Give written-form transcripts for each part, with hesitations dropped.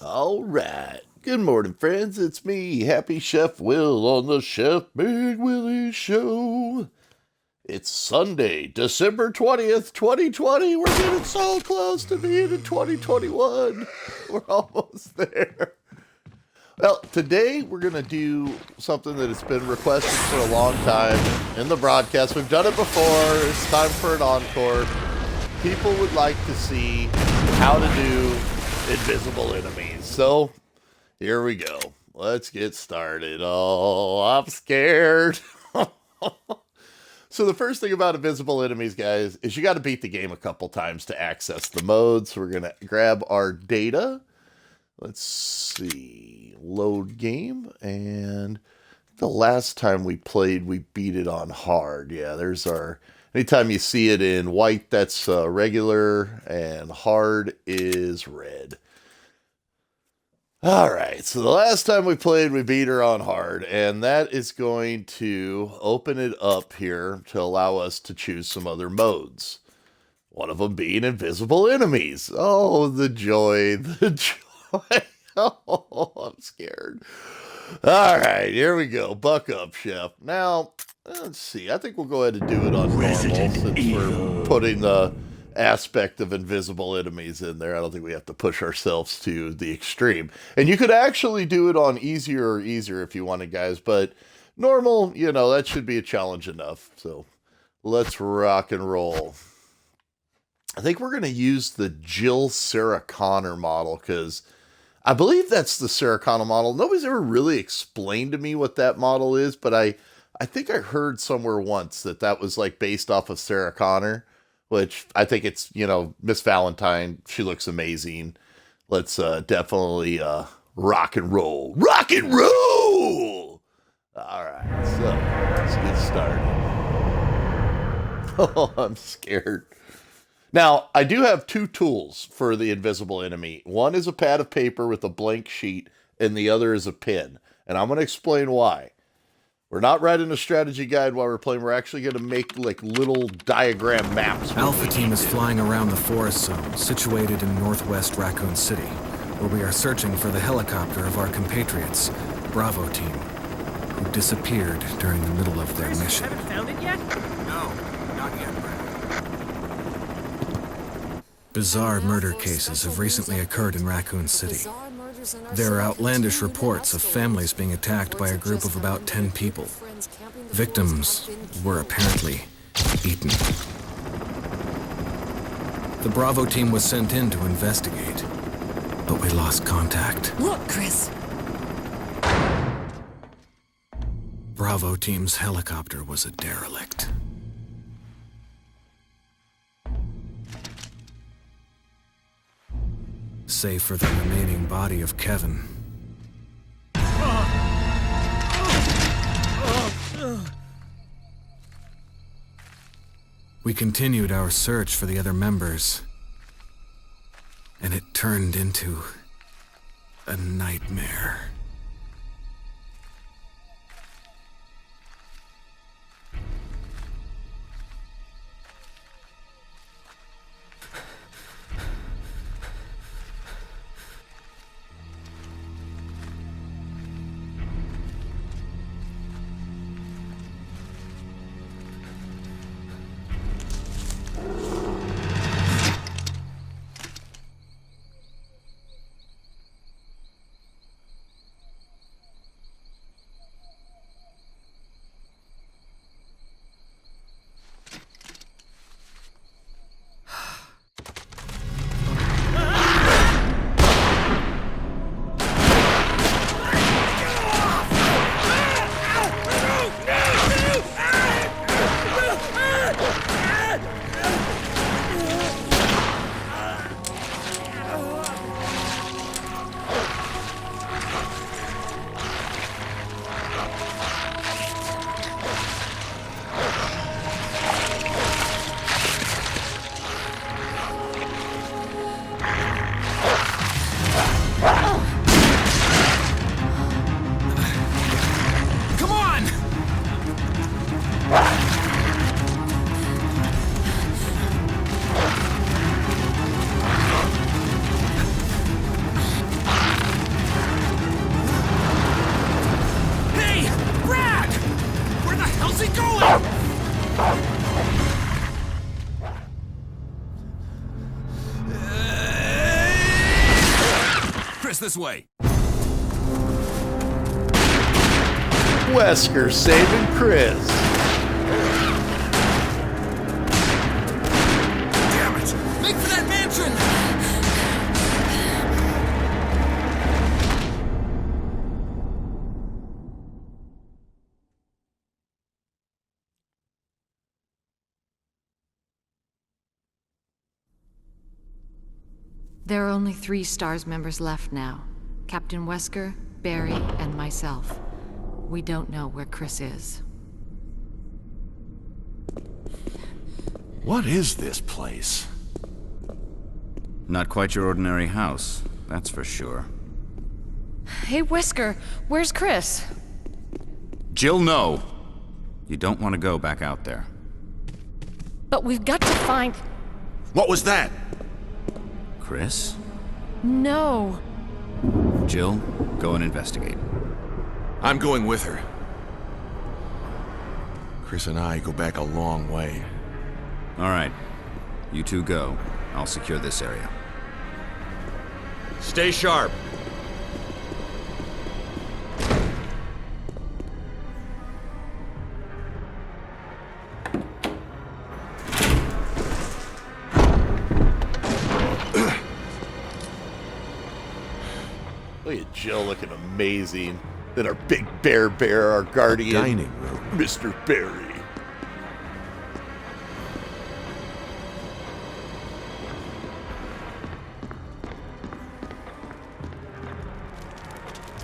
All right. Good morning, friends. It's me, Happy Chef Will, on the Chef Big Willie Show. It's Sunday, December 20th, 2020. We're getting so close to being in 2021. We're almost there. Well, today we're going to do something that has been requested for a long time in the broadcast. We've done it before. It's time for an encore. People would like to see how to do invisible enemies. So, here we go. Let's get started. Oh, I'm scared. So the first thing about invisible enemies, guys, is you got to beat the game a couple times to access the mode. So we're going to grab our data. Let's see. Load game. And the last time we played, we beat it on hard. Yeah, there's our... Anytime you see it in white, that's regular, and hard is red. All right, so the last time we played, we beat her on hard, and that is going to open it up here to allow us to choose some other modes. One of them being invisible enemies. Oh, the joy, the joy. Oh, I'm scared. All right, here we go. Buck up, Chef. Now, let's see. I think we'll go ahead and do it on normal since we're putting the aspect of invisible enemies in there. I don't think we have to push ourselves to the extreme. And you could actually do it on easier or easier if you wanted, guys. But normal, that should be a challenge enough. So let's rock and roll. I think we're going to use the Jill Sarah Connor model because I believe that's the Sarah Connor model. Nobody's ever really explained to me what that model is, but I think I heard somewhere once that was like based off of Sarah Connor, which I think it's, Miss Valentine. She looks amazing. Let's definitely rock and roll. Rock and roll! All right, so let's get started. Oh, I'm scared. Now, I do have two tools for the invisible enemy. One is a pad of paper with a blank sheet, and the other is a pen. And I'm going to explain why. We're not writing a strategy guide while we're playing. We're actually going to make like little diagram maps. Alpha Team is flying around the forest zone, situated in northwest Raccoon City, where we are searching for the helicopter of our compatriots, Bravo Team, who disappeared during the middle of their mission. Haven't found it yet? No, not yet, Brad. Bizarre murder cases have recently occurred in Raccoon City. There are outlandish reports of families being attacked by a group of about 10 people. Victims were apparently eaten. The Bravo Team was sent in to investigate, but we lost contact. Look, Chris! Bravo Team's helicopter was a derelict. Save for the remaining body of Kevin. We continued our search for the other members, and it turned into a nightmare. Chris, this way. Wesker saving Chris. Damn it! Make for that mansion! There are only 3 STARS members left now. Captain Wesker, Barry, and myself. We don't know where Chris is. What is this place? Not quite your ordinary house, that's for sure. Hey, Wesker, where's Chris? Jill, no! You don't want to go back out there. But we've got to find... What was that? Chris? No. Jill, go and investigate. I'm going with her. Chris and I go back a long way. All right. You two go. I'll secure this area. Stay sharp. Look at Jill looking amazing. Then our big bear, our guardian, Dining room. Mr. Barry.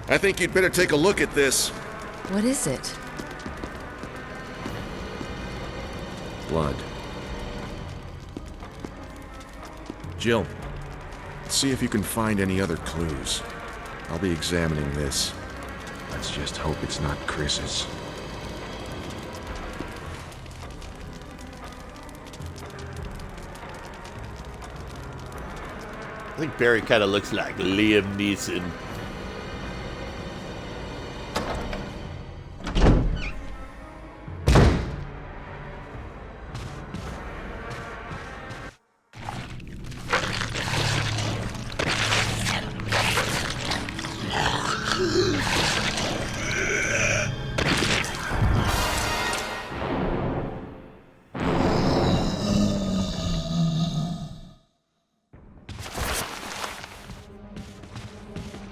I think you'd better take a look at this. What is it? Blood. Jill, see if you can find any other clues. I'll be examining this. Let's just hope it's not Chris's. I think Barry kind of looks like Liam Neeson.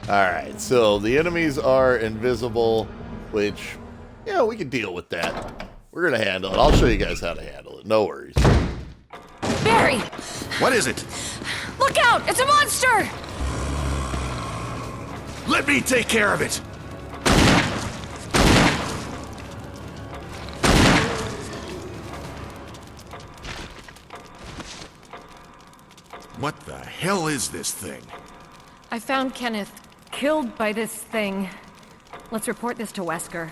Alright, so the enemies are invisible, which, yeah, we can deal with that. We're gonna handle it. I'll show you guys how to handle it. No worries. Barry! What is it? Look out! It's a monster! Let me take care of it! What the hell is this thing? I found Kenneth killed by this thing. Let's report this to Wesker.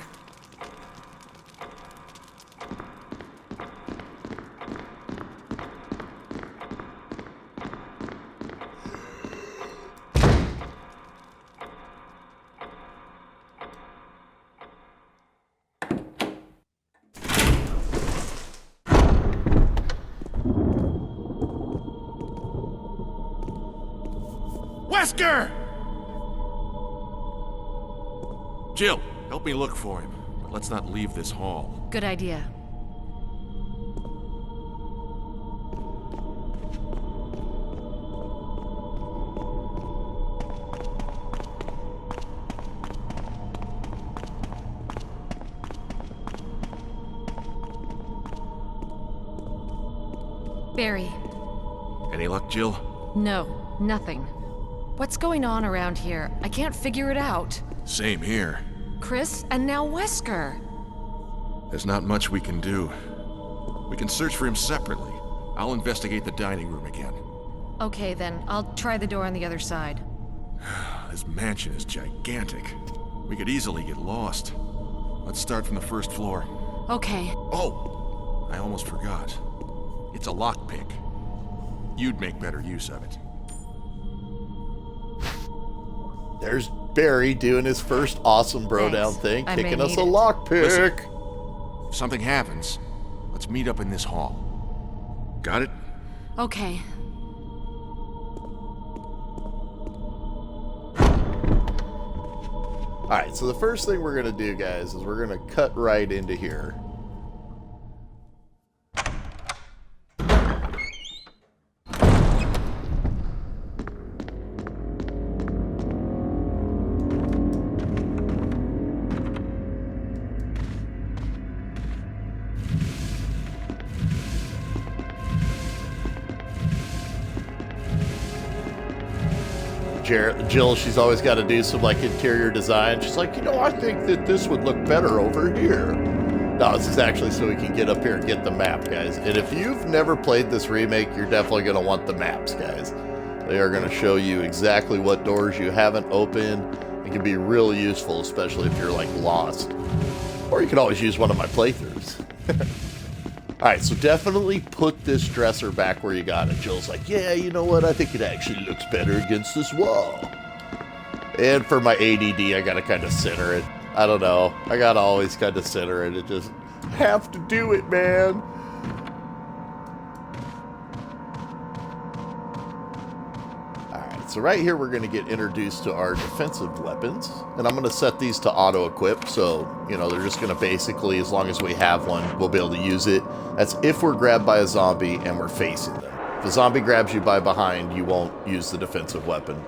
Wesker! Jill, help me look for him. But let's not leave this hall. Good idea. Barry. Any luck, Jill? No, nothing. What's going on around here? I can't figure it out. Same here. Chris, and now Wesker. There's not much we can do. We can search for him separately. I'll investigate the dining room again. Okay, then. I'll try the door on the other side. This mansion is gigantic. We could easily get lost. Let's start from the first floor. Okay. Oh! I almost forgot. It's a lockpick. You'd make better use of it. There's Barry doing his first awesome bro down thing, I may kicking us need a it. lockpick. Listen. If something happens, let's meet up in this hall. Got it? Okay. Alright, so the first thing we're going to do, guys, is we're going to cut right into here. Jill, she's always got to do some like interior design. She's like, you know, I think that this would look better over here. No, this is actually so we can get up here and get the map, guys. And if you've never played this remake, you're definitely going to want the maps, guys. They are going to show you exactly what doors you haven't opened. It can be really useful, especially if you're like lost. Or you can always use one of my playthroughs. Alright, so definitely put this dresser back where you got it. Jill's like, yeah, you know what? I think it actually looks better against this wall. And for my ADD, I gotta kind of center it. I don't know. I gotta always kind of center it. It just have to do it, man. So right here, we're going to get introduced to our defensive weapons. And I'm going to set these to auto-equip. So, you know, they're just going to basically, as long as we have one, we'll be able to use it. That's if we're grabbed by a zombie and we're facing them. If a zombie grabs you by behind, you won't use the defensive weapon.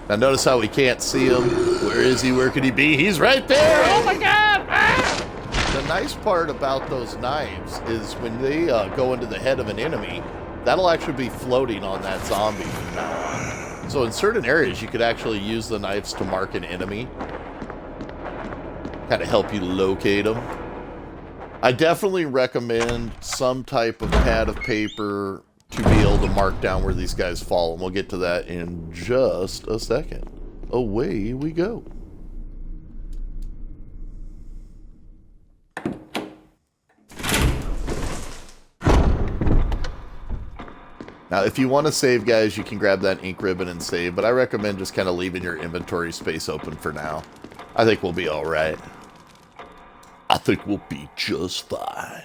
Now notice how we can't see him. Where is he? Where could he be? He's right there! Oh my god! Ah! The nice part about those knives is when they go into the head of an enemy, that'll actually be floating on that zombie from now on. So in certain areas, you could actually use the knives to mark an enemy. Kind of help you locate them. I definitely recommend some type of pad of paper to be able to mark down where these guys fall, and we'll get to that in just a second. Away we go. Now, if you want to save, guys, you can grab that ink ribbon and save, but I recommend just kind of leaving your inventory space open for now. I think we'll be all right. I think we'll be just fine.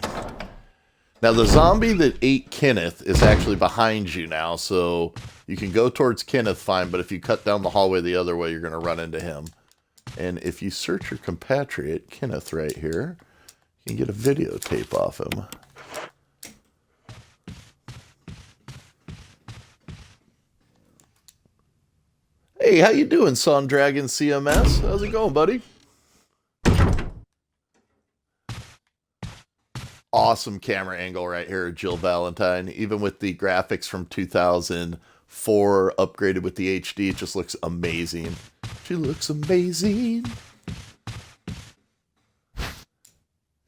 Now, the zombie that ate Kenneth is actually behind you now, so you can go towards Kenneth fine, but if you cut down the hallway the other way, you're going to run into him. And if you search your compatriot, Kenneth, right here, you can get a videotape off him. Hey, how you doing, Sun Dragon CMS? How's it going, buddy? Awesome camera angle right here, Jill Valentine. Even with the graphics from 2004 upgraded with the HD, it just looks amazing. She looks amazing.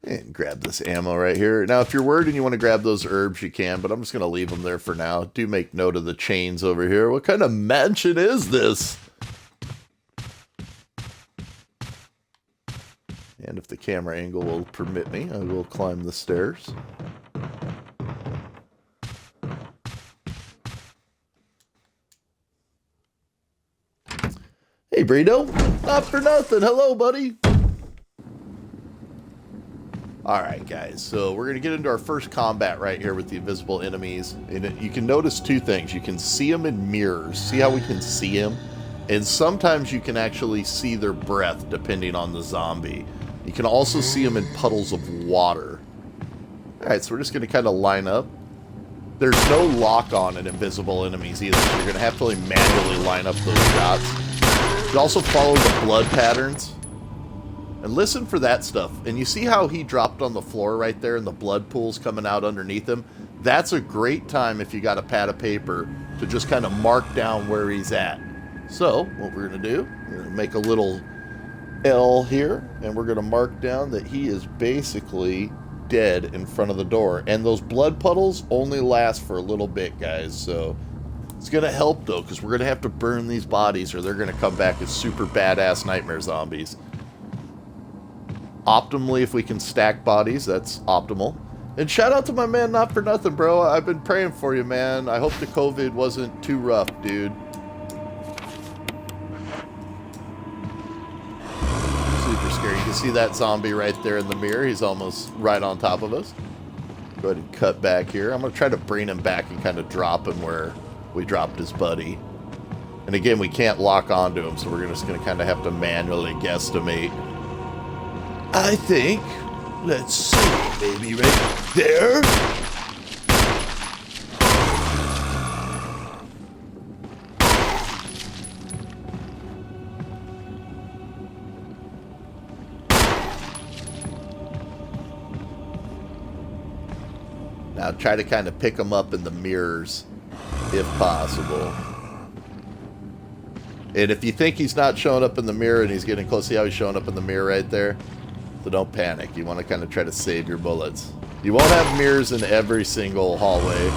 And grab this ammo right here. Now, if you're worried and you want to grab those herbs, you can, but I'm just going to leave them there for now. Do make note of the chains over here. What kind of mansion is this? And if the camera angle will permit me, I will climb the stairs. Hey, Brito. Not for nothing. Hello, buddy. Alright, guys. So we're going to get into our first combat right here with the invisible enemies. And you can notice two things. You can see them in mirrors. See how we can see them? And sometimes you can actually see their breath depending on the zombie. You can also see them in puddles of water. Alright, so we're just going to kind of line up. There's no lock on an invisible enemies either, so you're going to have to like manually line up those shots. You also follow the blood patterns. And listen for that stuff. And you see how he dropped on the floor right there and the blood pools coming out underneath him? That's a great time if you got a pad of paper to just kind of mark down where he's at. So, what we're going to do, we're going to make a little L here, and we're going to mark down that he is basically dead in front of the door. And those blood puddles only last for a little bit, guys, so it's going to help, though, because we're going to have to burn these bodies or they're going to come back as super badass nightmare zombies. Optimally, if we can stack bodies, that's optimal. And shout out to my man, Not For Nothing, bro. I've been praying for you, man. I hope the COVID wasn't too rough, dude. Super scary. You can see that zombie right there in the mirror. He's almost right on top of us. Go ahead and cut back here. I'm going to try to bring him back and kind of drop him where we dropped his buddy. And again, we can't lock onto him, so we're just going to kind of have to manually guesstimate. I think, let's see, maybe right there. Now try to kind of pick them up in the mirrors, if possible. And if you think he's not showing up in the mirror and he's getting close, see how he's showing up in the mirror right there? So don't panic. You want to kind of try to save your bullets. You won't have mirrors in every single hallway.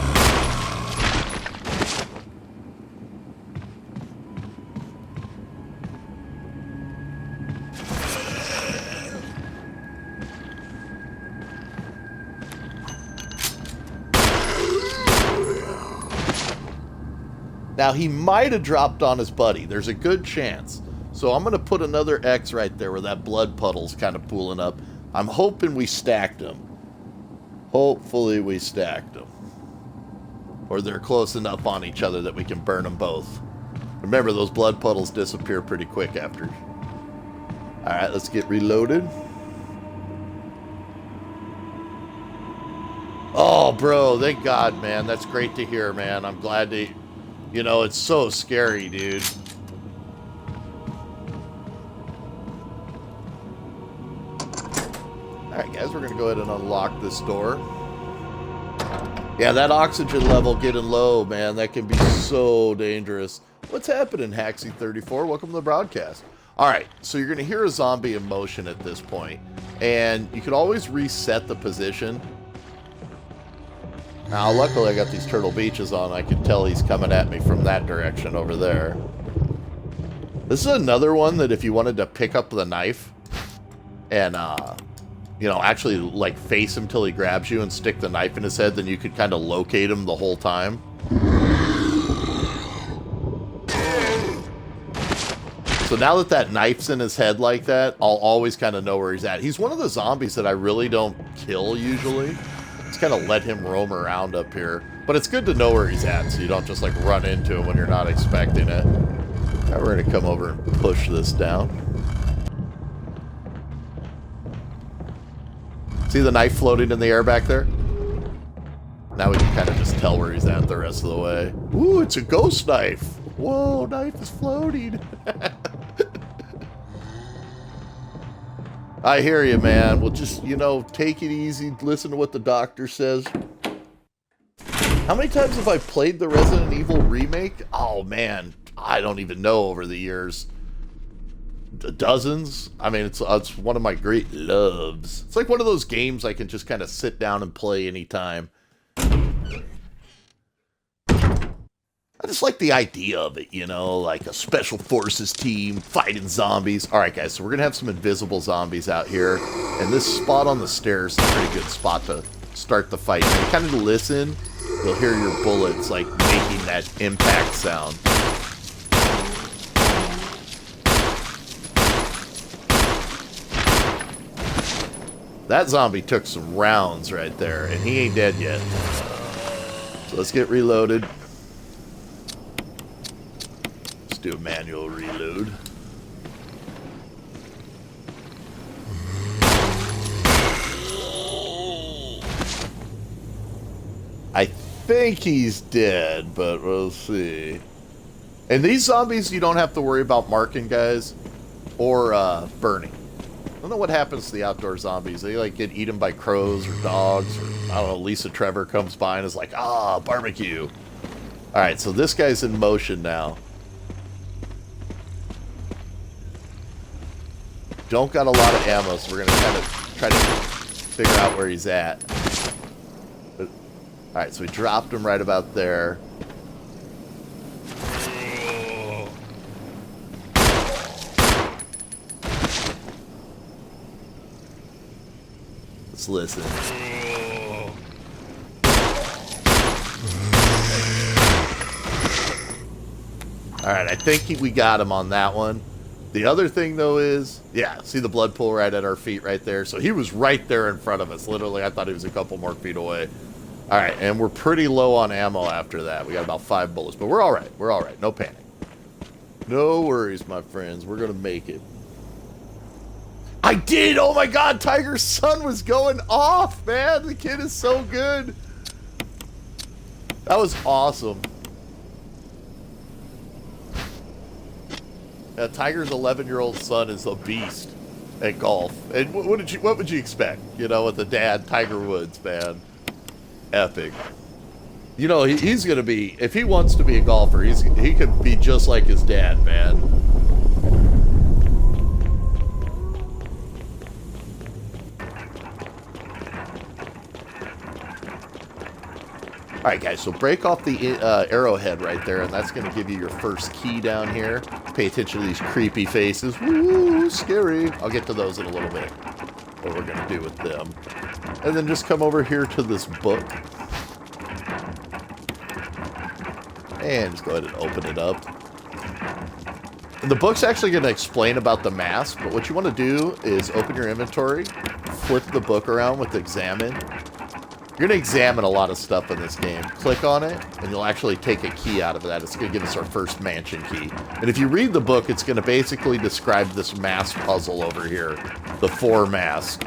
Now, he might have dropped on his buddy. There's a good chance. So I'm going to put another X right there where that blood puddle's kind of pooling up. I'm hoping we stacked them. Hopefully we stacked them. Or they're close enough on each other that we can burn them both. Remember, those blood puddles disappear pretty quick after. Alright, let's get reloaded. Oh, bro, thank God, man. That's great to hear, man. I'm glad to... You know, it's so scary, dude. Alright, guys, we're going to go ahead and unlock this door. Yeah, that oxygen level getting low, man. That can be so dangerous. What's happening, Haxie34? Welcome to the broadcast. Alright, so you're going to hear a zombie in motion at this point. And you can always reset the position. Now, luckily I got these Turtle Beaches on. I can tell he's coming at me from that direction over there. This is another one that if you wanted to pick up the knife and, you know, actually, like, face him till he grabs you and stick the knife in his head, then you could kind of locate him the whole time. So now that that knife's in his head like that, I'll always kind of know where he's at. He's one of the zombies that I really don't kill usually. Just kind of let him roam around up here. But it's good to know where he's at so you don't just like run into him when you're not expecting it. Now we're going to come over and push this down. See the knife floating in the air back there? Now we can kind of just tell where he's at the rest of the way. Ooh, it's a ghost knife. Whoa, knife is floating. I hear you, man. We'll just, you know, take it easy, listen to what the doctor says. How many times have I played the Resident Evil remake? Oh, man. I don't even know over the years. Dozens? I mean, it's one of my great loves. It's like one of those games I can just kind of sit down and play anytime. I just like the idea of it, you know, like a special forces team fighting zombies. All right, guys, so we're going to have some invisible zombies out here. And this spot on the stairs is a pretty good spot to start the fight. Now, you kind of listen, you'll hear your bullets, like, making that impact sound. That zombie took some rounds right there, and he ain't dead yet. So let's get reloaded. Do a manual reload. I think he's dead, but we'll see. And these zombies you don't have to worry about marking, guys, or burning. I don't know what happens to the outdoor zombies. They like get eaten by crows or dogs, or I don't know, Lisa Trevor comes by and is like, ah, barbecue. Alright, so this guy's in motion now. Don't got a lot of ammo, so we're going to kind of try to figure out where he's at. Alright, so we dropped him right about there. Let's listen. Alright, I think we got him on that one. The other thing, though, is... Yeah, see the blood pool right at our feet right there? So he was right there in front of us. Literally, I thought he was a couple more feet away. Alright, and we're pretty low on ammo after that. We got about 5 bullets, but we're alright. We're alright. No panic. No worries, my friends. We're going to make it. I did! Oh my god, Tiger's son was going off, man! The kid is so good! That was awesome. Yeah, Tiger's 11-year-old son is a beast at golf. And what would you expect? You know, with the dad, Tiger Woods, man. Epic. You know, he's gonna be, if he wants to be a golfer, he could be just like his dad, man. Alright guys, so break off the arrowhead right there, and that's going to give you your first key down here. Pay attention to these creepy faces. Woo, scary. I'll get to those in a little bit, what we're going to do with them. And then just come over here to this book. And just go ahead and open it up. And the book's actually going to explain about the mask, but what you want to do is open your inventory, flip the book around with examine. You're going to examine a lot of stuff in this game. Click on it, and you'll actually take a key out of that. It's going to give us our first mansion key. And if you read the book, it's going to basically describe this mask puzzle over here. The 4 masks.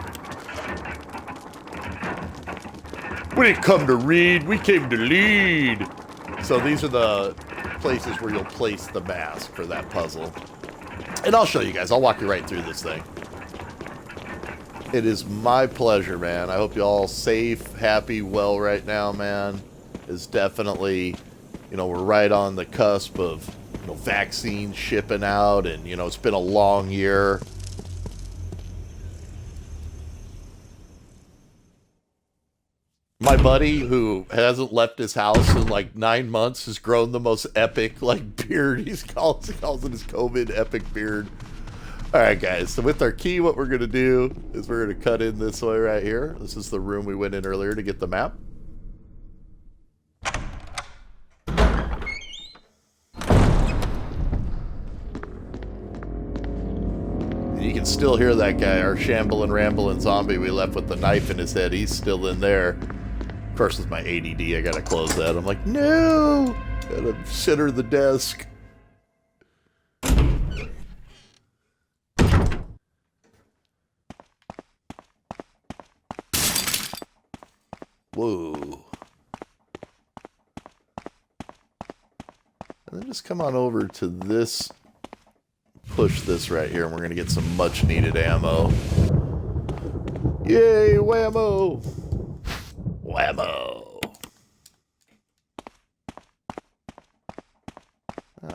We didn't come to read, we came to lead. So these are the places where you'll place the mask for that puzzle. And I'll show you guys. I'll walk you right through this thing. It is my pleasure, man. I hope you're all safe, happy, well right now, man. It's definitely, you know, we're right on the cusp of, you know, vaccines shipping out, and, you know, it's been a long year. My buddy, who hasn't left his house in like 9 months, has grown the most epic, like, beard. He calls it his COVID epic beard. Alright guys, so with our key, what we're going to do is we're going to cut in this way right here. This is the room we went in earlier to get the map. And you can still hear that guy, our shambling, rambling zombie we left with the knife in his head. He's still in there. Of course, with my ADD, I got to close that. I'm like, no! Got to center the desk. Whoa. And then just come on over to this, push this right here, and we're going to get some much needed ammo. Yay, whammo! Whammo!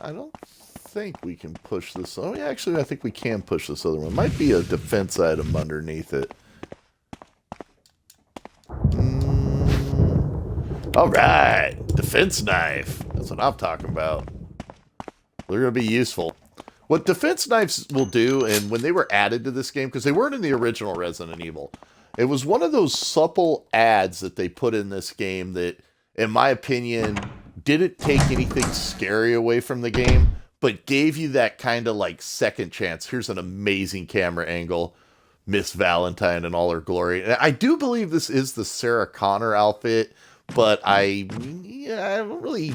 I don't think we can push this. Oh, yeah, actually, I think we can push this other one. Might be a defense item underneath it. Alright, defense knife. That's what I'm talking about. They're going to be useful. What defense knives will do, and when they were added to this game, because they weren't in the original Resident Evil, it was one of those supple adds that they put in this game that, in my opinion, didn't take anything scary away from the game, but gave you that kind of like second chance. Here's an amazing camera angle. Miss Valentine in all her glory. And I do believe this is the Sarah Connor outfit, but I don't really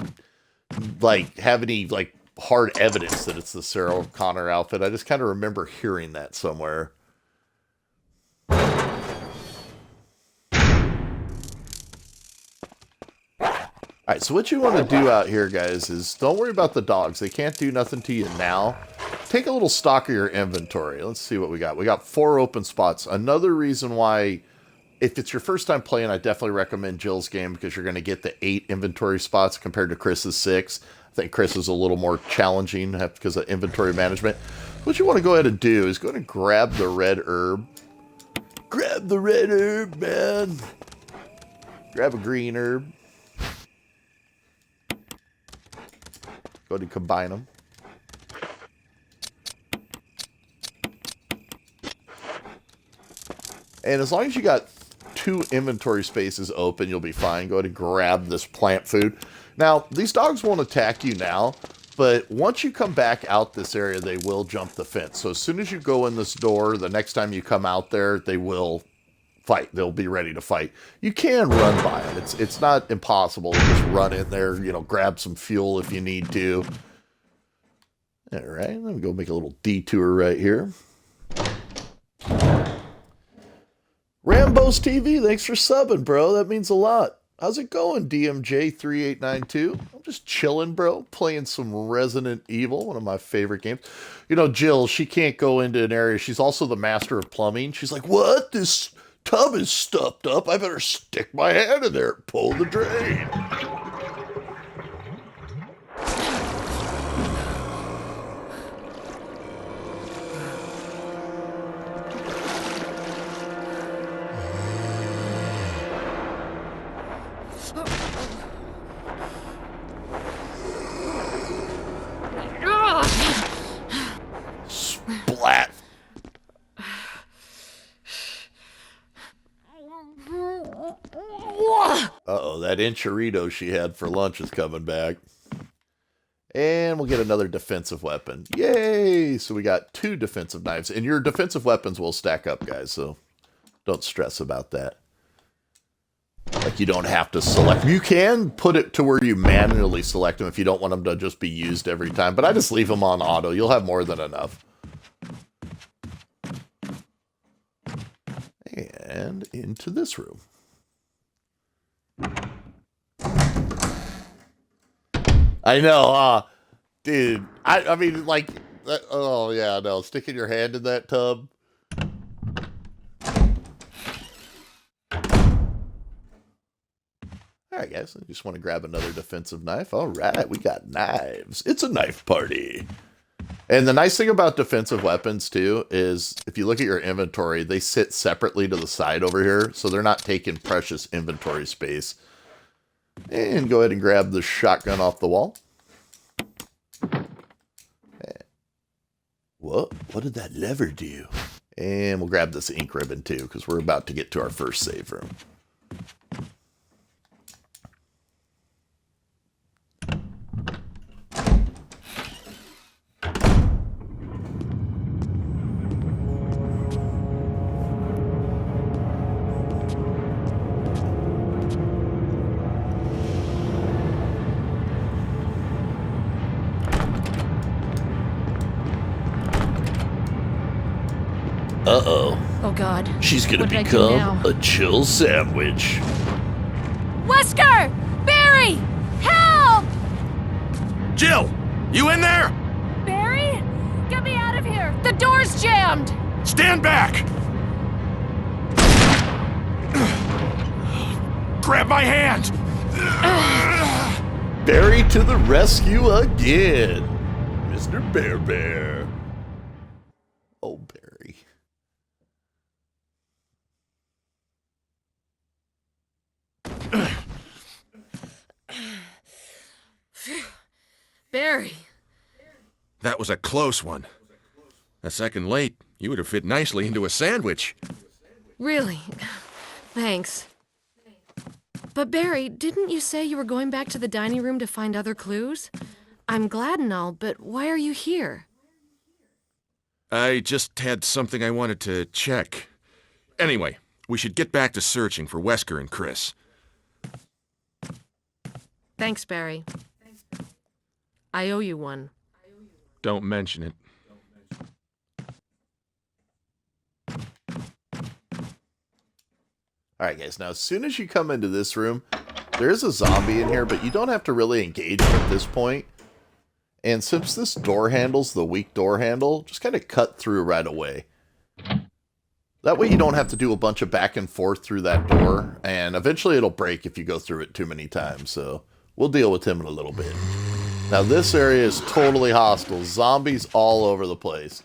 like have any like hard evidence that it's the Sarah Connor outfit. I just kind of remember hearing that somewhere. Alright, so what you want to do out here, guys, is don't worry about the dogs. They can't do nothing to you now. Take a little stock of your inventory. Let's see what we got. We got 4 open spots. Another reason why, if it's your first time playing, I definitely recommend Jill's game, because you're going to get the 8 inventory spots compared to Chris's 6. I think Chris is a little more challenging because of inventory management. What you want to go ahead and do is go ahead and grab the red herb. Grab the red herb, man. Grab a green herb. Go ahead and combine them. And as long as you got 2 inventory spaces open, you'll be fine. Go ahead and grab this plant food. Now, these dogs won't attack you now, But once you come back out this area, they will jump the fence. So as soon as you go in this door, the next time you come out there, they will fight. They'll be ready to fight. You can run by them. It's not impossible to just run in there, you know, grab some fuel if you need to. All right, let me go make a little detour right here. Rambo's TV, thanks for subbing, bro. That means a lot. How's it going, DMJ3892? I'm just chilling, bro. Playing some Resident Evil, one of my favorite games. You know, Jill, she can't go into an area. She's also the master of plumbing. She's like, what? This tub is stuffed up. I better stick my hand in there and pull the drain. Splat. Uh-oh, that enchilada she had for lunch is coming back. And we'll get another defensive weapon. Yay! So we got 2 defensive knives. And your defensive weapons will stack up, guys, so don't stress about that. Like, you don't have to select. You can put it to where you manually select them if you don't want them to just be used every time. But I just leave them on auto. You'll have more than enough. And into this room. I know, dude. I mean, like, oh yeah, no, sticking your hand in that tub. All right, guys, I just want to grab another defensive knife. All right, we got knives. It's a knife party. And the nice thing about defensive weapons, too, is if you look at your inventory, they sit separately to the side over here, so they're not taking precious inventory space. And go ahead and grab the shotgun off the wall. What did that lever do? And we'll grab this ink ribbon, too, because we're about to get to our first save room. Uh-oh. Oh god. She's gonna What did I do become now? a chill sandwich. Wesker! Barry! Help! Jill! You in there? Barry? Get me out of here! The door's jammed! Stand back! Grab my hand! Barry to the rescue again. Mr. Bear Bear. Oh, Barry. Barry. That was a close one. A second late, you would have fit nicely into a sandwich. Really? Thanks. But Barry, didn't you say you were going back to the dining room to find other clues? I'm glad and all, but why are you here? I just had something I wanted to check. Anyway, we should get back to searching for Wesker and Chris. Thanks, Barry. I owe you one. Don't mention it. All right, guys. Now, as soon as you come into this room, there is a zombie in here, but you don't have to really engage him at this point. And since this door handle's the weak door handle, just kind of cut through right away. That way you don't have to do a bunch of back and forth through that door, and eventually it'll break if you go through it too many times, so we'll deal with him in a little bit. Now, this area is totally hostile. Zombies all over the place.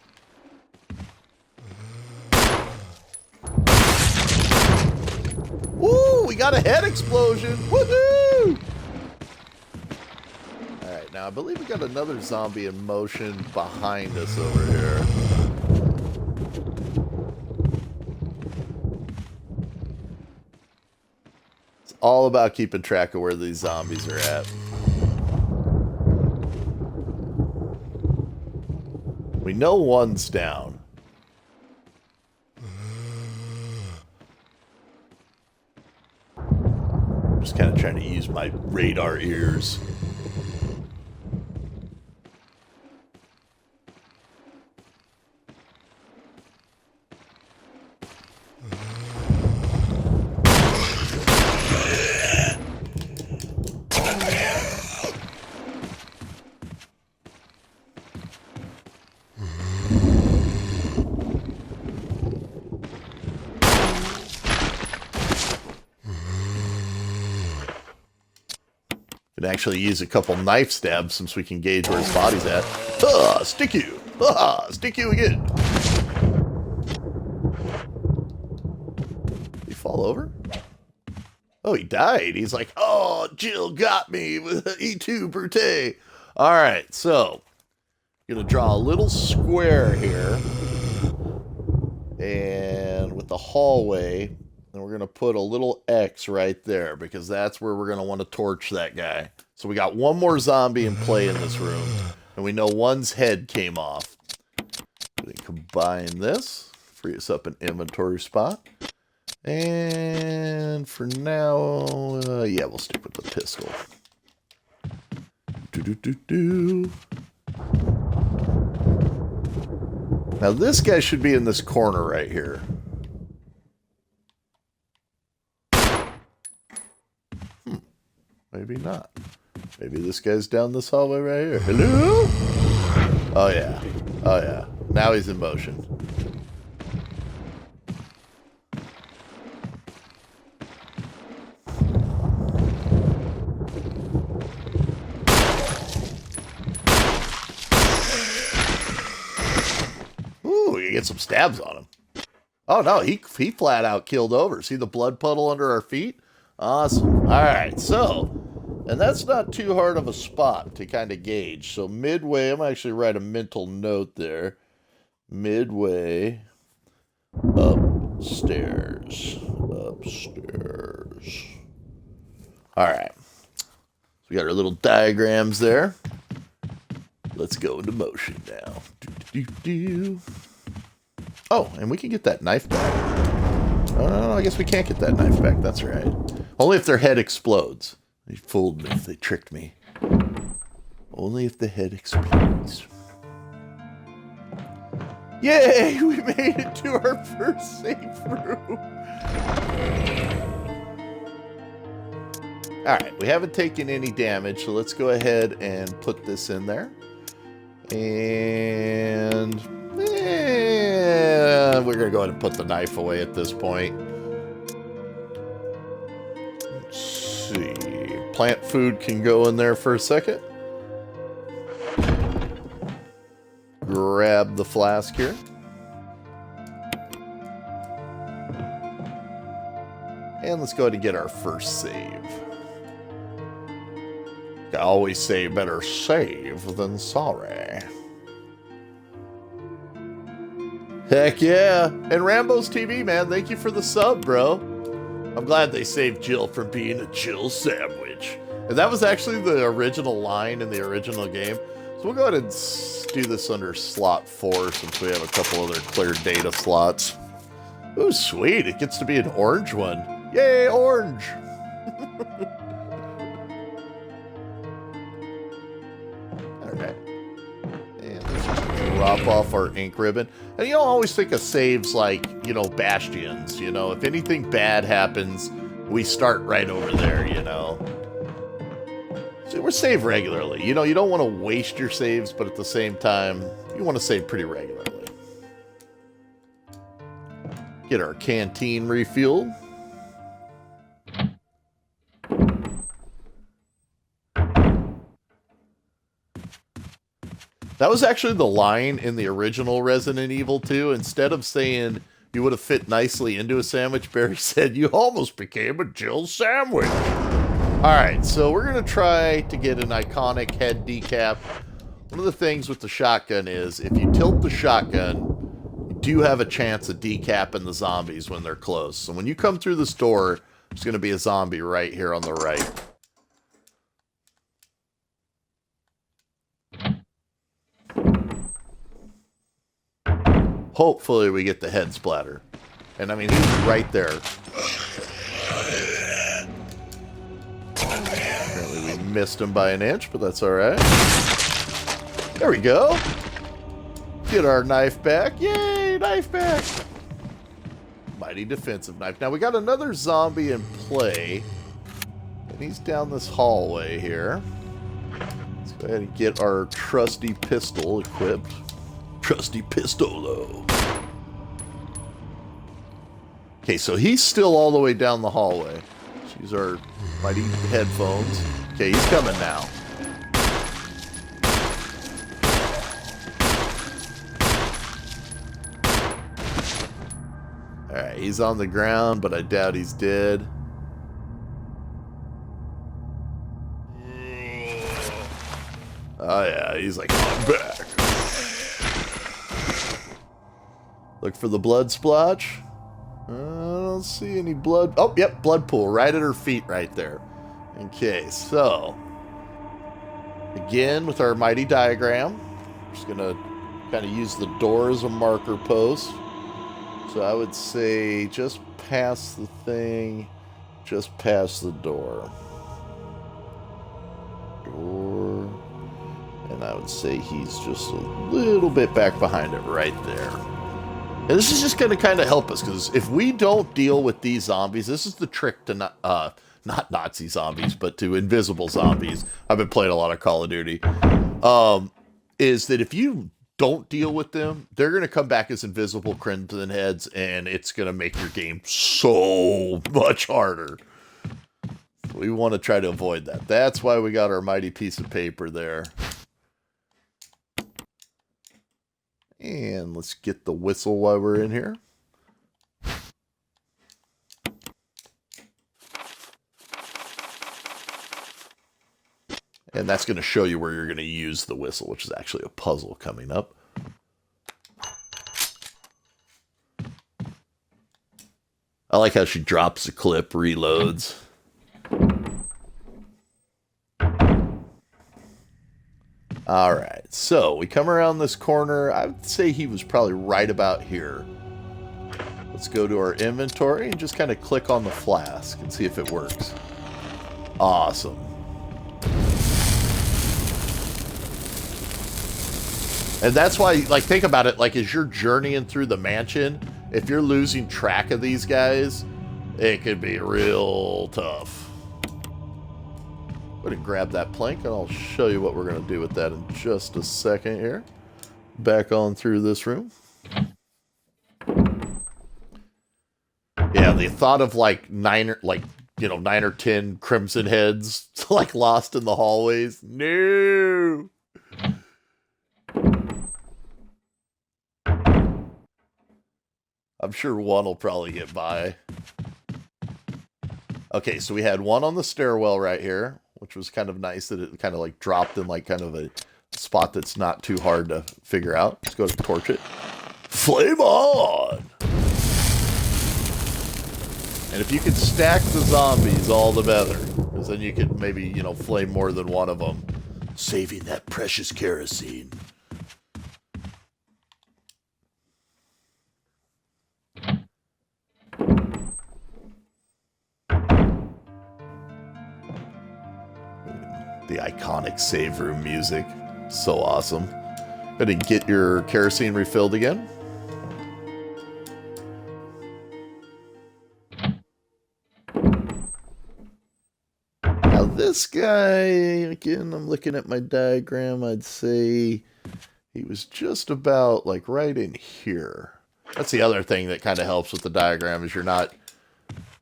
Woo! We got a head explosion! Woohoo! Alright, now I believe we got another zombie in motion behind us over here. It's all about keeping track of where these zombies are at. We know one's down. Just kind of trying to use my radar ears. Could actually use a couple knife stabs since we can gauge where his body's at. Ah, stick you! Ah, stick you again! Did he fall over? Oh, he died. He's like, oh, Jill got me with E2 Brute. Alright, so, gonna draw a little square here. And with the hallway, and we're going to put a little X right there because that's where we're going to want to torch that guy. So we got one more zombie in play in this room, and we know one's head came off. We can combine this, free us up an inventory spot. And for now, yeah, we'll stick with the pistol. Now this guy should be in this corner right here. Maybe not. Maybe this guy's down this hallway right here. Hello? Oh yeah. Oh yeah. Now he's in motion. Ooh, you get some stabs on him. Oh no, he flat out killed over. See the blood puddle under our feet? Awesome. Alright, so, and that's not too hard of a spot to kind of gauge. So midway, I'm actually write a mental note there. Midway, upstairs. Upstairs. Alright. So we got our little diagrams there. Let's go into motion now. Oh, and we can get that knife back. Oh, no, I guess we can't get that knife back. That's right. Only if their head explodes. They fooled me. They tricked me. Only if the head explodes. Yay! We made it to our first safe room. Alright, we haven't taken any damage, so let's go ahead and put this in there. And we're going to go ahead and put the knife away at this point. Let's see. Plant food can go in there for a second. Grab the flask here. And let's go ahead and get our first save. I always say better save than sorry. Heck yeah. And Rambo's TV, man, thank you for the sub, bro. I'm glad they saved Jill from being a Jill sandwich. And that was actually the original line in the original game. So we'll go ahead and do this under slot 4 since we have a couple other clear data slots. Ooh, sweet. It gets to be an orange one. Yay, orange. Alright. And let's just drop off our ink ribbon. And you don't always think of saves like, you know, bastions, you know. If anything bad happens, we start right over there, you know. So we're save regularly. You know, you don't want to waste your saves, but at the same time, you want to save pretty regularly. Get our canteen refueled. That was actually the line in the original Resident Evil 2. Instead of saying you would have fit nicely into a sandwich, Barry said you almost became a Jill sandwich. Alright, so we're going to try to get an iconic head decap. One of the things with the shotgun is if you tilt the shotgun, you do have a chance of decapping the zombies when they're close. So when you come through this door, there's going to be a zombie right here on the right. hopefully we get the head splatter. And I mean, he's right there. Apparently we missed him by an inch, but that's alright. There we go. Get our knife back. Yay, knife back. Mighty defensive knife. Now we got another zombie in play. And he's down this hallway here. Let's go ahead and get our trusty pistol equipped. Trusty pistolo. Okay, so he's still all the way down the hallway. Let's use our mighty headphones. Okay, he's coming now. Alright, he's on the ground, but I doubt he's dead. Oh yeah, he's like, I'm back. Look for the blood splotch. I don't see any blood. Oh, yep, blood pool right at her feet right there. Okay, so again with our mighty diagram, just gonna kind of use the door as a marker post. So I would say just past the thing, just past the door. Door. And I would say he's just a little bit back behind it right there. And this is just going to kind of help us, because if we don't deal with these zombies, this is the trick to not Nazi zombies, but to invisible zombies. I've been playing a lot of Call of Duty. Is that if you don't deal with them, they're going to come back as invisible crimson heads, and it's going to make your game so much harder. We want to try to avoid that. That's why we got our mighty piece of paper there. And let's get the whistle while we're in here. And that's going to show you where you're going to use the whistle, which is actually a puzzle coming up. I like how she drops the clip, reloads. Alright, so we come around this corner. I would say he was probably right about here. Let's go to our inventory and just kind of click on the flask and see if it works. Awesome. And that's why, like, think about it, like, as you're journeying through the mansion, if you're losing track of these guys, it could be real tough. Go ahead and grab that plank, and I'll show you what we're going to do with that in just a second here. Back on through this room. Yeah, the thought of like 9 or 10 crimson heads like lost in the hallways. No. I'm sure one will probably get by. Okay, so we had one on the stairwell right here, which was kind of nice that it kind of like dropped in like kind of a spot that's not too hard to figure out. Let's go to torch it. Flame on! And if you could stack the zombies, all the better. Because then you could maybe, you know, flame more than one of them. Saving that precious kerosene. The iconic save room music. So awesome. Go ahead and get your kerosene refilled again. Now this guy, again, I'm looking at my diagram, I'd say he was just about like right in here. That's the other thing that kind of helps with the diagram, is you're not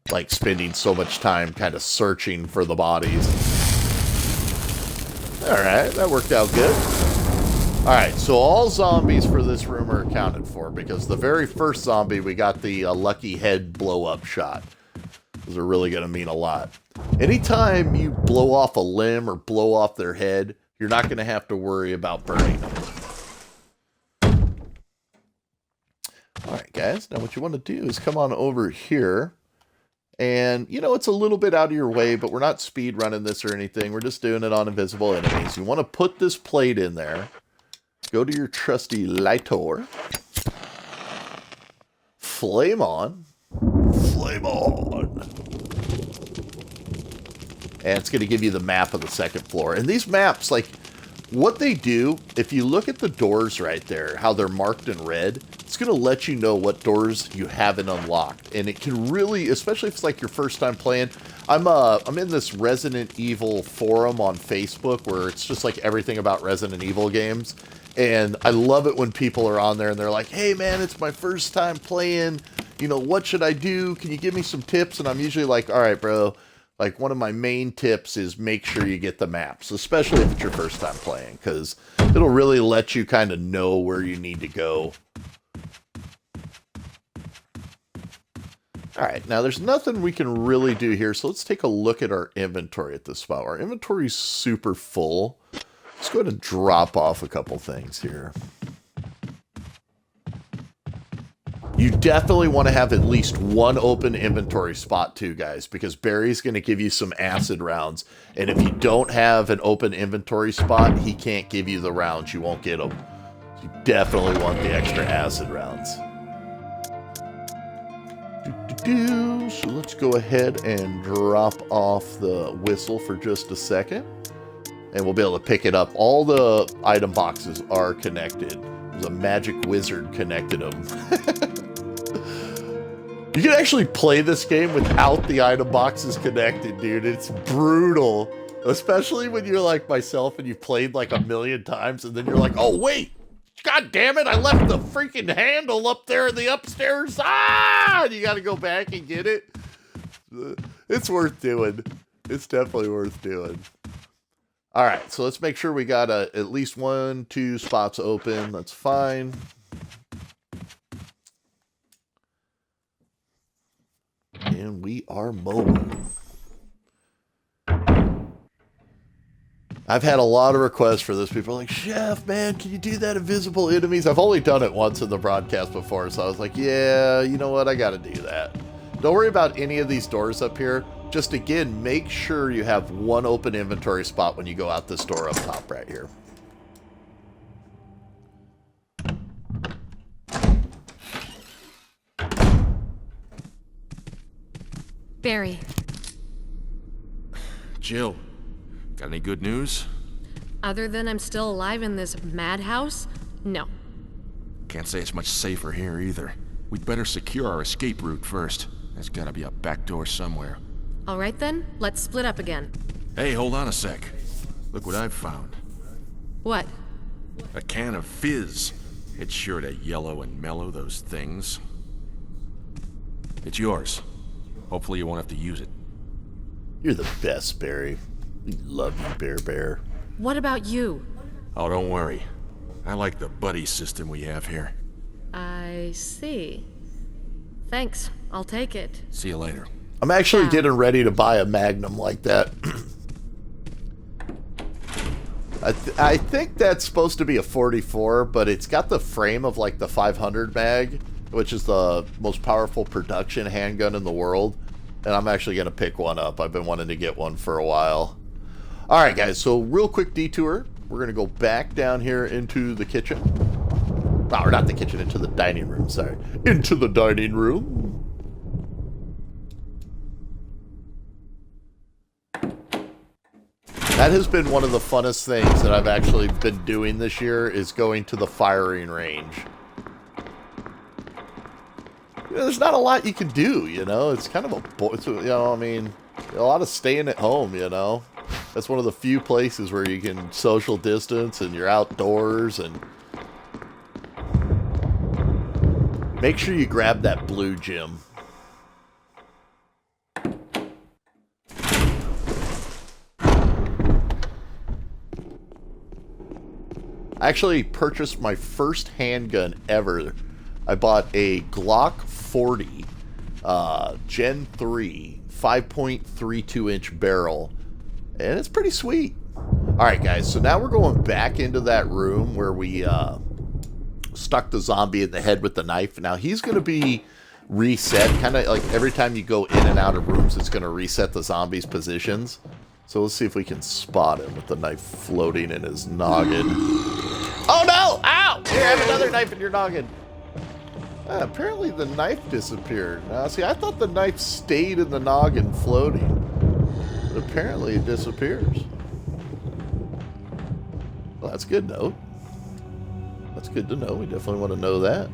like spending so much time kind of searching for the bodies. Alright, that worked out good. Alright, so all zombies for this room are accounted for, because the very first zombie, we got the lucky head blow-up shot. Those are really going to mean a lot. Anytime you blow off a limb or blow off their head, you're not going to have to worry about burning them. Alright guys, now what you want to do is come on over here. And, you know, it's a little bit out of your way, but we're not speed running this or anything. We're just doing it on invisible enemies. You want to put this plate in there. Go to your trusty lighter. flame on. Flame on. And it's going to give you the map of the second floor. And these maps, like, what they do, if you look at the doors right there, how they're marked in red, it's going to let you know what doors you haven't unlocked. And it can really, especially if it's like your first time playing, I'm in this Resident Evil forum on Facebook where it's just like everything about Resident Evil games. And I love it when people are on there and they're like, hey man, it's my first time playing, you know, what should I do? Can you give me some tips? And I'm usually like, all right, bro, like one of my main tips is make sure you get the maps, especially if it's your first time playing, because it'll really let you kind of know where you need to go. All right, now there's nothing we can really do here, so let's take a look at our inventory at this spot. Our inventory is super full. Let's go ahead and drop off a couple things here. You definitely want to have at least one open inventory spot too, guys, because Barry's going to give you some acid rounds. And if you don't have an open inventory spot, he can't give you the rounds. You won't get them. So you definitely want the extra acid rounds. So let's go ahead and drop off the whistle for just a second. And we'll be able to pick it up. All the item boxes are connected. There's a magic wizard connected them. You can actually play this game without the item boxes connected, dude. It's brutal. Especially when you're like myself and you've played like a million times and then you're like, oh wait, god damn it, I left the freaking handle up there in the upstairs. Ah! And you gotta go back and get it. It's worth doing. It's definitely worth doing. All right, so let's make sure we got at least 1-2 spots open. That's fine. And we are mobile. I've had a lot of requests for this. People are like, Chef, man, can you do that invisible enemies? I've only done it once in the broadcast before, so I was like, yeah, you know what? I got to do that. Don't worry about any of these doors up here. Just again, make sure you have one open inventory spot when you go out this door up top right here. Barry. Jill, got any good news? Other than I'm still alive in this madhouse? No. Can't say it's much safer here either. We'd better secure our escape route first. There's gotta be a back door somewhere. All right then, let's split up again. Hey, hold on a sec. Look what I've found. What? A can of fizz. It's sure to yellow and mellow those things. It's yours. Hopefully you won't have to use it. You're the best, Barry. We love you, Bear Bear. What about you? Oh, don't worry. I like the buddy system we have here. I see. Thanks, I'll take it. See you later. I'm actually getting ready to buy a Magnum like that. I think that's supposed to be a 44, but it's got the frame of like the 500 mag, which is the most powerful production handgun in the world. And I'm actually going to pick one up. I've been wanting to get one for a while. All right, guys. So real quick detour. We're going to go back down here into the kitchen. Oh, or not the kitchen, into the dining room. Sorry. Into the dining room. That has been one of the funnest things that I've actually been doing this year, is going to the firing range. You know, there's not a lot you can do, you know? It's kind of a, you know, I mean, a lot of staying at home, you know? That's one of the few places where you can social distance and you're outdoors, and make sure you grab that blue gem. I actually purchased my first handgun ever. I bought a Glock 40 Gen 3 5.32 inch barrel, and it's pretty sweet. Alright guys, so now we're going back into that room where we stuck the zombie in the head with the knife. Now he's going to be reset, kind of like every time you go in and out of rooms, it's going to reset the zombie's positions. So let's see if we can spot him with the knife floating in his noggin. Oh no! Ow! You have another knife in your noggin. Apparently the knife disappeared. Now, see, I thought the knife stayed in the noggin floating. But apparently it disappears. Well, that's a good note. That's good to know. We definitely want to know that.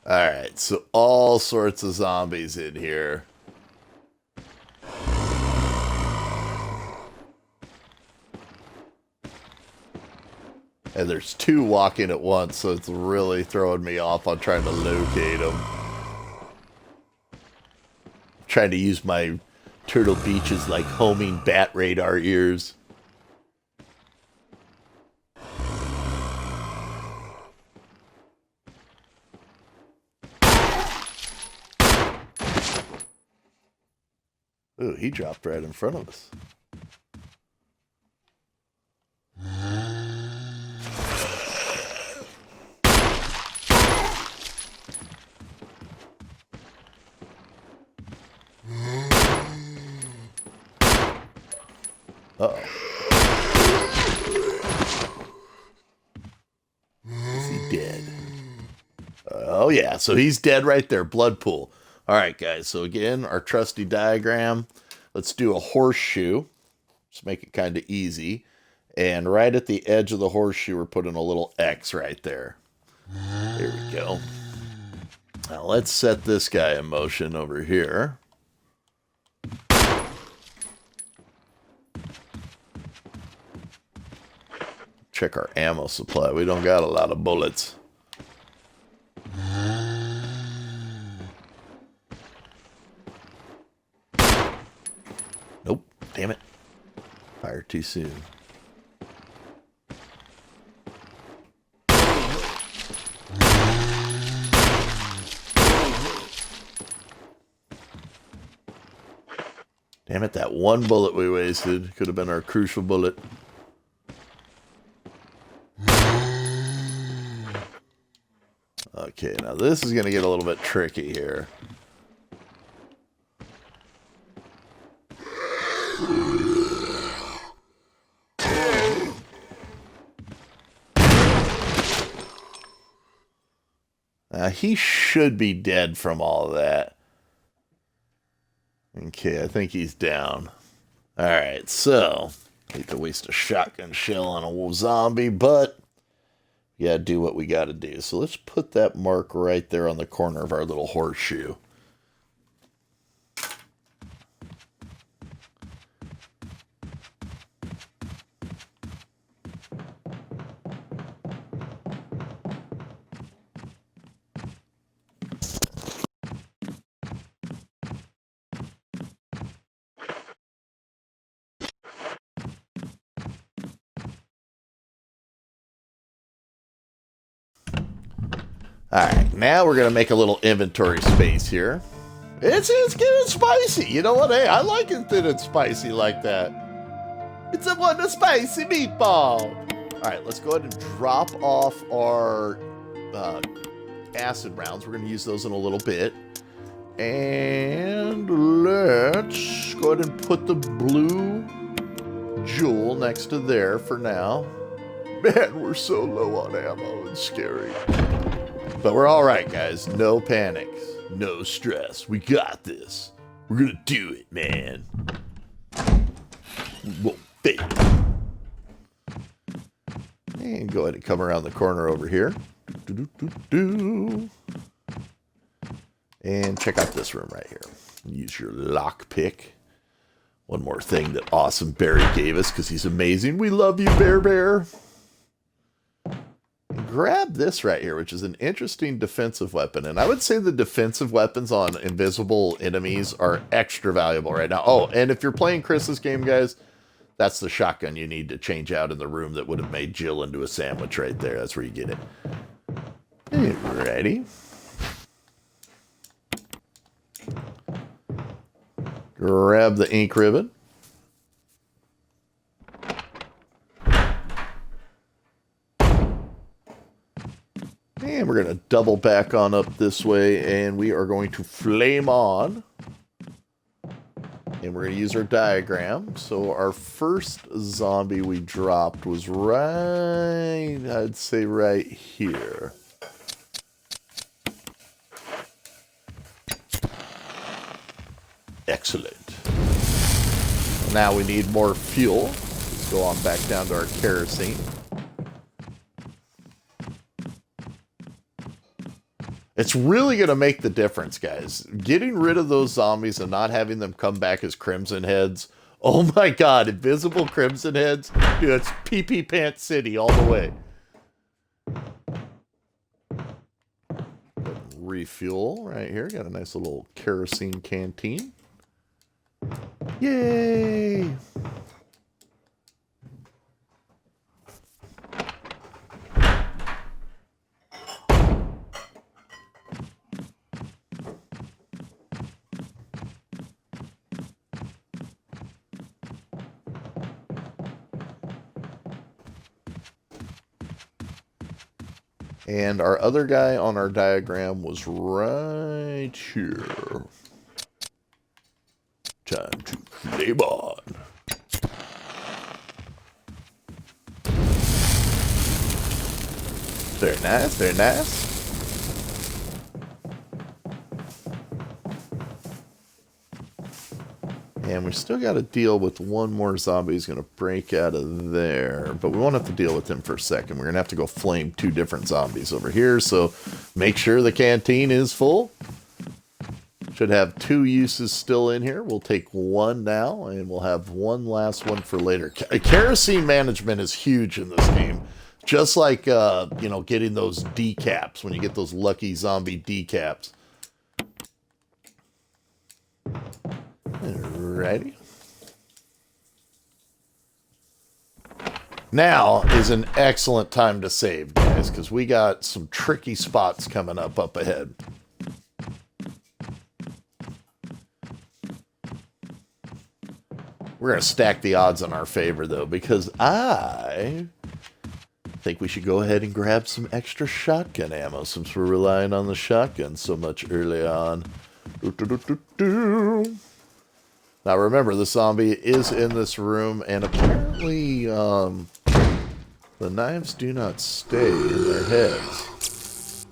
Alright, so all sorts of zombies in here. And there's two walking at once, so it's really throwing me off on trying to locate them. Trying to use my Turtle Beach's like homing bat radar ears. Ooh, he dropped right in front of us. Uh-oh. Is he dead? Oh, yeah. So he's dead right there. Blood pool. All right, guys. So again, our trusty diagram. Let's do a horseshoe. Just make it kind of easy. And right at the edge of the horseshoe, we're putting a little X right there. There we go. Now let's set this guy in motion over here. Check our ammo supply. We don't got a lot of bullets. Nope. Damn it. Fired too soon. Damn it, that one bullet we wasted could have been our crucial bullet. Okay, now this is going to get a little bit tricky here. Now, he should be dead from all of that. Okay, I think he's down. Alright, so, hate to waste a shotgun shell on a zombie, but we gotta do what we gotta do. So let's put that mark right there on the corner of our little horseshoe. Alright, now we're going to make a little inventory space here. It's getting spicy. You know what? Hey, I like it that it's spicy like that. It's a spicy meatball. Alright, let's go ahead and drop off our acid rounds. We're going to use those in a little bit. And let's go ahead and put the blue jewel next to there for now. Man, we're so low on ammo. It's scary. But we're all right, guys. No panics. No stress. We got this. We're going to do it, man. We won't fake it. And go ahead and come around the corner over here. And check out this room right here. Use your lockpick. One more thing that awesome Barry gave us because he's amazing. We love you, Bear. Grab this right here, which is an interesting defensive weapon. And I would say the defensive weapons on invisible enemies are extra valuable right now. Oh, and if you're playing Chris's game, guys, That's the shotgun you need to change out in the room that would have made Jill into a sandwich right there. That's where you get it. Ready? Grab the ink ribbon. And we're going to double back on up this way, and we are going to flame on. And we're going to use our diagram. So our first zombie we dropped was right, I'd say right here. Excellent. Now we need more fuel. Let's go on back down to our kerosene. It's really going to make the difference, guys. Getting rid of those zombies and not having them come back as Crimson Heads. Oh my god, invisible Crimson Heads? Dude, it's pee-pee pants city all the way. Refuel right here. Got a nice little kerosene canteen. Yay! And our other guy on our diagram was right here. Time to flame on. Very nice, very nice. And we still got to deal with one more zombie who's going to break out of there. But we won't have to deal with him for a second. We're going to have to go flame two different zombies over here. So make sure the canteen is full. Should have two uses still in here. We'll take one now, and we'll have one last one for later. Kerosene management is huge in this game. Just like, you know, getting those decaps, when you get those lucky zombie decaps. Alrighty. Now is an excellent time to save, guys, because we got some tricky spots coming up ahead. We're going to stack the odds in our favor, though, because I think we should go ahead and grab some extra shotgun ammo since we're relying on the shotgun so much early on. Now, remember, the zombie is in this room, and apparently the knives do not stay in their heads.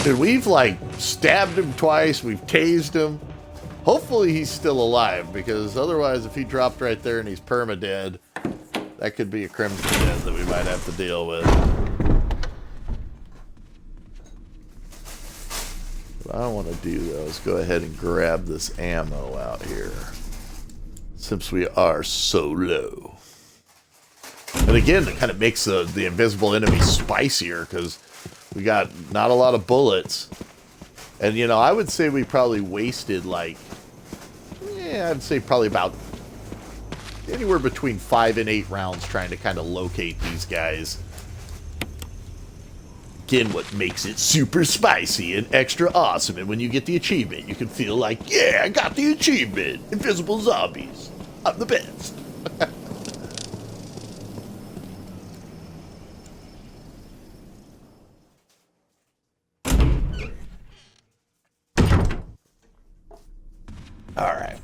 Dude, we've, like, stabbed him twice. We've tased him. Hopefully he's still alive, because otherwise if he dropped right there and he's perma-dead, that could be a Crimson Dead that we might have to deal with. What I don't want to do, though, is go ahead and grab this ammo out here, since we are so low. And again, it kind of makes the invisible enemy spicier, because we got not a lot of bullets. And, you know, I would say we probably wasted, like, yeah, I'd say probably about anywhere between 5 and 8 rounds trying to kind of locate these guys. Again, what makes it super spicy and extra awesome. And when you get the achievement, you can feel like, yeah, I got the achievement. Invisible zombies. I'm the best. All right.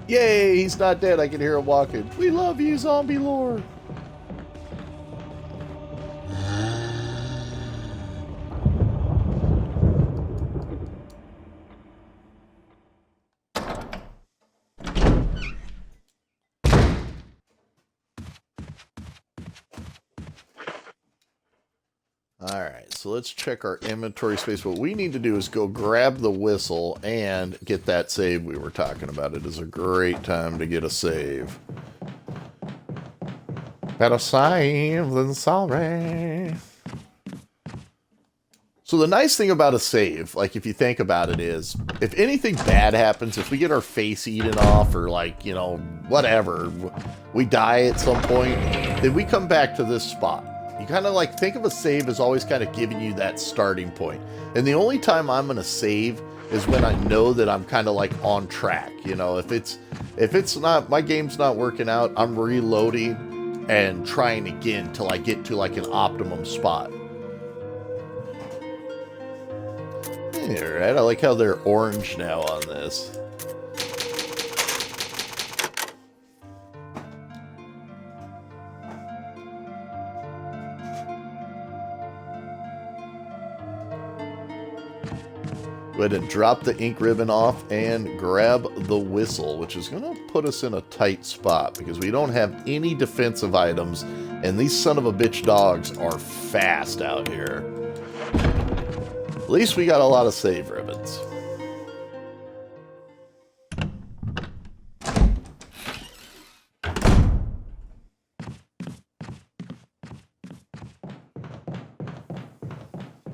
Yay, he's not dead. I can hear him walking. We love you, Zombie Lord. Alright, so let's check our inventory space. What we need to do is go grab the whistle and get that save we were talking about. It is a great time to get a save. Better save than sorry. So the nice thing about a save, like if you think about it, is if anything bad happens, if we get our face eaten off or like, you know, whatever, we die at some point, then we come back to this spot. You kind of like think of a save as always kind of giving you that starting point. And the only time I'm going to save is when I know that I'm kind of like on track. You know, if it's not, my game's not working out, I'm reloading and trying again till I get to like an optimum spot. Alright, I like how they're orange now on this. Go ahead and drop the ink ribbon off and grab the whistle, which is going to put us in a tight spot because we don't have any defensive items, and these son of a bitch dogs are fast out here. At least we got a lot of save ribbons.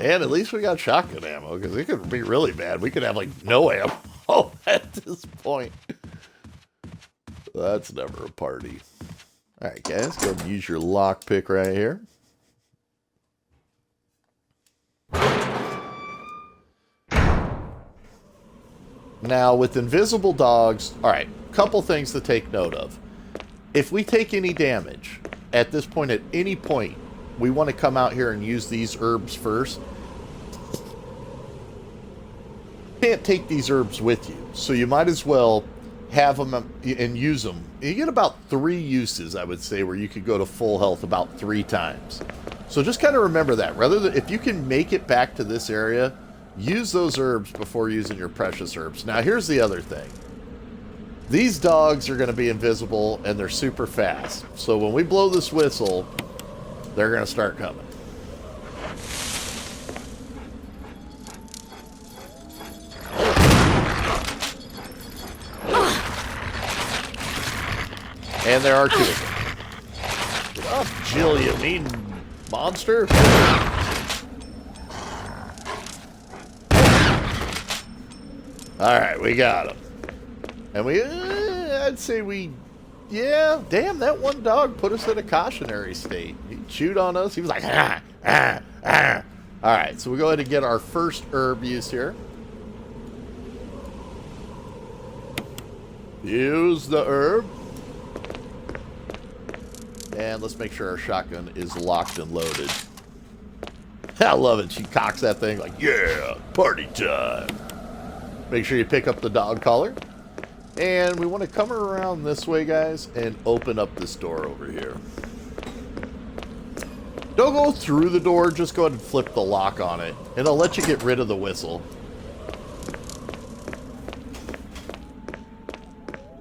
And at least we got shotgun ammo, because it could be really bad. We could have, like, no ammo at this point. That's never a party. Alright, guys, go ahead and use your lockpick right here. Now, with invisible dogs, alright, couple things to take note of. If we take any damage, at this point, at any point, we want to come out here and use these herbs first. You can't take these herbs with you, so you might as well have them and use them. You get about 3 uses, I would say, where you could go to full health about 3 times. So just kind of remember that. Rather than, if you can make it back to this area, use those herbs before using your precious herbs. Now, here's the other thing. These dogs are going to be invisible, and they're super fast. So when we blow this whistle, they're going to start coming. And there are 2 of them. Get off, Jill, you mean monster. Alright, we got him. And we, I'd say yeah, damn, that one dog put us in a cautionary state. He chewed on us. He was like, ah, ah, ah. Alright, so we'll go ahead and get our first herb use here. Use the herb. And let's make sure our shotgun is locked and loaded. I love it. She cocks that thing like, yeah, party time. Make sure you pick up the dog collar. And we want to come around this way, guys, and open up this door over here. Don't go through the door. Just go ahead and flip the lock on it. And it'll let you get rid of the whistle.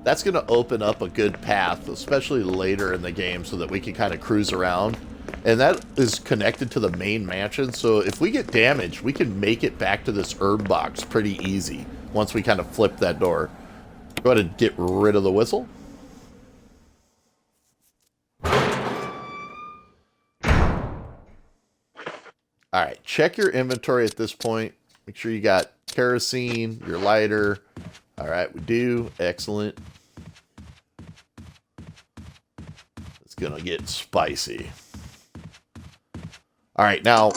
That's going to open up a good path, especially later in the game, so that we can kind of cruise around. And that is connected to the main mansion, so if we get damaged, we can make it back to this herb box pretty easy once we kind of flip that door. Go ahead and get rid of the whistle. Alright, check your inventory at this point. Make sure you got kerosene, your lighter. Alright, we do. Excellent. It's gonna get spicy. Alright, now,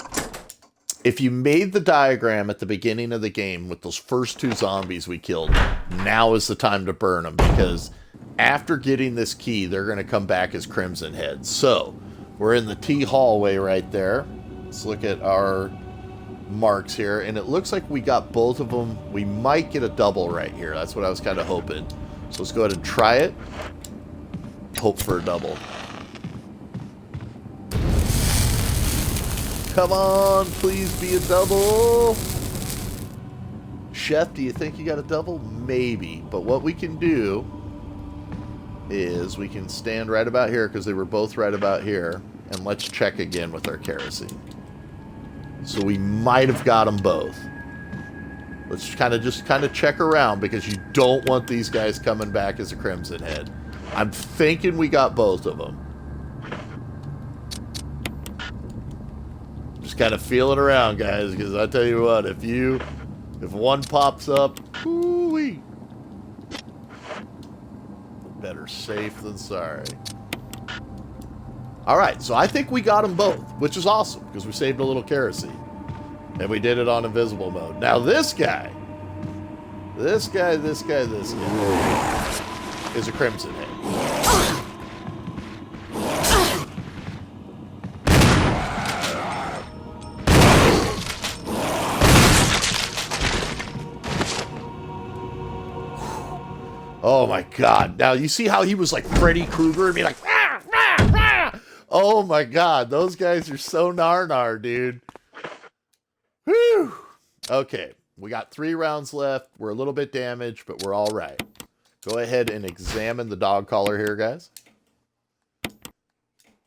if you made the diagram at the beginning of the game with those first 2 zombies we killed, now is the time to burn them, because after getting this key, they're going to come back as Crimson Heads. So, we're in the T hallway right there. Let's look at our marks here, and it looks like we got both of them. We might get a double right here. That's what I was kind of hoping. So let's go ahead and try it. Hope for a double. Come on, please be a double. Chef, do you think you got a double? Maybe. But what we can do is we can stand right about here, because they were both right about here. And let's check again with our kerosene. So we might have got them both. Let's just kind of check around because you don't want these guys coming back as a Crimson Head. I'm thinking we got both of them. Just kind of feeling around, guys, because I tell you what, if one pops up, whoo-wee. Better safe than sorry. All right, so I think we got them both, which is awesome because we saved a little kerosene. And we did it on invisible mode. Now this guy is a Crimson Head. Oh my God. Now you see how he was like Freddy Krueger and be like, rah, rah, rah. Oh my God. Those guys are so nar, dude. Whew. Okay. We got 3 rounds left. We're a little bit damaged, but we're all right. Go ahead and examine the dog collar here, guys.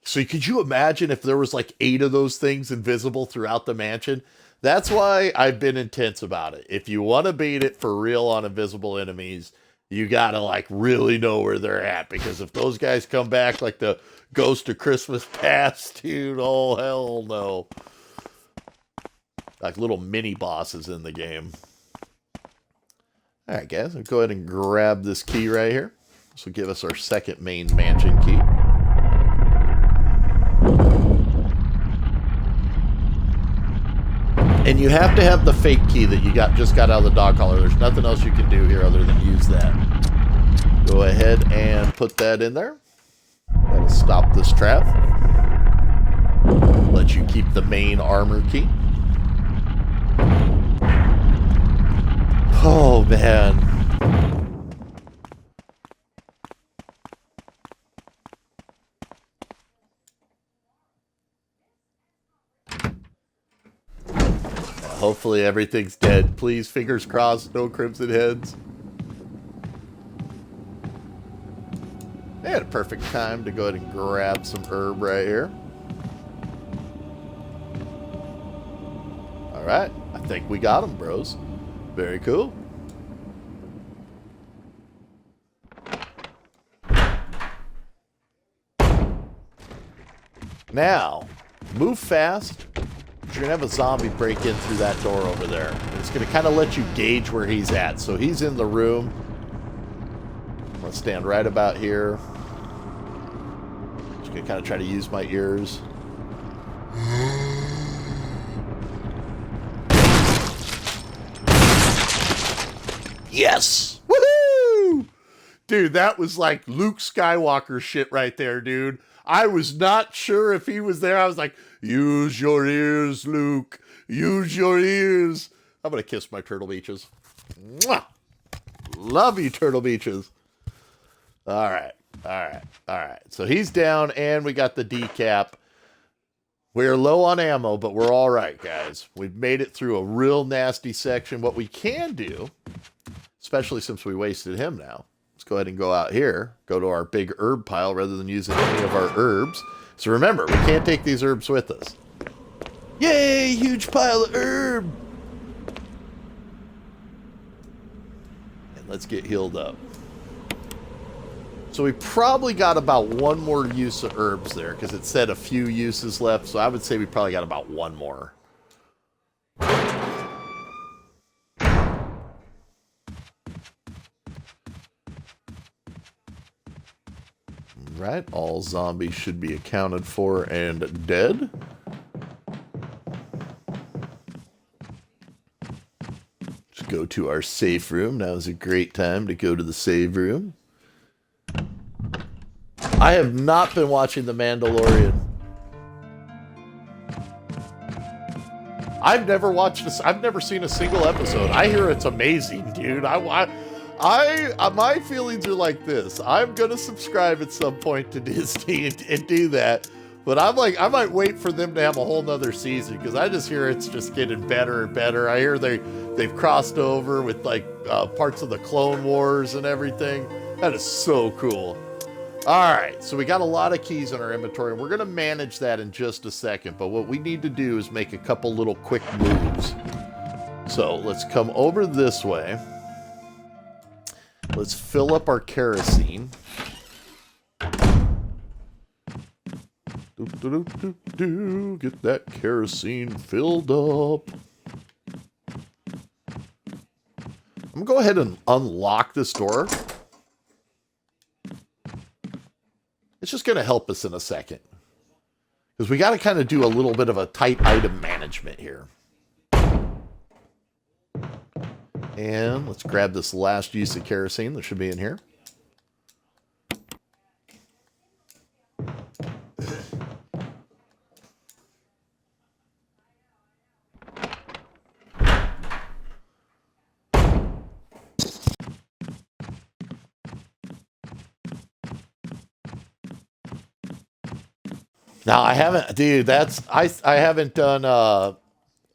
So could you imagine if there was like 8 of those things invisible throughout the mansion? That's why I've been intense about it. If you want to beat it for real on invisible enemies, you got to like really know where they're at. Because if those guys come back like the Ghost of Christmas Past, dude, oh hell no. Like little mini bosses in the game. All right, guys, I'll go ahead and grab this key right here. This will give us our second main mansion key. And you have to have the fake key that you just got out of the dog collar. There's nothing else you can do here other than use that. Go ahead and put that in there. That'll stop this trap. Let you keep the main armor key. Oh, man. Hopefully everything's dead. Please, fingers crossed, no Crimson Heads. And a perfect time to go ahead and grab some herb right here. Alright, I think we got them, bros. Very cool. Now, move fast. You're going to have a zombie break in through that door over there. And it's going to kind of let you gauge where he's at. So he's in the room. Let's stand right about here. Just going to kind of try to use my ears. Yes! Woohoo! Dude, that was like Luke Skywalker shit right there, dude. I was not sure if he was there. I was like, use your ears, Luke. Use your ears. I'm going to kiss my Turtle Beaches. Mwah! Love you, Turtle Beaches. All right. So he's down, and we got the decap. We're low on ammo, but we're all right, guys. We've made it through a real nasty section. What we can do, especially since we wasted him now, let's go ahead and go out here, go to our big herb pile rather than using any of our herbs. So remember, we can't take these herbs with us. Yay, huge pile of herb. And let's get healed up. So we probably got about 1 more use of herbs there because it said a few uses left. So I would say we probably got about 1 more. Right, all zombies should be accounted for and dead. Just go to our safe room. Now is a great time to go to the save room. I have not been watching The Mandalorian. I've never watched this. I've never seen a single episode. I hear it's amazing, dude. My feelings are like this. I'm gonna subscribe at some point to Disney and do that, but I'm like, I might wait for them to have a whole nother season because I just hear it's just getting better and better. I hear they've crossed over with like parts of the Clone Wars and everything. That is so cool. Alright, so we got a lot of keys in our inventory, and we're going to manage that in just a second, but what we need to do is make a couple little quick moves. So, let's come over this way. Let's fill up our kerosene. Get that kerosene filled up. I'm going to go ahead and unlock this door. It's just going to help us in a second. Because we got to kind of do a little bit of a tight item management here. And let's grab this last use of kerosene that should be in here. Now, I haven't, dude, I haven't done,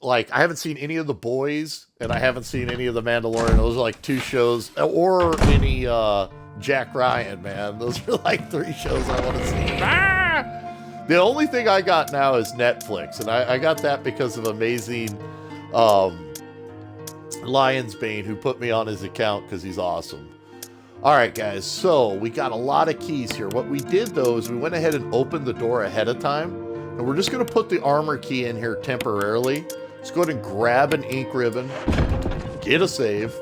like, I haven't seen any of The Boys, and I haven't seen any of The Mandalorian. Those are, like, 2 shows, or any, Jack Ryan, man. Those are, like, 3 shows I want to see. Ah! The only thing I got now is Netflix, and I got that because of amazing, Lionsbane, who put me on his account because he's awesome. All right, guys, so we got a lot of keys here. What we did, though, is we went ahead and opened the door ahead of time, and we're just going to put the armor key in here temporarily. Let's go ahead and grab an ink ribbon, get a save.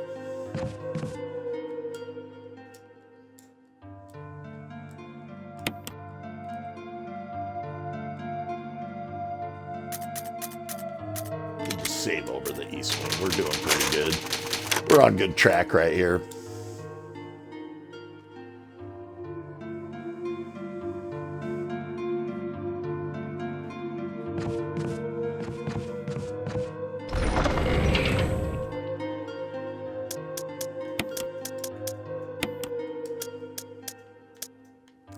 We'll just save over the east one. We're doing pretty good. We're on good track right here.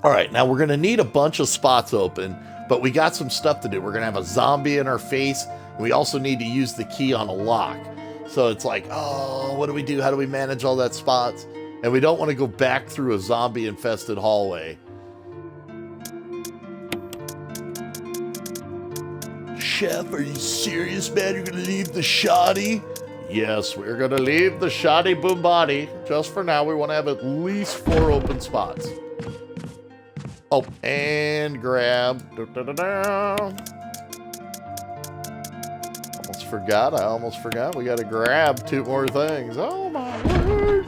All right, now we're going to need a bunch of spots open, but we got some stuff to do. We're going to have a zombie in our face. And we also need to use the key on a lock. So it's like, oh, what do we do? How do we manage all that spots? And we don't want to go back through a zombie-infested hallway. Chef, are you serious, man? You're going to leave the shoddy? Yes, we're going to leave the shoddy boom body. Just for now, we want to have at least 4 open spots. Oh, and grab. I almost forgot. We got to grab 2 more things. Oh, my word.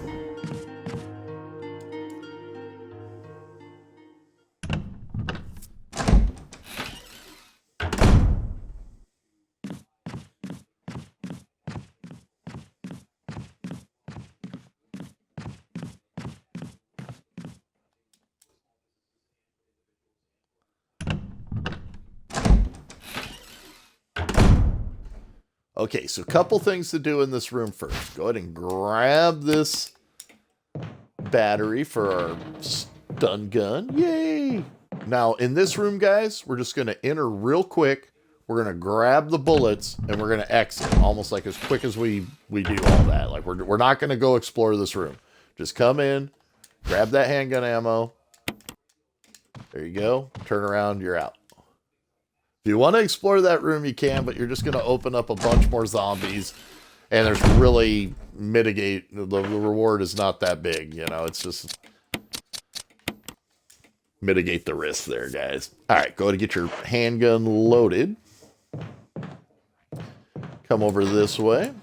Okay, so a couple things to do in this room first. Go ahead and grab this battery for our stun gun. Yay! Now, in this room, guys, we're just going to enter real quick. We're going to grab the bullets, and we're going to exit almost like as quick as we do all that. Like, we're not going to go explore this room. Just come in, grab that handgun ammo. There you go. Turn around, you're out. If you want to explore that room, you can, but you're just going to open up a bunch more zombies, and there's really mitigate. The reward is not that big, you know. It's just mitigate the risk there, guys. All right, go ahead and get your handgun loaded. Come over this way.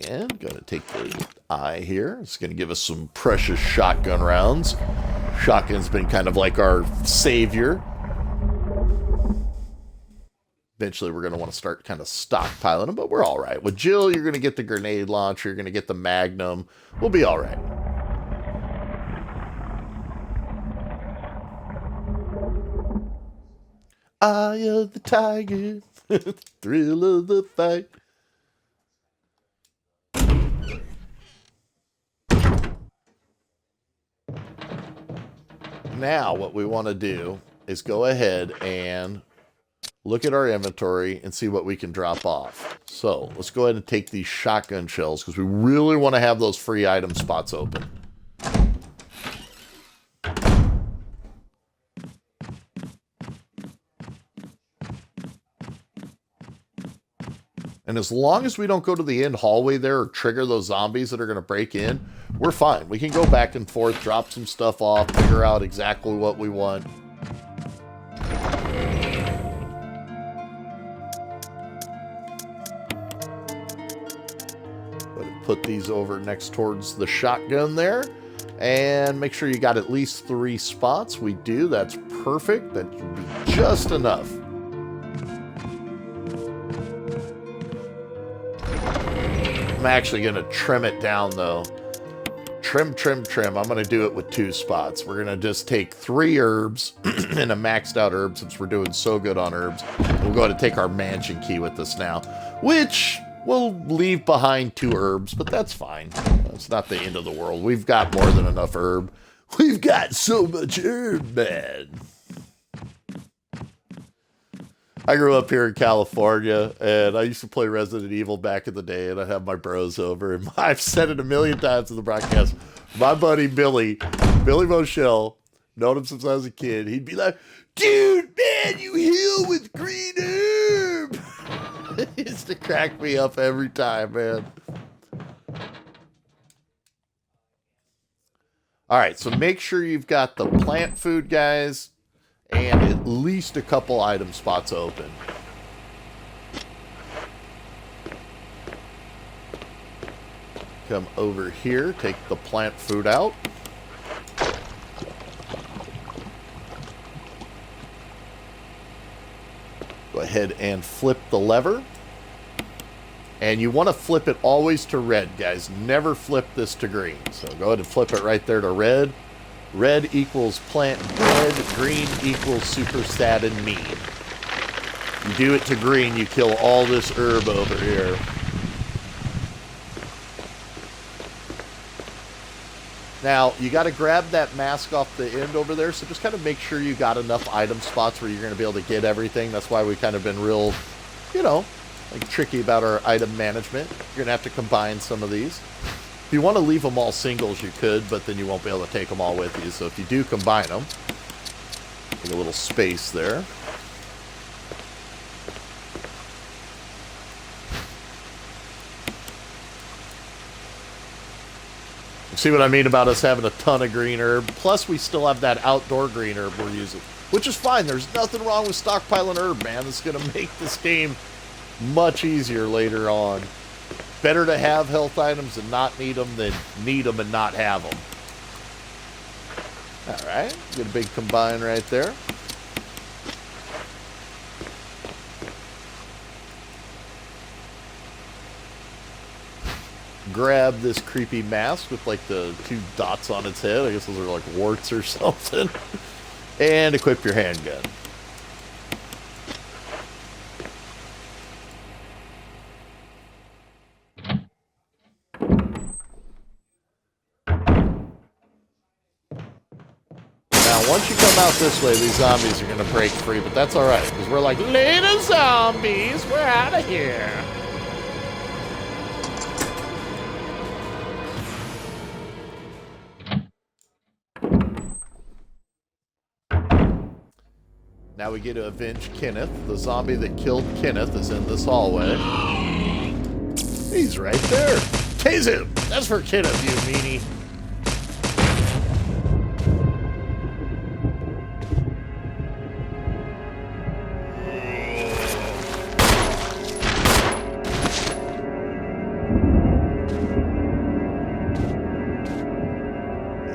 And going to take the eye here. It's going to give us some precious shotgun rounds. Shotgun's been kind of like our savior. Eventually, we're going to want to start kind of stockpiling them, but we're all right. With Jill, you're going to get the grenade launcher. You're going to get the Magnum. We'll be all right. Eye of the tiger. Thrill of the fight. Now, what we want to do is go ahead and look at our inventory and see what we can drop off. So let's go ahead and take these shotgun shells because we really want to have those free item spots open. And as long as we don't go to the end hallway there or trigger those zombies that are going to break in, we're fine. We can go back and forth, drop some stuff off, figure out exactly what we want. Put these over next towards the shotgun there. And make sure you got at least 3 spots. We do. That's perfect. That should be just enough. I'm actually going to trim it down, though. Trim. I'm going to do it with 2 spots. We're going to just take 3 herbs and a maxed out herb since we're doing so good on herbs. We'll go ahead and take our mansion key with us now, which we'll leave behind 2 herbs, but that's fine. It's not the end of the world. We've got more than enough herb. We've got so much herb, man. I grew up here in California, and I used to play Resident Evil back in the day, and I'd have my bros over. And I've said it a million times in the broadcast. My buddy Billy Moshell, known him since I was a kid, he'd be like, dude, man, you heal with green herb. It used to crack me up every time, man. All right, so make sure you've got the plant food, guys, and at least a couple item spots open. Come over here, take the plant food out. Go ahead and flip the lever. And you want to flip it always to red, guys. Never flip this to green. So go ahead and flip it right there to red. Red equals plant dead. Green equals super sad and mean. You do it to green, you kill all this herb over here. Now, you got to grab that mask off the end over there, so just kind of make sure you got enough item spots where you're going to be able to get everything. That's why we've kind of been real, like tricky about our item management. You're going to have to combine some of these. If you want to leave them all singles, you could, but then you won't be able to take them all with you. So if you do combine them, take a little space there. See what I mean about us having a ton of green herb? Plus, we still have that outdoor green herb we're using, which is fine. There's nothing wrong with stockpiling herb, man. It's going to make this game much easier later on. Better to have health items and not need them than need them and not have them. All right, get a big combine right there. Grab this creepy mask with like the 2 dots on its head. I guess those are like warts or something. And equip your handgun. Now, once you come out this way, these zombies are going to break free, but that's all right, because we're like, later, zombies, we're out of here. Now we get to avenge Kenneth. The zombie that killed Kenneth is in this hallway. He's right there. Tase him! That's for Kenneth, you meanie.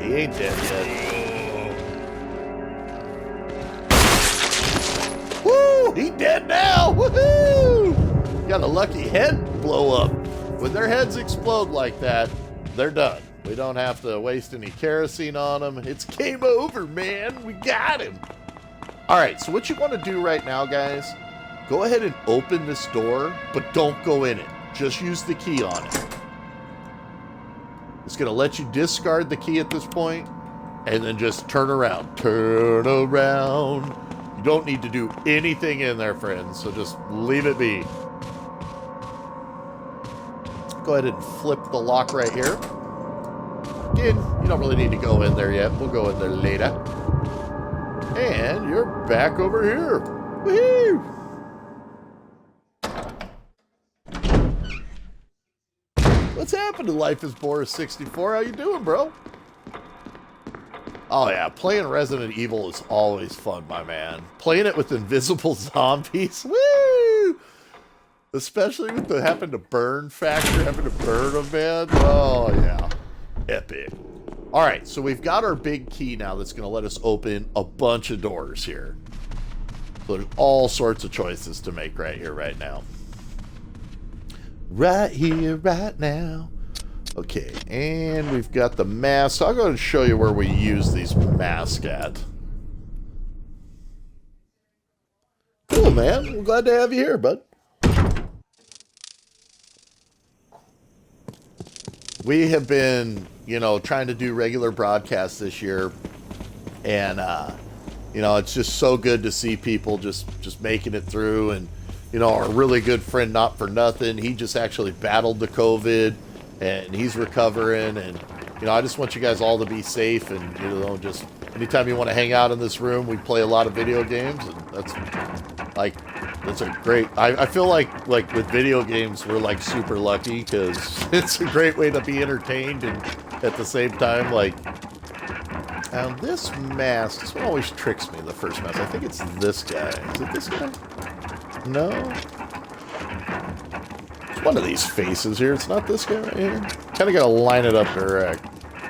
He ain't dead yet. He dead now! Woohoo! Got a lucky head blow up. When their heads explode like that, they're done. We don't have to waste any kerosene on them. It's game over, man. We got him. All right, so what you want to do right now, guys, go ahead and open this door, but don't go in it. Just use the key on it. It's going to let you discard the key at this point, and then just turn around. Turn around. You don't need to do anything in there, friends, so just leave it be. Go ahead and flip the lock right here. Again, you don't really need to go in there yet. We'll go in there later. And you're back over here. Woohoo! What's happened to Life is Boris 64? How you doing, bro? Oh yeah, playing Resident Evil is always fun, my man. Playing it with invisible zombies, woo! Especially with the having to burn factor, having to burn them, man. Oh yeah, epic. All right, so we've got our big key now that's going to let us open a bunch of doors here. So there's all sorts of choices to make right here, right now. Right here, right now. Okay, and we've got the mask. So I'll go and show you where we use these masks at. Cool, man. We're glad to have you here, bud. We have been, you know, trying to do regular broadcasts this year. And, you know, it's just so good to see people just making it through. And, you know, our really good friend, Not For Nothing, he just actually battled the COVID. And he's recovering, and, you know, I just want you guys all to be safe, and, you know, just anytime you want to hang out in this room, we play a lot of video games, and that's a great, I feel like with video games, we're, like, super lucky, because it's a great way to be entertained, and at the same time, like, this mask, this one always tricks me, the first mask. I think it's this guy. Is it this guy? No? One of these faces here. It's not this guy right here. Kind of got to line it up correct.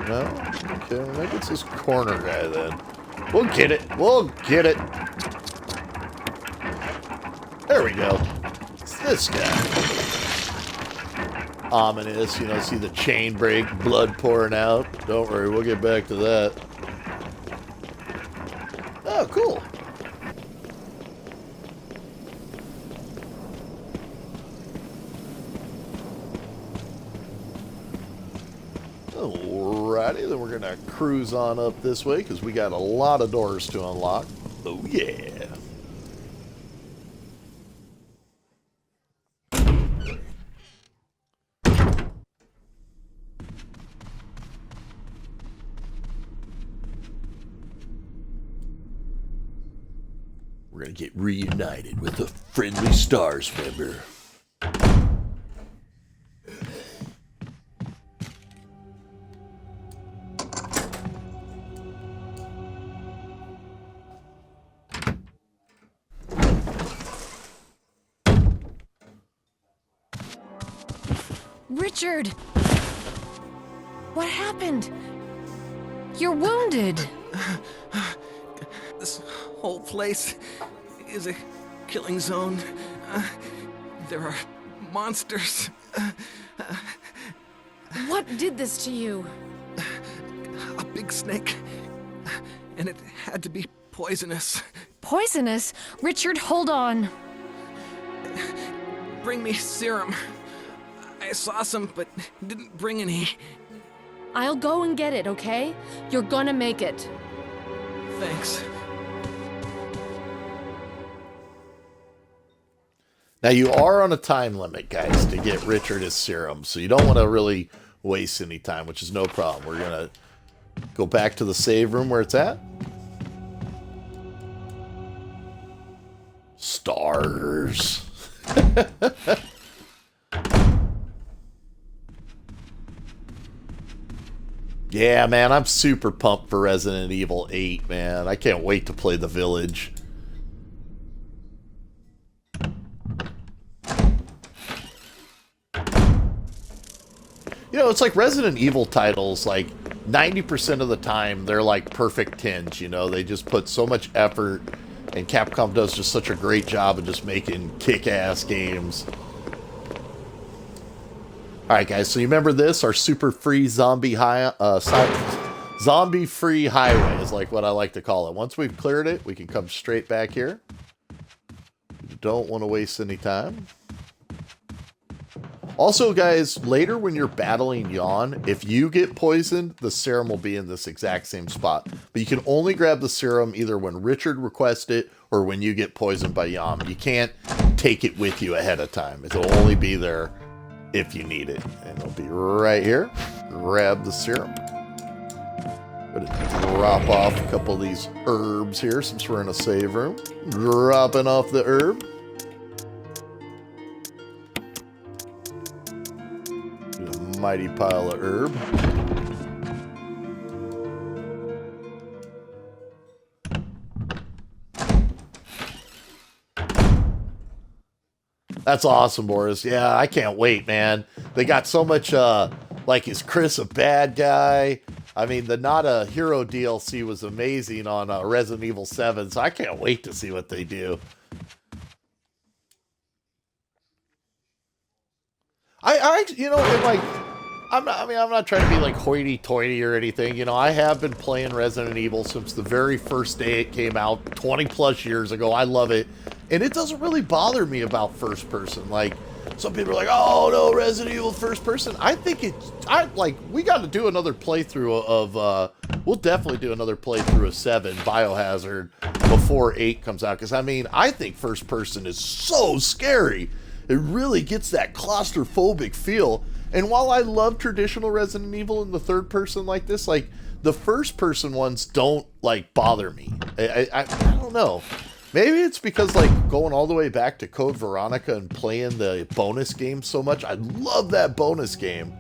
No? Okay, well, maybe it's this corner guy then. We'll get it. We'll get it. There we go. It's this guy. Ominous. You know, see the chain break, blood pouring out. Don't worry, we'll get back to that. Oh, cool. Alrighty, then we're going to cruise on up this way because we got a lot of doors to unlock. Oh, yeah. We're going to get reunited with a friendly STARS member. Richard! What happened? You're wounded. This whole place is a killing zone. There are monsters. What did this to you? A big snake. And it had to be poisonous. Poisonous? Richard, hold on. Bring me serum. I saw some, but didn't bring any. I'll go and get it, okay? You're gonna make it. Thanks. Now, you are on a time limit, guys, to get Richard his serum, so you don't want to really waste any time, which is no problem. We're going to go back to the save room where it's at. Stars. Yeah, man, I'm super pumped for Resident Evil 8, man. I can't wait to play The Village. You know, it's like Resident Evil titles, like 90% of the time, they're like perfect 10s, you know? They just put so much effort, and Capcom does just such a great job of just making kick-ass games. Alright, guys, so you remember this? Our super free zombie zombie-free highway is like what I like to call it. Once we've cleared it, we can come straight back here. Don't want to waste any time. Also, guys, later when you're battling Yawn, if you get poisoned, the serum will be in this exact same spot. But you can only grab the serum either when Richard requests it or when you get poisoned by Yawn. You can't take it with you ahead of time. It'll only be there if you need it. And it'll be right here. Grab the serum. Gonna drop off a couple of these herbs here since we're in a save room. Dropping off the herb. A mighty pile of herb. That's awesome, Boris. Yeah, I can't wait, man. They got so much, like, is Chris a bad guy? I mean, the Not a Hero DLC was amazing on Resident Evil 7, so I can't wait to see what they do. You know, and like, I'm not trying to be like hoity-toity or anything. You know, I have been playing Resident Evil since the very first day it came out, 20 plus years ago. I love it. And it doesn't really bother me about first person. Like, some people are like, oh no, Resident Evil first person. I think we got to do another playthrough of, we'll definitely do another playthrough of 7, Biohazard, before 8 comes out. Because, I mean, I think first person is so scary. It really gets that claustrophobic feel. And while I love traditional Resident Evil in the third person like this, like, the first person ones don't, like, bother me. I don't know. Maybe it's because, like, going all the way back to Code Veronica and playing the bonus game so much. I love that bonus game.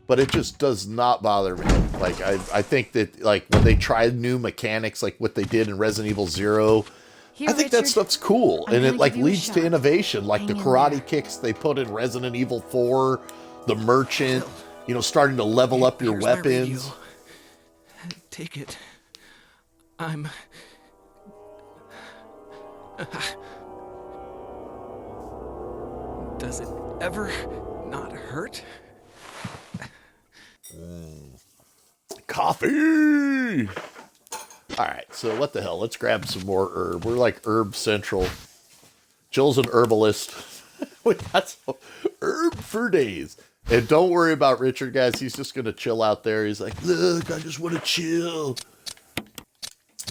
But it just does not bother me. Like, I think that, like, when they tried new mechanics, like what they did in Resident Evil 0, I think that stuff's cool. And it, like, leads to innovation. Like the karate kicks they put in Resident Evil 4, the merchant, you know, starting to level up your weapons. Take it. Does it ever not hurt? Coffee! Alright, so what the hell? Let's grab some more herb. We're like herb central. Jill's an herbalist. We got some herb for days. And don't worry about Richard, guys. He's just going to chill out there. He's like, look, I just want to chill.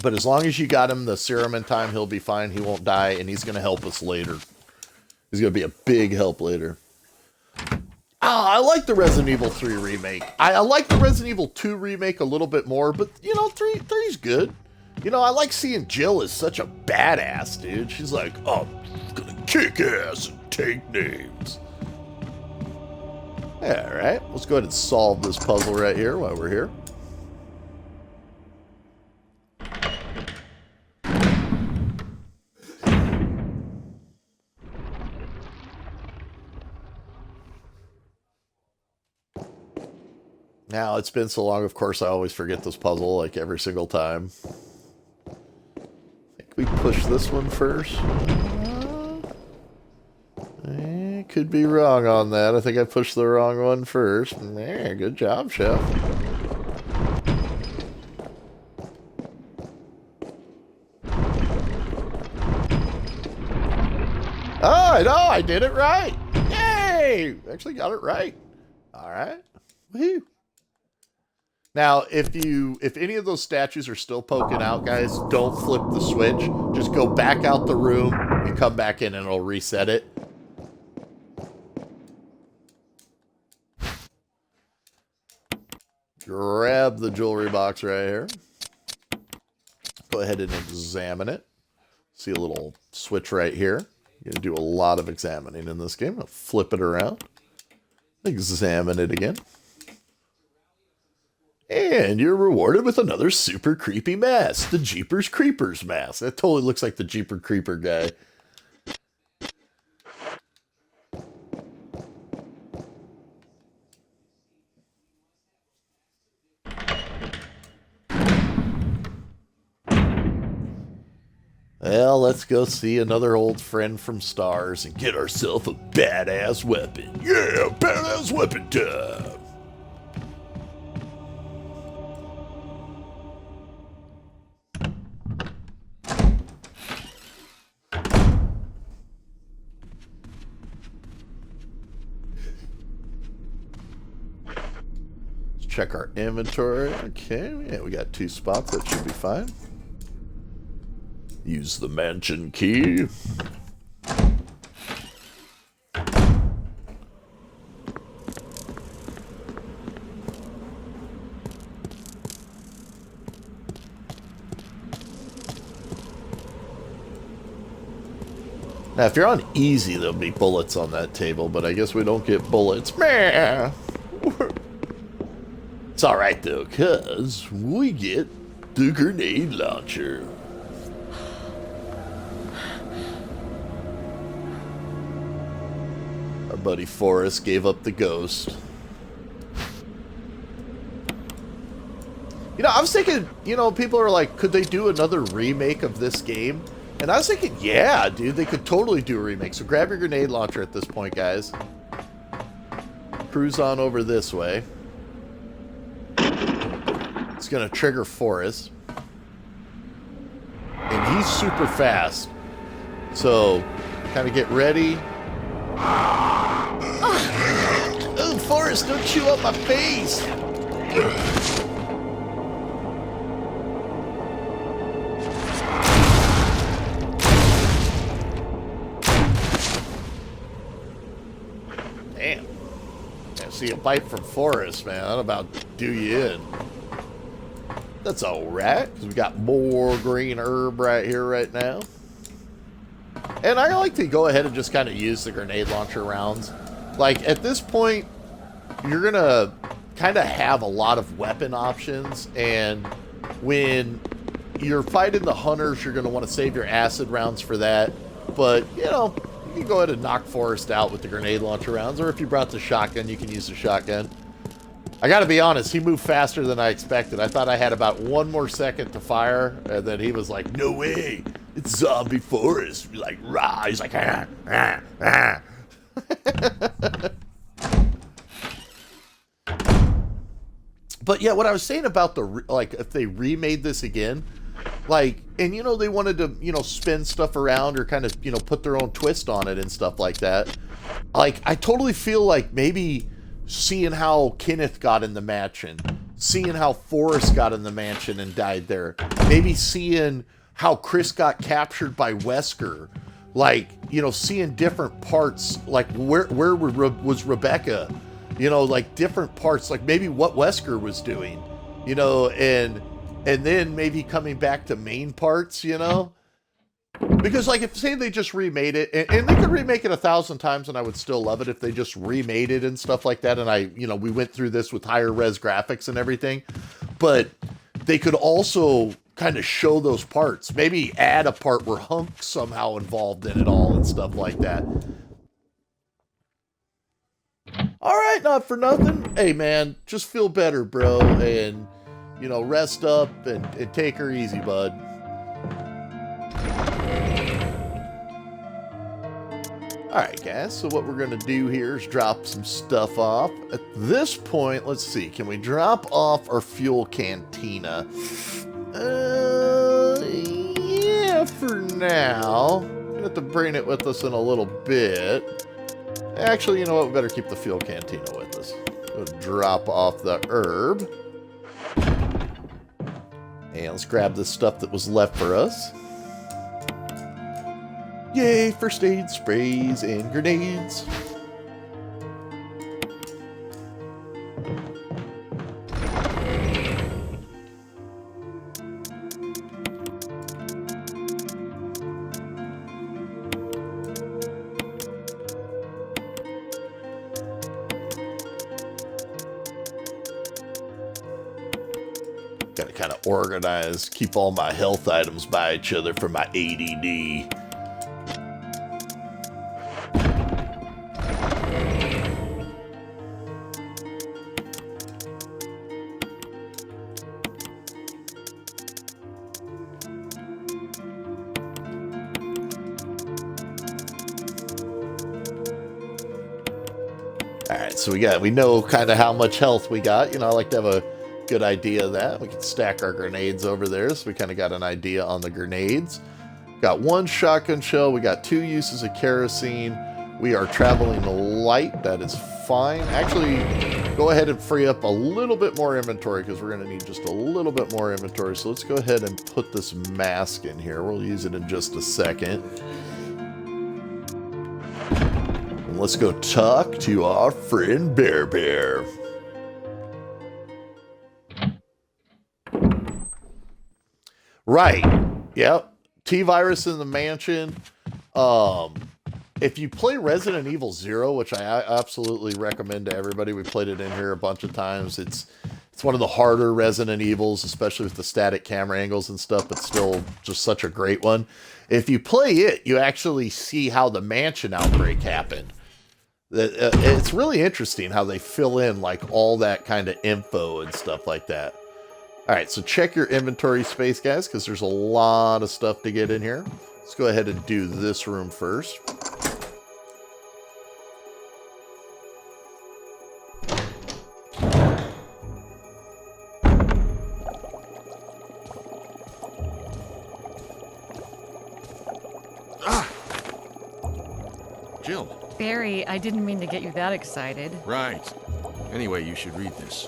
But as long as you got him the serum in time, he'll be fine. He won't die, and he's going to help us later. He's going to be a big help later. I like the Resident Evil 3 remake. I like the Resident Evil 2 remake a little bit more, but, you know, 3's good. You know, I like seeing Jill as such a badass, dude. She's like, I'm gonna kick ass and take names. Alright, let's go ahead and solve this puzzle right here while we're here. Now, it's been so long, of course, I always forget this puzzle, like, every single time. I think we push this one first. Could be wrong on that. I think I pushed the wrong one first. Yeah, good job, Chef. Oh, I know, I did it right. Yay! Actually got it right. All right. Woohoo. Now, if any of those statues are still poking out, guys, don't flip the switch. Just go back out the room and come back in and it'll reset it. Grab the jewelry box right here. Go ahead and examine it. See a little switch right here. You're going to do a lot of examining in this game. I'll flip it around. Examine it again. And you're rewarded with another super creepy mask. The Jeepers Creepers mask. That totally looks like the Jeeper Creeper guy. Well, let's go see another old friend from Stars and get ourselves a badass weapon. Yeah, badass weapon time! check our inventory. Okay, yeah, we got 2 spots. That should be fine. Use the mansion key. Now, if you're on easy, there'll be bullets on that table, but I guess we don't get bullets. Meh. It's alright, though, because we get the grenade launcher. Our buddy Forrest gave up the ghost. You know, I was thinking, you know, people are like, could they do another remake of this game? And I was thinking, yeah, dude, they could totally do a remake. So grab your grenade launcher at this point, guys. Cruise on over this way. It's going to trigger Forrest. And he's super fast. So, kind of get ready. Oh, Forrest, don't chew up my face! Damn. I see a bite from Forrest, man. That'll about do you in. That's alright, because we got more green herb right here right now. And I like to go ahead and just kind of use the grenade launcher rounds. Like, at this point, you're going to kind of have a lot of weapon options. And when you're fighting the hunters, you're going to want to save your acid rounds for that. But, you know, you can go ahead and knock Forrest out with the grenade launcher rounds. Or if you brought the shotgun, you can use the shotgun. I gotta be honest, he moved faster than I expected. I thought I had about 1 more second to fire, and then he was like, no way, it's Zombie Forrest. Like, rah, he's like, ah, ah, ah. But yeah, what I was saying about the, like, if they remade this again, like, and you know, they wanted to, you know, spin stuff around or kind of, you know, put their own twist on it and stuff like that. Like, I totally feel like maybe seeing how Kenneth got in the mansion, seeing how Forrest got in the mansion and died there, maybe seeing how Chris got captured by Wesker, like, you know, seeing different parts, like where was Rebecca, you know, like different parts, like maybe what Wesker was doing, you know, and then maybe coming back to main parts, you know. Because, like, if say they just remade it, and they could remake it 1,000 times and I would still love it if they just remade it and stuff like that, and I, you know, we went through this with higher res graphics and everything, but they could also kind of show those parts. Maybe add a part where Hunk's somehow involved in it all and stuff like that. Alright, not for nothing. Hey, man, just feel better, bro, and, you know, rest up and take her easy, bud. Alright guys, so what we're going to do here is drop some stuff off. At this point, let's see, can we drop off our fuel cantina? Yeah, for now. We're going to have to bring it with us in a little bit. Actually, you know what, we better keep the fuel cantina with us. We'll drop off the herb. And let's grab the stuff that was left for us. Yay, first aid sprays and grenades. Gotta kind of organize, keep all my health items by each other for my ADD. Alright, so we know kind of how much health we got. You know, I like to have a good idea of that. We can stack our grenades over there, so we kind of got an idea on the grenades. Got 1 shotgun shell, we got 2 uses of kerosene. We are traveling light, that is fine. Actually, go ahead and free up a little bit more inventory because we're going to need just a little bit more inventory. So let's go ahead and put this mask in here. We'll use it in just a second. And let's go talk to our friend Bear Bear. Right. Yep. T-Virus in the mansion. If you play Resident Evil 0, which I absolutely recommend to everybody, we played it in here a bunch of times. It's one of the harder Resident Evils, especially with the static camera angles and stuff, but still just such a great one. If you play it, you actually see how the mansion outbreak happened. It's really interesting how they fill in like all that kind of info and stuff like that. All right, so check your inventory space, guys, because there's a lot of stuff to get in here. Let's go ahead and do this room first. Jill. Barry, I didn't mean to get you that excited. Right. Anyway, you should read this.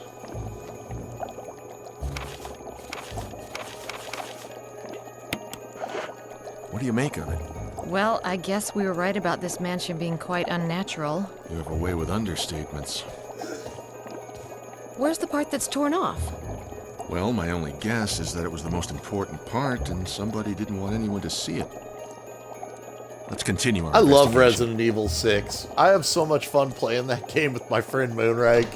What do you make of it? Well, I guess we were right about this mansion being quite unnatural. You have a way with understatements. Where's the part that's torn off? Well, my only guess is that it was the most important part, and somebody didn't want anyone to see it. Let's continue our I love investigation. Resident Evil 6. I have so much fun playing that game with my friend Moonrag.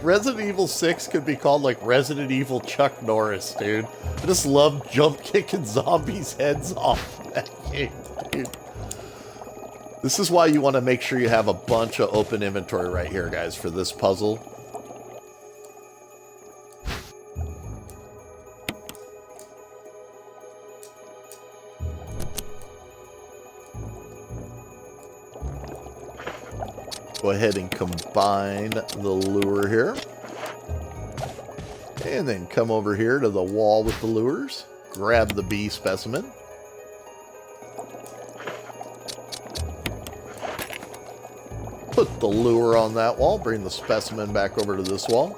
Resident Evil 6 could be called like Resident Evil Chuck Norris, dude. I just love jump kicking zombies' heads off in that game, dude. This is why you want to make sure you have a bunch of open inventory right here, guys, for this puzzle. Go ahead and combine the lure here. And then come over here to the wall with the lures. Grab the B specimen. Put the lure on that wall. Bring the specimen back over to this wall.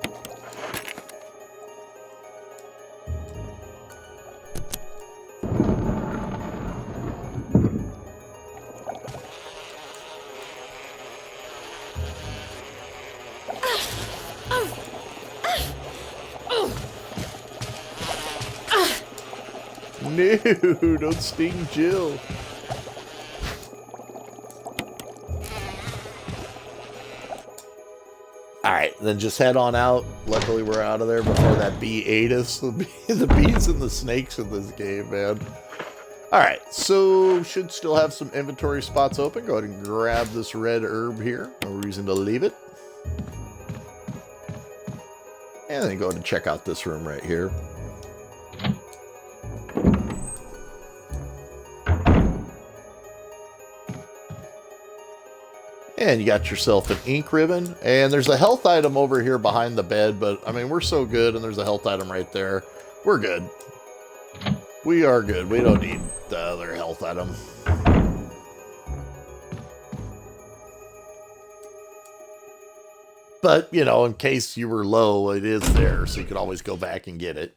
No, don't sting Jill. Alright, then just head on out. Luckily we're out of there before that bee ate us. The bees and the snakes in this game, man. Alright, so should still have some inventory spots open. Go ahead and grab this red herb here. No reason to leave it. And then go ahead and check out this room right here. And you got yourself an ink ribbon. And there's a health item over here behind the bed. But, I mean, we're so good. And there's a health item right there. We're good. We are good. We don't need the other health item. But, you know, in case you were low, it is there. So you can always go back and get it.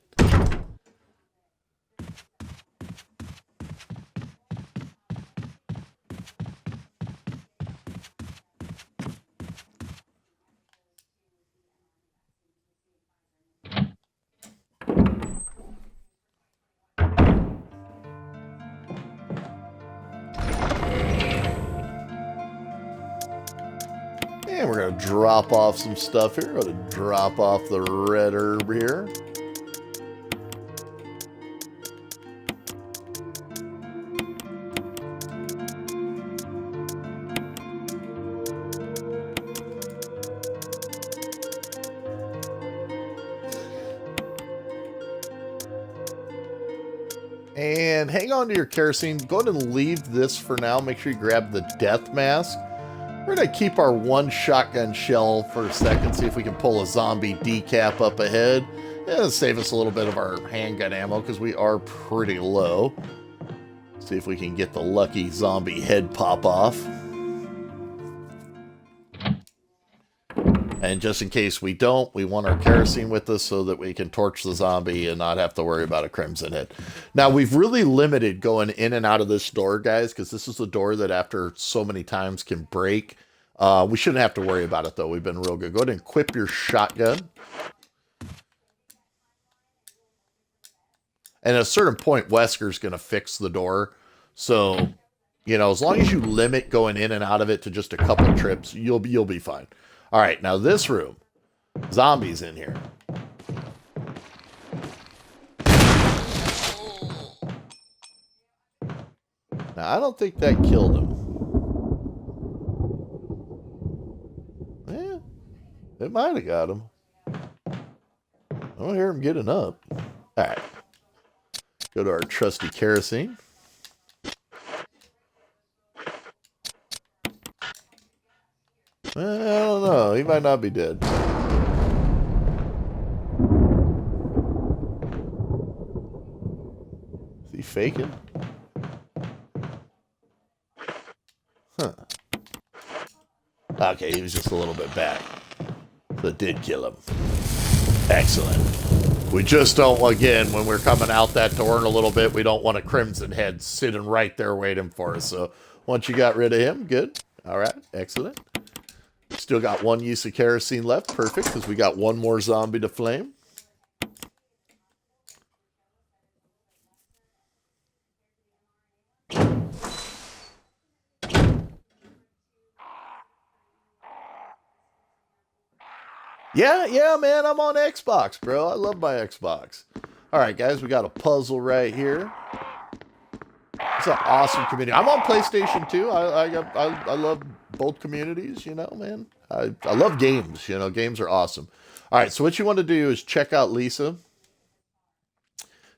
And we're going to drop off some stuff here. We're going to drop off the red herb here. And hang on to your kerosene. Go ahead and leave this for now. Make sure you grab the death mask. We're going to keep our one shotgun shell for a second, see if we can pull a zombie decap up ahead. And save us a little bit of our handgun ammo, because we are pretty low. See if we can get the lucky zombie head pop off. And just in case we don't, we want our kerosene with us so that we can torch the zombie and not have to worry about a crimson hit. Now, we've really limited going in and out of this door, guys, because this is a door that after so many times can break. We shouldn't have to worry about it, though. We've been real good. Go ahead and equip your shotgun. And at a certain point, Wesker's going to fix the door. So, you know, as long as you limit going in and out of it to just a couple trips, you'll be fine. All right, now this room. Zombies in here. Now, I don't think that killed him. Yeah, it might have got him. I don't hear him getting up. All right. Go to our trusty kerosene. I don't know. He might not be dead. Is he faking? Huh. Okay, he was just a little bit back. So it did kill him. Excellent. We just don't, again, when we're coming out that door in a little bit, we don't want a crimson head sitting right there waiting for us. So once you got rid of him, good. All right, excellent. Still got one use of kerosene left. Perfect, because we got one more zombie to flame. Yeah, man, I'm on Xbox, bro. I love my Xbox. All right, guys, we got a puzzle right here. It's an awesome community. I'm on PlayStation too. I love both communities, you know, man. I love games, you know. Games are awesome. All right, so what you want to do is check out Lisa.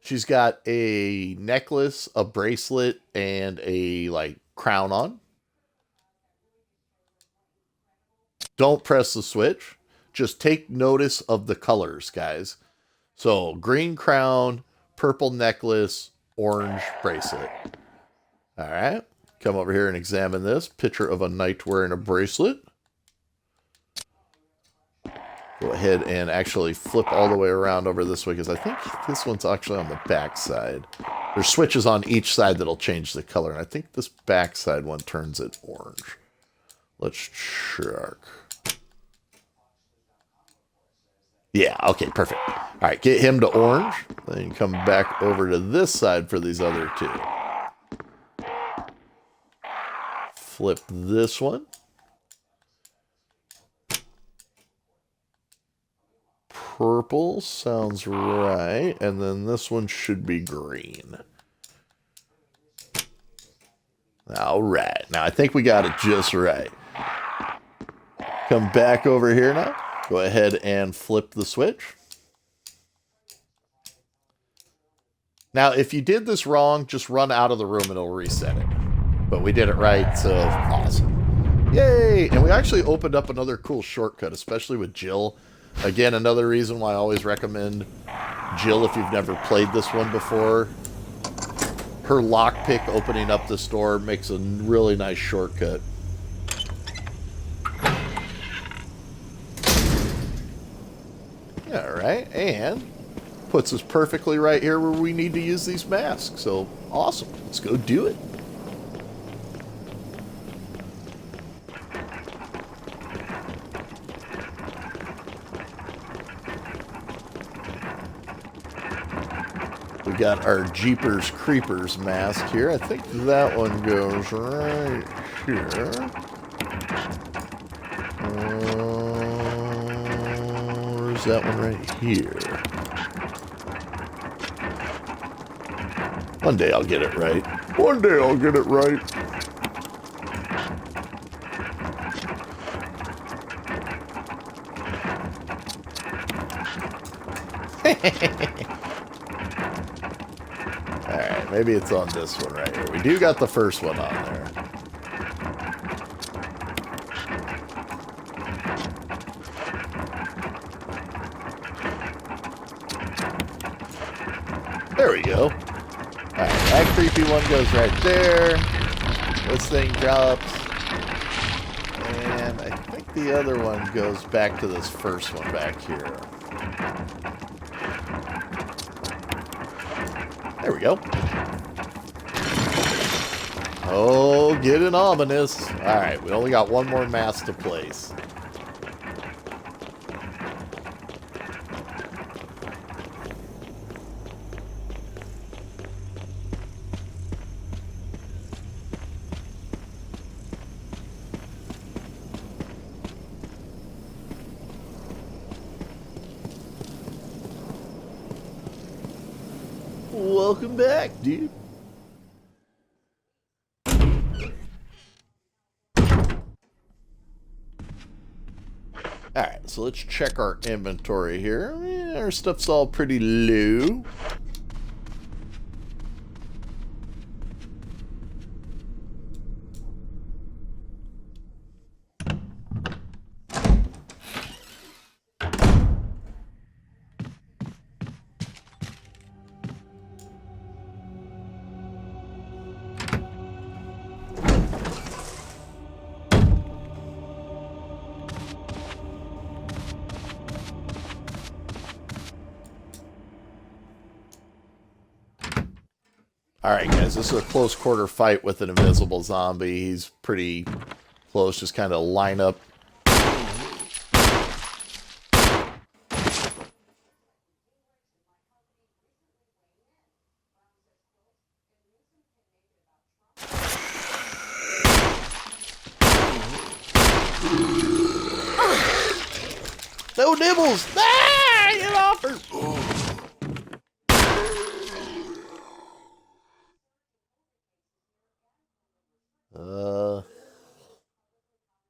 She's got a necklace, a bracelet, and a, like, crown on. Don't press the switch. Just take notice of the colors, guys. So, green crown, purple necklace, orange bracelet. All right. Come over here and examine this. Picture of a knight wearing a bracelet. Go ahead and actually flip all the way around over this way, because I think this one's actually on the back side. There's switches on each side that'll change the color, and I think this back side one turns it orange. Let's check. Yeah, okay, perfect. All right, get him to orange. Then come back over to this side for these other two. Flip this one. Purple sounds right. And then this one should be green. All right. Now, I think we got it just right. Come back over here now. Go ahead and flip the switch. Now, if you did this wrong, just run out of the room and it'll reset it. But we did it right, so awesome. Yay! And we actually opened up another cool shortcut, especially with Jill. Again, another reason why I always recommend Jill if you've never played this one before. Her lockpick opening up this door makes a really nice shortcut. Alright, and puts us perfectly right here where we need to use these masks. So, awesome. Let's go do it. We got our Jeepers Creepers mask here. I think that one goes right here. Where's that one right here? One day I'll get it right. One day I'll get it right. Alright, maybe it's on this one right here. We do got the first one on there. There we go. Alright, that creepy one goes right there. This thing drops. And I think think the other one goes back to this first one back here. There we go. Oh, getting ominous. Alright, we only got one more mask to place. Welcome back, dude. Alright, so let's check our inventory here. Yeah, our stuff's all pretty low. Alright guys, this is a close quarter fight with an invisible zombie. He's pretty close, just kind of line up. No nibbles! Ah! Get off her!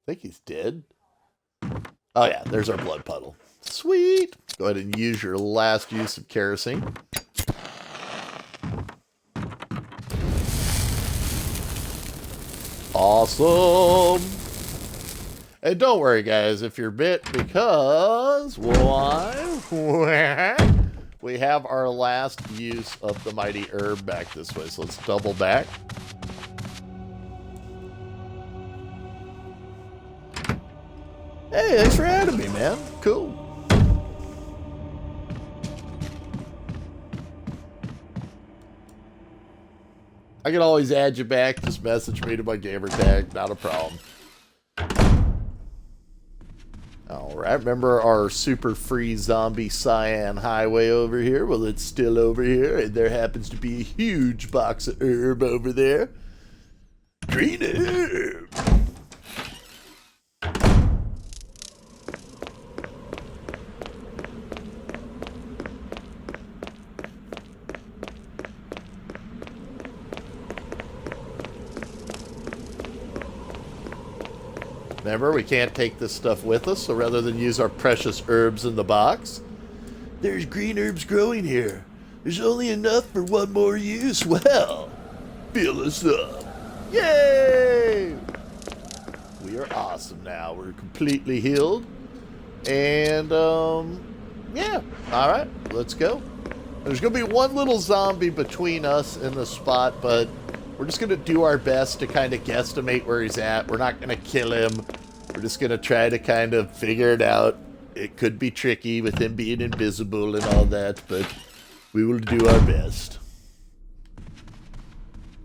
I think he's dead. Oh yeah, there's our blood puddle. Sweet! Go ahead and use your last use of kerosene. Awesome! And don't worry guys if you're bit, because why? We have our last use of the mighty herb back this way, so let's double back. Hey, thanks for adding me, man. Cool. I can always add you back. Just message me to my gamer tag. Not a problem. Alright, remember our super free zombie cyan highway over here? Well, it's still over here, and there happens to be a huge box of herb over there. Green herb! Remember, we can't take this stuff with us, so rather than use our precious herbs in the box, there's green herbs growing here. There's only enough for one more use. Well, fill us up. Yay! We are awesome now. We're completely healed. And, yeah. Alright, let's go. There's going to be one little zombie between us and the spot, but we're just going to do our best to kind of guesstimate where he's at. We're not going to kill him. We're just going to try to kind of figure it out. It could be tricky with him being invisible and all that, but we will do our best.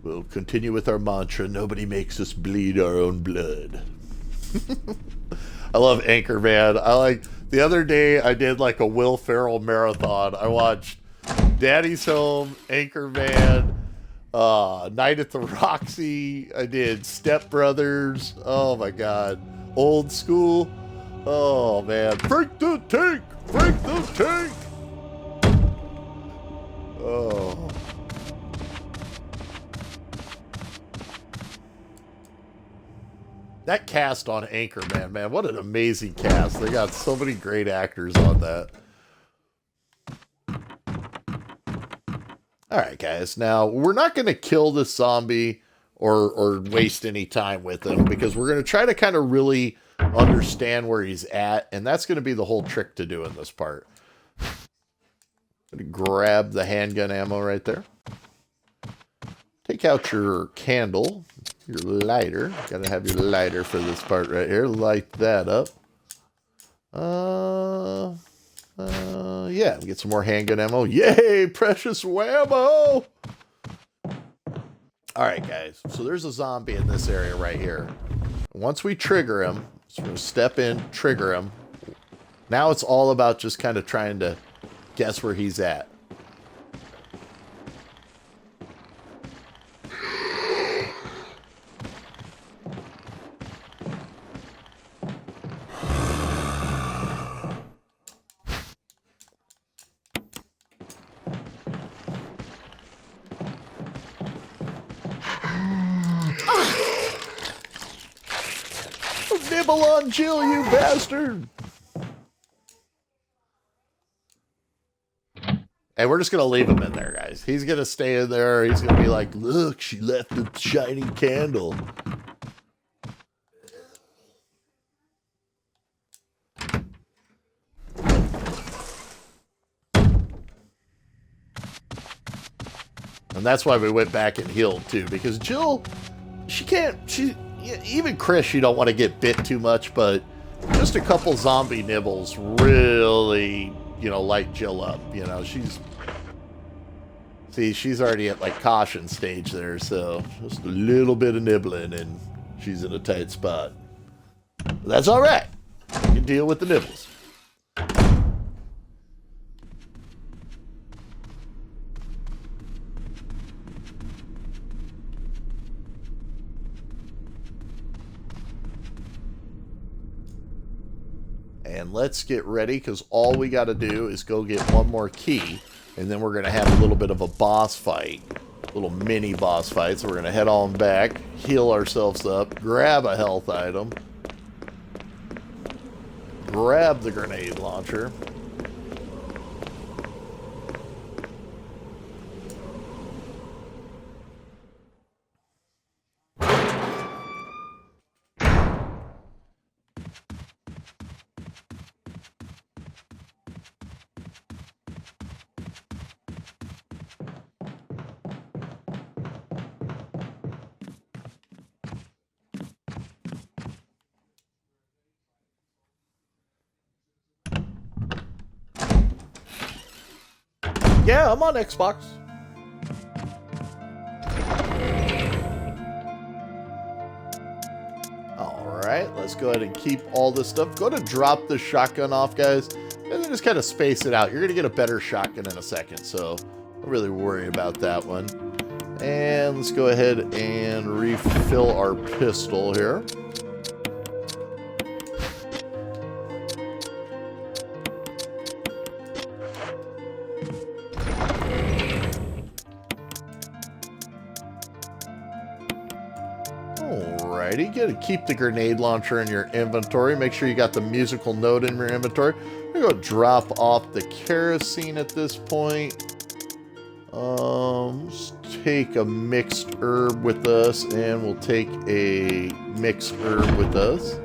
We'll continue with our mantra, nobody makes us bleed our own blood. I love Anchorman. The other day I did like a Will Ferrell marathon. I watched Daddy's Home, Anchorman, Night at the Roxy. I did Step Brothers. Oh my god. Old School. Oh man. Freak the tank! Freak the tank! Oh. That cast on Anchorman, man. What an amazing cast. They got so many great actors on that. Alright guys, now we're not going to kill this zombie or waste any time with him because we're going to try to kind of really understand where he's at, and that's going to be the whole trick to doing this part. I'm going to grab the handgun ammo right there. Take out your candle, your lighter. Gotta have your lighter for this part right here. Light that up. Yeah, get some more handgun ammo. Yay, precious whammo! Alright, guys. So there's a zombie in this area right here. Once we trigger him, so we're gonna step in, trigger him. Now it's all about just kind of trying to guess where he's at. Nibble on Jill, you bastard! And we're just going to leave him in there, guys. He's going to stay in there. He's going to be like, look, she left the shiny candle. And that's why we went back and healed, too. Because Jill, even Chris, you don't want to get bit too much, but just a couple zombie nibbles really, light Jill up. She's already at like caution stage there, so just a little bit of nibbling and she's in a tight spot. But that's all right. You can deal with the nibbles. And let's get ready, because all we got to do is go get one more key, and then we're going to have a little bit of a boss fight. A little mini boss fight. So we're going to head on back, heal ourselves up, grab a health item, grab the grenade launcher. Yeah, I'm on Xbox. Alright, let's go ahead and keep all this stuff. Go to drop the shotgun off, guys, and then just kind of space it out. You're going to get a better shotgun in a second, so don't really worry about that one. And let's go ahead and refill our pistol here. You got to keep the grenade launcher in your inventory. Make sure you got the musical note in your inventory. We're going to drop off the kerosene at this point. Let's take a mixed herb with us, and we'll take a mixed herb with us.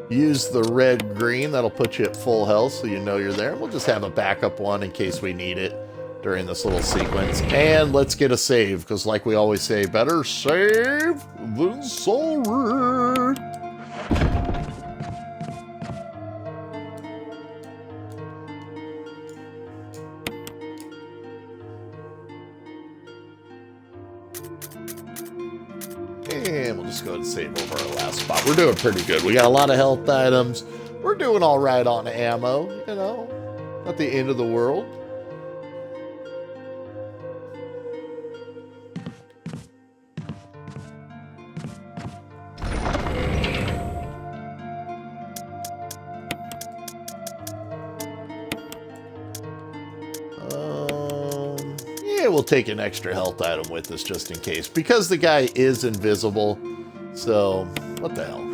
Use the red green. That'll put you at full health, so you know you're there. We'll just have a backup one in case we need it during this little sequence. And let's get a save, because like we always say, better save than sorry. And we'll just go ahead and save over our last spot. We're doing pretty good. We got a lot of health items. We're doing all right on ammo, not the end of the world. We'll take an extra health item with us just in case, because the guy is invisible. So what the hell.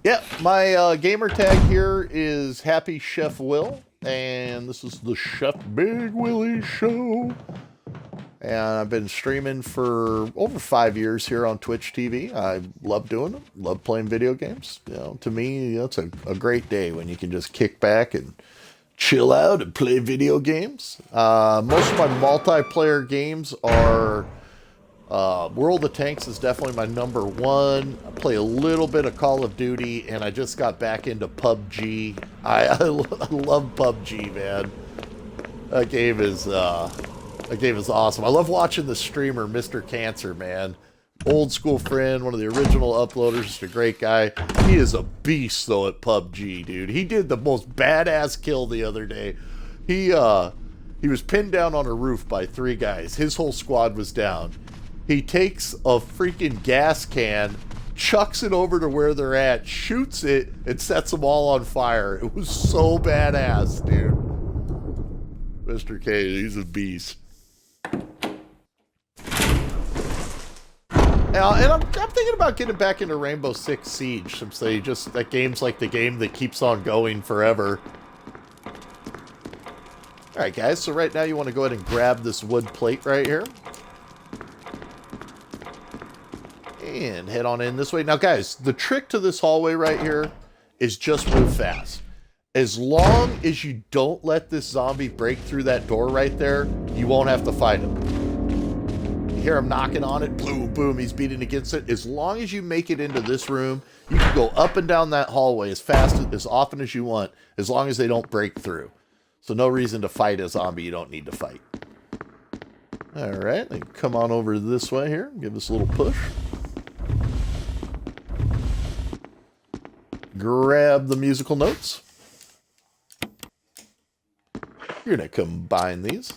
Yeah, my gamer tag here is Happy Chef Will, and this is the Chef Big Willie Show. And I've been streaming for over 5 years here on Twitch TV. I love doing it. Love playing video games. To me, it's a great day when you can just kick back and chill out and play video games. Most of my multiplayer games are World of Tanks is definitely my number one. I play a little bit of Call of Duty, and I just got back into PUBG. I love PUBG, man. That game is awesome. I love watching the streamer, Mr. Cancer, man. Old school friend, one of the original uploaders, just a great guy. He is a beast, though, at PUBG, dude. He did the most badass kill the other day. He was pinned down on a roof by 3 guys. His whole squad was down. He takes a freaking gas can, chucks it over to where they're at, shoots it, and sets them all on fire. It was so badass, dude. Mr. K, he's a beast. And I'm thinking about getting back into Rainbow Six Siege, since that game's like the game that keeps on going forever. Alright guys, so right now you want to go ahead and grab this wood plate right here. And head on in this way. Now guys, the trick to this hallway right here is just move fast. As long as you don't let this zombie break through that door right there, you won't have to fight him. You hear him knocking on it, boom, boom, he's beating against it. As long as you make it into this room, you can go up and down that hallway as fast, as often as you want, as long as they don't break through. So no reason to fight a zombie you don't need to fight. Alright, then come on over this way here, give us a little push. Grab the musical notes. You're going to combine these.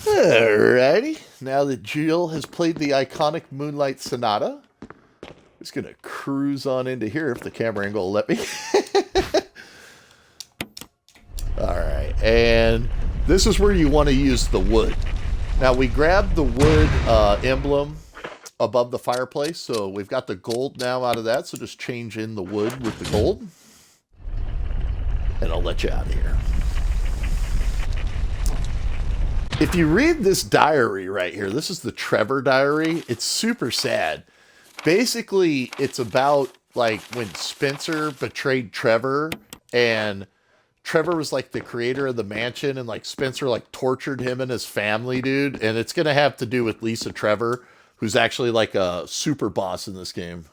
Alrighty, now that Jill has played the iconic Moonlight Sonata, I'm just going to cruise on into here if the camera angle will let me. Alright, and this is where you want to use the wood. Now we grabbed the wood emblem above the fireplace, so we've got the gold now out of that, so just change in the wood with the gold. And I'll let you out of here. If you read this diary right here, this is the Trevor diary. It's super sad. Basically, it's about like when Spencer betrayed Trevor, and Trevor was like the creator of the mansion, and like Spencer like tortured him and his family, dude. And it's going to have to do with Lisa Trevor, who's actually like a super boss in this game.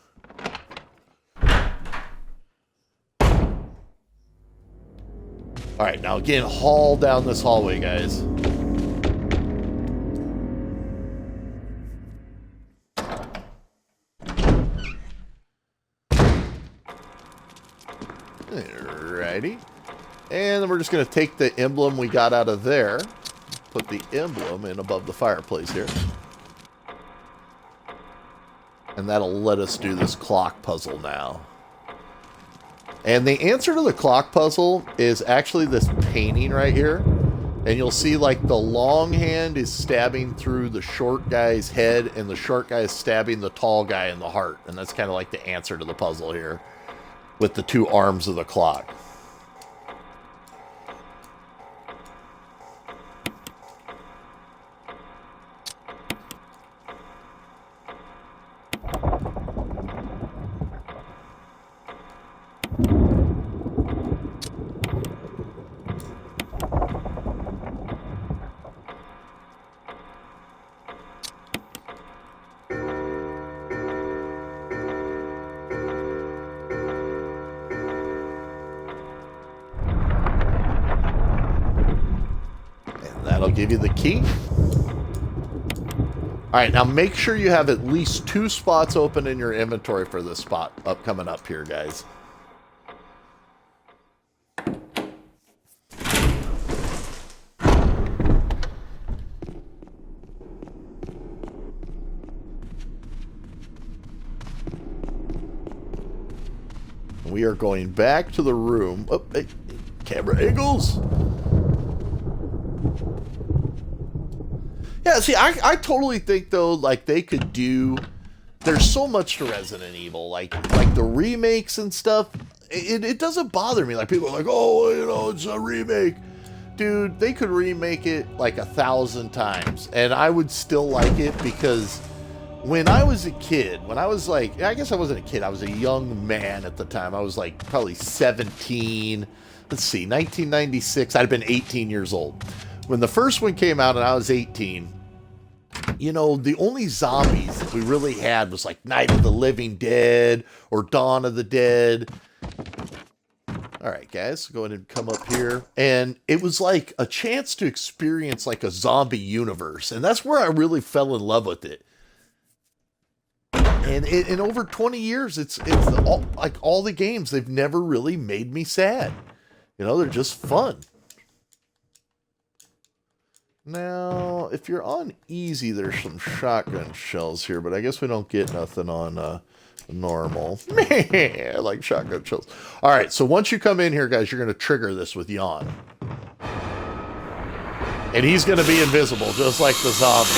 All right, now again, haul down this hallway, guys. Alrighty. And then we're just going to take the emblem we got out of there, put the emblem in above the fireplace here. And that'll let us do this clock puzzle now. And the answer to the clock puzzle is actually this painting right here. And you'll see like the long hand is stabbing through the short guy's head, and the short guy is stabbing the tall guy in the heart. And that's kind of like the answer to the puzzle here, with the 2 arms of the clock. that'll give you the key. Alright, now make sure you have at least 2 spots open in your inventory for this spot coming up here, guys. We are going back to the room. Oh, hey, camera angles. Yeah, see, I totally think, though, like, they could do... There's so much to Resident Evil. Like the remakes and stuff, it doesn't bother me. Like, people are like, oh, you know, it's a remake. Dude, they could remake it, like, 1,000 times, and I would still like it, because... When I was a kid, when I was like, I guess I wasn't a kid, I was a young man at the time. I was like probably 17. Let's see, 1996, I'd been 18 years old. When the first one came out and I was 18, you know, the only zombies that we really had was like Night of the Living Dead or Dawn of the Dead. All right, guys, go ahead and come up here. And it was like a chance to experience like a zombie universe. And that's where I really fell in love with it. And in over 20 years, it's all, like all the games, they've never really made me sad. You know, they're just fun. Now, if you're on easy, there's some shotgun shells here, but I guess we don't get nothing on normal. Man, I like shotgun shells. All right, so once you come in here, guys, you're going to trigger this with Yawn. And he's going to be invisible, just like the zombie.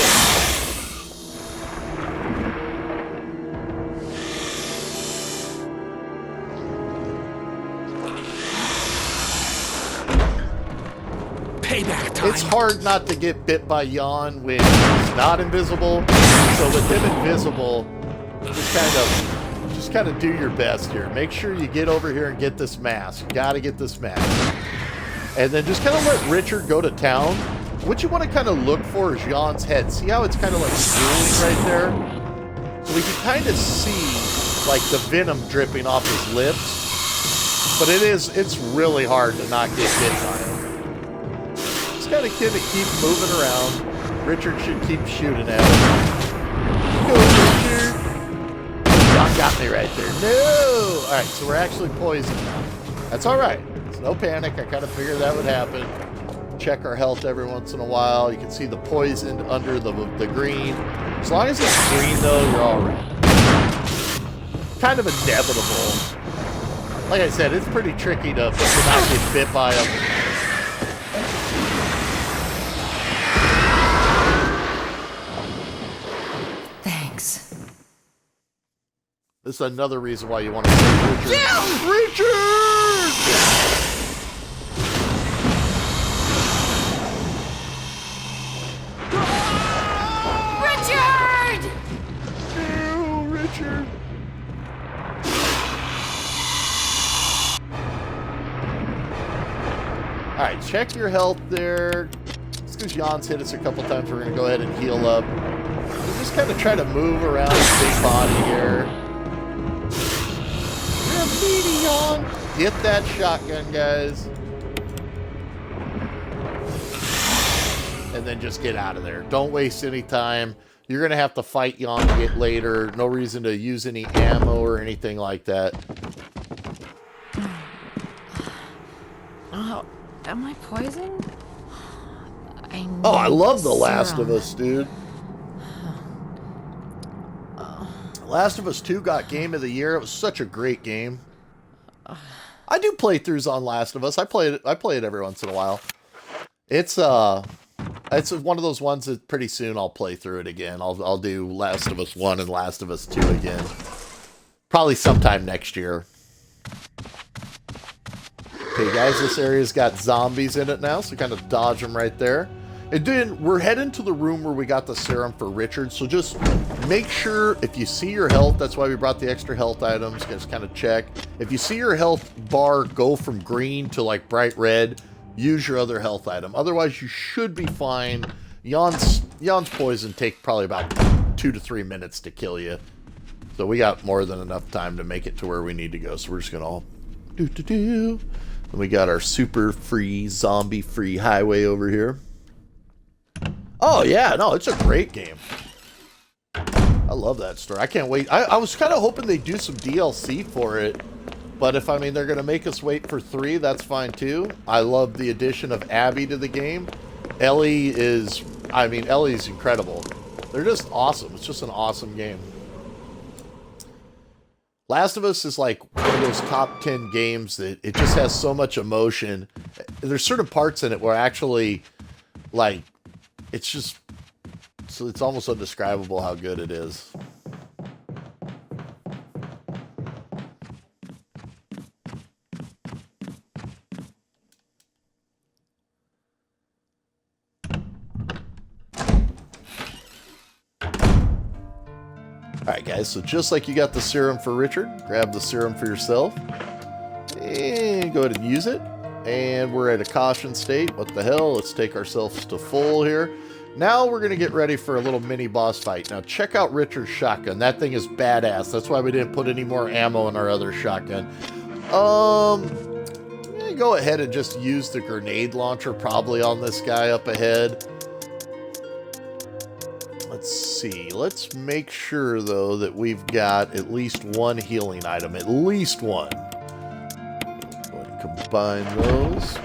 It's hard not to get bit by Yawn when he's not invisible. So with him invisible, just kind of do your best here. Make sure you get over here and get this mask. You gotta get this mask. And then just kind of let Richard go to town. What you want to kind of look for is Yawn's head. See how it's kind of like drooling right there? So we can kind of see like the venom dripping off his lips. But it's really hard to not get bit by him. Just gotta keep moving around. Richard should keep shooting at him. Go, Richard! Y'all got me right there. No! Alright, so we're actually poisoned now. That's alright. It's no panic. I kind of figured that would happen. Check our health every once in a while. You can see the poison under the green. As long as it's green, though, you're alright. Kind of inevitable. Like I said, it's pretty tricky to not get bit by them. This is another reason why you want to save Richard. Yeah! Richard! Richard! No, Richard. Alright, check your health there. Just because Jan's hit us a couple times, we're going to go ahead and heal up. We'll just kind of try to move around his big body here. Get that shotgun, guys. And then just get out of there. Don't waste any time. You're going to have to fight Yawn later. No reason to use any ammo or anything like that. Oh, am I poisoned? I love The Last of Us, dude. Last of Us 2 got Game of the Year. It was such a great game. I do playthroughs on Last of Us. I play it every once in a while. It's one of those ones that pretty soon I'll play through it again. I'll do Last of Us 1 and Last of Us 2 again. Probably sometime next year. Okay, guys, this area's got zombies in it now, so kind of dodge them right there. And then we're heading to the room where we got the serum for Richard, so just make sure if you see your health, that's why we brought the extra health items, just kind of check. If you see your health bar go from green to like bright red, use your other health item. Otherwise, you should be fine. Yawn's poison take probably about 2 to 3 minutes to kill you. So we got more than enough time to make it to where we need to go, so we're just going to And we got our super free, zombie free highway over here. Oh, yeah. No, it's a great game. I love that story. I can't wait. I was kind of hoping they'd do some DLC for it. But if, I mean, they're going to make us wait for 3, that's fine too. I love the addition of Abby to the game. Ellie's incredible. They're just awesome. It's just an awesome game. Last of Us is like one of those top 10 games that it just has so much emotion. There's certain parts in it where actually, like, it's just, so it's almost indescribable how good it is. Alright guys, so just like you got the serum for Richard, grab the serum for yourself. And go ahead and use it. And we're at a caution state. What the hell? Let's take ourselves to full here. Now we're going to get ready for a little mini boss fight. Now check out Richard's shotgun. That thing is badass. That's why we didn't put any more ammo in our other shotgun. Go ahead and just use the grenade launcher probably on this guy up ahead. Let's see. Let's make sure, though, that we've got at least one healing item. At least one. Go ahead and combine those.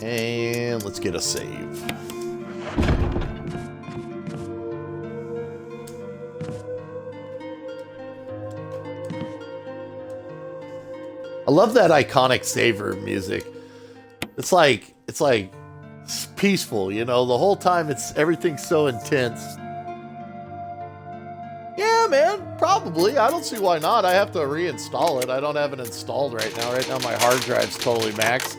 And let's get a save. I love that iconic saver music. It's like it's peaceful, you know. The whole time everything's so intense. Yeah, man, probably. I don't see why not. I have to reinstall it. I don't have it installed right now. Right now my hard drive's totally maxed.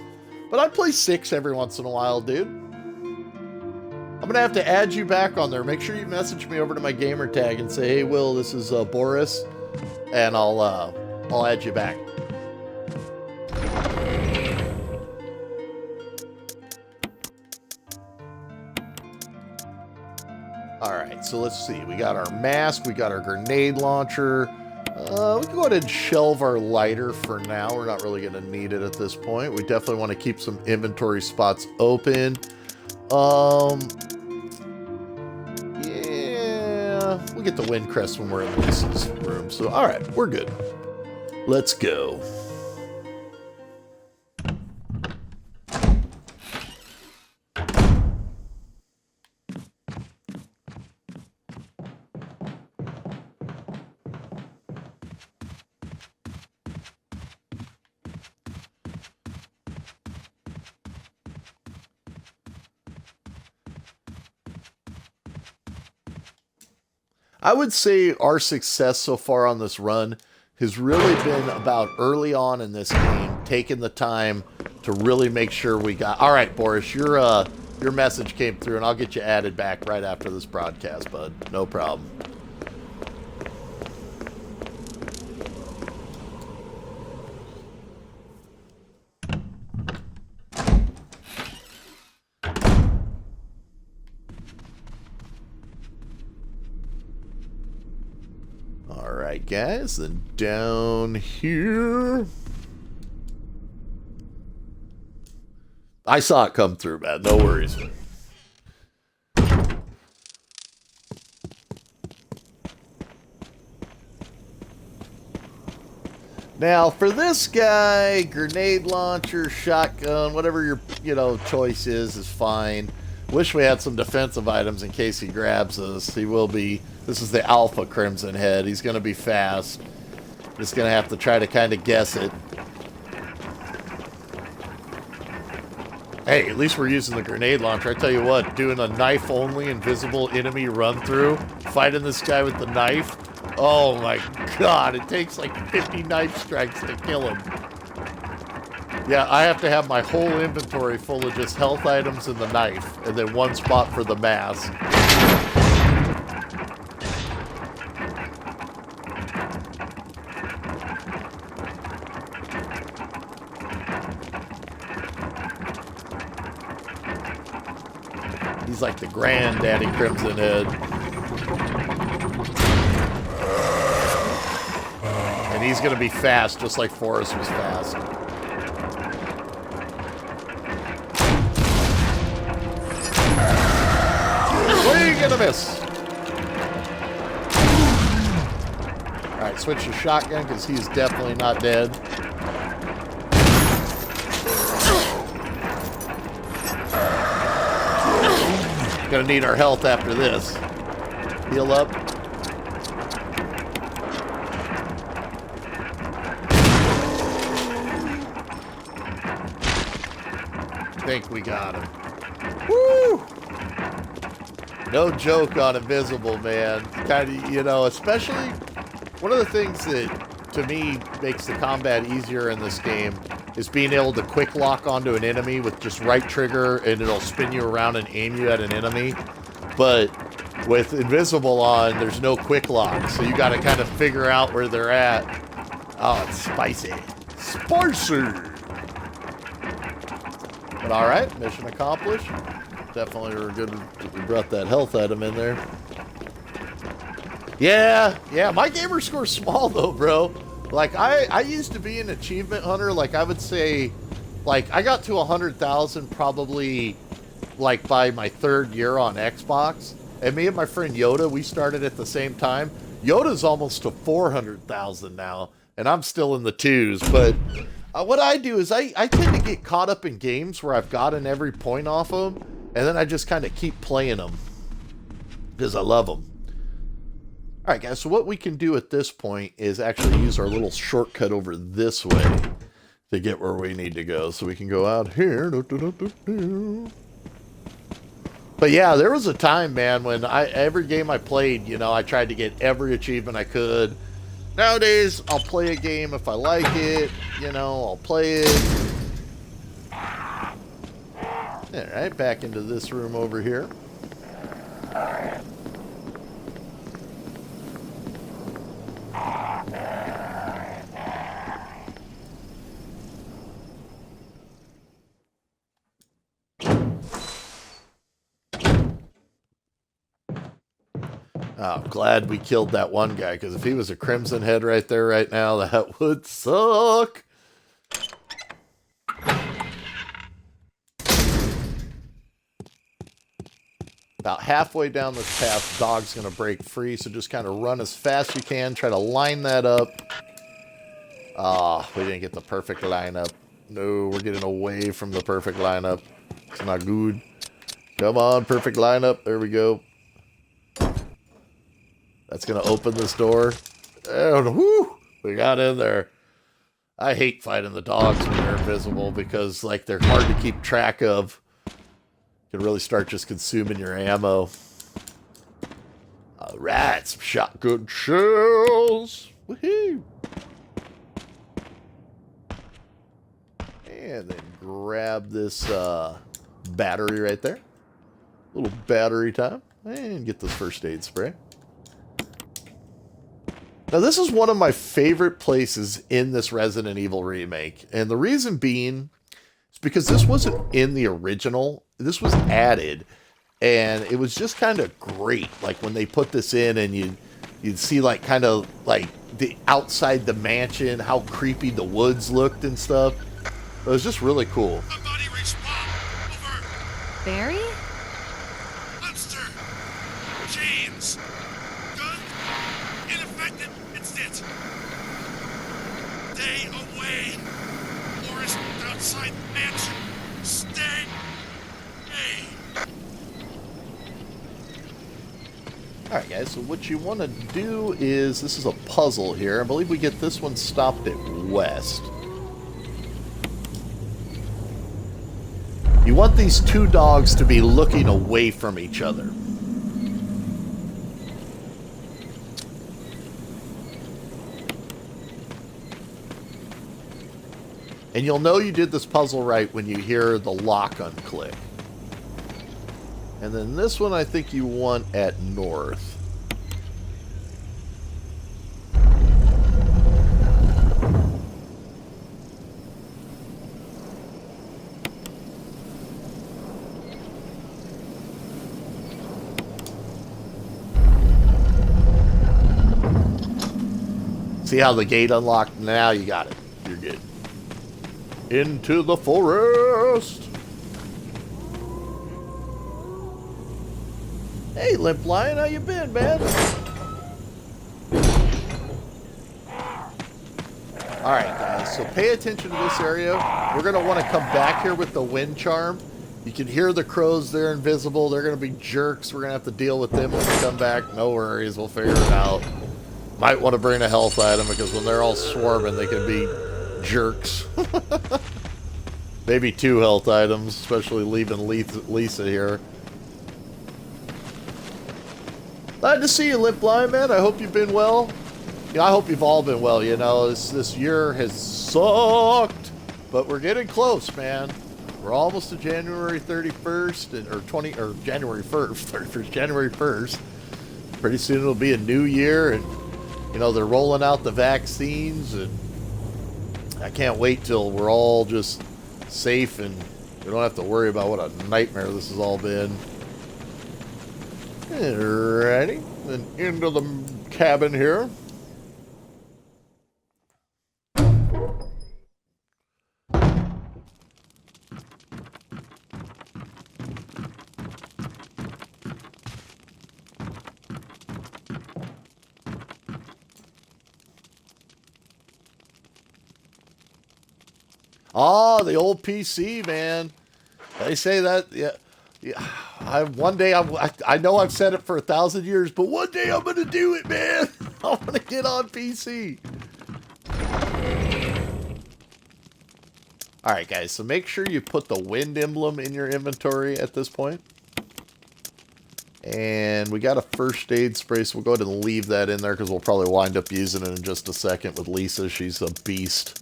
But I play 6 every once in a while, dude. I'm gonna have to add you back on there. Make sure you message me over to my gamer tag and say, "Hey, Will, this is Boris," and I'll add you back. Alright, so let's see. We got our mask, we got our grenade launcher. We can go ahead and shelve our lighter for now. We're not really going to need it at this point. We definitely want to keep some inventory spots open. Yeah, we'll get the wind crest when we're in Lisa's room. So, alright, we're good. Let's go. I would say our success so far on this run has really been about early on in this game, taking the time to really make sure we got... All right, Boris, your message came through, and I'll get you added back right after this broadcast, bud. No problem. Alright guys, then down here. I saw it come through, man. No worries. Now, for this guy, grenade launcher, shotgun, whatever your choice is fine. Wish we had some defensive items in case he grabs us. He will be... This is the Alpha Crimson Head. He's going to be fast. Just going to have to try to kind of guess it. Hey, at least we're using the grenade launcher. I tell you what, doing a knife-only invisible enemy run-through, fighting this guy with the knife, oh my god, it takes like 50 knife strikes to kill him. Yeah, I have to have my whole inventory full of just health items and the knife, and then one spot for the mask. He's like the granddaddy Crimson Head. And And he's going to be fast, just like Forrest was fast. Swing and a miss. Alright, switch to shotgun because he's definitely not dead. Gonna need our health after this. Heal up. Think we got him. Woo! No joke on Invisible, man. Kind of, you know, especially one of the things that to me makes the combat easier in this game is being able to quick lock onto an enemy with just right trigger and it'll spin you around and aim you at an enemy. But with Invisible on, there's no quick lock, so you got to kind of figure out where they're at. Oh, it's spicy. Spicy! But alright, mission accomplished. Definitely were good that we brought that health item in there. Yeah, my gamer score's small though, bro. Like, I used to be an achievement hunter. Like, I would say, like, I got to 100,000 probably, like, by my 3rd year on Xbox. And me and my friend Yoda, we started at the same time. Yoda's almost to 400,000 now, and I'm still in the 2s. But what I do is I tend to get caught up in games where I've gotten every point off them, and then I just kind of keep playing them because I love them. Alright guys, so what we can do at this point is actually use our little shortcut over this way to get where we need to go. So we can go out here. But yeah, there was a time, man, when every game I played, you know, I tried to get every achievement I could. Nowadays, I'll play a game if I like it, you know, I'll play it. Alright, back into this room over here. Oh, I'm glad we killed that one guy, because if he was a Crimson Head right there right now, that would suck. About halfway down this path, dog's going to break free, so just kind of run as fast as you can. Try to line that up. Ah, we didn't get the perfect lineup. No, we're getting away from the perfect lineup. It's not good. Come on, perfect lineup. There we go. That's going to open this door. And whoo, we got in there. I hate fighting the dogs when they're invisible because, like, they're hard to keep track of. You can really start just consuming your ammo. Alright, some shotgun shells. Woohoo! And then grab this battery right there. Little battery time. And get this first aid spray. Now, this is one of my favorite places in this Resident Evil remake. And the reason being is because this wasn't in the original. This was added. And it was just kind of great. Like, when they put this in and you'd see, like, kind of, like, the outside the mansion, how creepy the woods looked and stuff. It was just really cool. Somebody respond. Over. Barry? Monster. James. Gun. Ineffective. It's it. Stay away. Forest outside mansion. Stay. Hey. Alright guys, so what you want to do is, this is a puzzle here. I believe we get this one stopped at west. You want these two dogs to be looking away from each other. And you'll know you did this puzzle right when you hear the lock unclick. And then this one I think you want at north. See how the gate unlocked? Now you got it. You're good. Into the forest. Hey, Limp Lion, how you been, man? Alright, guys, so pay attention to this area. We're going to want to come back here with the wind charm. You can hear the crows. They're invisible. They're going to be jerks. We're going to have to deal with them when we come back. No worries. We'll figure it out. Might want to bring a health item because when they're all swarming, they can be jerks. Maybe 2 health items, especially leaving Lisa here. Glad to see you, Limp Lion, man. I hope you've been well. Yeah, I hope you've all been well. You know, this year has sucked, but we're getting close, man. We're almost to January 31st, or January 1st, January 1st. Pretty soon it'll be a new year, and, you know, they're rolling out the vaccines, and I can't wait till we're all just safe and we don't have to worry about what a nightmare this has all been. Alrighty, then into the cabin here. Oh, the old PC, man. They say that, yeah. One day, I know I've said it for 1,000 years, but one day I'm going to do it, man. I'm going to get on PC. All right, guys, so make sure you put the wind emblem in your inventory at this point. And we got a first aid spray, so we'll go ahead and leave that in there because we'll probably wind up using it in just a second with Lisa. She's a beast.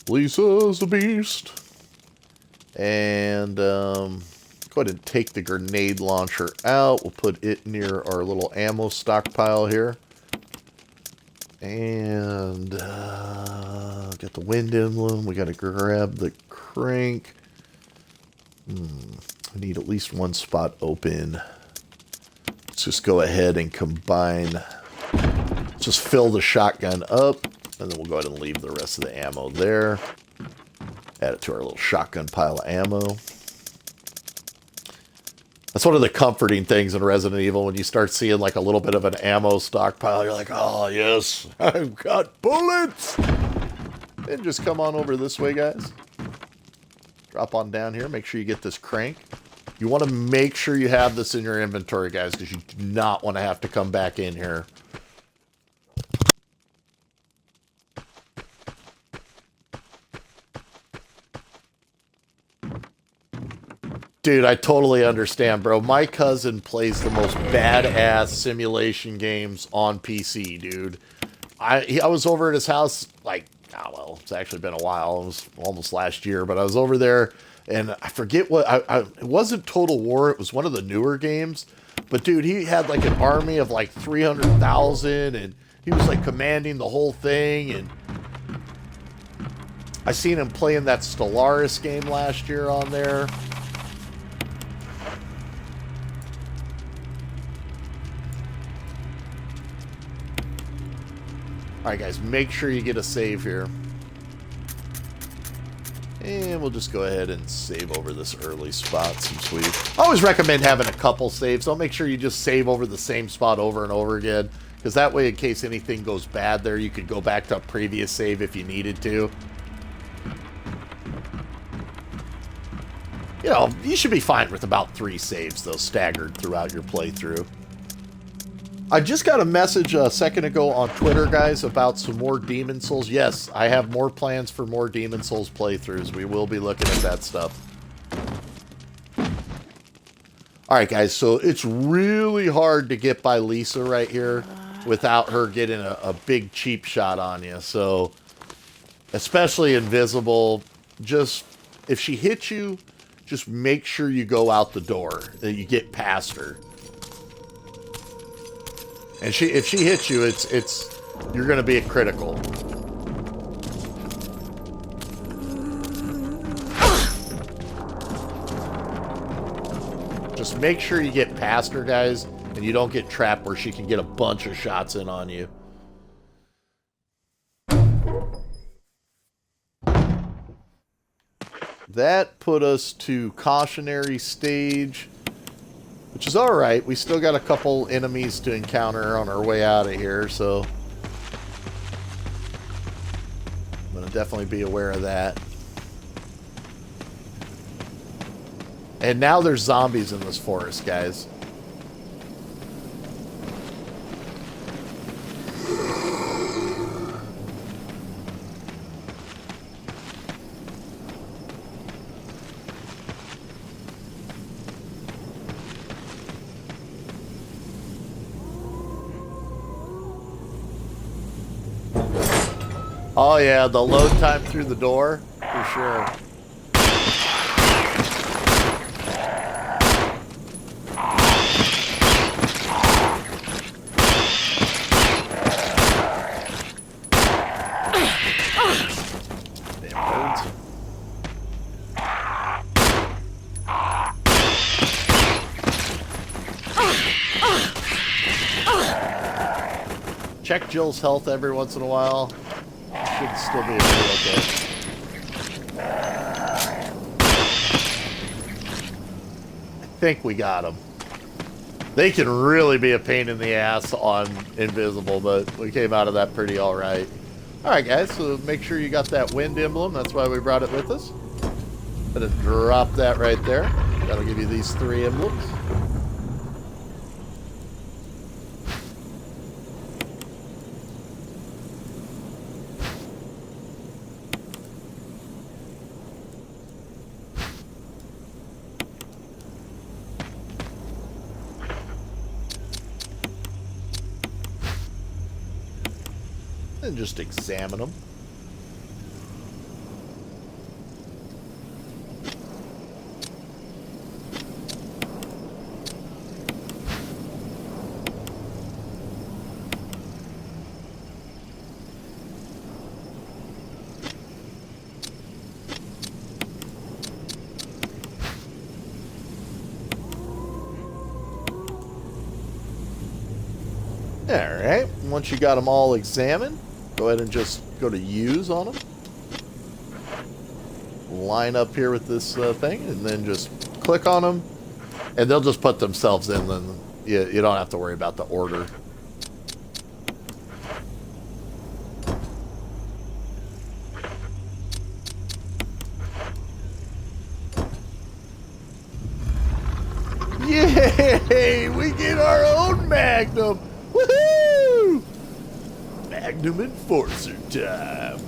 Lisa's a beast. And go ahead and take the grenade launcher out. We'll put it near our little ammo stockpile here. And got the wind emblem. We got to grab the crank. I need at least one spot open. Let's just go ahead and combine. Just fill the shotgun up. And then we'll go ahead and leave the rest of the ammo there. Add it to our little shotgun pile of ammo. That's one of the comforting things in Resident Evil when you start seeing like a little bit of an ammo stockpile. You're like, oh, yes, I've got bullets. And just come on over this way, guys. Drop on down here. Make sure you get this crank. You want to make sure you have this in your inventory, guys, because you do not want to have to come back in here. Dude, I totally understand, bro. My cousin plays the most badass simulation games on PC, dude. I was over at his house, like, oh, well, it's actually been a while. It was almost last year, but I was over there, and I forget what, it wasn't Total War. It was one of the newer games. But, dude, he had, like, an army of, like, 300,000, and he was, like, commanding the whole thing, and I seen him playing that Stellaris game last year on there. Alright, guys, make sure you get a save here. And we'll just go ahead and save over this early spot some sweet. I always recommend having a couple saves. Don't make sure you just save over the same spot over and over again. Because that way, in case anything goes bad there, you could go back to a previous save if you needed to. You know, you should be fine with about 3 saves, though, staggered throughout your playthrough. I just got a message a second ago on Twitter, guys, about some more Demon Souls. Yes, I have more plans for more Demon Souls playthroughs. We will be looking at that stuff. Alright, guys, so it's really hard to get by Lisa right here without her getting a big cheap shot on you. So, especially invisible, just, if she hits you, just make sure you go out the door, that you get past her. And if she hits you, you're going to be a critical. Just make sure you get past her, guys, and you don't get trapped where she can get a bunch of shots in on you. that put us to cautionary stage, which is alright. We still got a couple enemies to encounter on our way out of here, so I'm going to definitely be aware of that. And now there's zombies in this forest, guys. Oh yeah, the load time through the door, for sure. Damn birds. Check Jill's health every once in a while. Should still be okay. I think we got them. They can really be a pain in the ass on Invisible, but we came out of that pretty alright. Alright guys, so make sure you got that wind emblem. That's why we brought it with us. Gonna drop that right there. That'll give you these 3 emblems. And just examine them. Alright, once you got them all examined, go ahead and just go to use on them. Line up here with this thing, and then just click on them, and they'll just put themselves in. Then you don't have to worry about the order. Yay! We get our own Magnum! Woohoo! Magnum Enforcer time.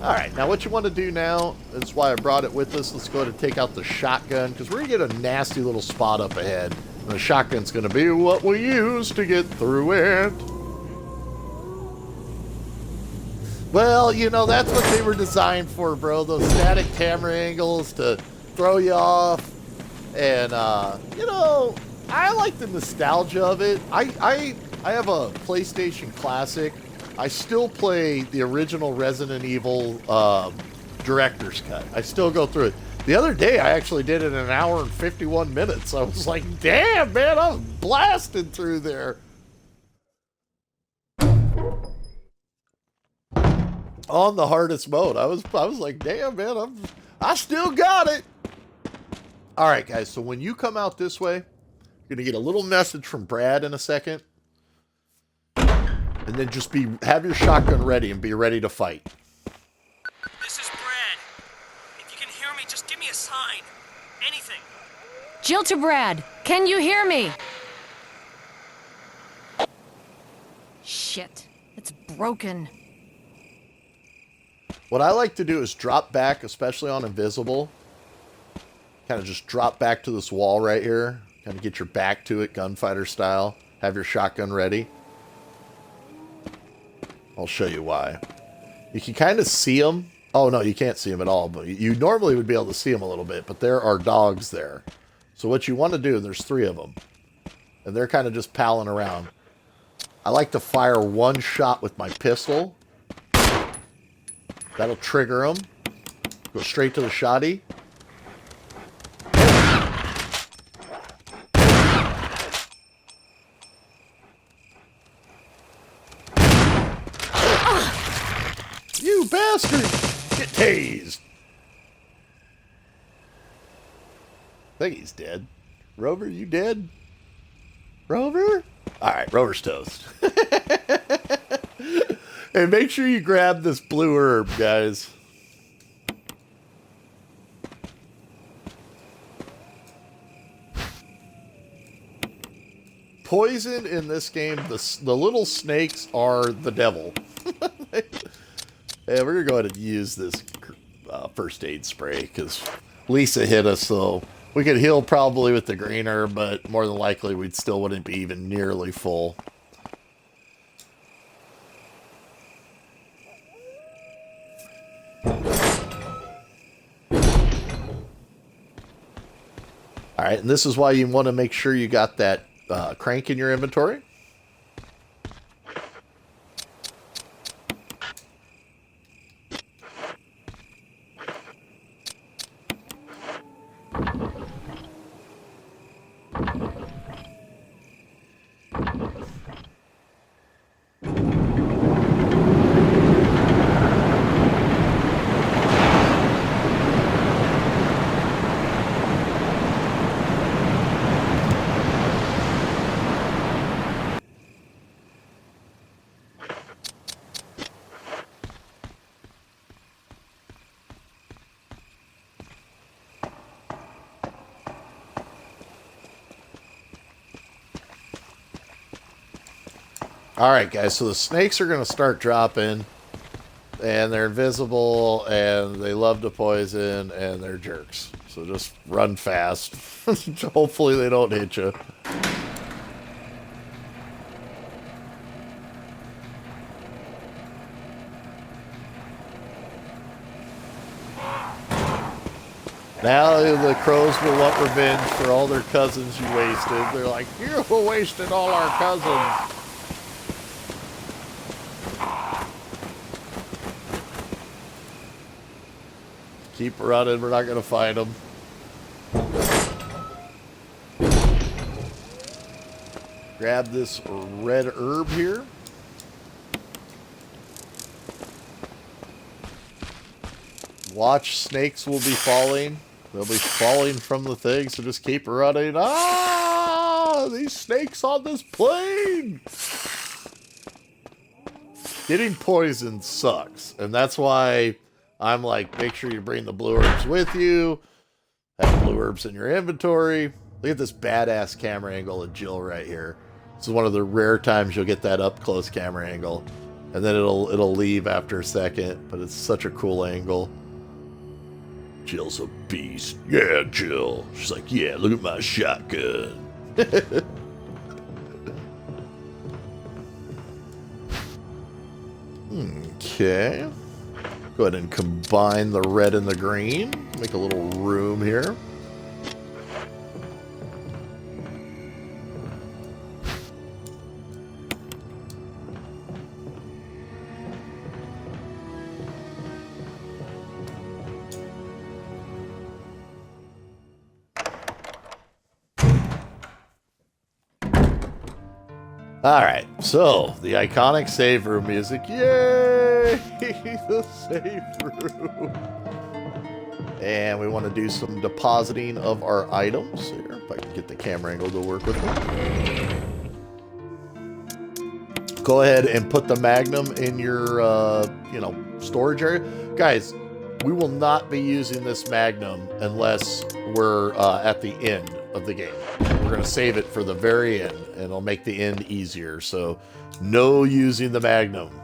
Alright, now what you want to do now, that's why I brought it with us, let's go ahead and take out the shotgun, because we're going to get a nasty little spot up ahead. And the shotgun's going to be what we use to get through it. Well, you know, that's what they were designed for, bro. Those static camera angles to throw you off. And, you know, I like the nostalgia of it. I have a PlayStation Classic. I still play the original Resident Evil Director's Cut. I still go through it. The other day, I actually did it in 1 hour and 51 minutes. I was like, damn, man, I was blasting through there. On the hardest mode. I was like, damn, man, I still got it. All right, guys, so when you come out this way, you're going to get a little message from Brad in a second. And then just have your shotgun ready and be ready to fight. This is Brad. If you can hear me, just give me a sign. Anything. Jill to Brad. Can you hear me? Shit. It's broken. What I like to do is drop back, especially on Invisible. Kind of just drop back to this wall right here. Kind of get your back to it, gunfighter style. Have your shotgun ready. I'll show you why. You can kind of see them. Oh, no, you can't see them at all. But you normally would be able to see them a little bit. But there are dogs there. So what you want to do, there's 3 of them. And they're kind of just palling around. I like to fire 1 shot with my pistol. That'll trigger them. Go straight to the shotty. You bastard! Get tased. I think he's dead. Rover, you dead? Rover? Alright, Rover's toast. And make sure you grab this blue herb, guys. Poison in this game, the little snakes are the devil. Yeah, we're going to go ahead and use this first aid spray because Lisa hit us, so we could heal probably with the green herb, but more than likely we still wouldn't be even nearly full. Alright, and this is why you want to make sure you got that crank in your inventory. Alright guys, so the snakes are going to start dropping, and they're invisible, and they love to poison, and they're jerks. So just run fast. Hopefully they don't hit you. Now the crows will want revenge for all their cousins you wasted. They're like, you wasted all our cousins. Keep running, we're not going to find them. Grab this red herb here. Watch, snakes will be falling. They'll be falling from the thing, so just keep running. Ah! These snakes on this plane! Getting poisoned sucks, and that's why I'm like, make sure you bring the blue herbs with you. Have blue herbs in your inventory. Look at this badass camera angle of Jill right here. This is one of the rare times you'll get that up close camera angle. And then it'll leave after a second, but it's such a cool angle. Jill's a beast. Yeah, Jill. She's like, yeah, look at my shotgun. Okay. Go ahead and combine the red and the green. Make a little room here. Alright, so the iconic save room music. Yay! The save room. And we want to do some depositing of our items. Here, if I can get the camera angle to work with me. Go ahead and put the Magnum in your, storage area. Guys, we will not be using this Magnum unless we're at the end of the game. We're going to save it for the very end, and it'll make the end easier. So, no using the Magnum.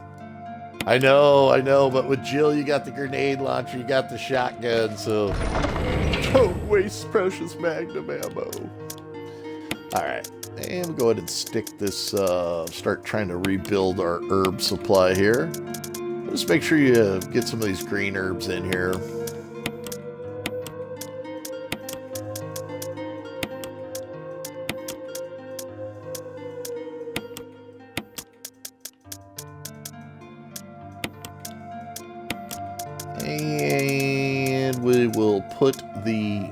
I know, but with Jill, you got the grenade launcher, you got the shotgun, so don't waste precious Magnum ammo. Alright, and go ahead and stick this, start trying to rebuild our herb supply here. Just make sure you get some of these green herbs in here. And we will put the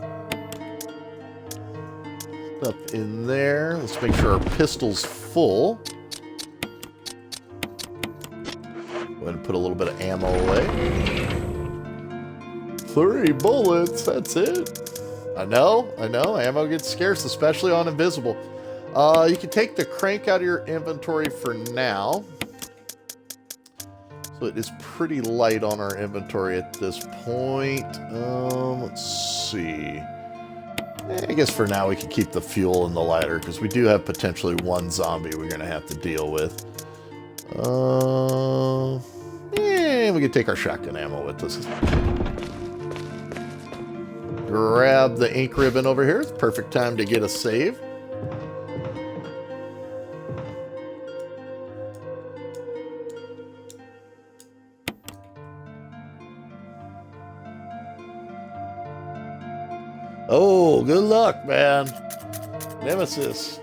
stuff in there. Let's make sure our pistol's full. Go ahead and put a little bit of ammo away. 3 bullets, that's it. I know, ammo gets scarce, especially on invisible. You can take the crank out of your inventory for now. So it is pretty light on our inventory at this point. Let's see. I guess for now we can keep the fuel in the lighter because we do have potentially one zombie we're going to have to deal with. We can take our shotgun ammo with us. Grab the ink ribbon over here. It's perfect time to get a save. Oh, good luck, man. Nemesis.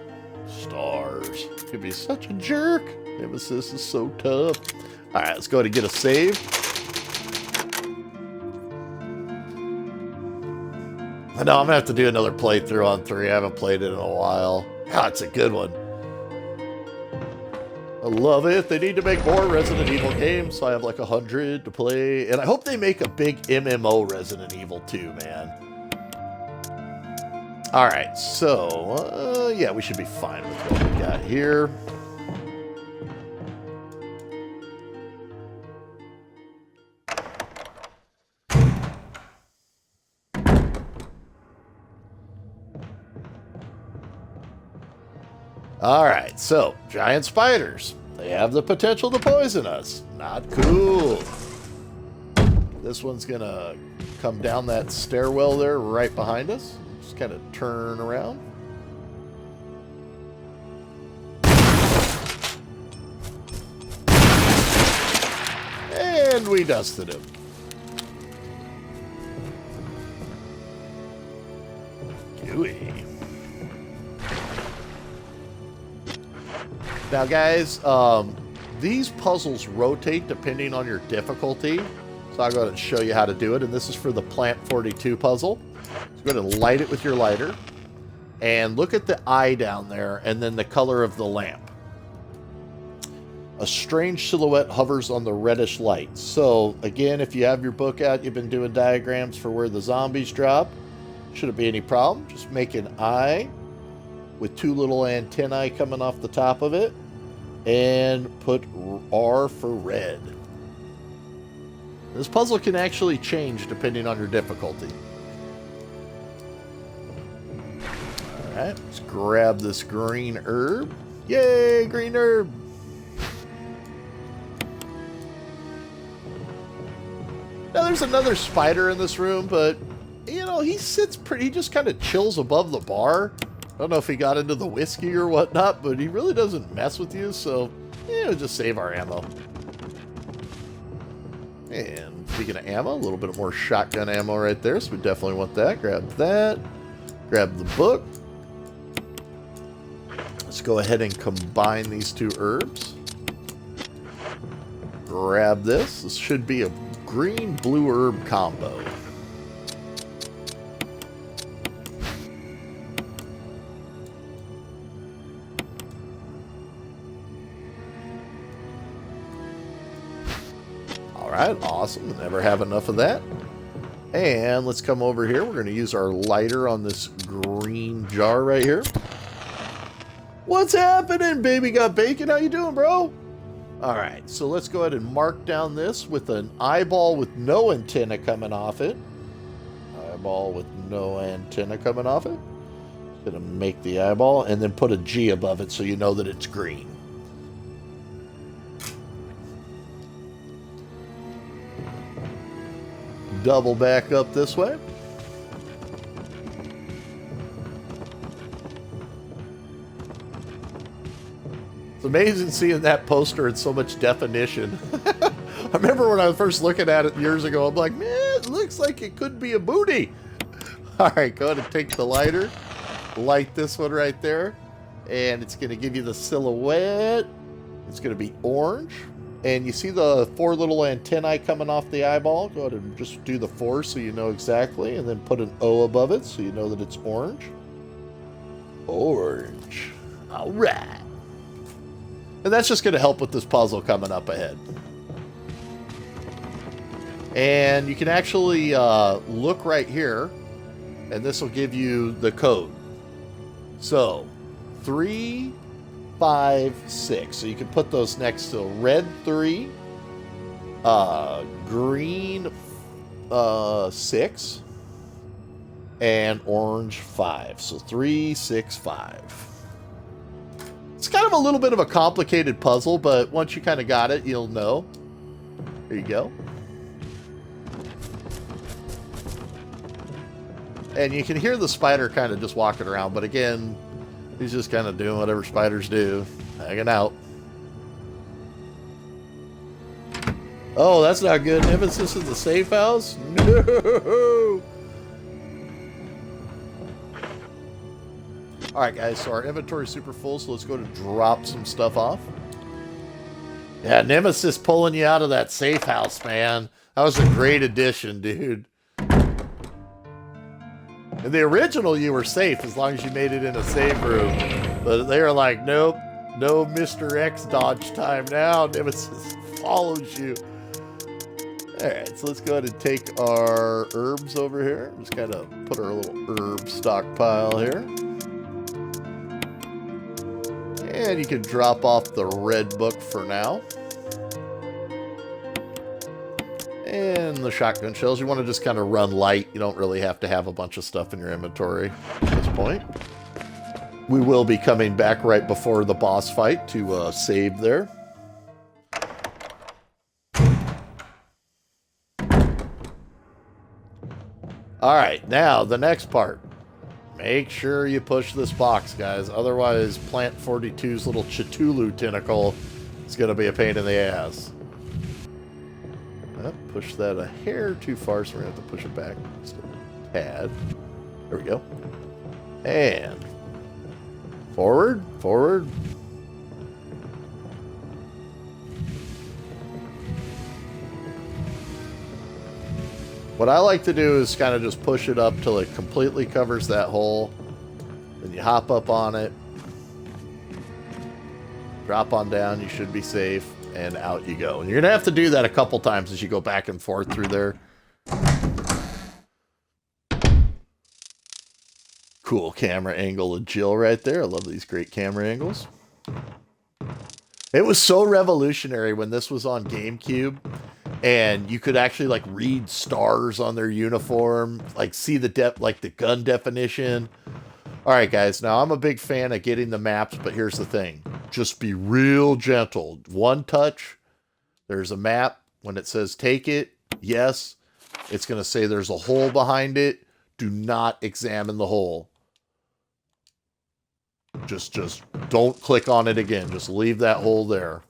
Stars. Could be such a jerk. Nemesis is so tough. Alright, let's go ahead and get a save. I know I'm going to have to do another playthrough on 3. I haven't played it in a while. God, it's a good one. I love it. They need to make more Resident Evil games, so I have like 100 to play. And I hope they make a big MMO Resident Evil 2, man. Alright, so, yeah, we should be fine with what we got here. Alright, so, giant spiders. They have the potential to poison us. Not cool. This one's gonna come down that stairwell there right behind us. Just kind of turn around. And we dusted him. Gooey. Now, guys, these puzzles rotate depending on your difficulty. So I'll go ahead and show you how to do it. And this is for the Plant 42 puzzle. So go ahead and light it with your lighter. And look at the eye down there and then the color of the lamp. A strange silhouette hovers on the reddish light. So, again, if you have your book out, you've been doing diagrams for where the zombies drop. Shouldn't be any problem. Just make an eye with 2 little antennae coming off the top of it. And put R for red. This puzzle can actually change depending on your difficulty. Alright, let's grab this green herb. Yay, green herb! Now there's another spider in this room, but, you know, he sits pretty, he just kind of chills above the bar. I don't know if he got into the whiskey or whatnot, but he really doesn't mess with you, so, yeah, we'll just save our ammo. And speaking of ammo, a little bit more shotgun ammo right there, so we definitely want that. Grab that. Grab the book. Let's go ahead and combine these 2 herbs. Grab this. This should be a green-blue herb combo. Alright, awesome. Never have enough of that. And let's come over here. We're going to use our lighter on this green jar right here. What's happening, baby got bacon? How you doing, bro? Alright, so let's go ahead and mark down this with an eyeball with no antenna coming off it. Eyeball with no antenna coming off it. Going to make the eyeball and then put a G above it so you know that it's green. Double back up this way. It's amazing seeing that poster in so much definition. I remember when I was first looking at it years ago, I'm like, man, it looks like it could be a booty. All right, go ahead and take the lighter, light this one right there, and it's going to give you the silhouette. It's going to be orange. And you see the 4 little antennae coming off the eyeball? Go ahead and just do the 4 so you know exactly, and then put an O above it so you know that it's orange. Orange. All right. And that's just going to help with this puzzle coming up ahead. And you can actually look right here, and this will give you the code. So, 3, 5, 6. So you can put those next to red 3, green 6, and orange 5. So 3, 6, 5. It's kind of a little bit of a complicated puzzle, but once you kind of got it, you'll know. There you go. And you can hear the spider kind of just walking around, but again, he's just kind of doing whatever spiders do, hanging out. Oh, that's not good. Nemesis in the safe house? No! Alright guys, so our inventory's super full, so let's go to drop some stuff off. Yeah, Nemesis pulling you out of that safe house, man. That was a great addition, dude. In the original, you were safe as long as you made it in a save room. But they were like, nope, no Mr. X dodge time now. Nemesis follows you. Alright, so let's go ahead and take our herbs over here. Just kind of put our little herb stockpile here. And you can drop off the red book for now. And the shotgun shells, you want to just kind of run light. You don't really have to have a bunch of stuff in your inventory at this point. We will be coming back right before the boss fight to save there. Alright, now the next part. Make sure you push this box, guys. Otherwise, Plant 42's little Cthulhu tentacle is going to be a pain in the ass. Push that a hair too far, so we're going to have to push it back just a tad. There we go. And forward, forward. What I like to do is kind of just push it up till it completely covers that hole. Then you hop up on it. Drop on down, you should be safe. And out you go. And you're going to have to do that a couple times as you go back and forth through there. Cool camera angle of Jill right there. I love these great camera angles. It was so revolutionary when this was on GameCube. And you could actually like read stars on their uniform. Like see the like the gun definition. Alright guys, now I'm a big fan of getting the maps, but here's the thing. Just be real gentle. One touch, there's a map. When it says take it, yes, it's going to say there's a hole behind it. Do not examine the hole. Just don't click on it again. Just leave that hole there.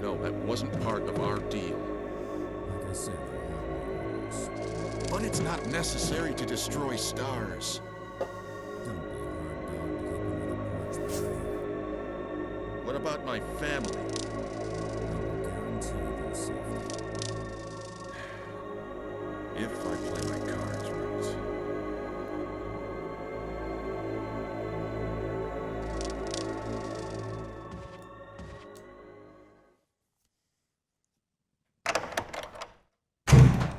No, that wasn't part of our deal. Like I said, But it's not necessary to destroy stars. What about my family? If I play my cards right.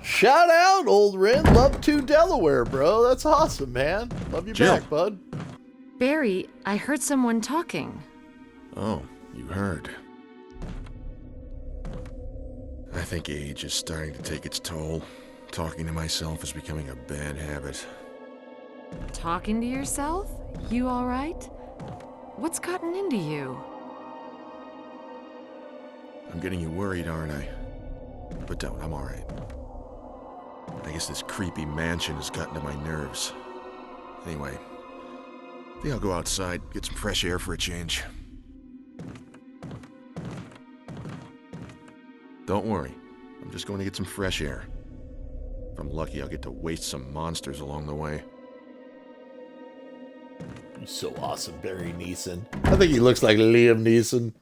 Shout out, old Ren. Love to Delaware, bro. That's awesome, man. Love you Jill. back, bud. Barry, I heard someone talking. Oh, you heard. I think age is starting to take its toll. Talking to myself is becoming a bad habit. Talking to yourself? You all right? What's gotten into you? I'm getting you worried, aren't I? But don't, I'm alright. I guess this creepy mansion has gotten to my nerves. Anyway, I think I'll go outside, get some fresh air for a change. Don't worry, I'm just going to get some fresh air. If I'm lucky, I'll get to waste some monsters along the way. He's so awesome, Barry Neeson. I think he looks like Liam Neeson.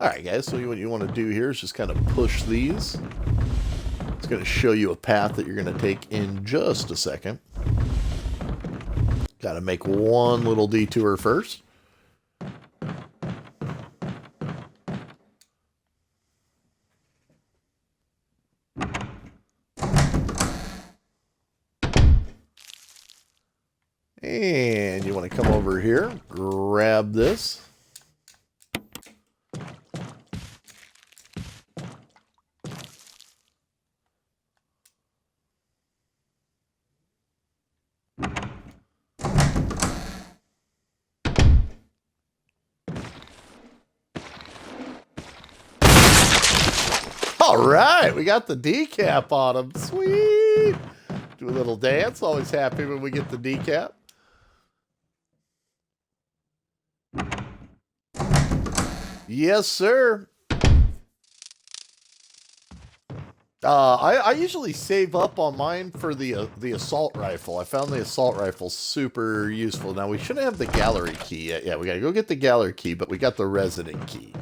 Alright guys, so what you want to do here is just kind of push these. It's going to show you a path that you're going to take in just a second. Got to make one little detour first. And you want to come over here, grab this. All right, we got the decap on him. Sweet. Do a little dance. Always happy when we get the decap. Yes, sir. I usually save up on mine for the assault rifle. I found the assault rifle super useful. Now, we shouldn't have the gallery key yet. Yeah, we got to go get the gallery key, but we got the resident key.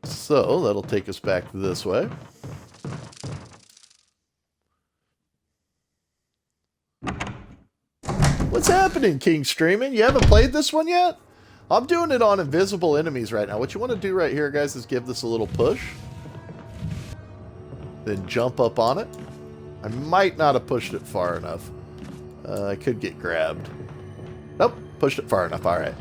So, that'll take us back this way. What's happening, King Streaming? You haven't played this one yet? I'm doing it on invisible enemies right now. What you want to do right here, guys, is give this a little push. Then jump up on it. I might not have pushed it far enough. I could get grabbed. Nope, pushed it far enough. All right.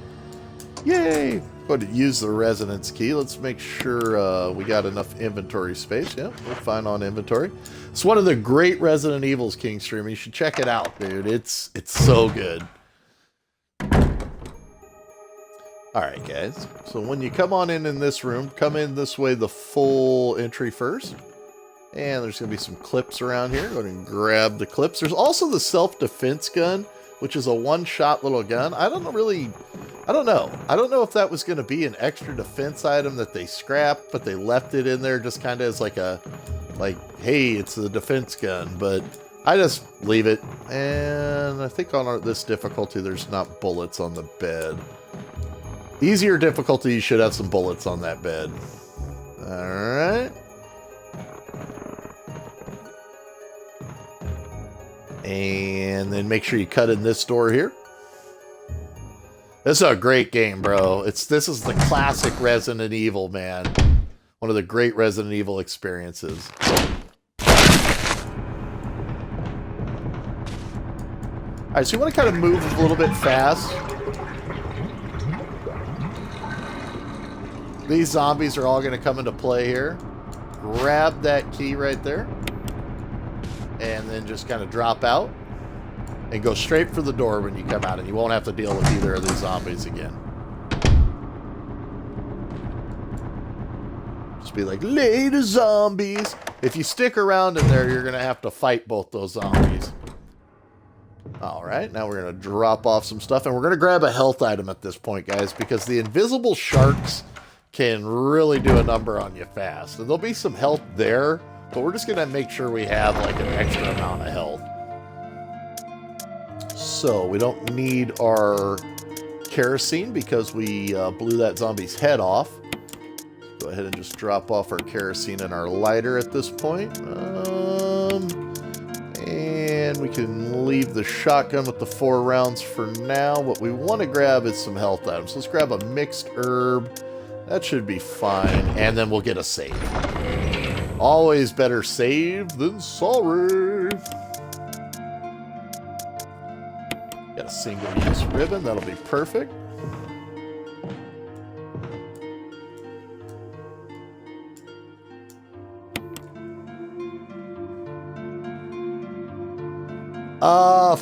Yay! Going to use the resonance key. Let's make sure we got enough inventory space. Yeah, we're fine on inventory. It's one of the great Resident Evils, King Streaming. You should check it out, dude. It's so good. Alright, guys. So when you come on in this room, come in this way, the full entry first. And there's going to be some clips around here. Go ahead and grab the clips. There's also the self-defense gun, which is a one-shot little gun. I don't know. I don't know if that was going to be an extra defense item that they scrapped, but they left it in there just kind of as like hey, it's a defense gun. But I just leave it. And I think on this difficulty, there's not bullets on the bed. Easier difficulty, you should have some bullets on that bed. Alright. And then make sure you cut in this door here. This is a great game, bro. This is the classic Resident Evil, man. One of the great Resident Evil experiences. Alright, so you want to kind of move a little bit fast. These zombies are all going to come into play here. Grab that key right there. And then just kind of drop out. And go straight for the door when you come out. And you won't have to deal with either of these zombies again. Just be like, later, zombies. If you stick around in there, you're going to have to fight both those zombies. Alright, now we're going to drop off some stuff. And we're going to grab a health item at this point, guys. Because the invisible sharks can really do a number on you fast. And there'll be some health there, but we're just going to make sure we have like an extra amount of health. So we don't need our kerosene because we blew that zombie's head off. Go ahead and just drop off our kerosene and our lighter at this point. And we can leave the shotgun with the 4 rounds for now. What we want to grab is some health items. Let's grab a mixed herb. That should be fine. And then we'll get a save. Always better saved than sorry. Got a single-use ribbon. That'll be perfect.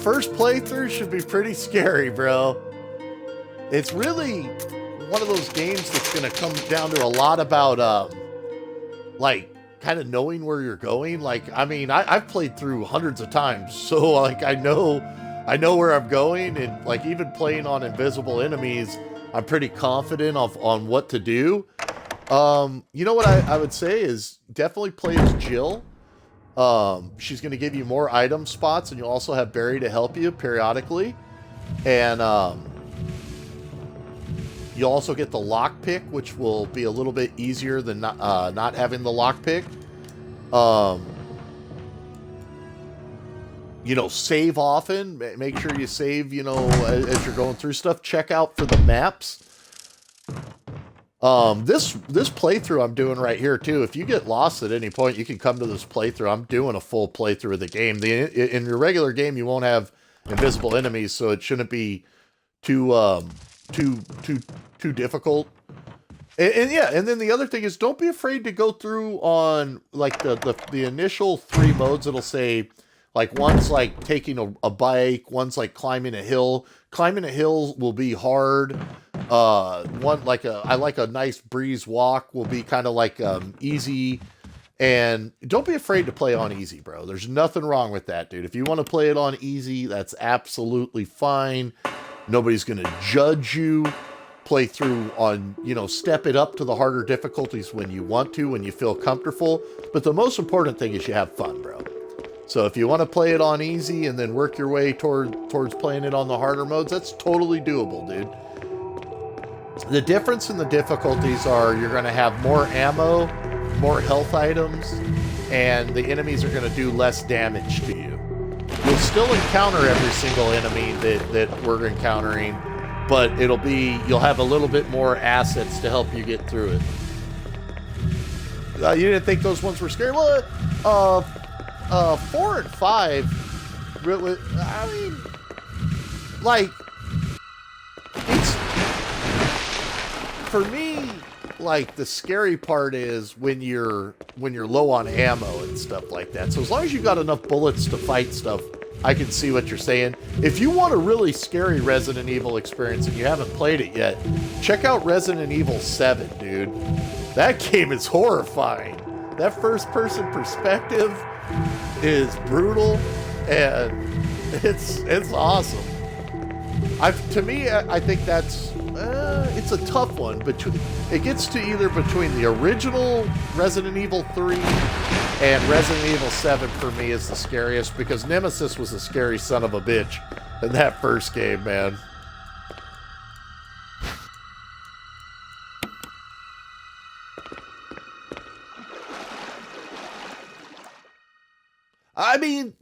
First playthrough should be pretty scary, bro. It's really one of those games that's going to come down to a lot about, like, kind of knowing where you're going. Like, I mean, I've played through hundreds of times, so, like, I know where I'm going, and, like, even playing on invisible enemies, I'm pretty confident on what to do. You know what I would say is definitely play as Jill. She's going to give you more item spots, and you'll also have Barry to help you periodically. And, you'll also get the lockpick, which will be a little bit easier than not having the lockpick. save often. Make sure you save, as you're going through stuff. Check out for the maps. This playthrough I'm doing right here too. If you get lost at any point, you can come to this playthrough. I'm doing a full playthrough of the game. In your regular game, you won't have invisible enemies, so it shouldn't be too difficult. And then the other thing is, don't be afraid to go through on like the initial 3 modes. It'll say like one's like taking a bike, one's like climbing a hill. Climbing a hill will be hard. One like I like a nice breeze walk will be kind of like easy. And don't be afraid to play on easy, bro. There's nothing wrong with that, dude. If you want to play it on easy, that's absolutely fine. Nobody's gonna judge you. Play through on, step it up to the harder difficulties when you want to, when you feel comfortable. But the most important thing is you have fun, bro. So if you want to play it on easy and then work your way towards playing it on the harder modes, that's totally doable, dude. The difference in the difficulties are you're going to have more ammo, more health items, and the enemies are going to do less damage to you. You'll still encounter every single enemy that we're encountering, but you'll have a little bit more assets to help you get through it. You didn't think those ones were scary? Well, 4 and 5, really, I mean, like, it's, for me, like, the scary part is when you're low on ammo and stuff like that. So as long as you got enough bullets to fight stuff, I can see what you're saying. If you want a really scary Resident Evil experience and you haven't played it yet, check out Resident Evil 7, dude. That game is horrifying. That first-person perspective is brutal, and it's awesome. To me, I think that's it's a tough one. It gets to either between the original Resident Evil 3 and Resident Evil 7 for me is the scariest, because Nemesis was a scary son of a bitch in that first game, man. I mean,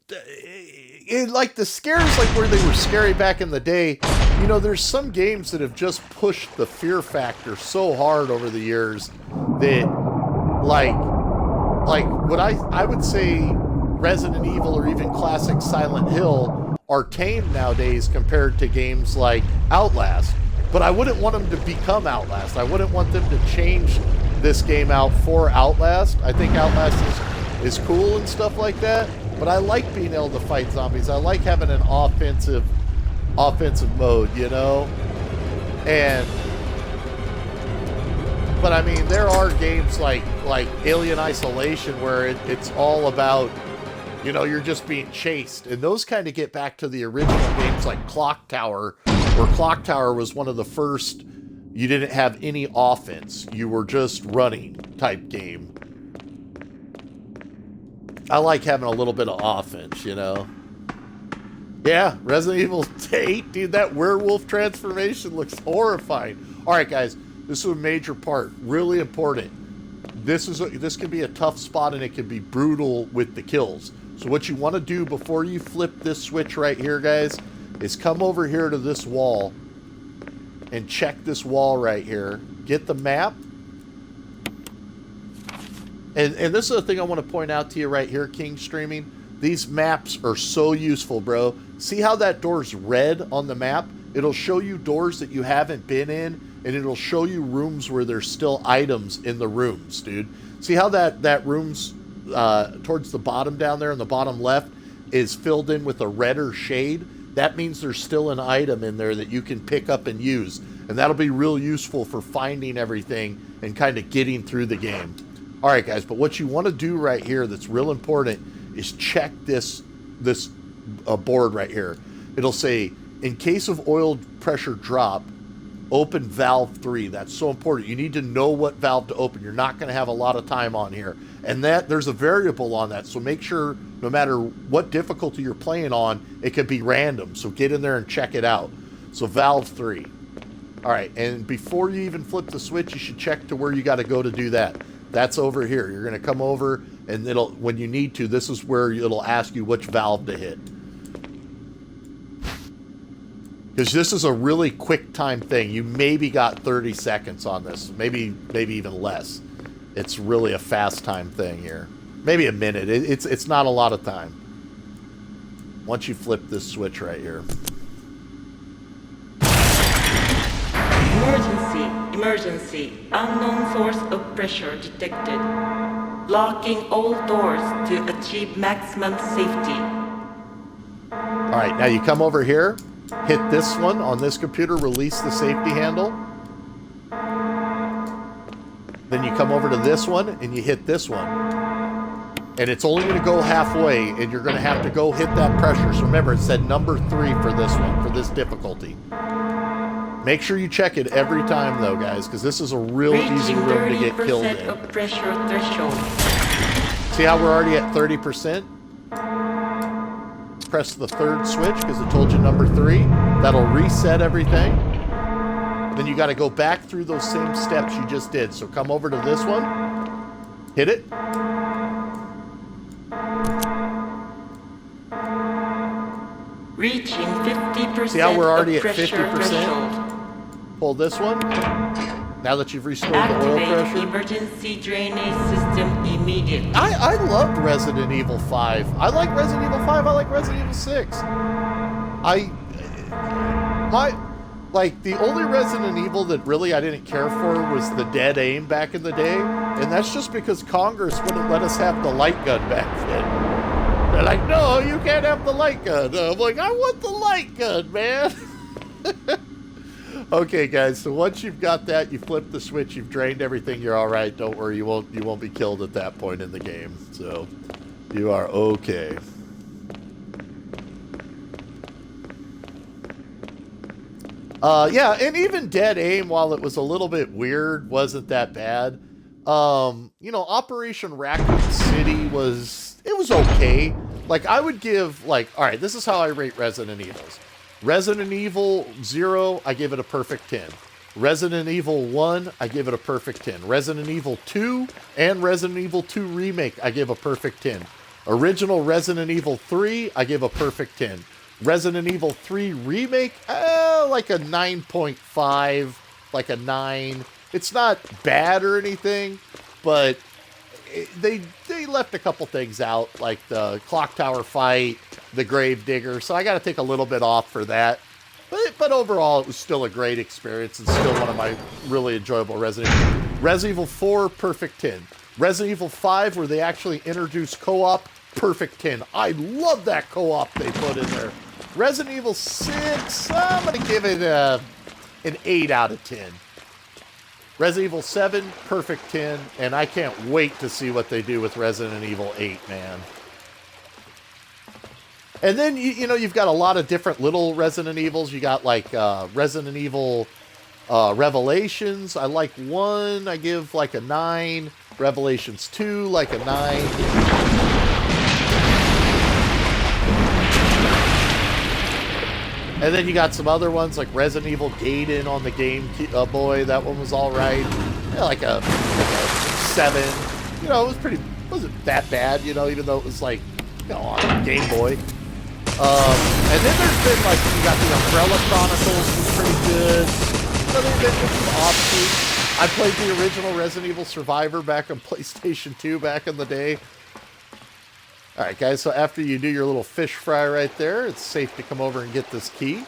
like the scares, like where they were scary back in the day, there's some games that have just pushed the fear factor so hard over the years that, like what I would say Resident Evil or even classic Silent Hill are tame nowadays compared to games like Outlast. But I wouldn't want them to become Outlast. I wouldn't want them to change this game out for Outlast. I think Outlast is cool and stuff like that. But I like being able to fight zombies. I like having an offensive mode, But I mean, there are games like Alien Isolation where it's all about, you're just being chased. And those kind of get back to the original games like Clock Tower, where Clock Tower was one of the first, you didn't have any offense. You were just running type game. I like having a little bit of offense, Yeah, Resident Evil 8, dude, that werewolf transformation looks horrifying. All right, guys, this is a major part, really important. This can be a tough spot, and it can be brutal with the kills. So what you want to do before you flip this switch right here, guys, is come over here to this wall and check this wall right here. Get the map. And this is the thing I want to point out to you right here, King Streaming. These maps are so useful, bro. See how that door's red on the map? It'll show you doors that you haven't been in, and it'll show you rooms where there's still items in the rooms, dude. See how that room's towards the bottom down there in the bottom left is filled in with a redder shade? That means there's still an item in there that you can pick up and use. And that'll be real useful for finding everything and kind of getting through the game. All right, guys, but what you want to do right here that's real important is check this board right here. It'll say, in case of oil pressure drop, open valve 3. That's so important. You need to know what valve to open. You're not going to have a lot of time on here. And there's a variable on that, so make sure no matter what difficulty you're playing on, it could be random. So get in there and check it out. So valve 3. All right, and before you even flip the switch, you should check to where you got to go to do that. That's over here. You're going to come over, and when you need to, this is where it'll ask you which valve to hit. Because this is a really quick time thing. You maybe got 30 seconds on this. Maybe even less. It's really a fast time thing here. Maybe a minute. It's not a lot of time. Once you flip this switch right here. Emergency. Unknown source of pressure detected. Locking all doors to achieve maximum safety. Alright, now you come over here, hit this one on this computer, release the safety handle. Then you come over to this one, and you hit this one. And it's only going to go halfway, and you're going to have to go hit that pressure. So remember, it said number 3 for this one, for this difficulty. Make sure you check it every time, though, guys, because this is a real easy room to get killed in. Of pressure threshold. See how we're already at 30%? Press the 3rd switch, because it told you number 3. That'll reset everything. Then you got to go back through those same steps you just did. So come over to this one. Hit it. Reaching 50% See how we're already of at pressure 50%? threshold. Pull this one. Now that you've restored the oil Activate pressure. emergency drainage system immediately. I loved Resident Evil 5. I like Resident Evil 5. I like Resident Evil 6. The only Resident Evil that really I didn't care for was the dead aim back in the day. And that's just because Congress wouldn't let us have the light gun back then. They're like, no, you can't have the light gun. I'm like, I want the light gun, man. Okay, guys, so once you've got that, you flip the switch, you've drained everything, you're all right. Don't worry, you won't be killed at that point in the game. So, you are okay. Yeah, and even dead aim, while it was a little bit weird, wasn't that bad. You know, Operation Raccoon City was okay. Like, I would give, like, all right, this is how I rate Resident Evils. Resident Evil 0, I give it a perfect 10. Resident Evil 1, I give it a perfect 10. Resident Evil 2 and Resident Evil 2 Remake, I give a perfect 10. Original Resident Evil 3, I give a perfect 10. Resident Evil 3 Remake, like a 9.5, like a 9. It's not bad or anything, but they left a couple things out, like the clock tower fight, the grave digger, so I got to take a little bit off for that. But overall, it was still a great experience and still one of my really enjoyable Resident Evil. Resident Evil 4, perfect 10. Resident Evil 5, where they actually introduced co-op, perfect 10. I love that co-op they put in there. Resident Evil 6, I'm going to give it an 8 out of 10. Resident Evil 7, perfect 10, and I can't wait to see what they do with Resident Evil 8, man. And then, you know, you've got a lot of different little Resident Evils. You got, like, Resident Evil Revelations. I like 1, I give, like, a 9. Revelations 2, like a 9. And then you got some other ones, like Resident Evil Gaiden on the Game Boy. That one was all right. Yeah, like a 7. You know, wasn't that bad, you know, even though it was, like, you know, on Game Boy. And then there's been, like, you got the Umbrella Chronicles, which is pretty good. You know, there's been some offshoots. I played the original Resident Evil Survivor back on PlayStation 2 back in the day. Alright, guys, so after you do your little fish fry right there, it's safe to come over and get this key.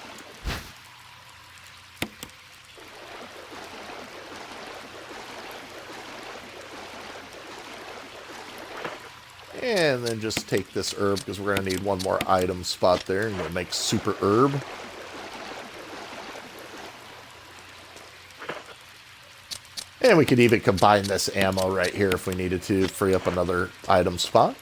And then just take this herb, because we're going to need one more item spot there. I'm going to make super herb. And we could even combine this ammo right here if we needed to free up another item spot.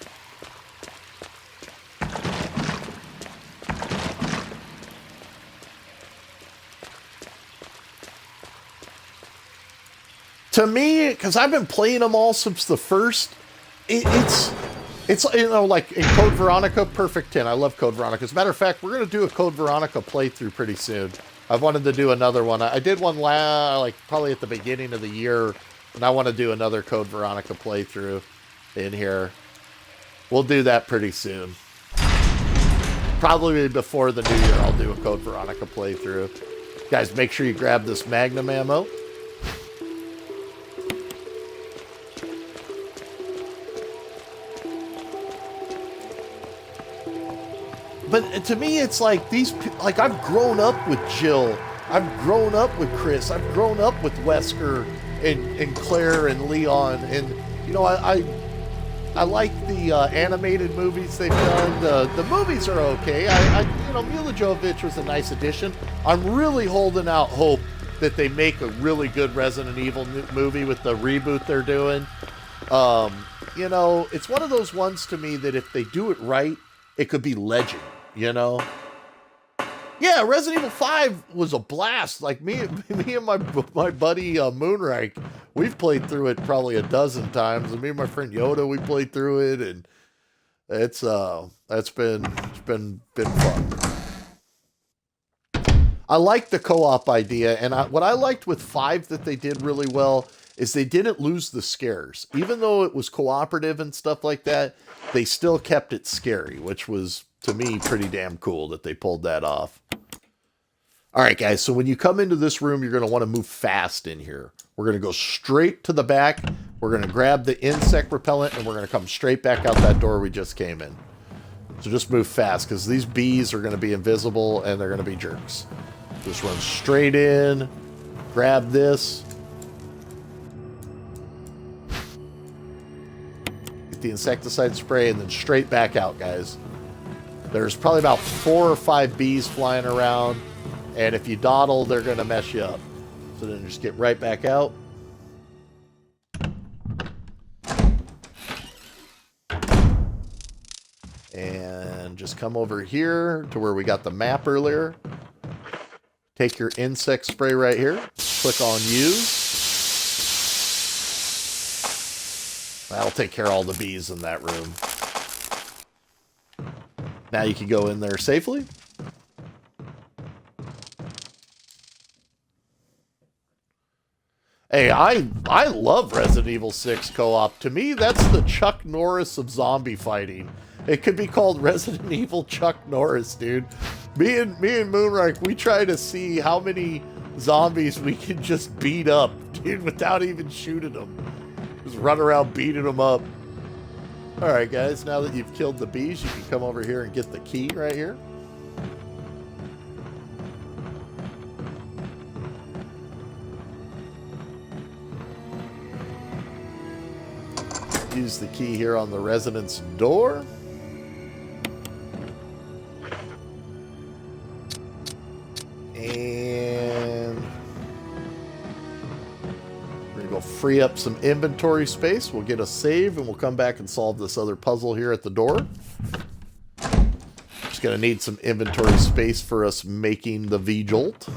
To me, because I've been playing them all since the first, it's you know, like in Code Veronica, perfect 10. I love Code Veronica. As a matter of fact, we're going to do a Code Veronica playthrough pretty soon. I've wanted to do another one. I did one like probably at the beginning of the year, and I want to do another Code Veronica playthrough in here. We'll do that pretty soon. Probably before the new year, I'll do a Code Veronica playthrough. Guys, make sure you grab this Magnum ammo. But to me, it's like like I've grown up with Jill. I've grown up with Chris. I've grown up with Wesker and Claire and Leon. And, you know, I like the animated movies they've done. The movies are okay. You know, Mila Jovovich was a nice addition. I'm really holding out hope that they make a really good Resident Evil movie with the reboot they're doing. You know, it's one of those ones to me that if they do it right, it could be legend, you know? Yeah, Resident Evil 5 was a blast. Like, me and my buddy Moonreich, we've played through it probably a dozen times. And me and my friend Yoda, we played through it, and it's been fun. I like the co-op idea, and what I liked with 5 that they did really well is they didn't lose the scares. Even though it was cooperative and stuff like that, they still kept it scary, which was, to me, pretty damn cool that they pulled that off. All right, guys, so when you come into this room, you're going to want to move fast in here. We're going to go straight to the back. We're going to grab the insect repellent, and we're going to come straight back out that door we just came in. So just move fast, because these bees are going to be invisible, and they're going to be jerks. Just run straight in, grab this. Get the insecticide spray, and then straight back out, guys. There's probably about 4 or 5 bees flying around, and if you dawdle, they're going to mess you up. So then just get right back out. And just come over here to where we got the map earlier. Take your insect spray right here. Click on use. That'll take care of all the bees in that room. Now you can go in there safely. Hey, I love Resident Evil 6 co-op. To me, that's the Chuck Norris of zombie fighting. It could be called Resident Evil Chuck Norris, dude. Me and Moonreich, we try to see how many zombies we can just beat up, dude, without even shooting them. Just run around beating them up. All right, guys, now that you've killed the bees, you can come over here and get the key right here. Use the key here on the residence door. And we're going to go free up some inventory space. We'll get a save and we'll come back and solve this other puzzle here at the door. Just going to need some inventory space for us making the V-Jolt.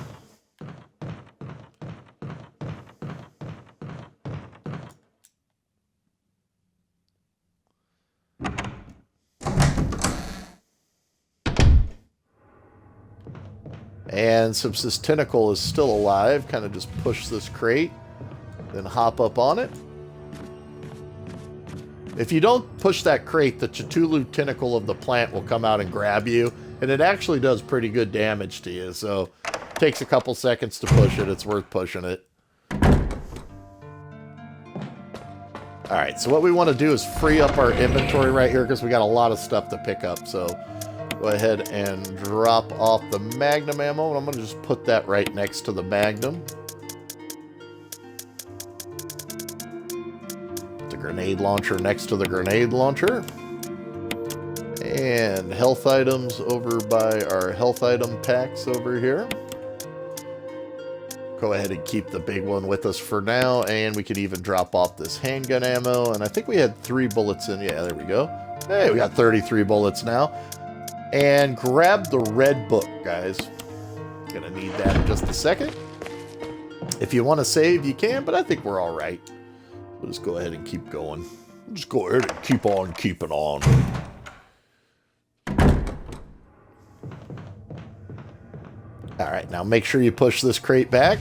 And since this tentacle is still alive, kind of just push this crate, then hop up on it. If you don't push that crate, the Cthulhu tentacle of the plant will come out and grab you, and it actually does pretty good damage to you, so it takes a couple seconds to push it. It's worth pushing it. Alright, so what we want to do is free up our inventory right here, because we got a lot of stuff to pick up, so go ahead and drop off the Magnum ammo, and I'm going to just put that right next to the Magnum. The grenade launcher next to the grenade launcher. And health items over by our health item packs over here. Go ahead and keep the big one with us for now, and we can even drop off this handgun ammo, and I think we had 3 bullets in. Yeah, there we go. Hey, we got 33 bullets now. And grab the red book, guys. Gonna need that in just a second. If you want to save, you can, but I think we're all right. We'll just go ahead and keep going. We'll just go ahead and keep on keeping on. All right, now make sure you push this crate back.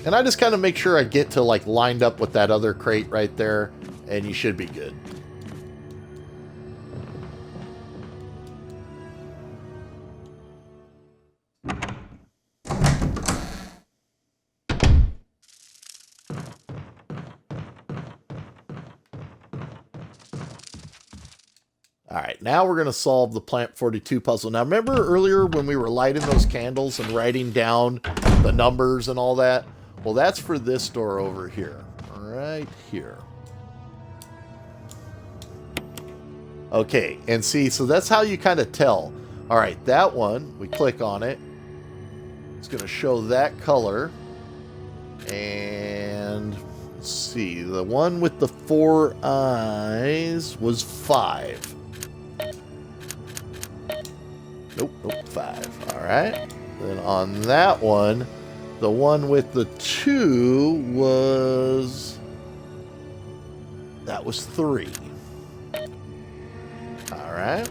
And I just kind of make sure I get to like lined up with that other crate right there, and you should be good. All right, now we're going to solve the Plant 42 puzzle. Now, remember earlier when we were lighting those candles and writing down the numbers and all that? Well, that's for this door over here. Right here. Okay, and see, so that's how you kind of tell. All right, that one, we click on it. It's going to show that color. And let's see, the one with the 4 eyes was 5. Nope, 5. All right. Then on that one, the one with the 2 was... That was 3. All right.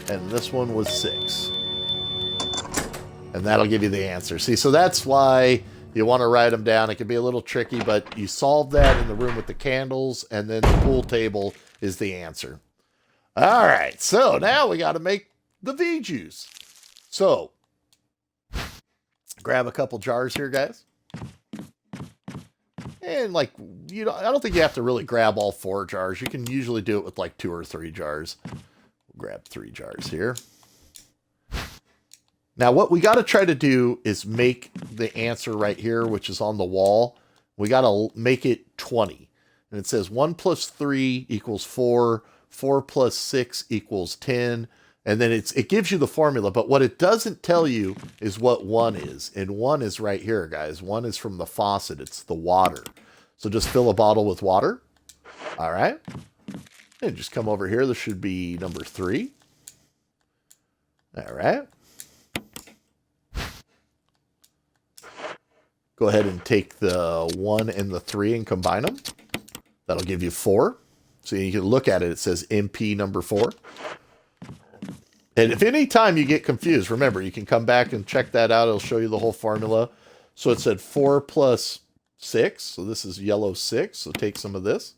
And this one was 6. And that'll give you the answer. See, so that's why you want to write them down. It can be a little tricky, but you solve that in the room with the candles, and then the pool table is the answer. All right, so now we got to make the V juice. So, grab a couple jars here, guys. And like, you know, I don't think you have to really grab all 4 jars. You can usually do it with like 2 or 3 jars. We'll grab 3 jars here. Now, what we got to try to do is make the answer right here, which is on the wall. We got to make it 20. And it says 1 plus 3 equals 4. 4 plus 6 equals 10. And then it gives you the formula. But what it doesn't tell you is what 1 is. And 1 is right here, guys. 1 is from the faucet. It's the water. So just fill a bottle with water. All right. And just come over here. There should be number 3. All right. Go ahead and take the 1 and the 3 and combine them. That'll give you 4. So you can look at it. It says MP number 4. And if any time you get confused, remember, you can come back and check that out. It'll show you the whole formula. So it said 4 plus 6. So this is yellow 6. So take some of this.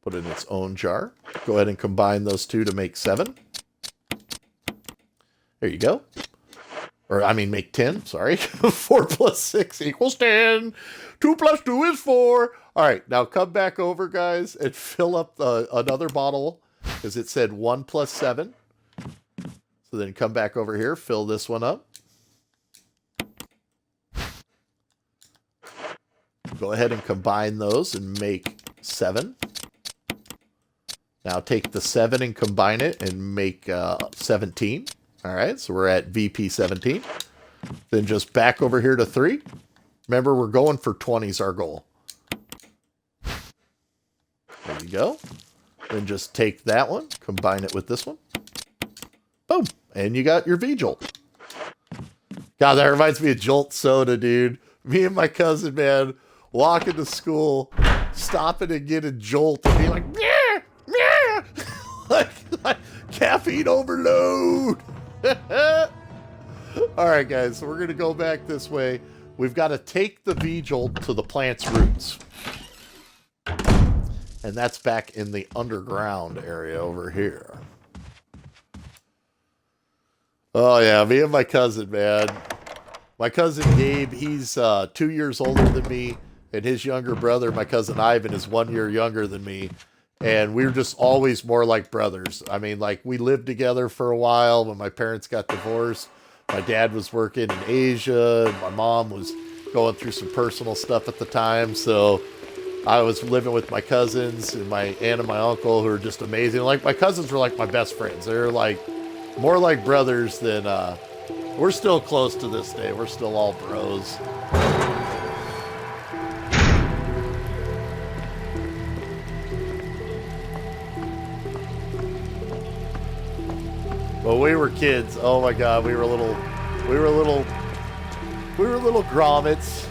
Put it in its own jar. Go ahead and combine those 2 to make 7. There you go. Or, I mean, make 10, sorry. 4 plus 6 equals 10. 2 plus 2 is 4. All right, now come back over, guys, and fill up another bottle, because it said 1 plus 7. So then come back over here, fill this one up. Go ahead and combine those and make 7. Now take the 7 and combine it and make 17. All right, so we're at VP 17. Then just back over here to 3. Remember, we're going for 20 is our goal. There you go. Then just take that one, combine it with this one. Boom, and you got your V-Jolt. God, that reminds me of Jolt Soda, dude. Me and my cousin, man, walking to school, stopping and getting Jolt and being like, yeah, yeah, like caffeine overload. All right, guys, so we're going to go back this way. We've got to take the V-Jolt to the plant's roots. And that's back in the underground area over here. Oh, yeah, me and my cousin, man. My cousin Gabe, he's 2 years older than me. And his younger brother, my cousin Ivan, is 1 year younger than me. And we were just always more like brothers. I mean, like, we lived together for a while when my parents got divorced. My dad was working in Asia. And my mom was going through some personal stuff at the time. So I was living with my cousins and my aunt and my uncle, who are just amazing. Like, my cousins were like my best friends. They're like more like brothers than, we're still close to this day. We're still all bros. When we were kids, oh my God, we were little grommets.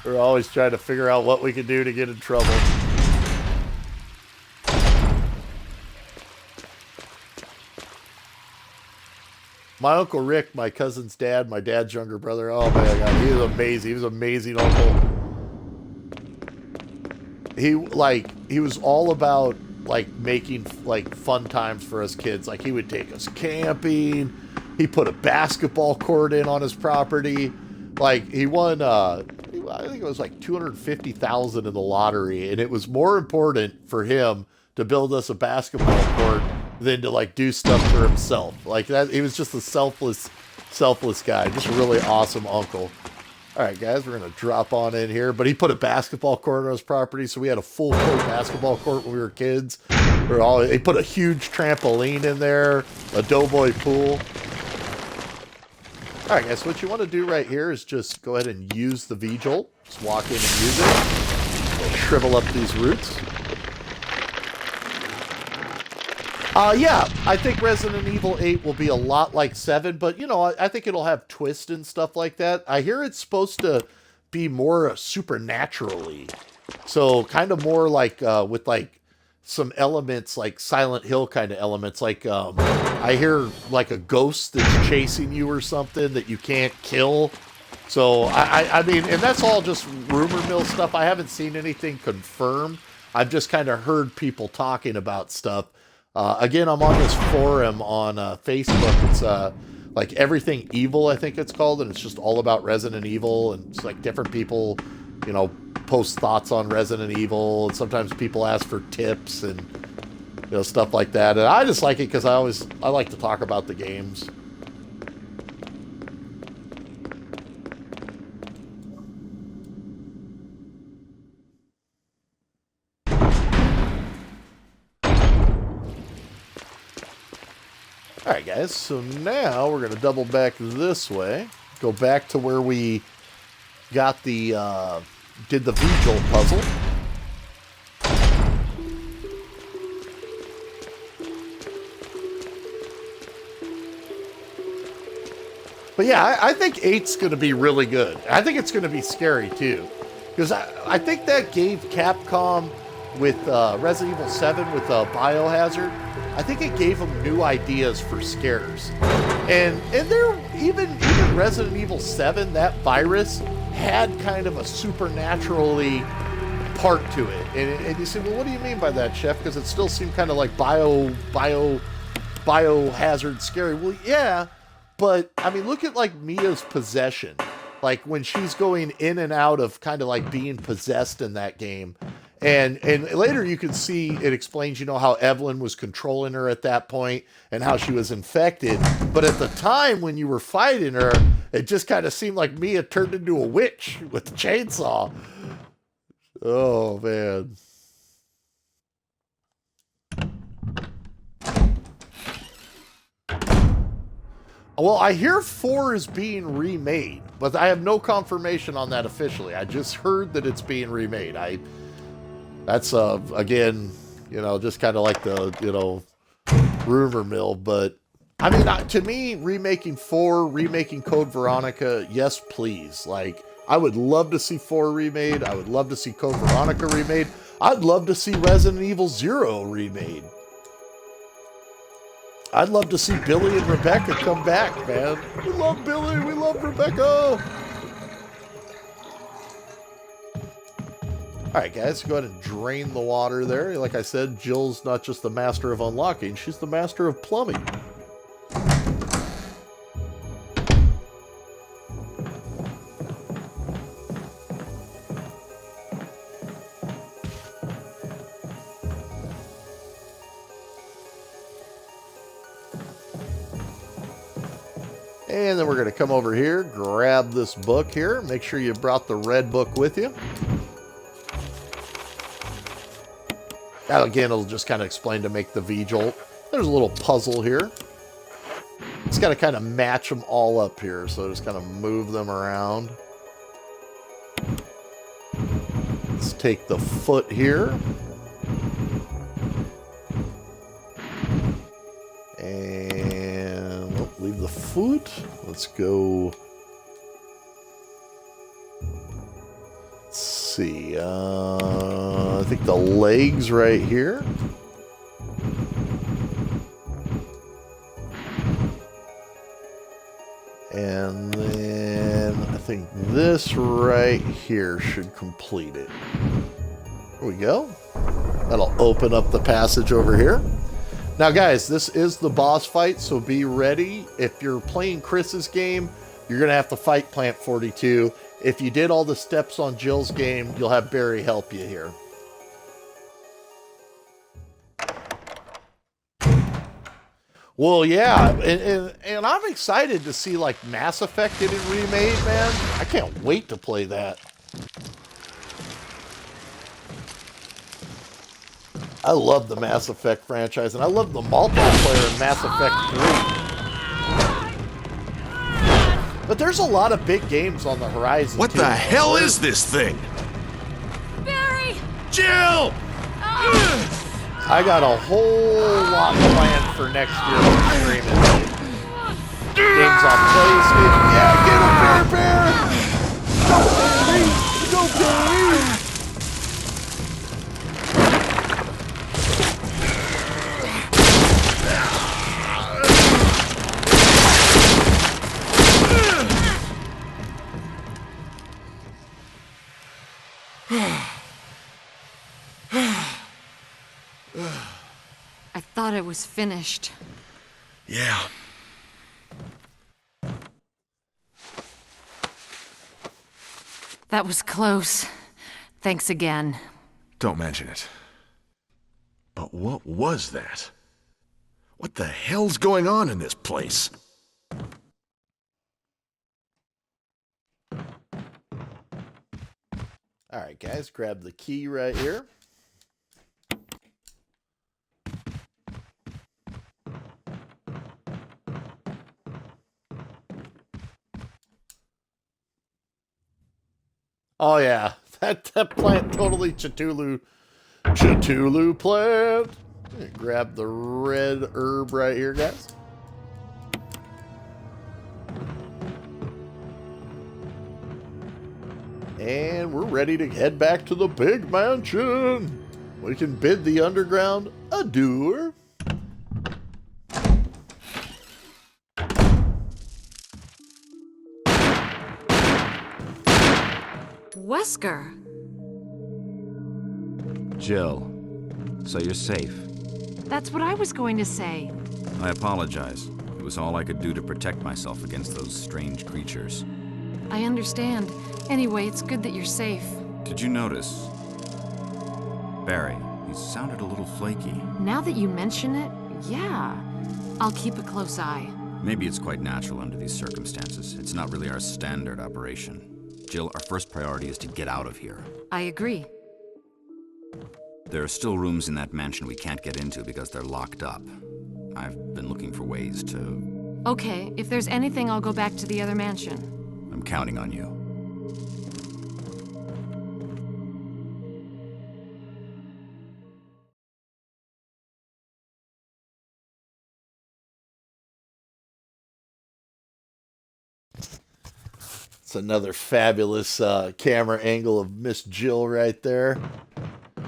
We're always trying to figure out what we could do to get in trouble. My Uncle Rick, my cousin's dad, my dad's younger brother, oh my God, he was amazing. He was an amazing uncle. He was all about like making like fun times for us kids. Like, he would take us camping. He put a basketball court in on his property. Like, he won I think it was like 250,000 in the lottery, and it was more important for him to build us a basketball court than to like do stuff for himself. Like that, he was just a selfless guy. Just a really awesome uncle. All right, guys, we're gonna drop on in here. But he put a basketball court on his property, so we had a full court basketball court when we were kids. He put a huge trampoline in there, a doughboy pool. All right, guys, so what you want to do right here is just go ahead and use the V-Jolt. Just walk in and use it. Shrivel up these roots. Yeah, I think Resident Evil 8 will be a lot like 7, but, you know, I think it'll have twists and stuff like that. I hear it's supposed to be more supernaturally. So, kind of more like, with, like, some elements, like Silent Hill kind of elements. Like, I hear, like, a ghost that's chasing you or something that you can't kill. So, I mean, and that's all just rumor mill stuff. I haven't seen anything confirmed. I've just kind of heard people talking about stuff. Again, I'm on this forum on Facebook. It's like Everything Evil, I think it's called, and it's just all about Resident Evil, and it's like different people, you know, post thoughts on Resident Evil, and sometimes people ask for tips and, you know, stuff like that. And I just like it because I like to talk about the games. Alright guys, so now we're going to double back this way, go back to where we got the, did the V-Jolt puzzle. But yeah, I think 8's going to be really good. I think it's going to be scary too, because I think that gave Capcom with Resident Evil 7 with Biohazard, I think it gave them new ideas for scares. And there, even Resident Evil 7, that virus had kind of a supernaturally part to it. And you say, well, what do you mean by that, Chef? Because it still seemed kind of like biohazard scary. Well, yeah, but I mean, look at like Mia's possession. Like when she's going in and out of kind of like being possessed in that game. And later you can see it explains, you know, how Evelyn was controlling her at that point and how she was infected. But at the time when you were fighting her, it just kind of seemed like Mia turned into a witch with the chainsaw. Oh, man. Well, I hear 4 is being remade, but I have no confirmation on that officially. I just heard that it's being remade. That's, again, you know, just kind of like the, you know, rumor mill. But, I mean, to me, remaking 4, remaking Code Veronica, yes, please. Like, I would love to see 4 remade. I would love to see Code Veronica remade. I'd love to see Resident Evil 0 remade. I'd love to see Billy and Rebecca come back, man. We love Billy. We love Rebecca. Alright guys, go ahead and drain the water there. Like I said, Jill's not just the master of unlocking, she's the master of plumbing. And then we're going to come over here, grab this book here. Make sure you brought the red book with you. Now, again, it'll just kind of explain to make the V-Jolt. There's a little puzzle here. It's got to kind of match them all up here, so just kind of move them around. Let's take the foot here. And leave the foot. Let's go. Let's see. I think the legs right here. And then I think this right here should complete it. There we go. That'll open up the passage over here. Now guys, this is the boss fight, so be ready. If you're playing Chris's game, you're going to have to fight Plant 42. If you did all the steps on Jill's game, you'll have Barry help you here. Well, yeah, and I'm excited to see, like, Mass Effect getting remade, man. I can't wait to play that. I love the Mass Effect franchise, and I love the multiplayer in Mass Effect 3. But there's a lot of big games on the horizon. What too. the hell is this thing? Barry! Jill! I got a whole lot planned for next year for streaming. Games on PlayStation. Yeah, get him, Bear! Go, Barry! Go, Barry! I thought it was finished. Yeah. That was close. Thanks again. Don't mention it. But what was that? What the hell's going on in this place? All right, guys, grab the key right here. Oh yeah, that plant totally Cthulhu plant. Grab the red herb right here, guys. And we're ready to head back to the big mansion. We can bid the underground adieu. Wesker! Jill, so you're safe. That's what I was going to say. I apologize. It was all I could do to protect myself against those strange creatures. I understand. Anyway, it's good that you're safe. Did you notice? Barry, he sounded a little flaky. Now that you mention it, yeah. I'll keep a close eye. Maybe it's quite natural under these circumstances. It's not really our standard operation. Jill, our first priority is to get out of here. I agree. There are still rooms in that mansion we can't get into because they're locked up. I've been looking for ways to... Okay, if there's anything, I'll go back to the other mansion. I'm counting on you. It's another fabulous camera angle of Miss Jill right there.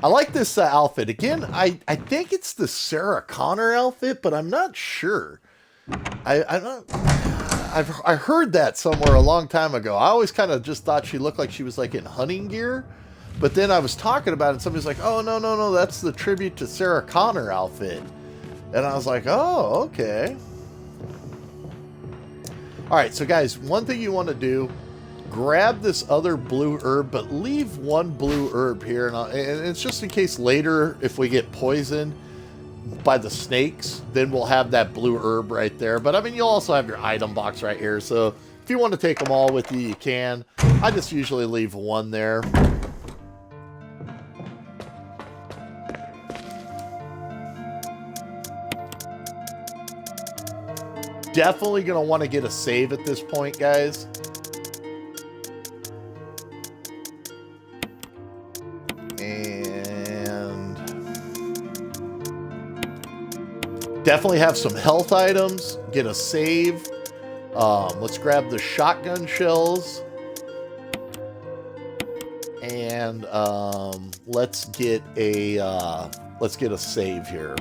I like this outfit. Again, I think it's the Sarah Connor outfit, but I'm not sure. I heard that somewhere a long time ago. I always kind of just thought she looked like she was like in hunting gear. But then I was talking about it and somebody's like, oh, no, that's the tribute to Sarah Connor outfit. And I was like, oh, okay. All right, so guys, one thing you want to do, grab this other blue herb, but leave one blue herb here. And it's just in case later, if we get poisoned by the snakes, then we'll have that blue herb right there. But I mean, you'll also have your item box right here. So if you want to take them all with you, you can. I just usually leave one there. Definitely going to want to get a save at this point, guys. And definitely have some health items. Get a save. Let's grab the shotgun shells. And let's get a save here.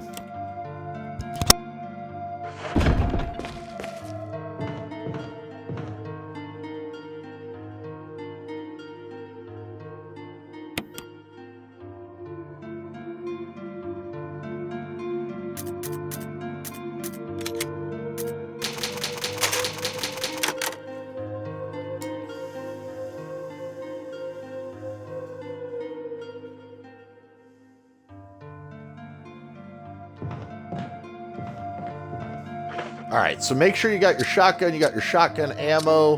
All right, so make sure you got your shotgun. You got your shotgun ammo.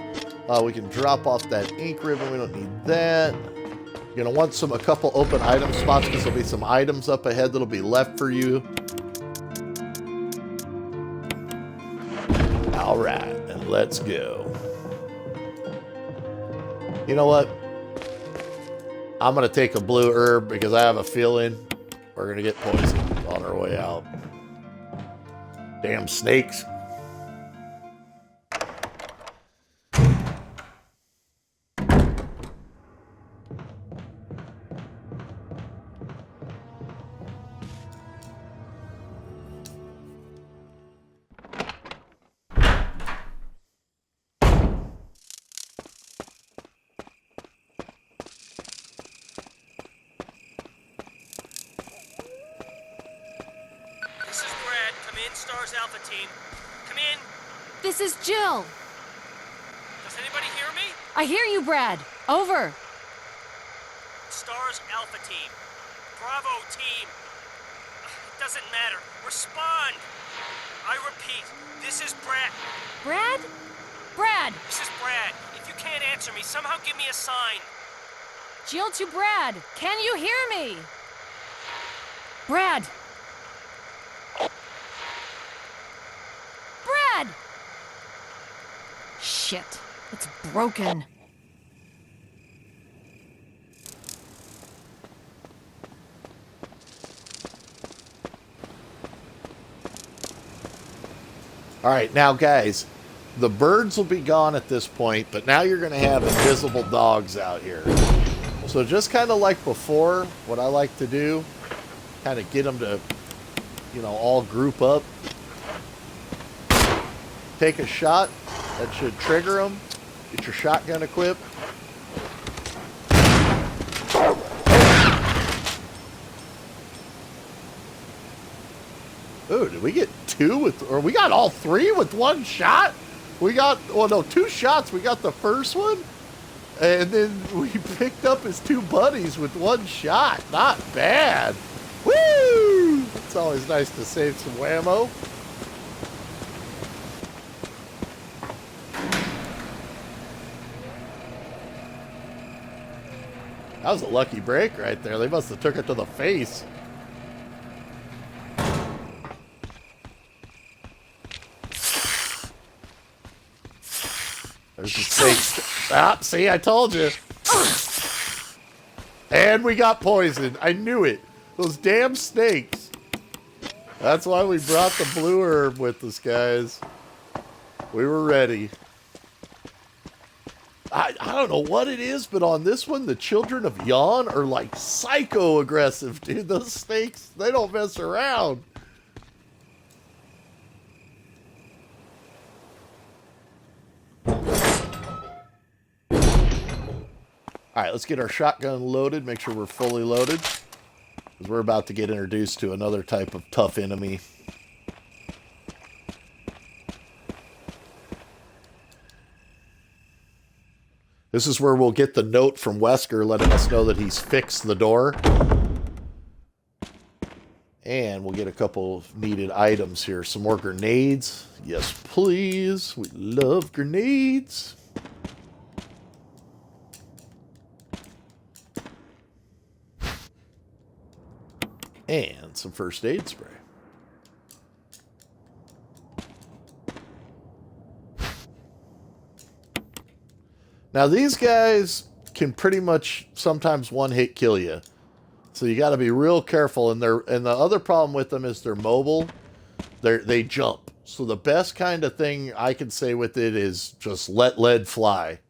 We can drop off that ink ribbon. We don't need that. You're going to want a couple open item spots because there'll be some items up ahead that'll be left for you. All right, and let's go. You know what? I'm going to take a blue herb because I have a feeling we're going to get poisoned on our way out. Damn snakes. Stars Alpha Team. Come in. This is Jill. Does anybody hear me? I hear you, Brad. Over. Stars Alpha Team. Bravo Team. It doesn't matter. Respond. I repeat, this is Brad. Brad? Brad! This is Brad. If you can't answer me, somehow give me a sign. Jill to Brad. Can you hear me? Brad! Brad! Shit. It's broken. All right, now guys, the birds will be gone at this point, but now you're going to have invisible dogs out here. So just kind of like before, what I like to do, kind of get them to, you know, all group up. Take a shot. That should trigger them. Get your shotgun equipped. Ooh, did we get two with, or we got all three with one shot? We got, well, no, two shots. We got the first one, and then we picked up his two buddies with one shot. Not bad. Woo! It's always nice to save some whammo. That was a lucky break right there. They must have took it to the face. There's the snake. Ah, see, I told you. And we got poisoned. I knew it. Those damn snakes. That's why we brought the blue herb with us, guys. We were ready. I don't know what it is, but on this one, the children of Yawn are like psycho aggressive, dude. Those snakes, they don't mess around. All right, let's get our shotgun loaded. Make sure we're fully loaded, because we're about to get introduced to another type of tough enemy. This is where we'll get the note from Wesker letting us know that he's fixed the door. And we'll get a couple needed items here. Some more grenades. Yes, please. We love grenades. And some first aid spray. Now, these guys can pretty much sometimes one-hit kill you. So you got to be real careful. And the other problem with them is they're mobile. They jump. So the best kind of thing I can say with it is just let lead fly,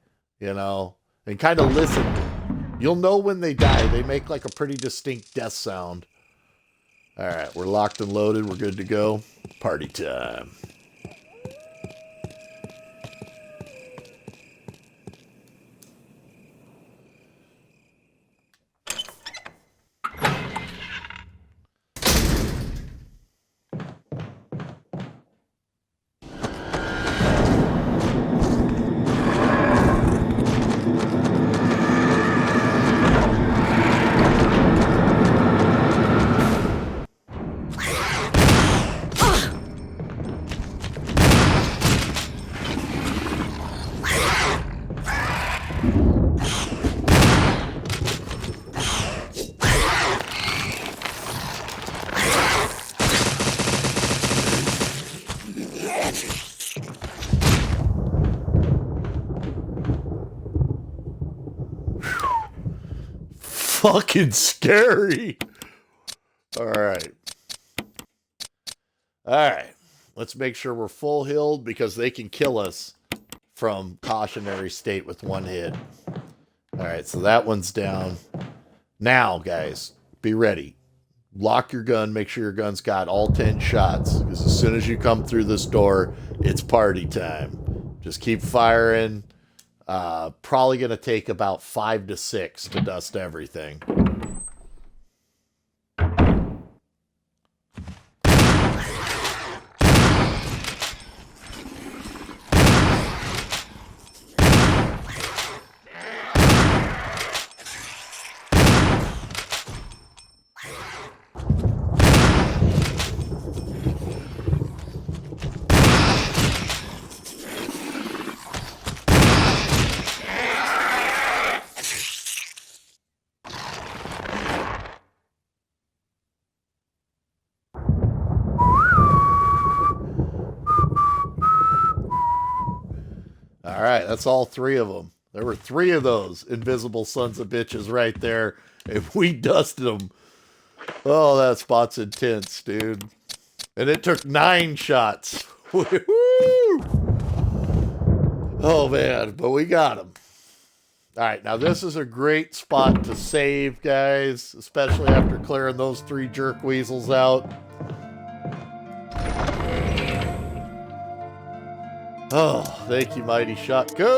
you know, and kind of listen. You'll know when they die. They make like a pretty distinct death sound. All right, we're locked and loaded. We're good to go. Party time. fucking scary. All right. Let's make sure we're full healed because they can kill us from cautionary state with one hit. All right, so that one's down. Now, guys, be ready. Lock your gun. Make sure your gun's got all 10 shots because as soon as you come through this door, it's party time. Just keep firing. Probably going to take about 5 to 6 to dust everything. All right, that's all 3 of them. There were 3 of those invisible sons of bitches right there, and we dusted them. Oh, that spot's intense, dude. And it took 9 shots. Woo-hoo! Oh, man, but we got them. All right, now this is a great spot to save, guys, especially after clearing those 3 jerk weasels out. Oh, thank you, mighty shotgun.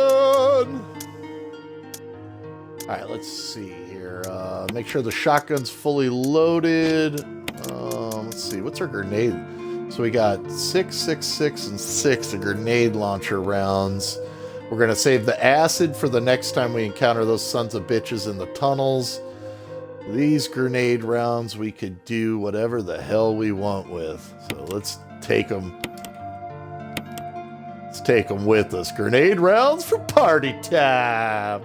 All right, let's see here. Make sure the shotgun's fully loaded. Let's see, what's our grenade? So we got 6, 6, 6, and 6 of grenade launcher rounds. We're going to save the acid for the next time we encounter those sons of bitches in the tunnels. These grenade rounds we could do whatever the hell we want with. So let's take them. Let's take them with us. Grenade rounds for party time.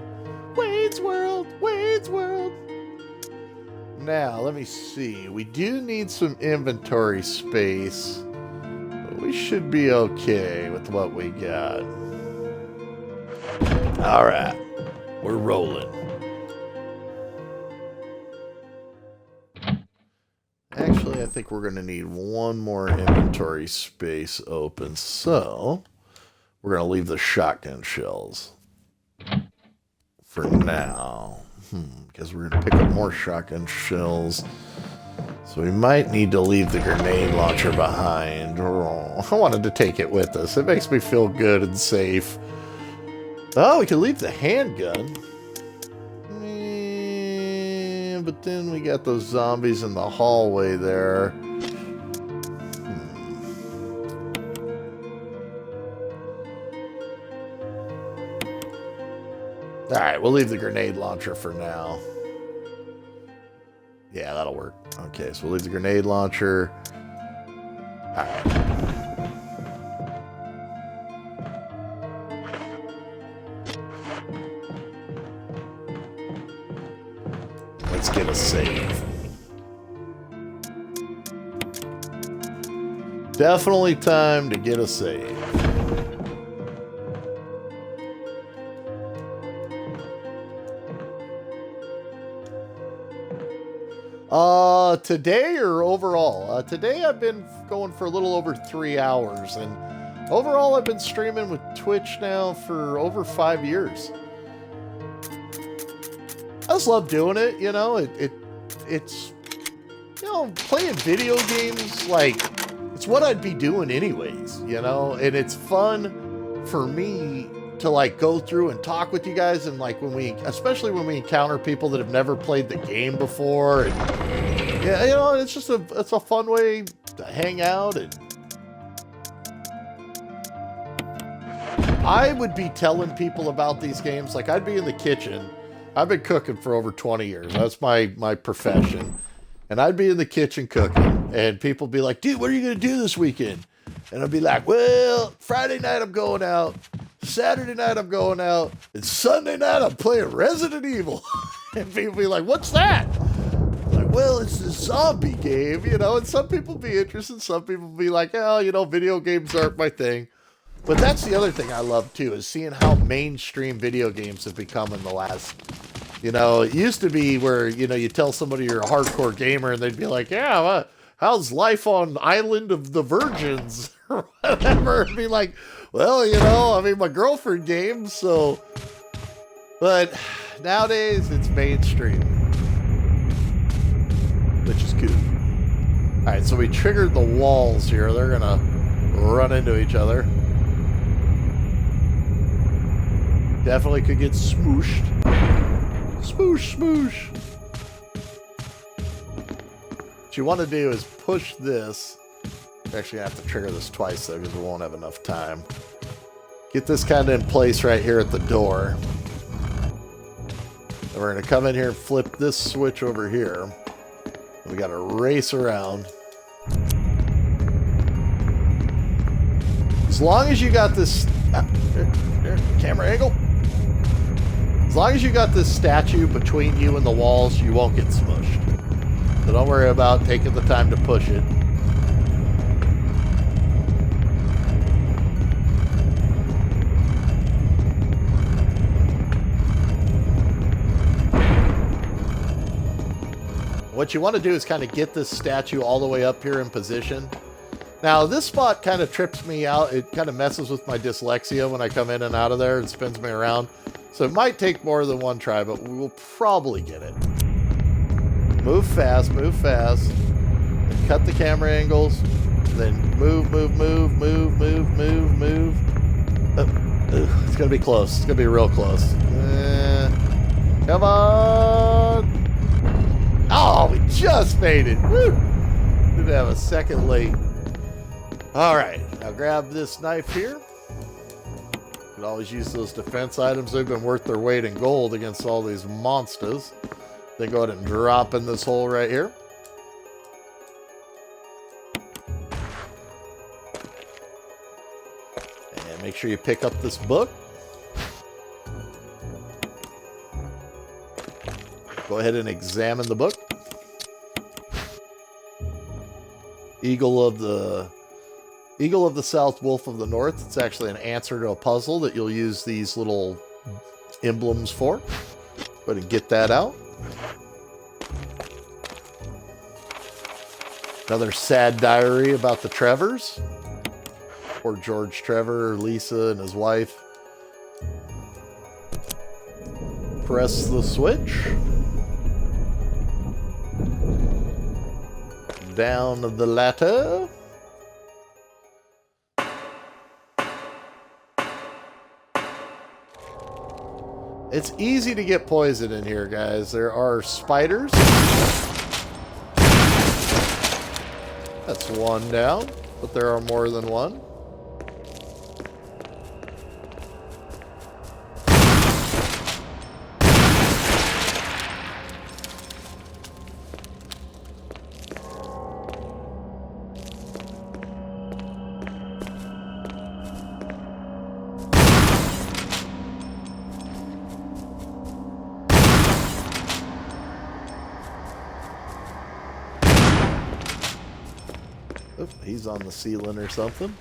Wayne's World, Wayne's World. Now, let me see. We do need some inventory space, but we should be okay with what we got. All right, we're rolling. Actually, I think we're going to need one more inventory space open, so we're going to leave the shotgun shells for now. Because we're going to pick up more shotgun shells. So we might need to leave the grenade launcher behind. Oh, I wanted to take it with us. It makes me feel good and safe. Oh, we can leave the handgun. But then we got those zombies in the hallway there. Alright, we'll leave the grenade launcher for now. Yeah, that'll work. Okay, so we'll leave the grenade launcher. Alright. Let's get a save. Definitely time to get a save. Today or overall? Today I've been going for a little over 3 hours, and overall I've been streaming with Twitch now for over 5 years. I just love doing it, you know. It's you know, playing video games, like, it's what I'd be doing anyways, you know, and it's fun for me to like go through and talk with you guys, and like especially when we encounter people that have never played the game before, and yeah, you know, it's just it's a fun way to hang out. And I would be telling people about these games, like I'd be in the kitchen. I've been cooking for over 20 years. That's my profession. And I'd be in the kitchen cooking, and people be like, dude, what are you going to do this weekend? And I'd be like, well, Friday night I'm going out, Saturday night I'm going out, and Sunday night I'm playing Resident Evil. And people be like, what's that? I'm like, well, it's a zombie game, you know, and some people be interested, some people be like, oh, you know, video games aren't my thing. But that's the other thing I love, too, is seeing how mainstream video games have become in the last You know, it used to be where, you know, you tell somebody you're a hardcore gamer and they'd be like, yeah, how's life on Island of the Virgins or whatever? It'd be like, well, you know, I mean, my girlfriend games, so. But nowadays it's mainstream, which is cool. All right, so we triggered the walls here. They're gonna run into each other. Definitely could get smooshed. Smoosh, smoosh. What you want to do is push this. We're actually going to have to trigger this twice, though, because we won't have enough time. Get this kind of in place right here at the door. And we're going to come in here and flip this switch over here. We got to race around. As long as you got this... camera angle. As long as you got this statue between you and the walls, you won't get smushed. So don't worry about taking the time to push it. What you want to do is kind of get this statue all the way up here in position. Now, this spot kind of trips me out. It kind of messes with my dyslexia when I come in and out of there and spins me around. So it might take more than one try, but we will probably get it. Move fast, move fast. And cut the camera angles. Then move, move, move, move, move, move, move. It's going to be close. It's going to be real close. Come on. Oh, we just made it. Woo! Didn't have a second late. All right, now grab this knife here. You can always use those defense items. They've been worth their weight in gold against all these monsters. Then go ahead and drop in this hole right here. And make sure you pick up this book. Go ahead and examine the book. Eagle of the South, Wolf of the North. It's actually an answer to a puzzle that you'll use these little emblems for. Go ahead and get that out. Another sad diary about the Trevors. Poor George Trevor, Lisa, and his wife. Press the switch. Down the ladder. It's easy to get poison in here, guys. There are spiders. That's one down, but there are more than one. Oop, he's on the ceiling or something.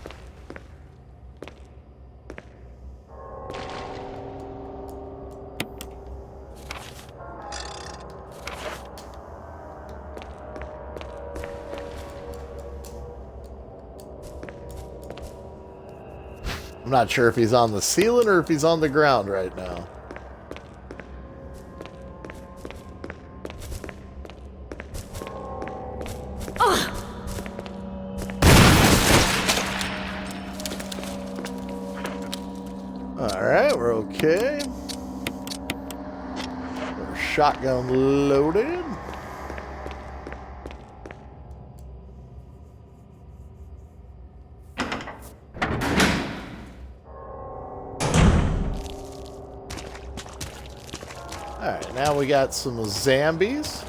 I'm not sure if he's on the ceiling or if he's on the ground right now. Alright, we're okay. Our shotgun loaded. Alright, now we got some zombies.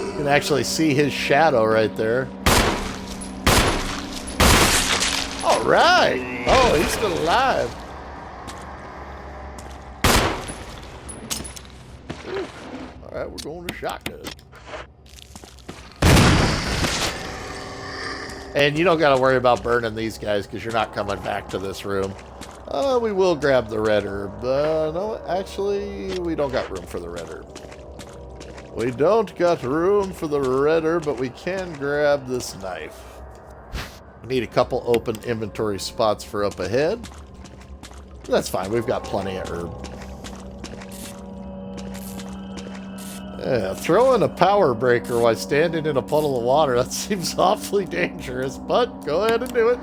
You can actually see his shadow right there. All All right. Oh, he's still alive. Ooh. All right, we're going to shotgun. And you don't got to worry about burning these guys because you're not coming back to this room. We will grab the red herb. No, actually, we don't got room for the red herb. We don't got room for the red herb, but we can grab this knife. We need a couple open inventory spots for up ahead. That's fine. We've got plenty of herb. Yeah, throwing a power breaker while standing in a puddle of water, that seems awfully dangerous, but go ahead and do it.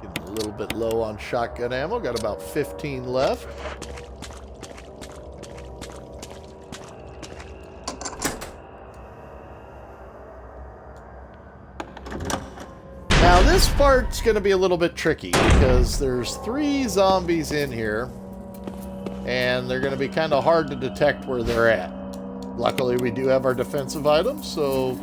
Getting a little bit low on shotgun ammo, got about 15 left. Now this part's going to be a little bit tricky because there's 3 zombies in here and they're going to be kind of hard to detect where they're at. Luckily we do have our defensive items, so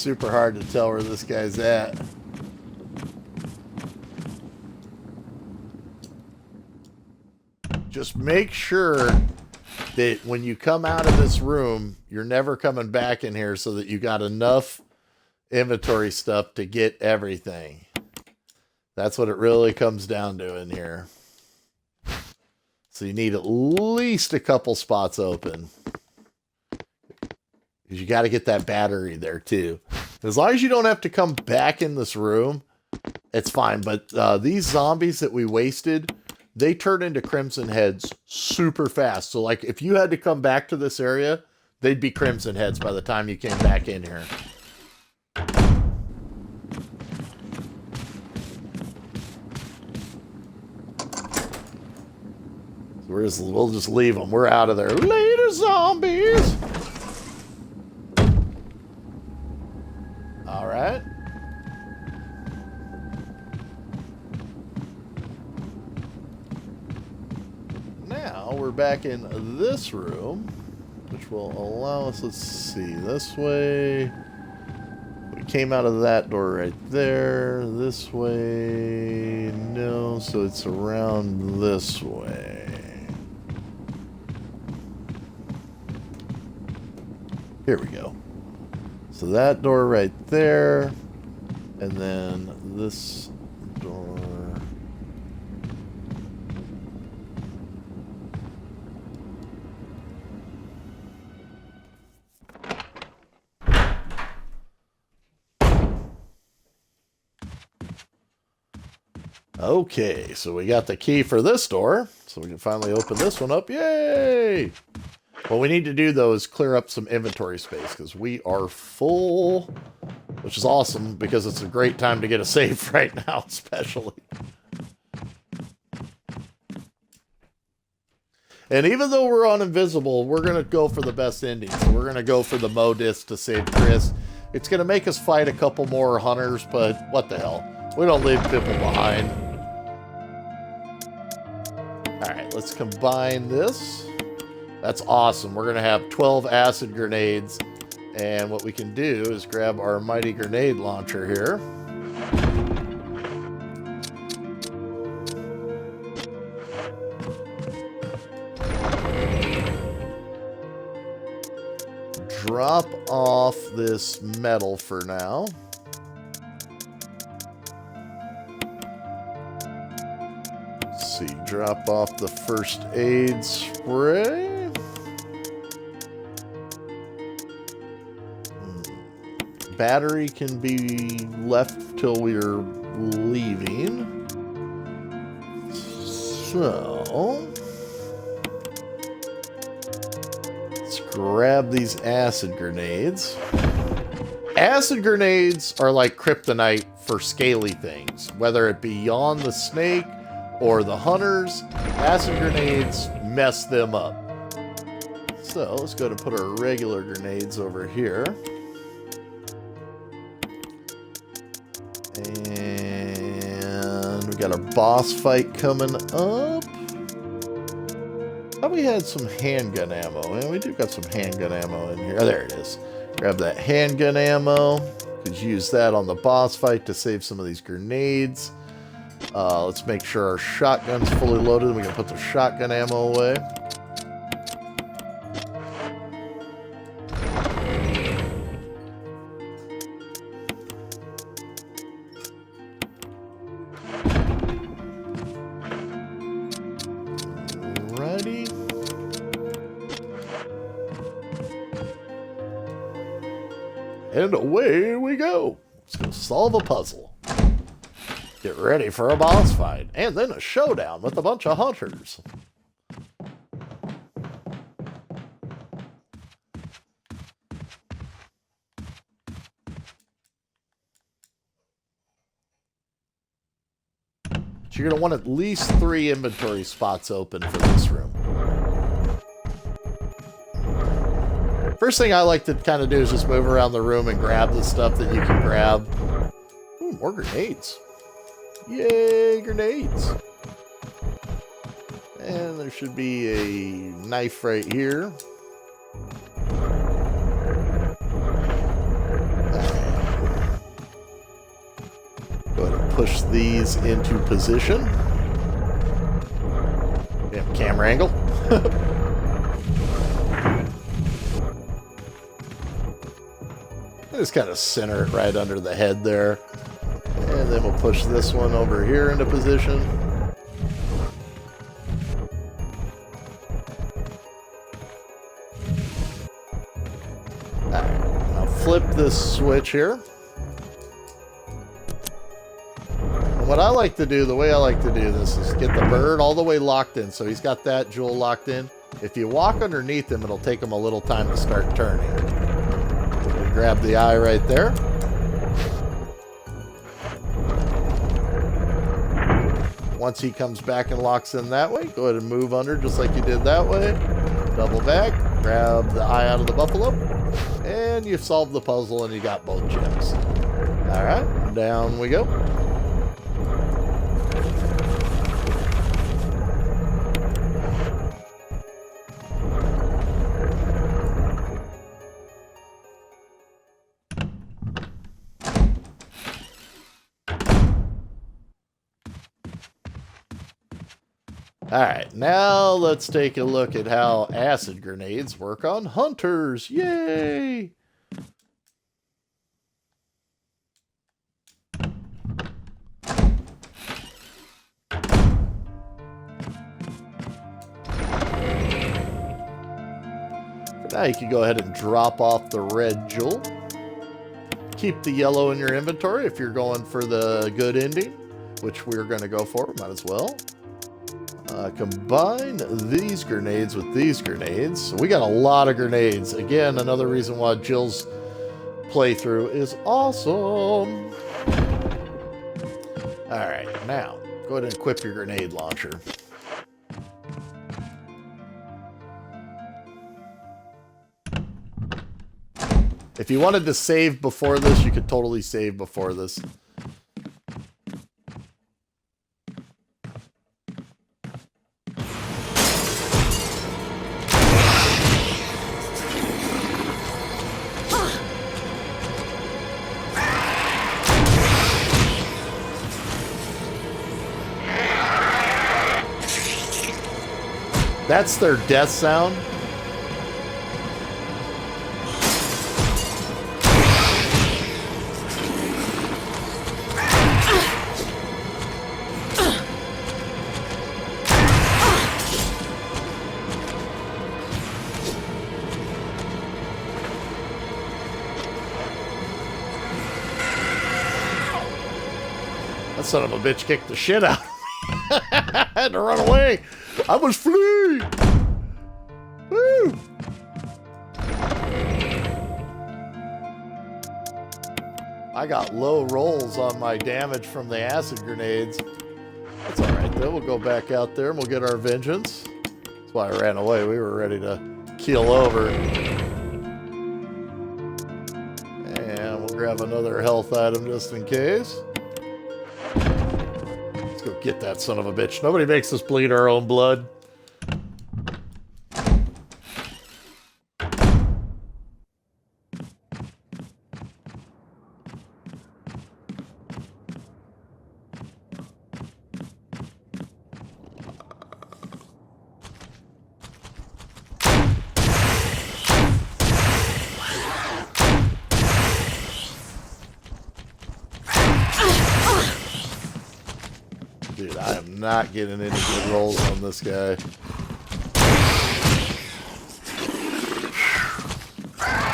super hard to tell where this guy's at. Just make sure that when you come out of this room, you're never coming back in here so that you got enough inventory stuff to get everything. That's what it really comes down to in here. So you need at least a couple spots open. Because you got to get that battery there too. As long as you don't have to come back in this room, it's fine. But these zombies that we wasted, they turn into Crimson Heads super fast. So like if you had to come back to this area, they'd be Crimson Heads by the time you came back in here. So we'll just leave them. We're out of there. Later, zombies! All right. Now we're back in this room, which will allow us, let's see, this way. We came out of that door right there. This way, no, so it's around this way. Here we go. So that door right there, and then this door. Okay, so we got the key for this door, so we can finally open this one up. Yay! What we need to do, though, is clear up some inventory space, because we are full, which is awesome, because it's a great time to get a save right now, especially. And even though we're on Invisible, we're going to go for the best ending. So we're going to go for the Modus to save Chris. It's going to make us fight a couple more hunters, but what the hell? We don't leave people behind. All right, let's combine this. That's awesome. We're going to have 12 acid grenades. And what we can do is grab our mighty grenade launcher here. Drop off this metal for now. Let's see, drop off the first aid spray. Battery can be left till we're leaving. So let's grab these acid grenades. Acid grenades are like kryptonite for scaly things, whether it be on the snake or the hunters. Acid grenades mess them up. So let's go to put our regular grenades over here. And we got our boss fight coming up. Thought we had some handgun ammo, and we do got some handgun ammo in here. Oh, there it is. Grab that handgun ammo. Could use that on the boss fight to save some of these grenades. Let's make sure our shotgun's fully loaded. We can put the shotgun ammo away. And away we go. Let's go solve a puzzle. Get ready for a boss fight. And then a showdown with a bunch of hunters. But you're going to want at least 3 inventory spots open for this room. First thing I like to kind of do is just move around the room and grab the stuff that you can grab. Ooh, more grenades. Yay, grenades. And there should be a knife right here. Go ahead and push these into position. Yeah, camera angle. Just kind of center it right under the head there. And then we'll push this one over here into position. Alright, now flip this switch here. And what I like to do, the way I like to do this is get the bird all the way locked in. So he's got that jewel locked in. If you walk underneath him, it'll take him a little time to start turning. Grab the eye right there. Once he comes back and locks in that way, go ahead and move under just like you did that way. Double back, grab the eye out of the buffalo, and you've solved the puzzle and you got both gems. Alright, down we go. Alright, now let's take a look at how acid grenades work on hunters. Yay! For now, you can go ahead and drop off the red jewel. Keep the yellow in your inventory if you're going for the good ending, which we're going to go for, might as well. Combine these grenades with these grenades. So we got a lot of grenades. Again, another reason why Jill's playthrough is awesome. Alright, now, go ahead and equip your grenade launcher. If you wanted to save before this, you could totally save before this. That's their death sound. That son of a bitch kicked the shit out of me. I had to run away. I was fleeing. Woo! I got low rolls on my damage from the acid grenades. That's alright though. We'll go back out there and we'll get our vengeance. That's why I ran away. We were ready to keel over. And we'll grab another health item just in case. Let's go get that son of a bitch. Nobody makes us bleed our own blood. Dude, I am not getting any good rolls on this guy.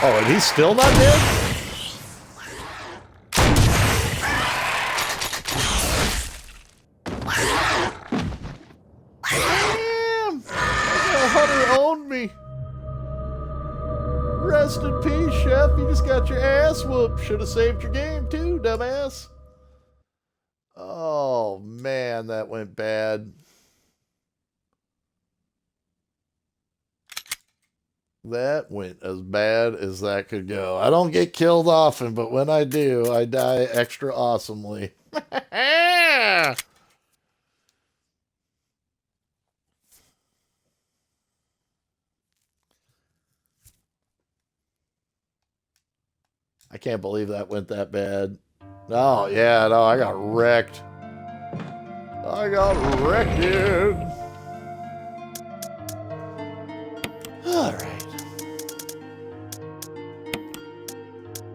Oh, and he's still not dead? Damn! That hunter owned me. Rest in peace, Chef. You just got your ass whooped. Should have saved your game too, dumbass. Oh, man, that went bad. That went as bad as that could go. I don't get killed often, but when I do, I die extra awesomely. I can't believe that went that bad. Oh, yeah, no, I got wrecked. I got wrecked, dude. All right.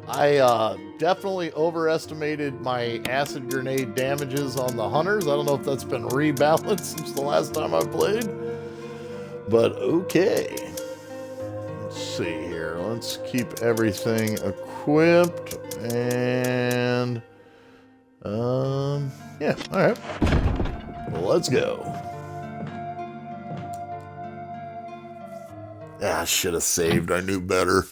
I definitely overestimated my acid grenade damages on the hunters. I don't know if that's been rebalanced since the last time I played. But okay. Let's see here. Let's keep everything equipped. And yeah, all right. Well, let's go. I should have saved. I knew better.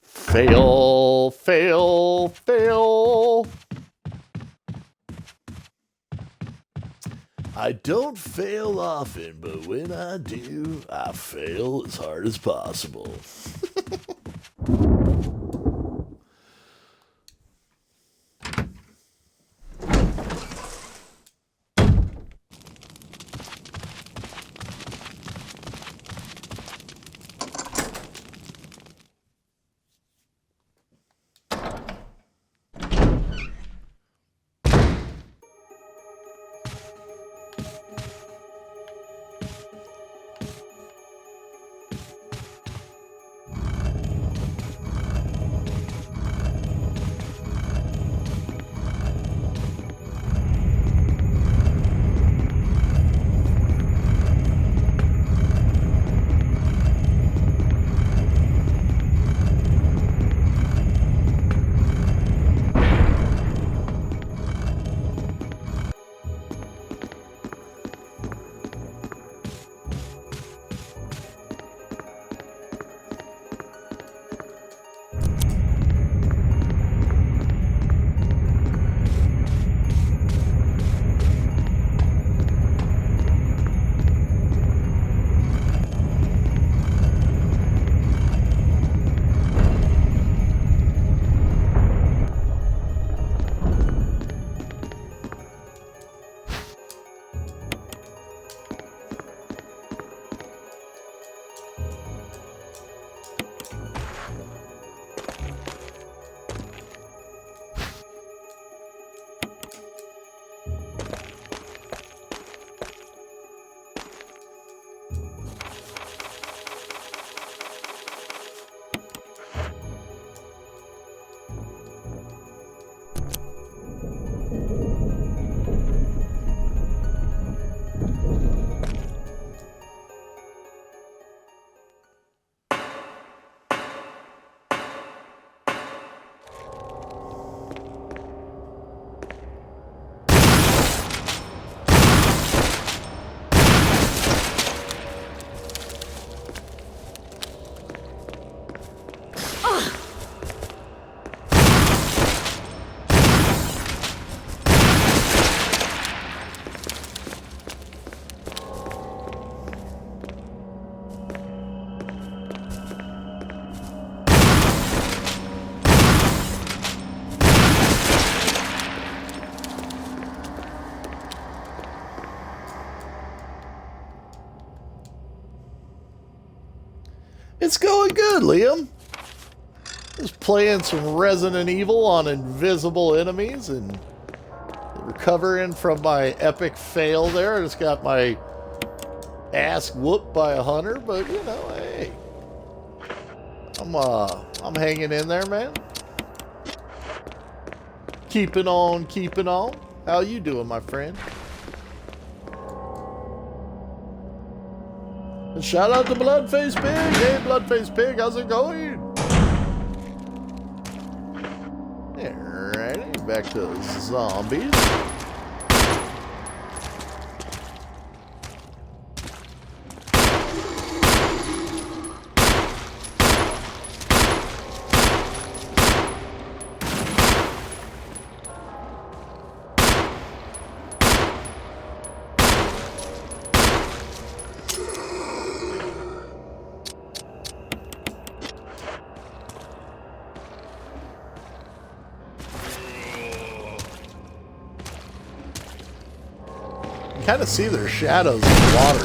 Fail, fail, fail. I don't fail often, but when I do, I fail as hard as possible. It's going good, Liam. Just playing some Resident Evil on invisible enemies and recovering from my epic fail there. I just got my ass whooped by a hunter, but you know, hey. I'm hanging in there, man. Keeping on, keeping on. How you doing, my friend? And shout out to Bloodface Pig. Hey, Bloodface Pig, how's it going? Alrighty, back to zombies. Kind of see their shadows in the water.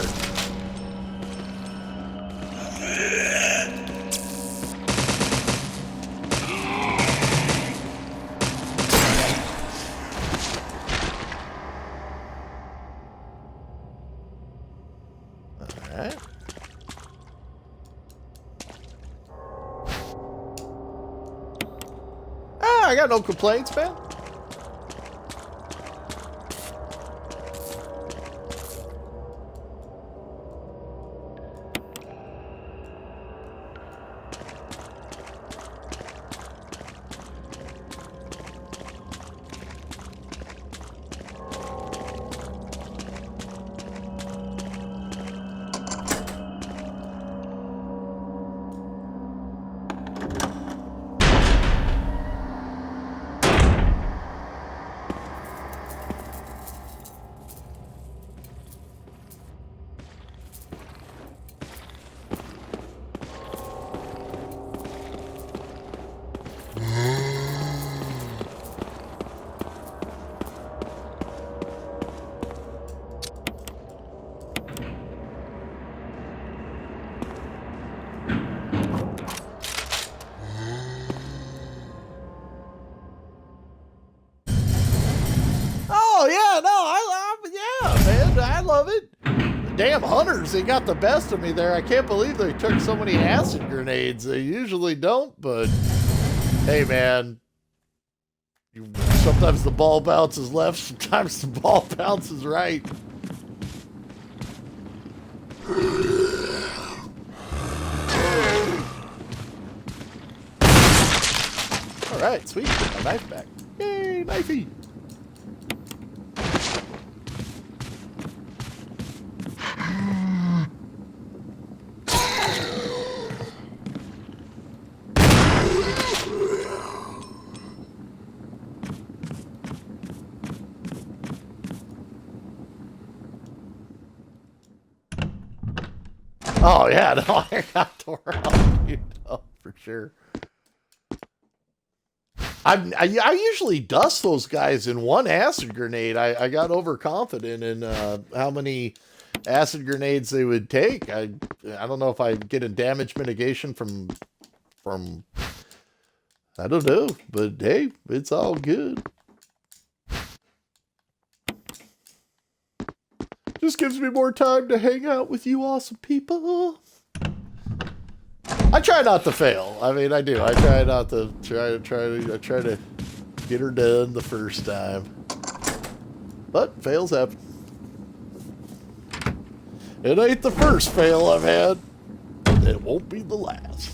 All right. I got no complaints, man. Damn hunters, they got the best of me there. I can't believe they took so many acid grenades. They usually don't, but hey, man. Sometimes the ball bounces left, sometimes the ball bounces right. All right, sweet. Get my knife back. Yay, knifey. Oh yeah, no, I got tore up, you know, for sure. I usually dust those guys in one acid grenade. I got overconfident in how many acid grenades they would take. I don't know if I get a damage mitigation from I don't know, but hey, it's all good. Just gives me more time to hang out with you awesome people. I try not to fail. I mean, I do. I try not to I try to get her done the first time. But fails happen. It ain't the first fail I've had. It won't be the last.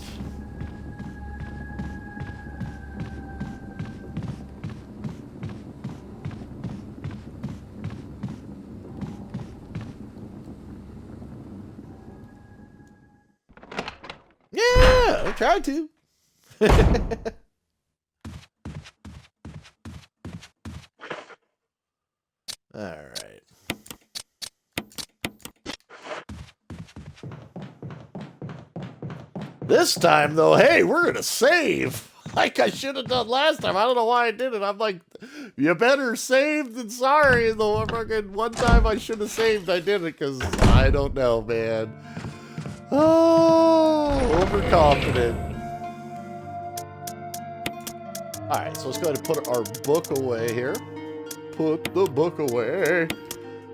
Yeah, I tried to. All right. This time, though, hey, we're going to save. Like I should have done last time. I don't know why I did it. I'm like, you better save than sorry. The fucking one time I should have saved, I did it because I don't know, man. Oh, overconfident. Alright, so let's go ahead and put our book away here. Put the book away.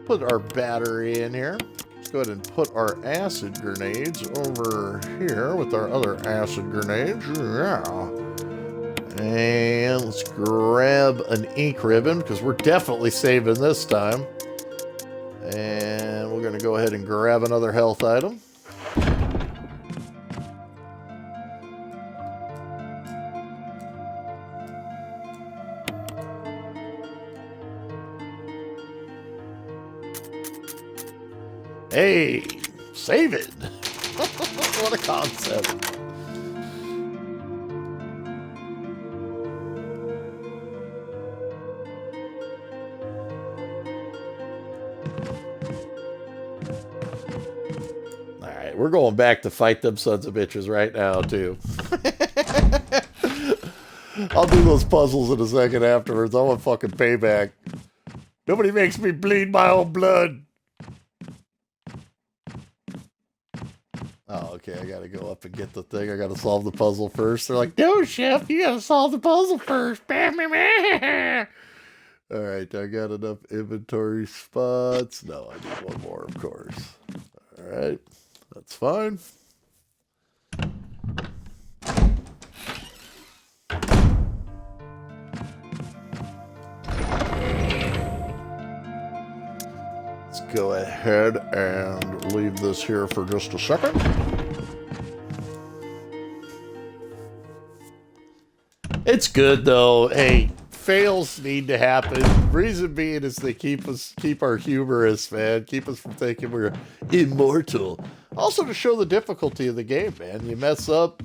Put our battery in here. Let's go ahead and put our acid grenades over here with our other acid grenades. Yeah. And let's grab an ink ribbon because we're definitely saving this time. And we're going to go ahead and grab another health item. Hey, save it. What a concept. All right, we're going back to fight them sons of bitches right now, too. I'll do those puzzles in a second afterwards. I want fucking payback. Nobody makes me bleed my own blood. Oh, okay, I gotta go up and get the thing. I gotta solve the puzzle first. They're like, no, Chef, you gotta solve the puzzle first. Alright, I got enough inventory spots. No, I need one more, of course. Alright, that's fine. Go ahead and leave this here for just a second. It's good though. Hey, fails need to happen. Reason being is they keep our humorous, man. Keep us from thinking we're immortal. Also to show the difficulty of the game, man. You mess up,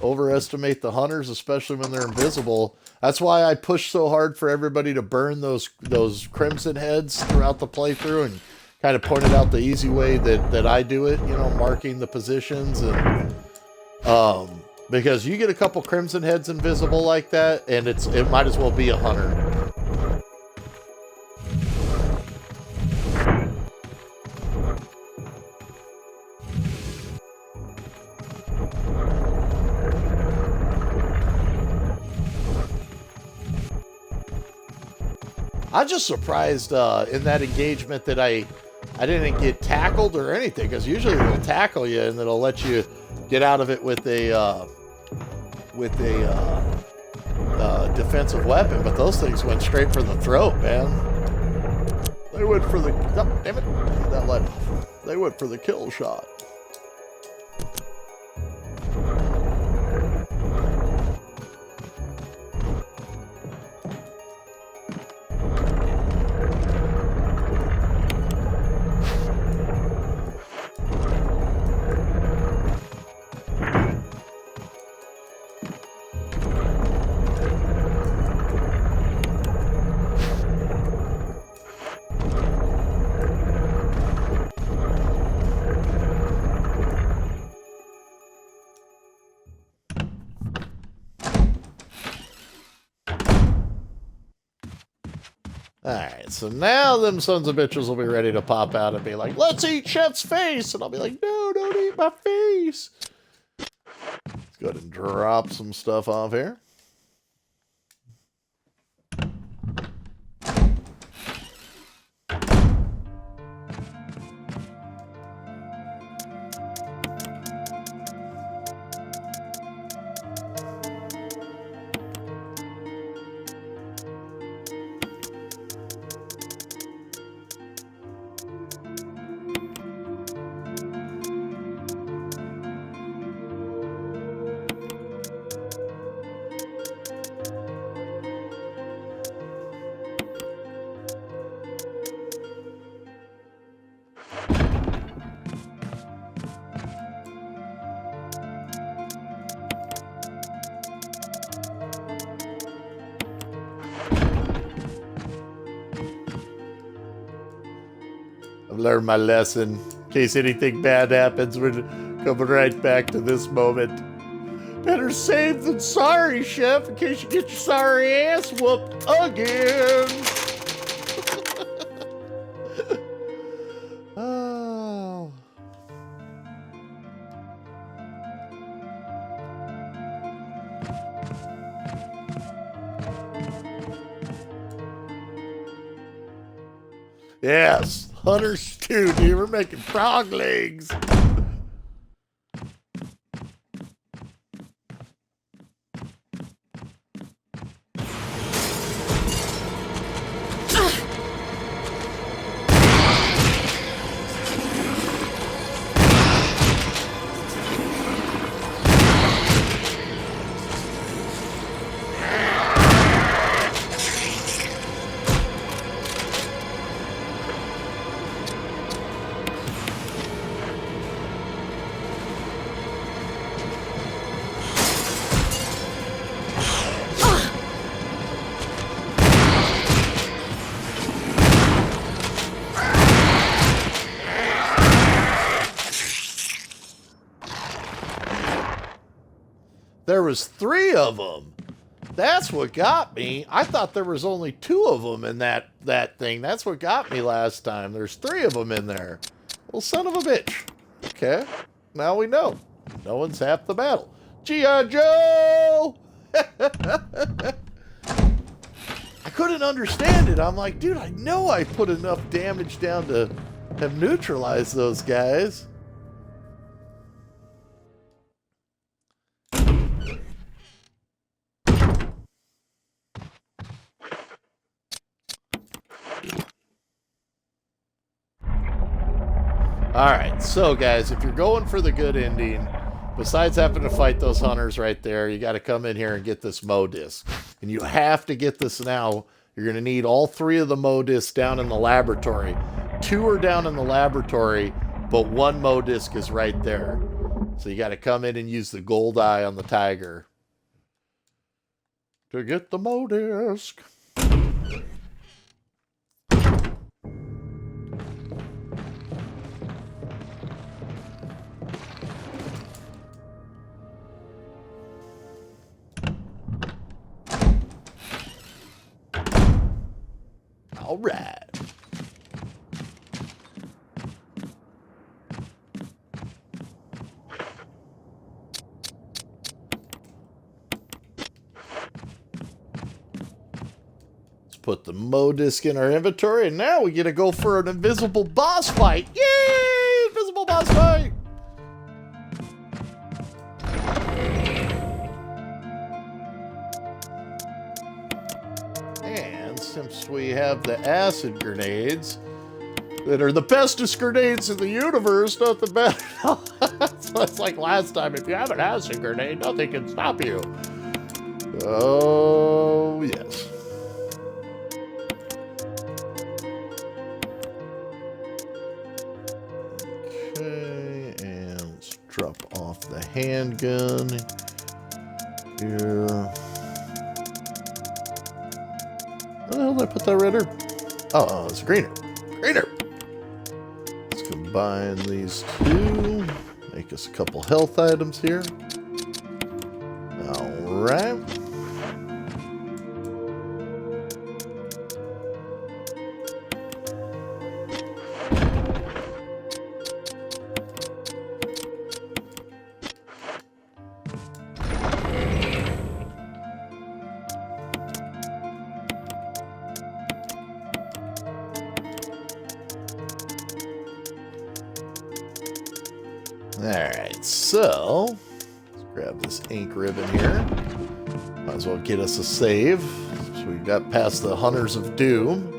overestimate the hunters, especially when they're invisible. That's why I push so hard for everybody to burn those crimson heads throughout the playthrough and kind of pointed out the easy way that I do it, you know, marking the positions and because you get a couple crimson heads invisible like that and it might as well be a hunter. I'm just surprised in that engagement that I didn't get tackled or anything, because usually they'll tackle you and it'll let you get out of it with a defensive weapon, but those things went straight for the throat, man. They went for the... Oh, damn it. Get that light off. They went for the kill shot. Alright, so now them sons of bitches will be ready to pop out and be like, let's eat Chef's face! And I'll be like, no, don't eat my face! Let's go ahead and drop some stuff off here. I've learned my lesson. In case anything bad happens, we're coming right back to this moment. Better safe than sorry, Chef, in case you get your sorry ass whooped again. Oh. Yes, hunter stew, dude. We're making frog legs. There was 3 of them. That's what got me. I thought there was only 2 of them in that thing. That's what got me last time. There's 3 of them in there. Well, son of a bitch. Okay, now we know. No one's half the battle. G.I. Joe! I couldn't understand it. I'm like, dude, I know I put enough damage down to have neutralized those guys. Alright, so guys, if you're going for the good ending, besides having to fight those hunters right there, you got to come in here and get this Mo disc. And you have to get this now. You're going to need all 3 of the Mo discs down in the laboratory. 2 are down in the laboratory, but 1 Mo disc is right there. So you got to come in and use the gold eye on the tiger to get the Mo disc. All right. Let's put the Mo disc in our inventory, and now we get to go for an invisible boss fight. Yay! Invisible boss fight! Since we have the acid grenades that are the bestest grenades in the universe, nothing better. So it's like last time, if you have an acid grenade, nothing can stop you. Oh, yes. Okay, and let's drop off the handgun here. Where the hell did I put that red herb? Oh, it's a green herb. Green herb. Let's combine these 2. Make us a couple health items here. Alright. Alright, so let's grab this ink ribbon here. Might as well get us a save. So we got past the Hunters of Doom.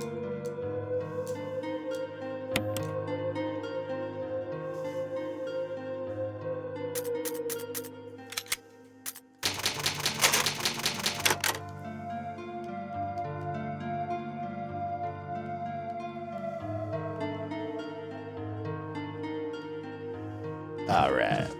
All right.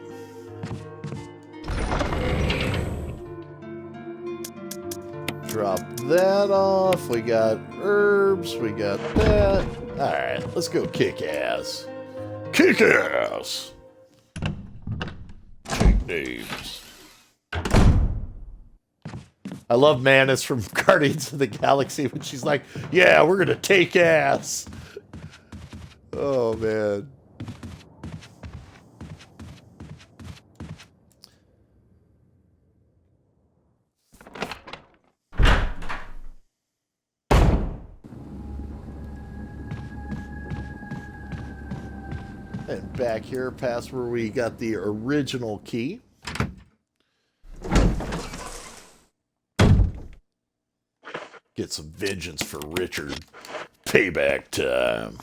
Drop that off. We got herbs. We got that. All right. Let's go kick ass. Kick ass. Take names. I love Manus from Guardians of the Galaxy when she's like, yeah, we're going to take ass. Oh, man. And back here, past where we got the original key. Get some vengeance for Richard. Payback time.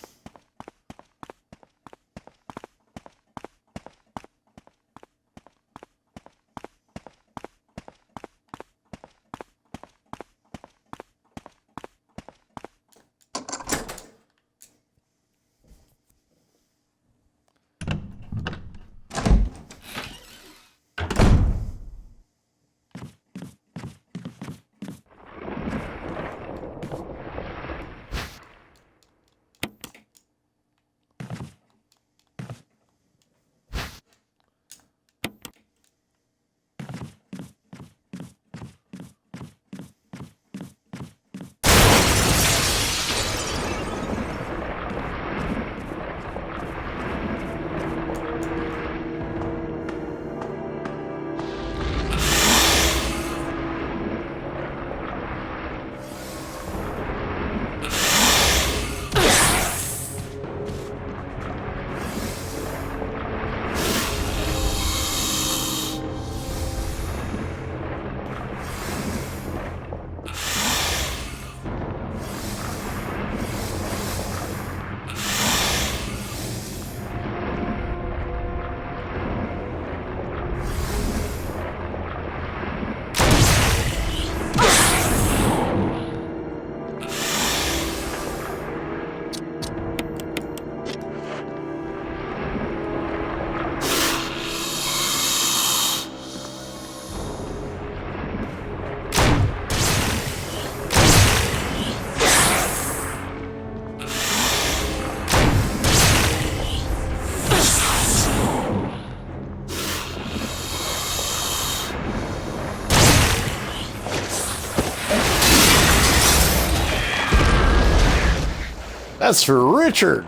That's for Richard.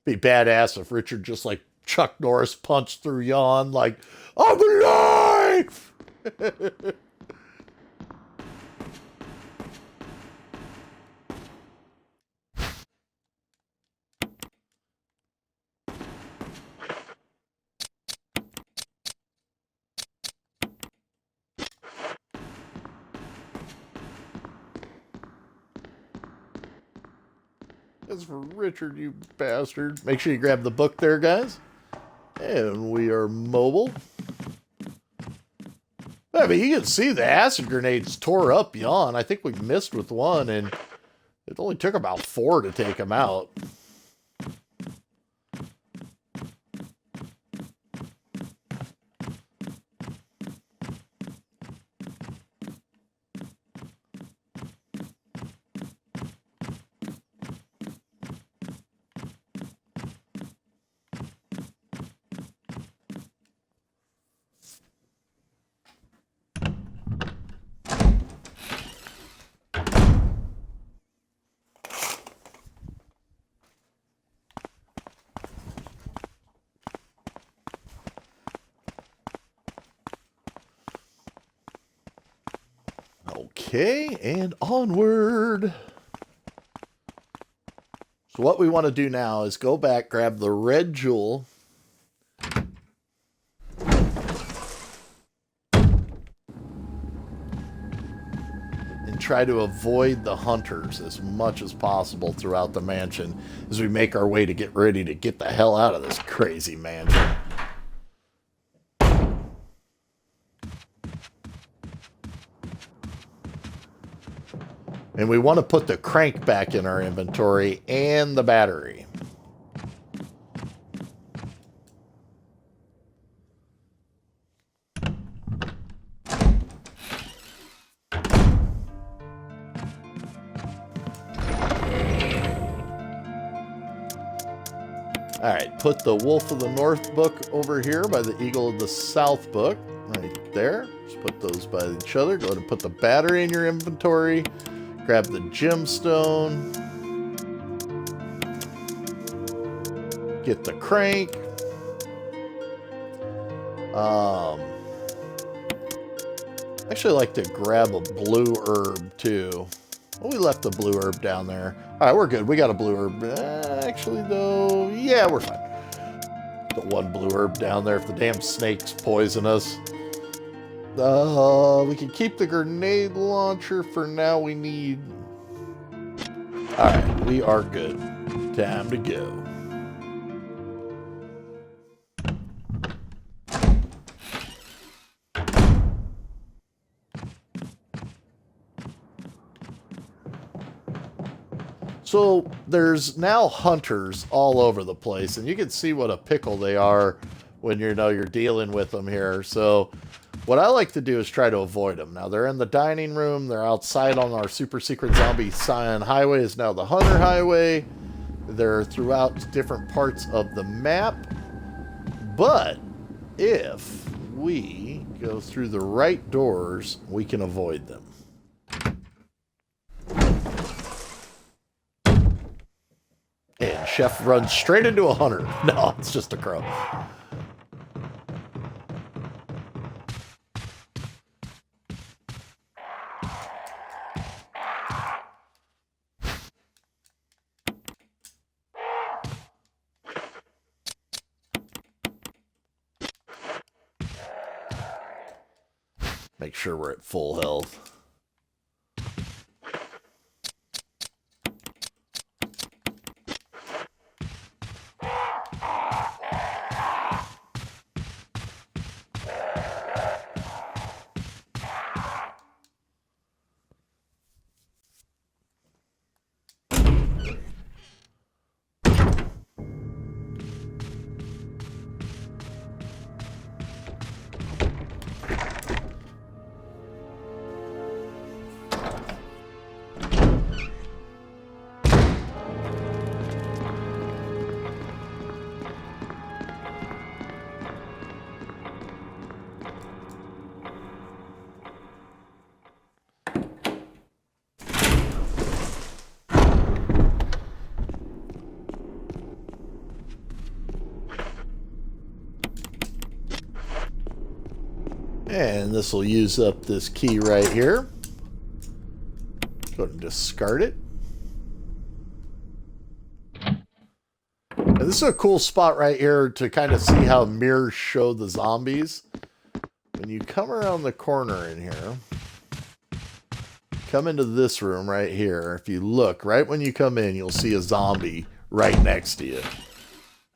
Be badass if Richard just like Chuck Norris punched through Jan like, I'm alive! That's for Richard, you bastard. Make sure you grab the book there, guys. And we are mobile. I mean, you can see the acid grenades tore up Jan. I think we missed with one, and it only took about 4 to take him out. Okay, and onward. So what we want to do now is go back, grab the red jewel. And try to avoid the hunters as much as possible throughout the mansion as we make our way to get ready to get the hell out of this crazy mansion. And we want to put the crank back in our inventory and the battery. Alright, put the Wolf of the North book over here by the Eagle of the South book. Right there. Just put those by each other. Go ahead and put the battery in your inventory. Grab the gemstone. Get the crank. Actually like to grab a blue herb too. Oh, we left the blue herb down there. All right, we're good. We got a blue herb. Actually, though, yeah, we're fine. The one blue herb down there if the damn snakes poison us. We can keep the grenade launcher for now. We need... Alright, we are good. Time to go. So there's now hunters all over the place, and you can see what a pickle they are when you're dealing with them here. So what I like to do is try to avoid them. Now they're in the dining room, they're outside on our super secret zombie Scion highway is now the Hunter highway. They're throughout different parts of the map. But if we go through the right doors, we can avoid them. And Chef runs straight into a hunter. No, it's just a crow. Make sure we're at full health. And this will use up this key right here. Go ahead and discard it. And this is a cool spot right here to kind of see how mirrors show the zombies. When you come around the corner in here, come into this room right here. If you look, right when you come in, you'll see a zombie right next to you.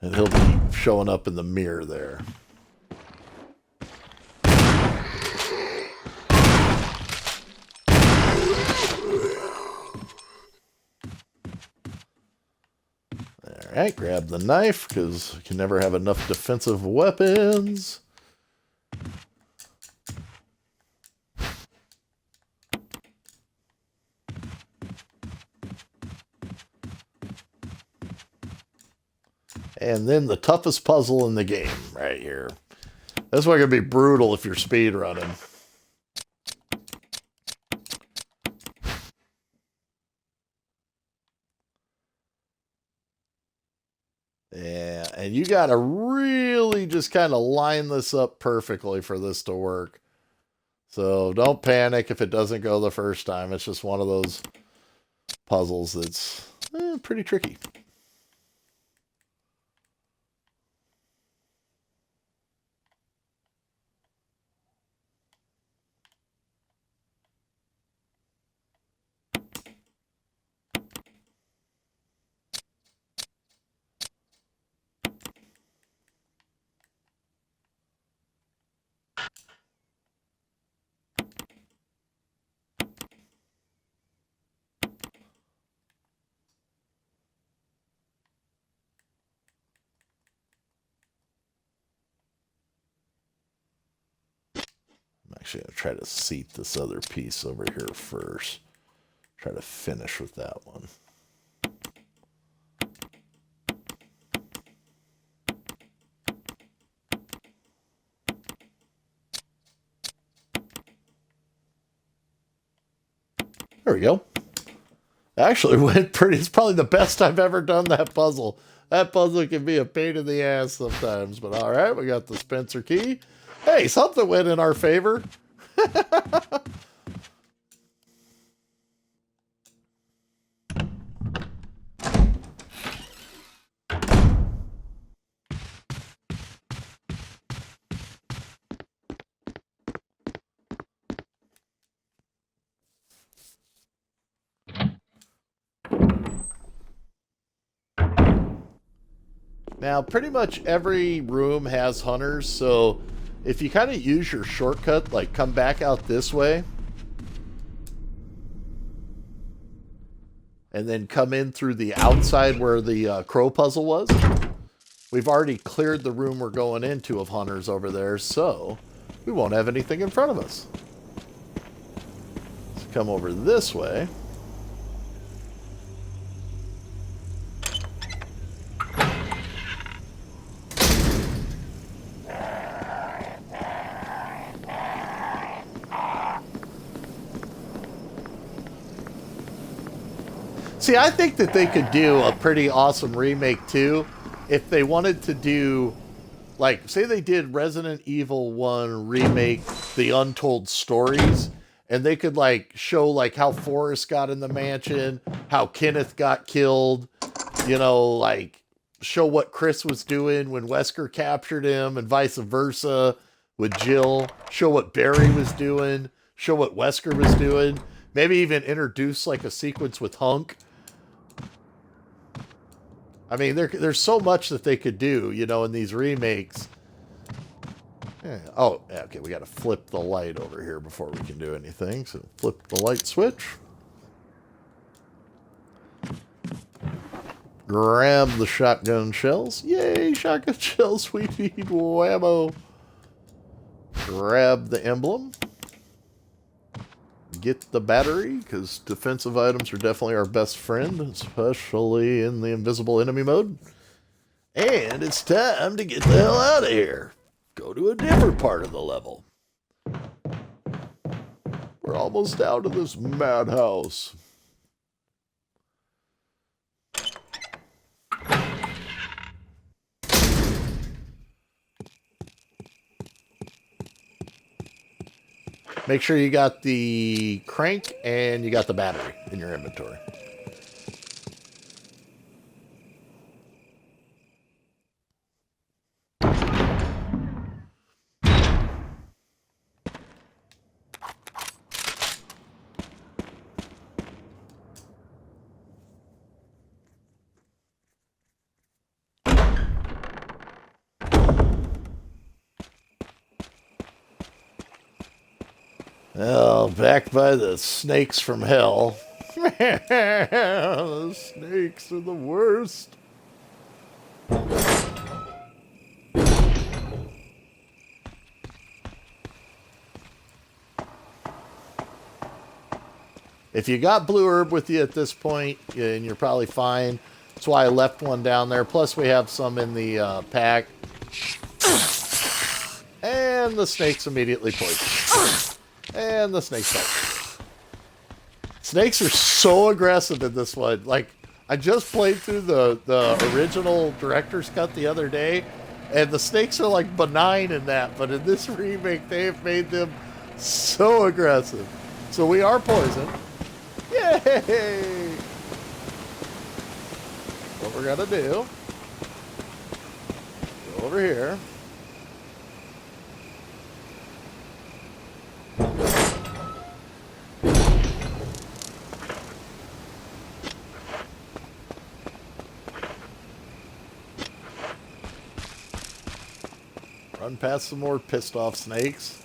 And he'll be showing up in the mirror there. Alright, grab the knife, because you can never have enough defensive weapons. And then the toughest puzzle in the game, right here. This one can be brutal if you're speedrunning. Yeah, and you got to really just kind of line this up perfectly for this to work. So don't panic if it doesn't go the first time. It's just one of those puzzles that's pretty tricky. Actually, I'll try to seat this other piece over here first. Try to finish with that one. There we go. Actually went pretty, it's probably the best I've ever done that puzzle. That puzzle can be a pain in the ass sometimes, but all right, we got the Spencer key. Hey, something went in our favor. Now, pretty much every room has hunters, so if you kind of use your shortcut, like come back out this way, and then come in through the outside where the crow puzzle was, we've already cleared the room we're going into of hunters over there, so we won't have anything in front of us. Let's come over this way. See, I think that they could do a pretty awesome remake, too, if they wanted to do, like, say they did Resident Evil 1 remake, The Untold Stories, and they could, like, show, like, how Forrest got in the mansion, how Kenneth got killed, you know, like, show what Chris was doing when Wesker captured him, and vice versa with Jill, show what Barry was doing, show what Wesker was doing, maybe even introduce, like, a sequence with Hunk. I mean, there's so much that they could do, you know, in these remakes. Yeah. Oh, okay, we got to flip the light over here before we can do anything. So flip the light switch. Grab the shotgun shells. Yay, shotgun shells, we need whammo. Grab the emblem. Get the battery, because defensive items are definitely our best friend, especially in the invisible enemy mode. And it's time to get the hell out of here. Go to a different part of the level. We're almost down to this madhouse. Make sure you got the crank and you got the battery in your inventory. Oh, back by the snakes from hell. The snakes are the worst. If you got blue herb with you at this point, and you're probably fine. That's why I left one down there. Plus, we have some in the pack. And the snake's immediately poisoned. And the snakes fight. Snakes are so aggressive in this one. Like, I just played through the original director's cut the other day, and the snakes are like benign in that, but in this remake, they have made them so aggressive. So we are poisoned. Yay! What we're gonna do, go over here. Run past some more pissed off snakes.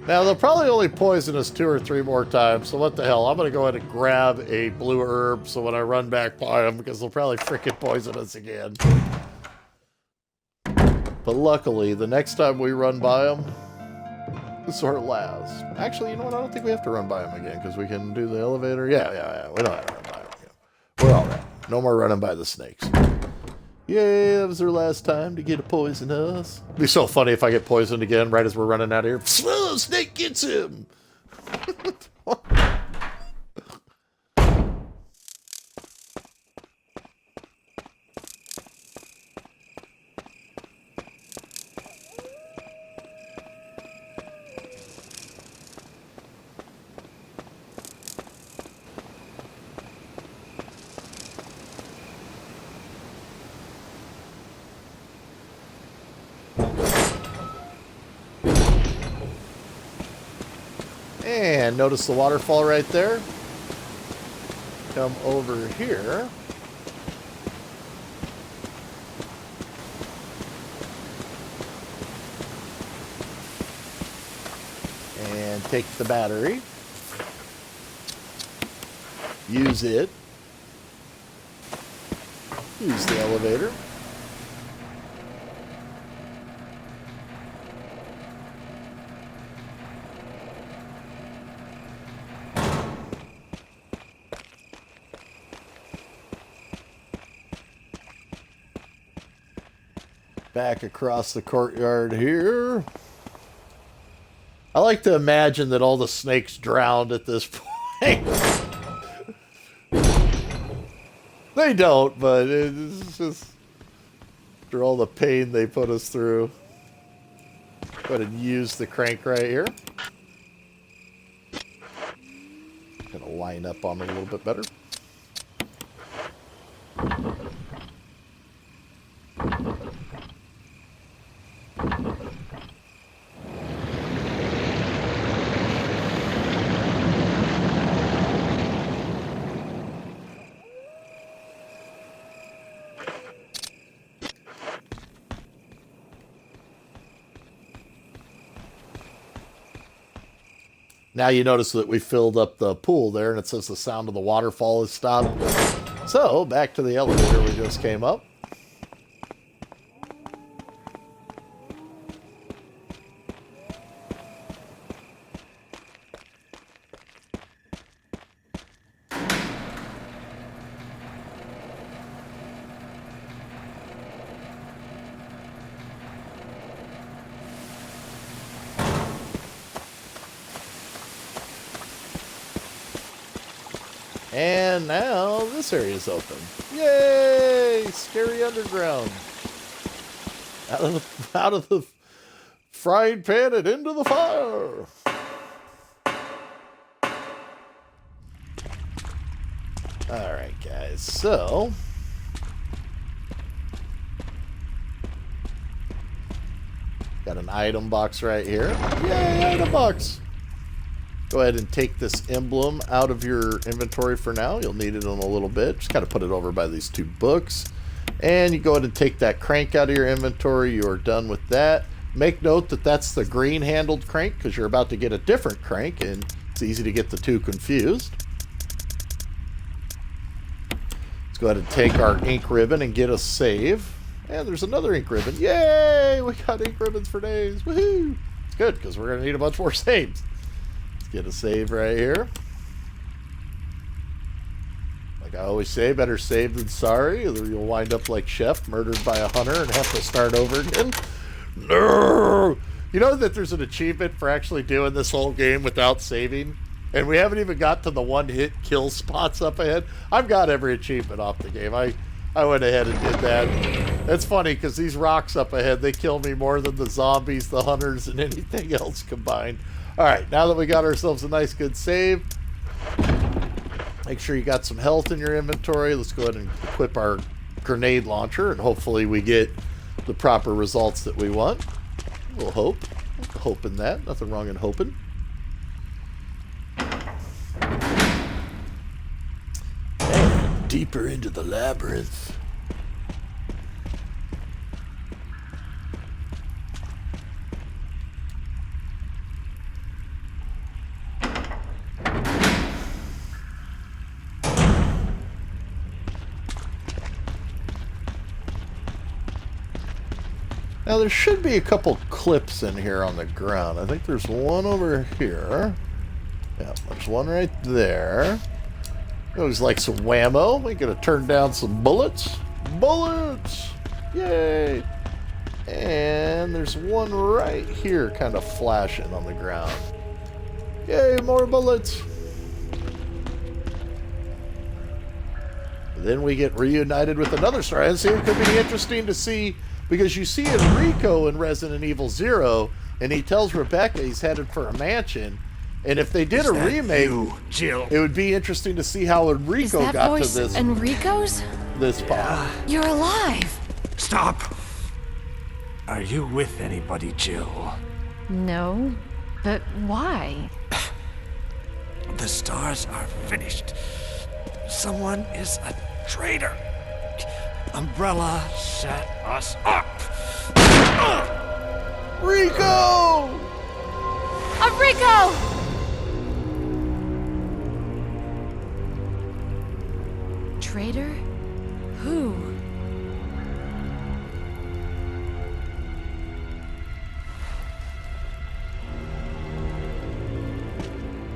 Now, they'll probably only poison us 2 or 3 more times, so what the hell? I'm going to go ahead and grab a blue herb so when I run back by them, because they'll probably frickin' poison us again. But luckily, the next time we run by them, this is our last. Actually, you know what? I don't think we have to run by them again, because we can do the elevator. Yeah. We don't have to run by them again. We're all right. No more running by the snakes. Yay, that was their last time to get to poison us. It'd be so funny if I get poisoned again right as we're running out of here. Slow, snake gets him! And notice the waterfall right there. Come over here. And take the battery. Use it. Use the elevator. Back across the courtyard here. I like to imagine that all the snakes drowned at this point. They don't, but it's just after all the pain they put us through. Go ahead and use the crank right here. Gonna line up on it a little bit better. Now you notice that we filled up the pool there, and it says the sound of the waterfall has stopped. So, back to the elevator we just came up. And now this area is open. Yay! Scary underground. Out of the frying pan and into the fire. All right, guys. So got an item box right here. Yay, item box. Go ahead and take this emblem out of your inventory for now. You'll need it in a little bit. Just got to put it over by these 2 books. And you go ahead and take that crank out of your inventory. You are done with that. Make note that that's the green-handled crank because you're about to get a different crank, and it's easy to get the 2 confused. Let's go ahead and take our ink ribbon and get a save. And there's another ink ribbon. Yay! We got ink ribbons for days. Woohoo! It's good because we're going to need a bunch more saves. Get a save right here. Like I always say, better save than sorry, or you'll wind up like Chef, murdered by a hunter and have to start over again. No! You know that there's an achievement for actually doing this whole game without saving? And we haven't even got to the 1-hit kill spots up ahead. I've got every achievement off the game. I went ahead and did that. It's funny because these rocks up ahead, they kill me more than the zombies, the hunters, and anything else combined. Alright, now that we got ourselves a nice good save, make sure you got some health in your inventory. Let's go ahead and equip our grenade launcher, and hopefully we get the proper results that we want. We'll hope. Hoping that. Nothing wrong in hoping. And deeper into the labyrinth. Now there should be a couple clips in here on the ground. I think there's one over here. Yeah, there's one right there. Looks like some whammo. We're gonna turn down some bullets. Bullets! Yay! And there's one right here kind of flashing on the ground. Yay, more bullets! Then we get reunited with another star. And see, it could be interesting to see, because you see Enrico in Resident Evil 0, and he tells Rebecca he's headed for a mansion. And if they did a remake, Jill? it would be interesting to see how Enrico Is that got voice to this Enrico's? spot. You're alive. Stop! Are you with anybody, Jill? No, but why? The stars are finished. Someone is a traitor. Umbrella set us up. Rico! Rico! Traitor? Who?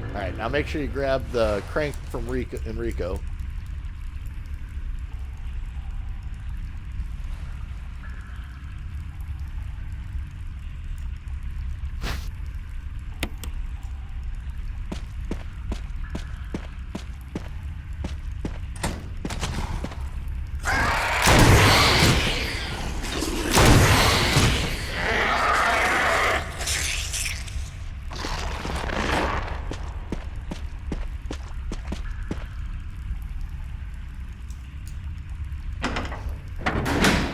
All right, now make sure you grab the crank from Enrico.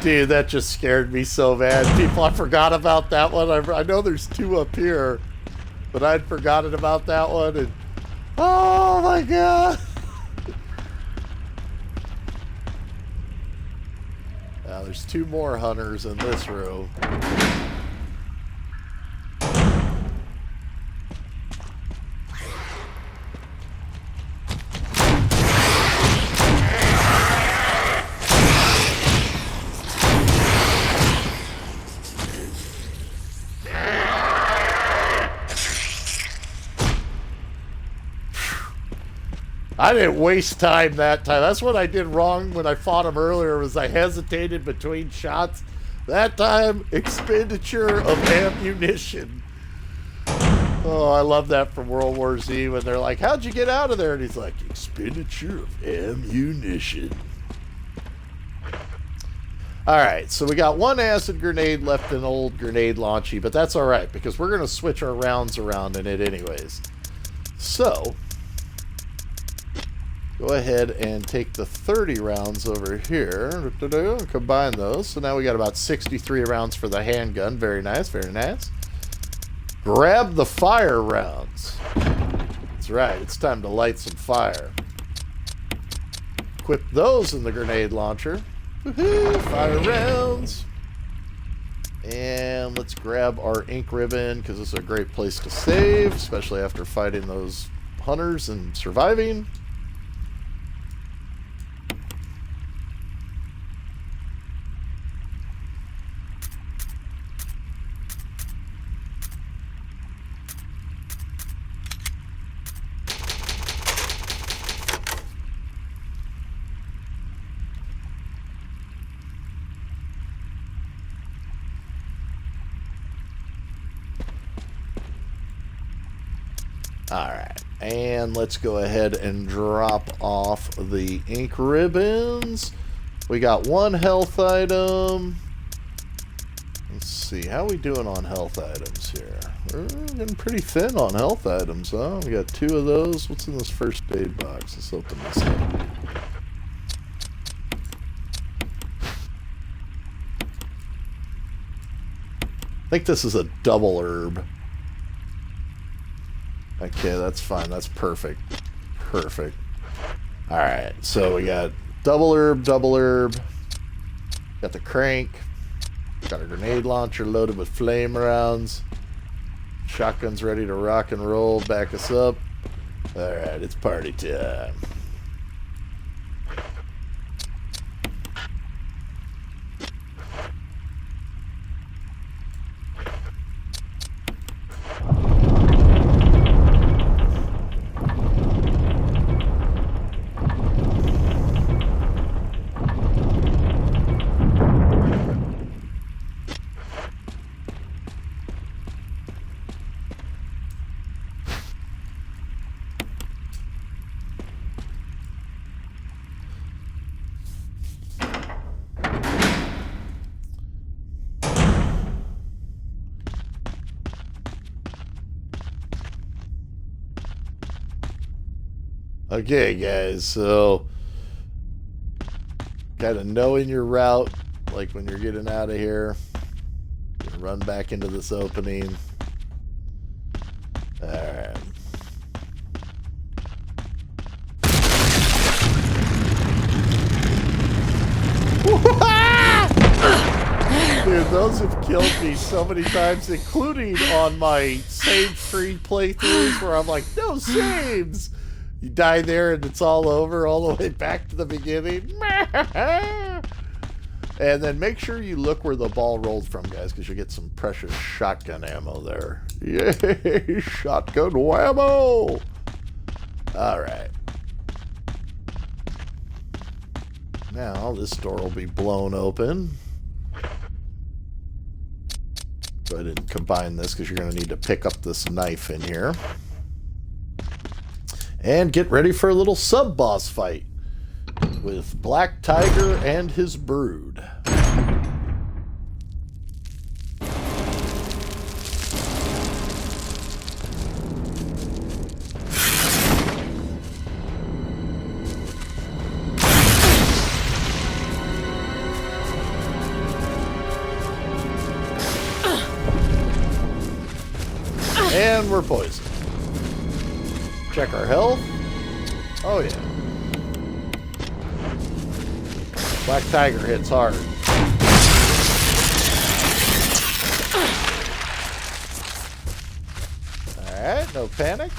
Dude, that just scared me so bad. People, I forgot about that one. I know there's two up here, but I'd forgotten about that one. And oh my god! Now there's two more hunters in this room. I didn't waste time that time. That's what I did wrong when I fought him earlier, was I hesitated between shots. That time, expenditure of ammunition. Oh, I love that from World War Z when they're like, how'd you get out of there? And he's like, expenditure of ammunition. Alright, so we got one acid grenade left in old grenade launchy, but that's alright because we're going to switch our rounds around in it anyways. So go ahead and take the 30 rounds over here and combine those. So now we got about 63 rounds for the handgun. Very nice, very nice. Grab the fire rounds. That's right, it's time to light some fire. Equip those in the grenade launcher. Woohoo, fire rounds. And let's grab our ink ribbon because this is a great place to save, especially after fighting those hunters and surviving. Alright, and let's go ahead and drop off the ink ribbons. We got one health item. Let's see, how are we doing on health items here? We're getting pretty thin on health items, huh? We got two of those. What's in this first aid box? Let's open this up. I think this is a double herb. Okay, that's fine. That's perfect. Perfect. Alright, so we got double herb. Got the crank. Got a grenade launcher loaded with flame rounds. Shotgun's ready to rock and roll. Back us up. Alright, it's party time. Okay, guys, so kind of knowing your route, like when you're getting out of here, run back into this opening. Alright. Dude, those have killed me so many times, including on my save-free playthroughs where I'm like, no saves! You die there and it's all over, all the way back to the beginning. And then make sure you look where the ball rolled from, guys, because you get some precious shotgun ammo there. Yay! Shotgun whammo! Alright. Now, this door will be blown open. Go ahead and combine this because you're going to need to pick up this knife in here. And get ready for a little sub-boss fight with Black Tiger and his brood. And we're poisoned. Check our health. Oh yeah. Black Tiger hits hard. Alright, no panic.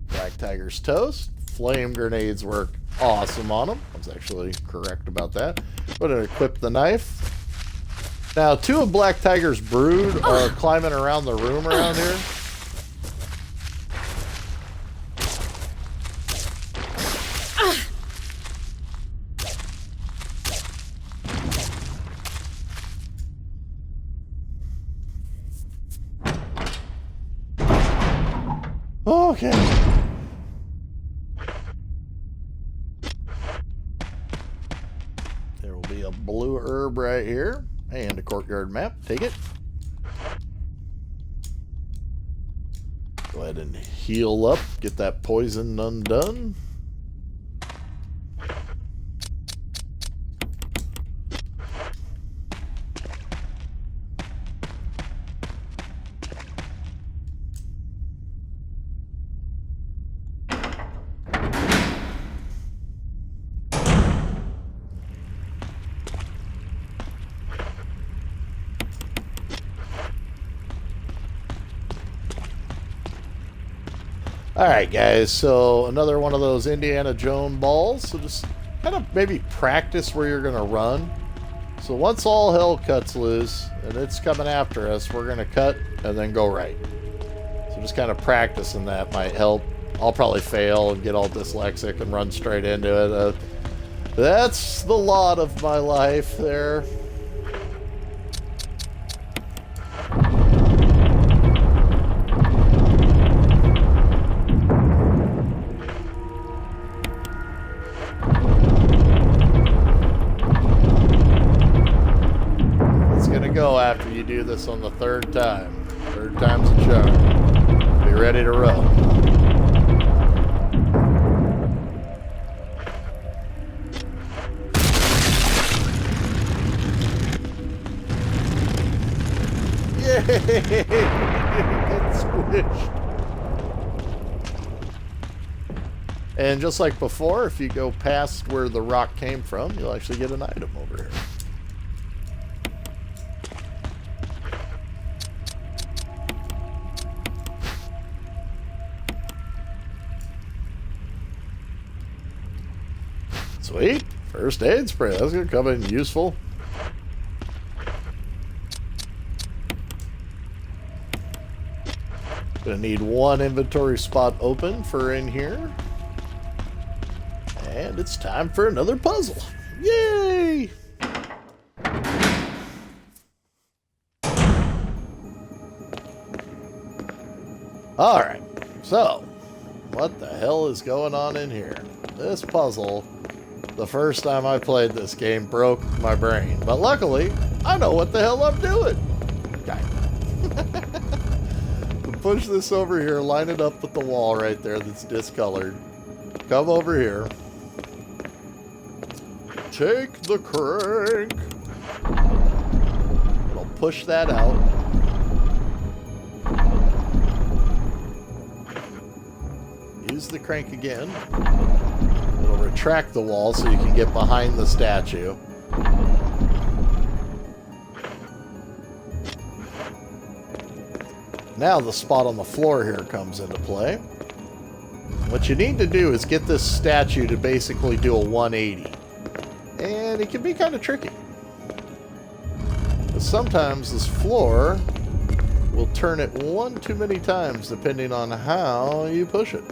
Black Tiger's toast. Flame grenades work awesome on him. I was actually correct about that. Go ahead and equip the knife. Now, two of Black Tiger's brood are climbing around the room around here. Okay. There will be a blue herb right here. And a courtyard map. Take it. Go ahead and heal up. Get that poison undone. Alright guys, so another one of those Indiana Jones balls. So just kind of maybe practice where you're going to run. So once all hell cuts loose and it's coming after us, we're going to cut and then go right. So just kind of practicing that might help. I'll probably fail and get all dyslexic and run straight into it. That's the lot of my life there. After you do this on the third time. Third time's a charm. Be ready to run. Yay! Get squished. And just like before, if you go past where the rock came from, you'll actually get an item over here. Sweet. First aid spray. That's going to come in useful. Going to need one inventory spot open for in here. And it's time for another puzzle. Yay! Alright. So, what the hell is going on in here? This puzzle, the first time I played this game, broke my brain. But luckily, I know what the hell I'm doing. Push this over here, line it up with the wall right there that's discolored. Come over here. Take the crank. It'll push that out. Use the crank again. It'll retract the wall so you can get behind the statue. Now the spot on the floor here comes into play. What you need to do is get this statue to basically do a 180. And it can be kind of tricky. But sometimes this floor will turn it one too many times depending on how you push it.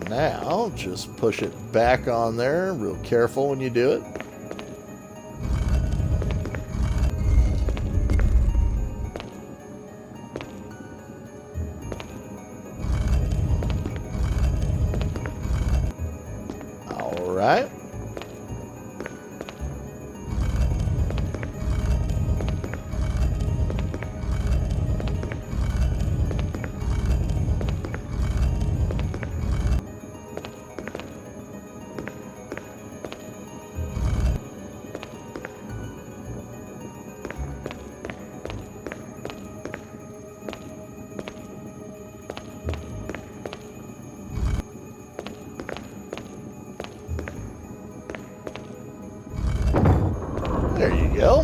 Now, just push it back on there, real careful when you do it. All right. There you go.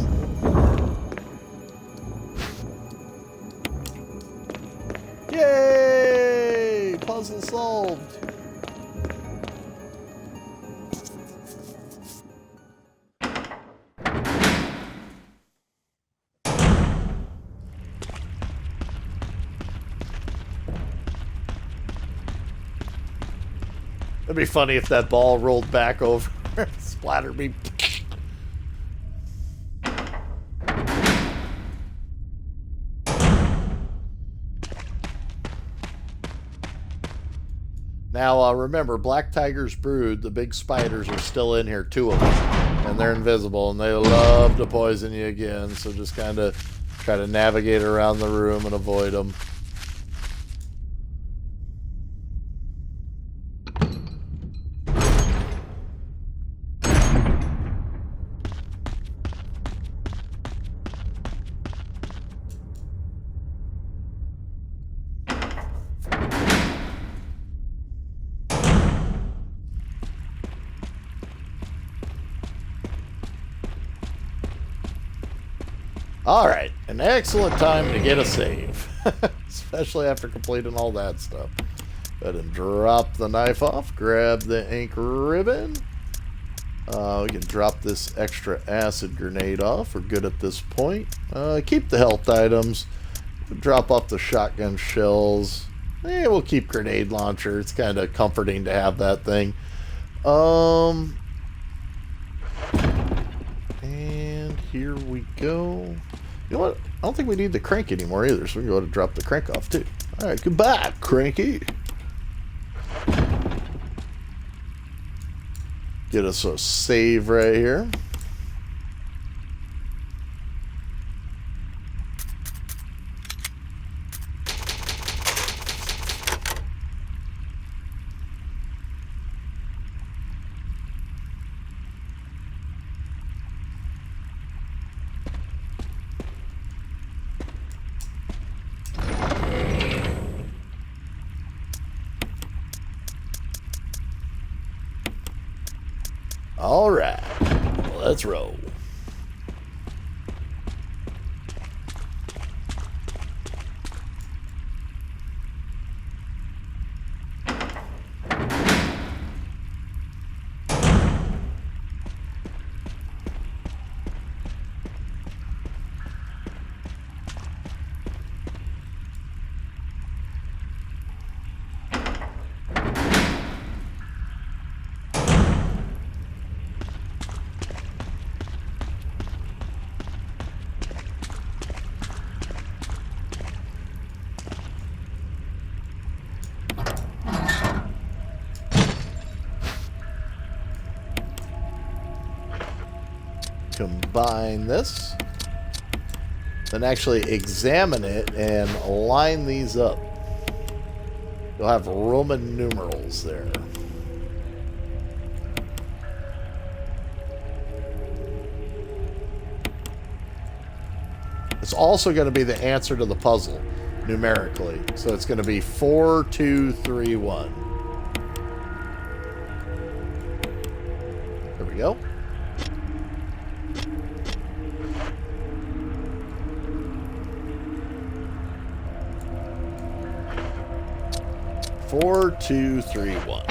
Yay! Puzzle solved. It'd be funny if that ball rolled back over and splattered me. Now, remember, Black Tiger's brood, the big spiders, are still in here, 2 of them. And they're invisible, and they love to poison you again. So just kind of try to navigate around the room and avoid them. Alright, an excellent time to get a save. Especially after completing all that stuff. Go ahead and drop the knife off, grab the ink ribbon. We can drop this extra acid grenade off. We're good at this point. Keep the health items. Drop off the shotgun shells. We'll keep grenade launcher. It's kind of comforting to have that thing. And here we go. You know what? I don't think we need the crank anymore either, so we can go ahead and drop the crank off too. Alright, goodbye, cranky. Get us a save right here. Alright, let's roll. Combine this, then actually examine it and line these up. You'll have Roman numerals there. It's also going to be the answer to the puzzle, numerically. So it's going to be 4, 2, 3, 1. There we go. Four, 2, 3, 1.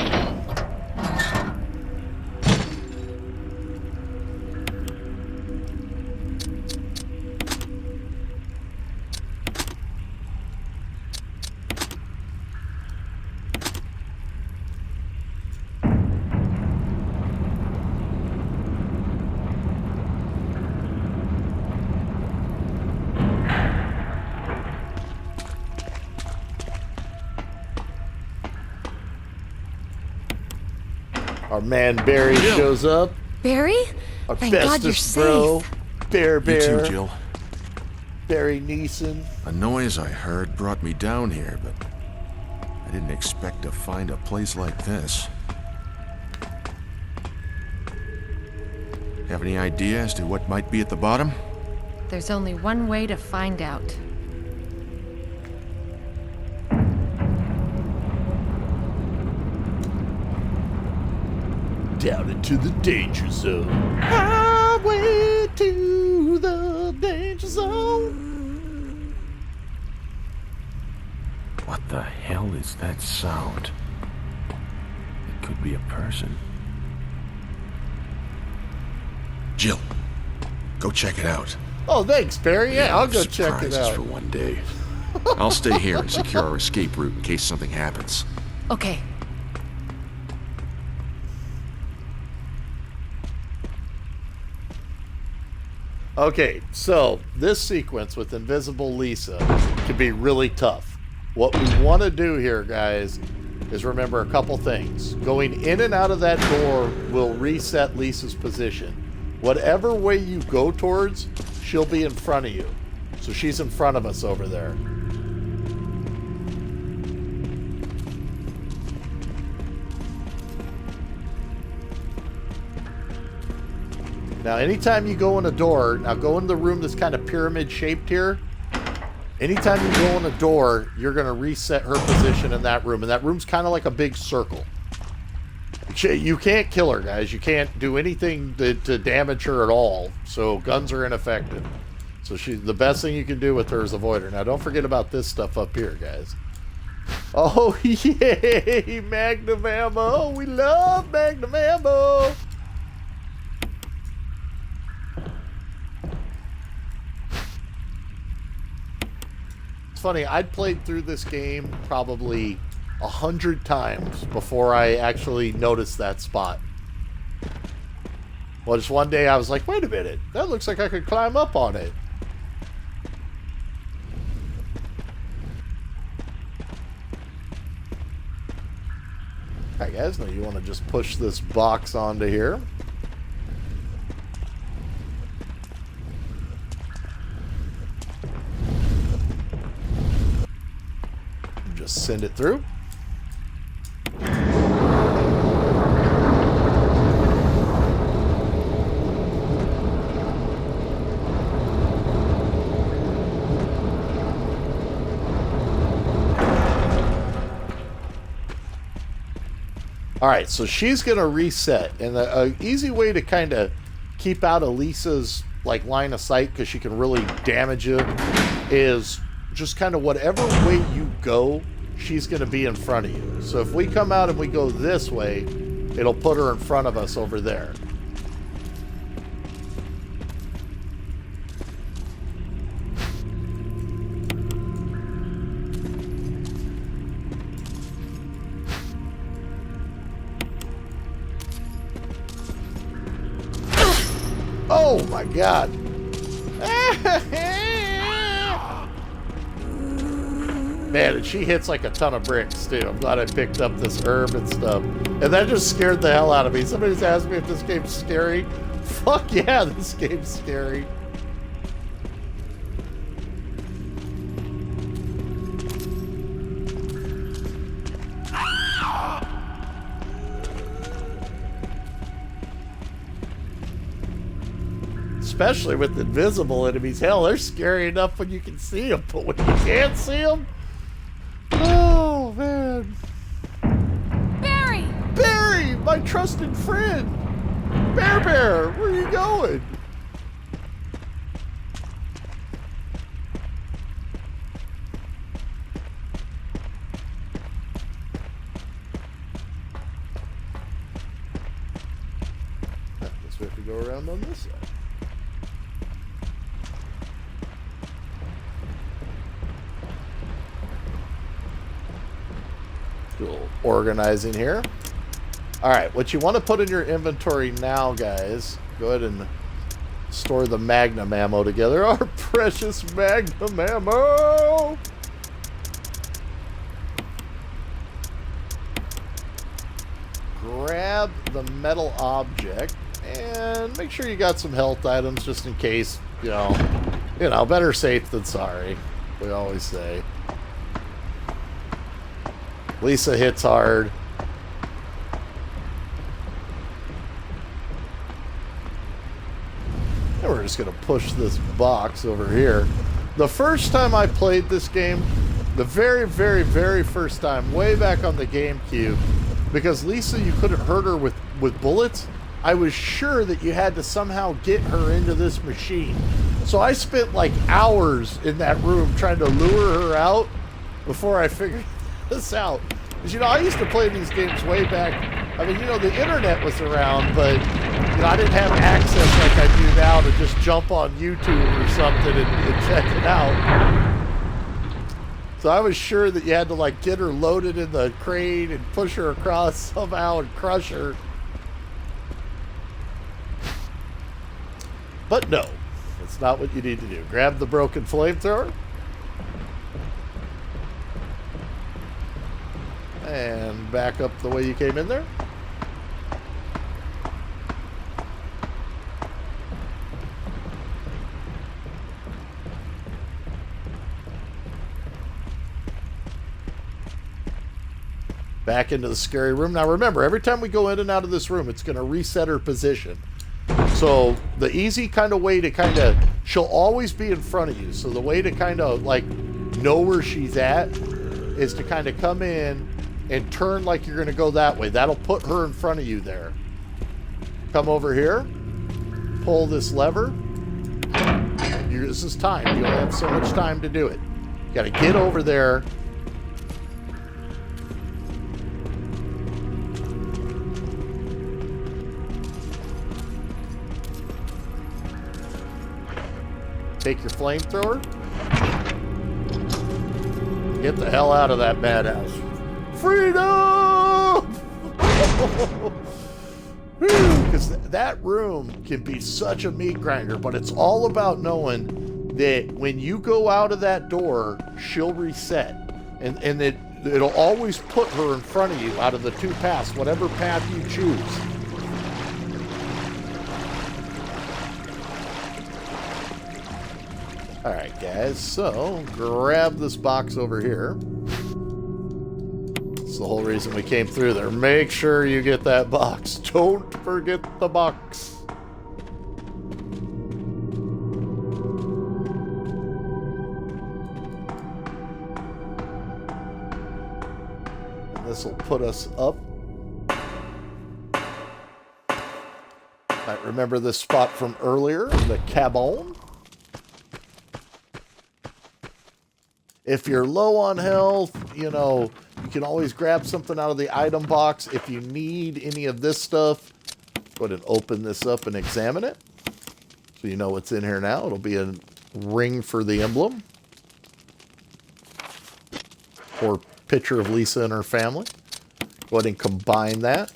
Our man Barry shows up. Barry? Our Thank God you're bestest bro, safe. Bear. You too, Jill. Barry Neeson. A noise I heard brought me down here, but I didn't expect to find a place like this. Have any idea as to what might be at the bottom? There's only one way to find out. Down into the danger zone. Highway to the danger zone. What the hell is that sound? It could be a person. Jill, go check it out. Oh, thanks, Barry. Yeah, I'll go check it Surprises out. for one day. I'll stay here and secure our escape route in case something happens. Okay. Okay, so this sequence with Invisible Lisa can be really tough. What we want to do here, guys, is remember a couple things. Going in and out of that door will reset Lisa's position. Whatever way you go towards, she'll be in front of you. So she's in front of us over there. Now, anytime you go in a door, now go in the room that's kind of pyramid shaped here. Anytime you go in a door, you're going to reset her position in that room. And that room's kind of like a big circle. You can't kill her, guys. You can't do anything to damage her at all. So guns are ineffective. So the best thing you can do with her is avoid her. Now, don't forget about this stuff up here, guys. Oh, yay! Magnum ammo! We love Magnum ammo! Funny, I'd played through this game probably 100 times before I actually noticed that spot. Well, just one day I was like, wait a minute, that looks like I could climb up on it. Alright guys, now you want to just push this box onto here. Just send it through. All right, so she's gonna reset, and an easy way to kind of keep out of Lisa's like line of sight, because she can really damage you, is just kind of whatever way you go, she's going to be in front of you. So if we come out and we go this way, it'll put her in front of us over there. Oh my God. Man, and she hits like a ton of bricks, too. I'm glad I picked up this herb and stuff. And that just scared the hell out of me. Somebody's asked me if this game's scary. Fuck yeah, this game's scary. especially with invisible enemies. Hell, they're scary enough when you can see them, but when you can't see them, oh man. Barry! Barry, my trusted friend. Bear, where are you going? Guess we have to go around on this side. Do a little organizing here. Alright, what you want to put in your inventory now, guys, go ahead and store the Magnum ammo together. Our precious Magnum ammo! Grab the metal object and make sure you got some health items just in case, you know, better safe than sorry, we always say. Lisa hits hard. And we're just going to push this box over here. The first time I played this game, the very, very, very first time, way back on the GameCube, because Lisa, you couldn't hurt her with bullets, I was sure that you had to somehow get her into this machine. So I spent like hours in that room trying to lure her out before I figured this out. Because, you know, I used to play these games way back. I mean, you know, the internet was around, but, you know, I didn't have access like I do now to just jump on YouTube or something and check it out. So I was sure that you had to, like, get her loaded in the crane and push her across somehow and crush her. But no, that's not what you need to do. Grab the broken flamethrower. And back up the way you came in there. Back into the scary room. Now remember, every time we go in and out of this room, it's going to reset her position. So the easy kind of way to she'll always be in front of you. So the way to kind of like know where she's at is to kind of come in and turn like you're going to go that way. That'll put her in front of you there. Come over here. Pull this lever. This is time. You only have so much time to do it. You got to get over there. Take your flamethrower. Get the hell out of that madhouse. Freedom! Because that room can be such a meat grinder, but it's all about knowing that when you go out of that door, she'll reset. And it'll always put her in front of you out of the two paths, whatever path you choose. Alright guys, so grab this box over here. That's the whole reason we came through there. Make sure you get that box. Don't forget the box. And this will put us up. Might remember this spot from earlier, the cabin. If you're low on health, you know, you can always grab something out of the item box. If you need any of this stuff, go ahead and open this up and examine it. So you know what's in here now. It'll be a ring for the emblem. Or picture of Lisa and her family. Go ahead and combine that.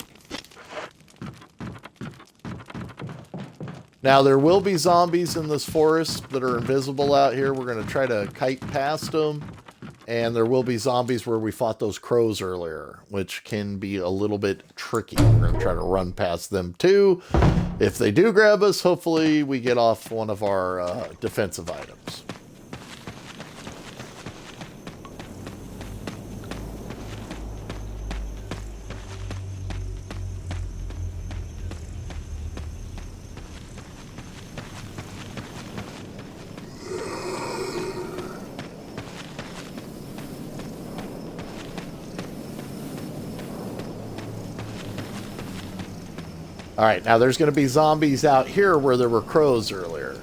Now, there will be zombies in this forest that are invisible out here. We're going to try to kite past them. And there will be zombies where we fought those crows earlier, which can be a little bit tricky. We're going to try to run past them too. If they do grab us, hopefully we get off one of our defensive items. All right, now there's going to be zombies out here where there were crows earlier.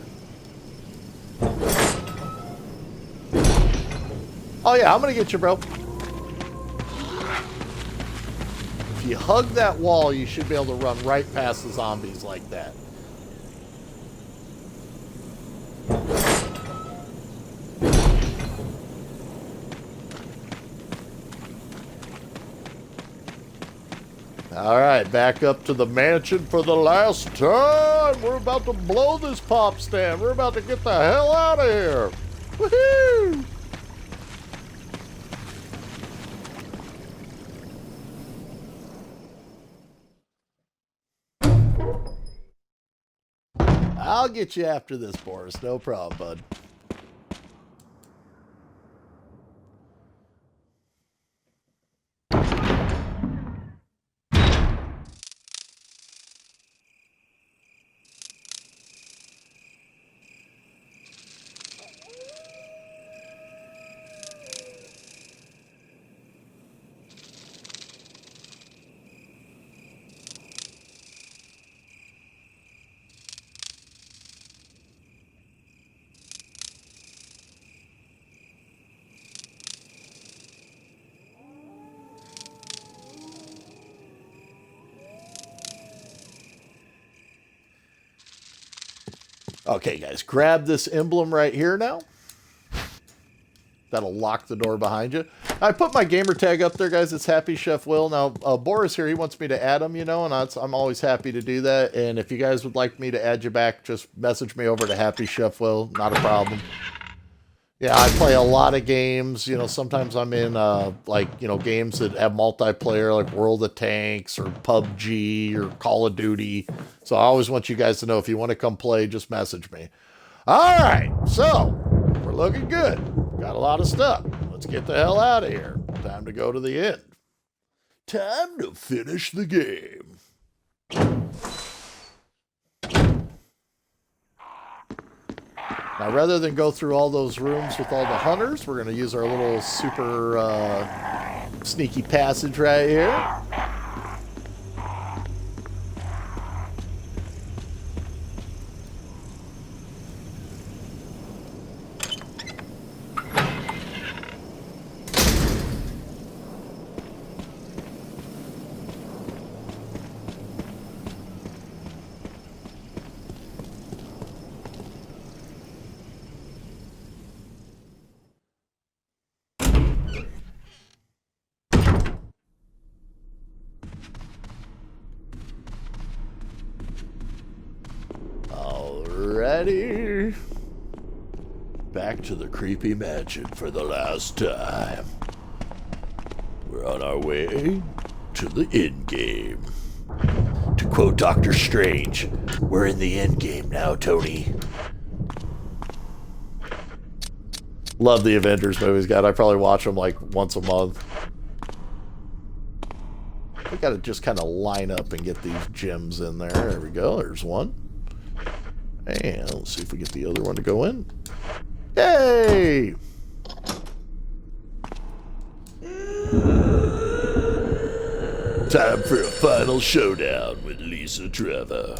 Oh yeah, I'm going to get you, bro. If you hug that wall, you should be able to run right past the zombies like that. All right, back up to the mansion for the last time. We're about to blow this pop stand. We're about to get the hell out of here. Woohoo! I'll get you after this, Boris. No problem, bud. Okay, guys, grab this emblem right here now. That'll lock the door behind you. I put my gamer tag up there, guys. It's Happy Chef Will. Now, Boris here, he wants me to add him, you know, and I'm always happy to do that. And if you guys would like me to add you back, just message me over to Happy Chef Will. Not a problem. Yeah, I play a lot of games. You know, sometimes I'm in, like, you know, games that have multiplayer, like World of Tanks or PUBG or Call of Duty. So I always want you guys to know if you want to come play, just message me. All right, so we're looking good. Got a lot of stuff. Let's get the hell out of here. Time to go to the end. Time to finish the game. Now, rather than go through all those rooms with all the hunters, we're going to use our little super sneaky passage right here. Alrighty. Back to the creepy mansion for the last time. We're on our way to the end game. To quote Doctor Strange, we're in the end game now, Tony. Love the Avengers movies, God. I probably watch them like once a month. We gotta just kind of line up and get these gems in there. There we go. There's one. And let's see if we get the other one to go in. Yay! Time for a final showdown with Lisa Trevor.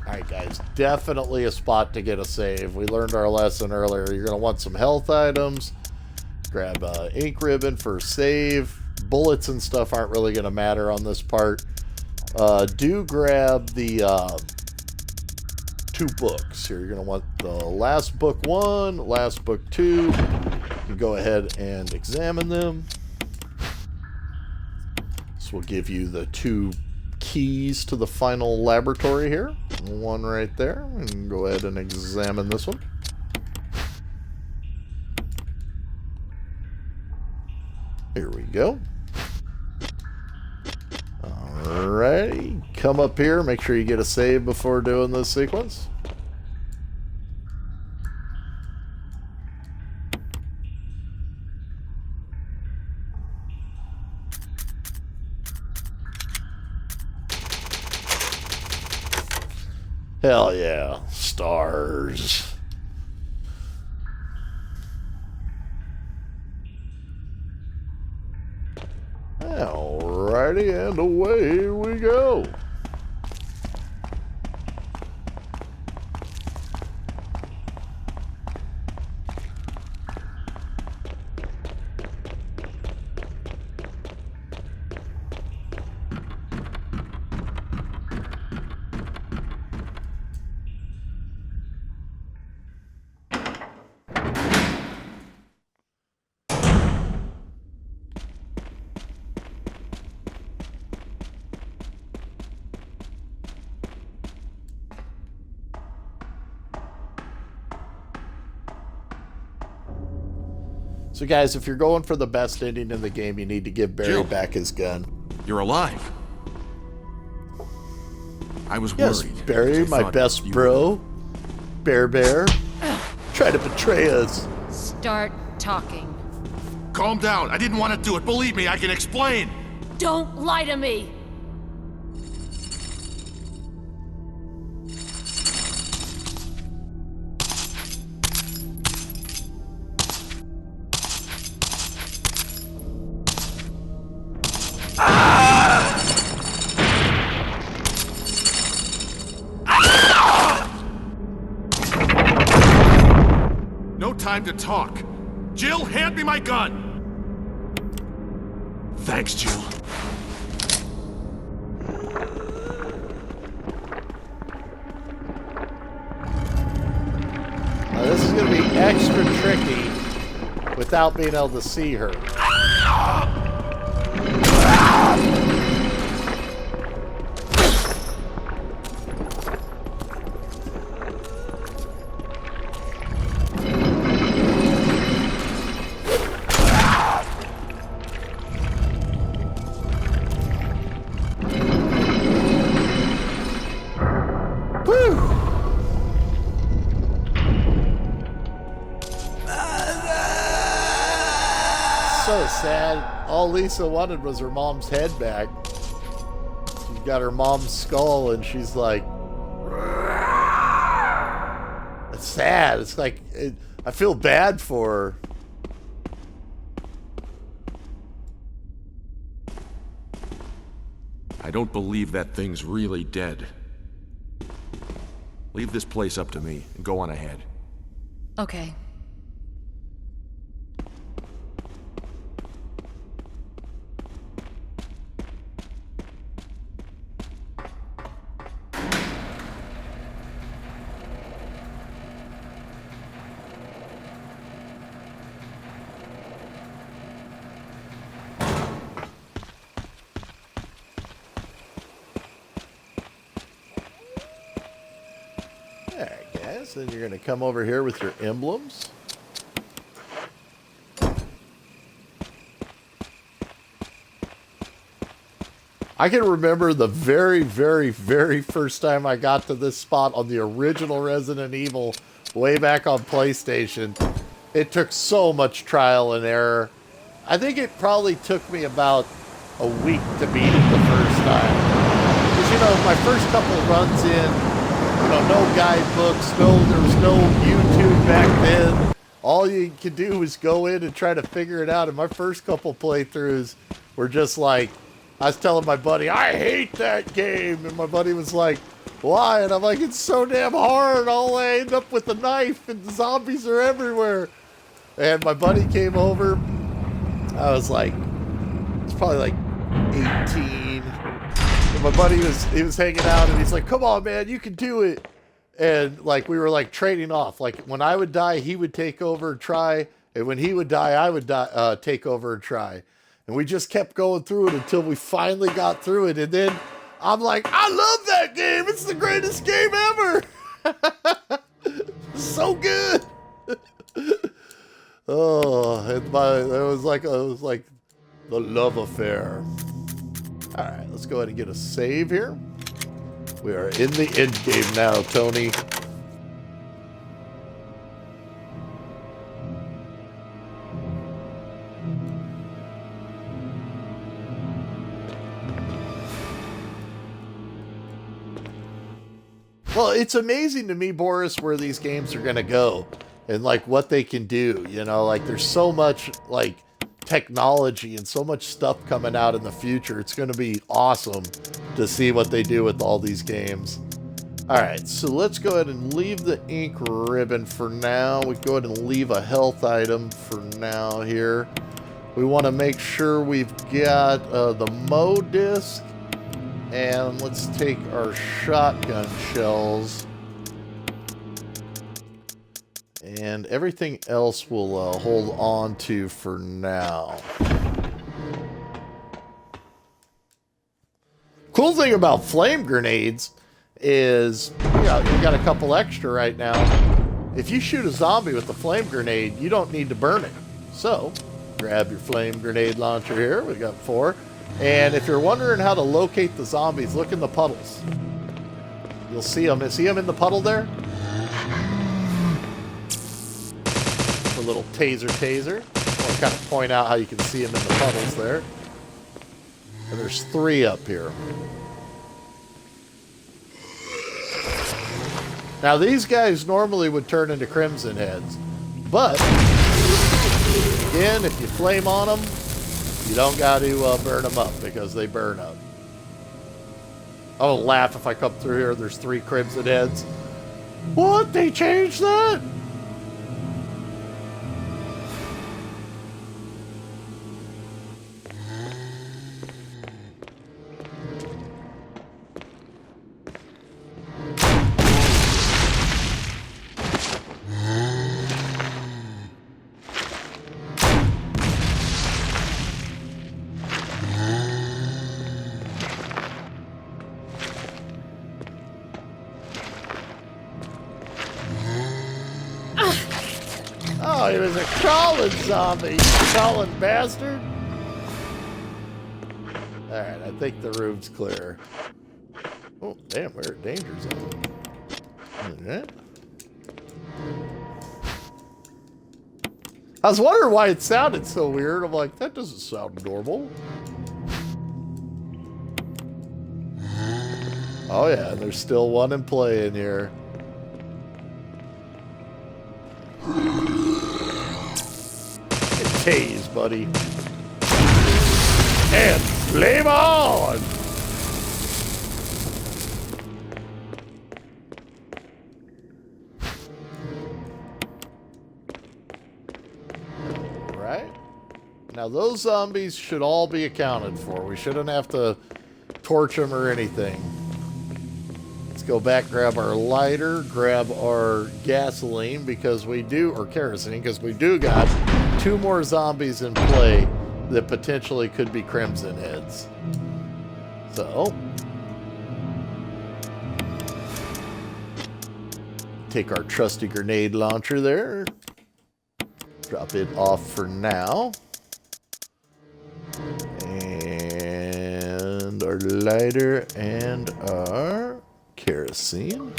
Alright guys, definitely a spot to get a save. We learned our lesson earlier. You're going to want some health items. Grab ink ribbon for save. Bullets and stuff aren't really going to matter on this part. Do grab the 2 books. Here you're going to want the last book 1, last book 2. You can go ahead and examine them. This will give you the 2 keys to the final laboratory here. One right there. And go ahead and examine this one. Here we go. Alrighty. Come up here. Make sure you get a save before doing this sequence. Hell yeah. Stars. Alrighty, and away we go. So guys, if you're going for the best ending in the game, you need to give Barry Jill. back his gun. You're alive. I was Yes, worried. Barry, I my thought best you- bro. Bear. Try to betray us. Start talking. Calm down. I didn't want to do it. Believe me, I can explain. Don't lie to me! No time to talk. Jill, hand me my gun. Thanks, Jill. Now, this is going to be extra tricky without being able to see her. So sad. All Lisa wanted was her mom's head back. She's got her mom's skull and she's like, it's sad. It's like, I feel bad for her. I don't believe that thing's really dead. Leave this place up to me and go on ahead. Okay. Alright, guys. Then you're going to come over here with your emblems. I can remember the very, very, very first time I got to this spot on the original Resident Evil way back on PlayStation. It took so much trial and error. I think it probably took me about a week to beat it the first time. Because, you know, my first couple runs in, you know, no guidebooks, there was no YouTube back then. All you could do was go in and try to figure it out. And my first couple playthroughs were just like, I was telling my buddy, I hate that game. And my buddy was like, why? And I'm like, it's so damn hard. All I end up with a knife and the zombies are everywhere. And my buddy came over. I was like, it's probably like 18. And my buddy he was hanging out and he's like, come on, man, you can do it. And like, we were like trading off. Like when I would die, he would take over and try. And when he would die, I would take over and try. And we just kept going through it until we finally got through it. And then I'm like, I love that game. It's the greatest game ever. So good. Oh, it was like the love affair. All right, let's go ahead and get a save here. We are in the end game now, Tony. Well, it's amazing to me, Boris, where these games are going to go and like what they can do. You know, like there's so much like technology and so much stuff coming out in the future. It's going to be awesome to see what they do with all these games. All right, so let's go ahead and leave the ink ribbon for now. We go ahead and leave a health item for now here. We want to make sure we've got the Mo disc. And let's take our shotgun shells. And everything else we'll hold on to for now. Cool thing about flame grenades is, you know, you got a couple extra right now. If you shoot a zombie with a flame grenade, you don't need to burn it. So, grab your flame grenade launcher here. We got 4. And if you're wondering how to locate the zombies, look in the puddles. You'll see them. See them in the puddle there? A little taser. I'll kind of point out how you can see them in the puddles there. And there's 3 up here. Now these guys normally would turn into crimson heads. But, again, if you flame on them, you don't got to burn them up because they burn up. I will laugh if I come through here and there's 3 crimson heads. What? They changed that? Oh, he was a crawling zombie, you crawling bastard. Alright, I think the room's clear. Oh, damn, we're at danger zone. Alright. I was wondering why it sounded so weird. I'm like, that doesn't sound normal. Oh yeah, there's still one in play in here. Tase, buddy. And flame on! Right? Now those zombies should all be accounted for. We shouldn't have to torch them or anything. Let's go back, grab our lighter, grab our gasoline because we do, or kerosene, because we do got 2 more zombies in play that potentially could be crimson heads. So, take our trusty grenade launcher there. Drop it off for now. And our lighter and our kerosene.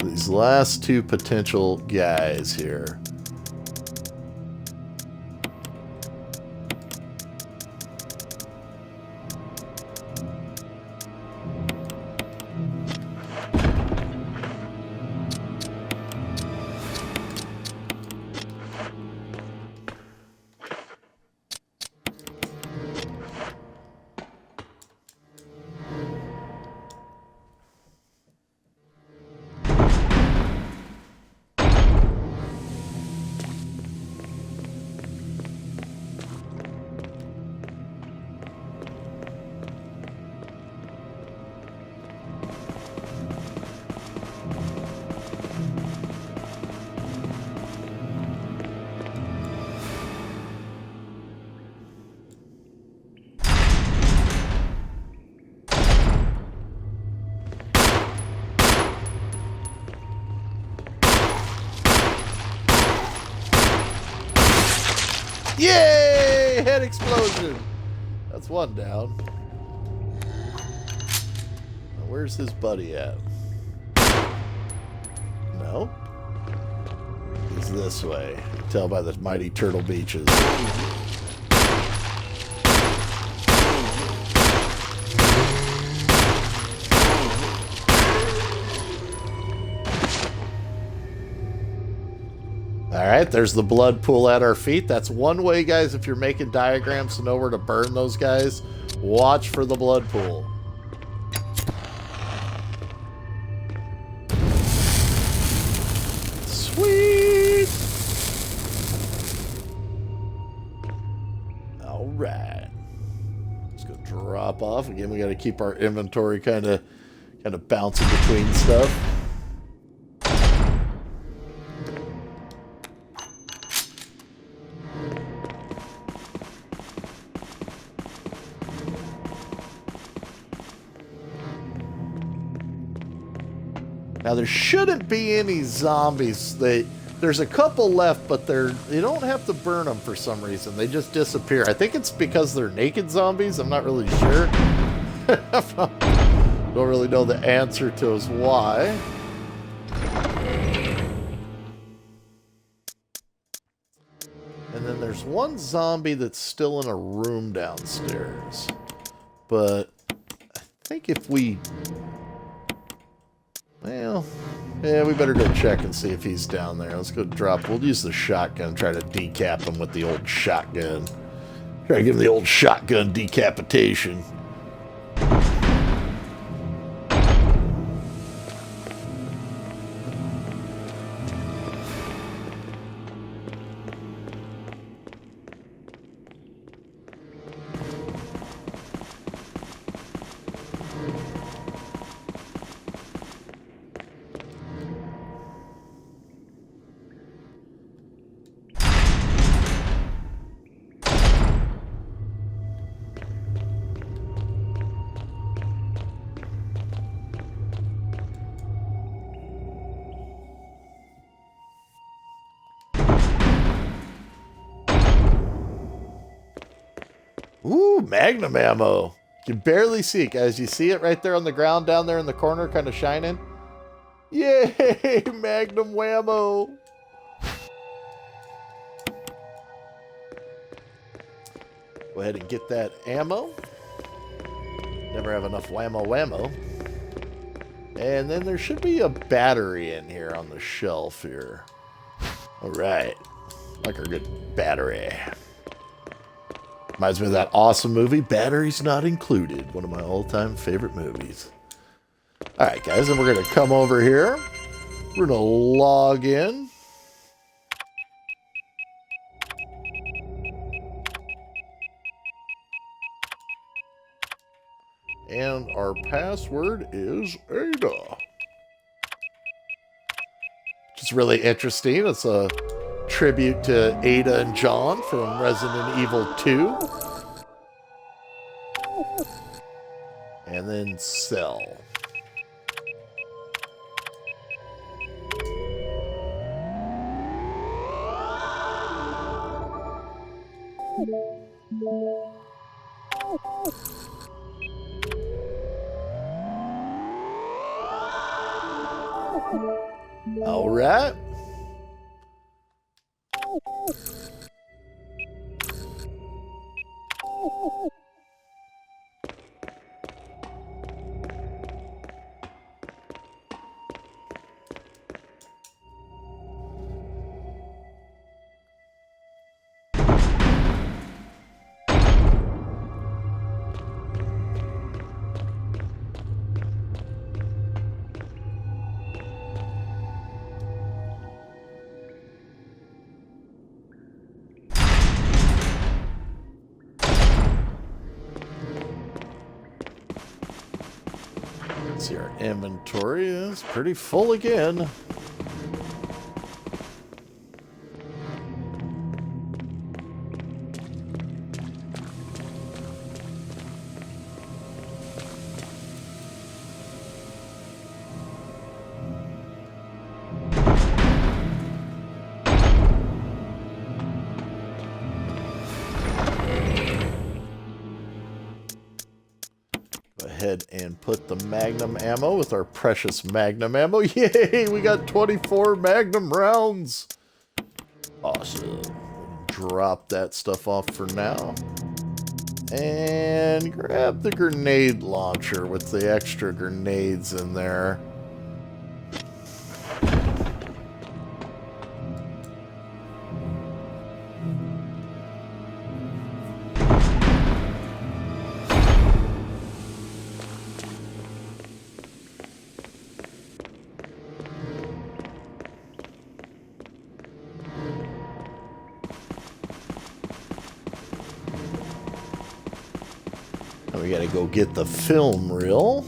These last 2 potential guys here. Yay! Head explosion. That's one down. Now, where's his buddy at? No. He's this way. You can tell by the mighty Turtle Beaches. Alright, there's the blood pool at our feet. That's one way, guys, if you're making diagrams to know where to burn those guys. Watch for the blood pool. Sweet! Alright. Just gonna drop off. Again, we gotta keep our inventory kind of bouncing between stuff. Now there shouldn't be any zombies. There's a couple left, but you don't have to burn them for some reason. They just disappear. I think it's because they're naked zombies. I'm not really sure. Don't really know the answer to is why. And then there's one zombie that's still in a room downstairs. But I think if we... Well, yeah, we better go check and see if he's down there. Let's go drop. We'll use the shotgun, try to decap him with the old shotgun. Try to give him the old shotgun decapitation. Ooh, magnum ammo. You can barely see it, guys. You see it right there on the ground down there in the corner, kind of shining? Yay, magnum whammo. Go ahead and get that ammo. Never have enough whammo. And then there should be a battery in here on the shelf here. All right. Like our good battery. Reminds me of that awesome movie, Batteries Not Included. One of my all-time favorite movies. Alright, guys, and we're going to come over here. We're going to log in. And our password is Ada. Which is really interesting. It's a tribute to Ada and John from Resident Evil 2. And then sell. All right. See, our inventory is pretty full again. And put the magnum ammo with our precious magnum ammo. Yay, we got 24 magnum rounds. Awesome. Drop that stuff off for now. And grab the grenade launcher with the extra grenades in there. We gotta go get the film reel.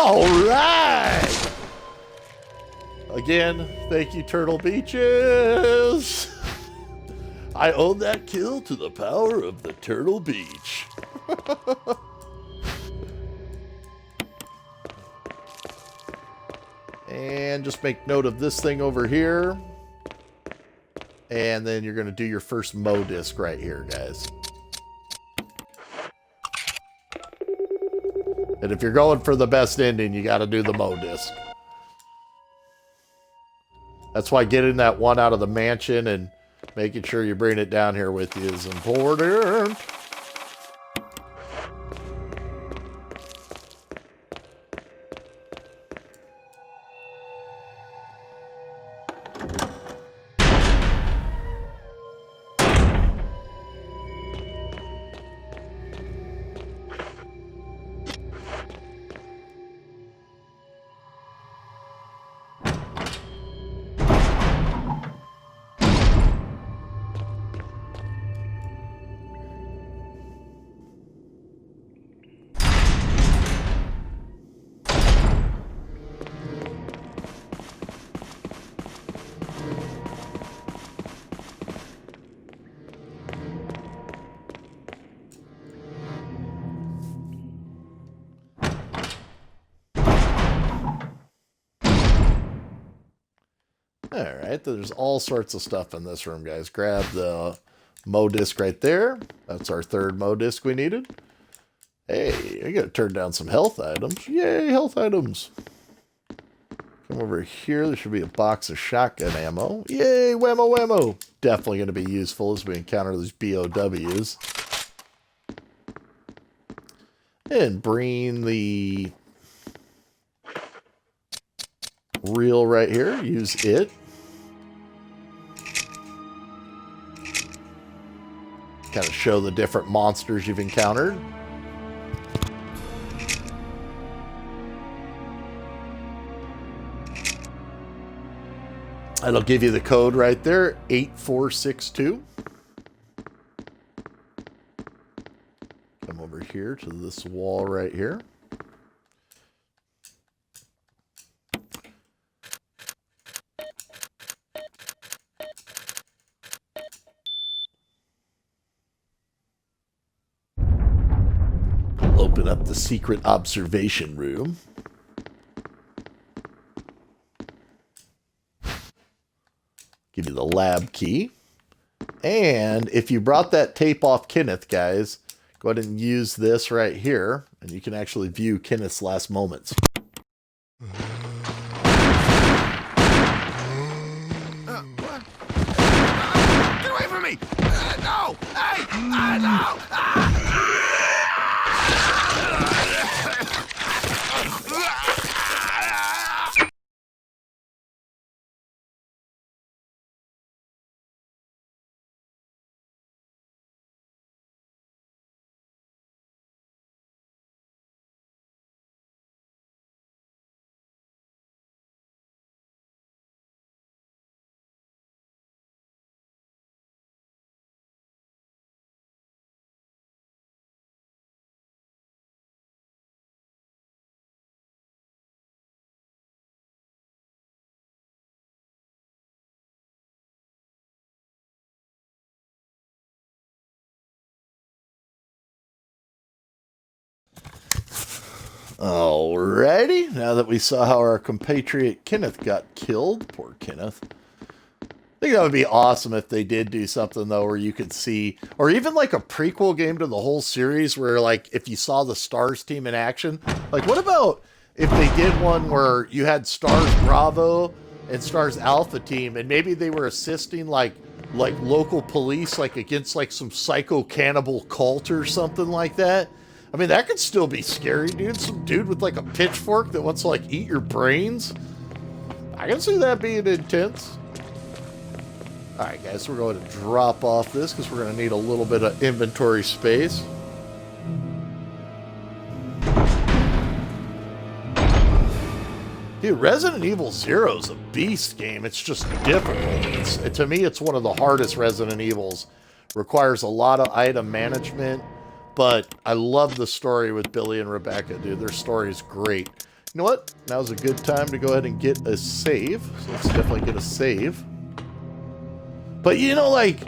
All right! Again, thank you, Turtle Beaches. I owe that kill to the power of the Turtle Beach. And just make note of this thing over here. And then you're going to do your first Mo disc right here, guys. And if you're going for the best ending, you got to do the Mo disc. That's why getting that one out of the mansion and making sure you bring it down here with you is important. Alright, there's all sorts of stuff in this room, guys. Grab the Mo disc right there. That's our third Mo disc we needed. Hey, I gotta turn down some health items. Yay, health items. Come over here. There should be a box of shotgun ammo. Yay, whammo whammo. Definitely going to be useful as we encounter these BOWs. And bring the reel right here. Use it. Kind of show the different monsters you've encountered. It'll give you the code right there, 8462. Come over here to this wall right here. Open up the secret observation room. Give you the lab key. And if you brought that tape off Kenneth, guys, go ahead and use this right here, and you can actually view Kenneth's last moments. What? Get away from me! No! Hey! No! Alrighty, now that we saw how our compatriot Kenneth got killed, poor Kenneth. I think that would be awesome if they did do something, though, where you could see, or even like a prequel game to the whole series where, like, if you saw the STARS team in action, like, what about if they did one where you had STARS Bravo and STARS Alpha team, and maybe they were assisting, like, like local police, like against like some psycho cannibal cult or something like that. I mean, that could still be scary, dude. Some dude with like a pitchfork that wants to like eat your brains. I can see that being intense. All right, guys, we're going to drop off this because we're going to need a little bit of inventory space. Dude, Resident Evil 0 is a beast game. It's just difficult. To me, it's one of the hardest Resident Evils. Requires a lot of item management, but I love the story with Billy and Rebecca, dude. Their story is great. You know what? Now's a good time to go ahead and get a save. So let's definitely get a save. But you know, like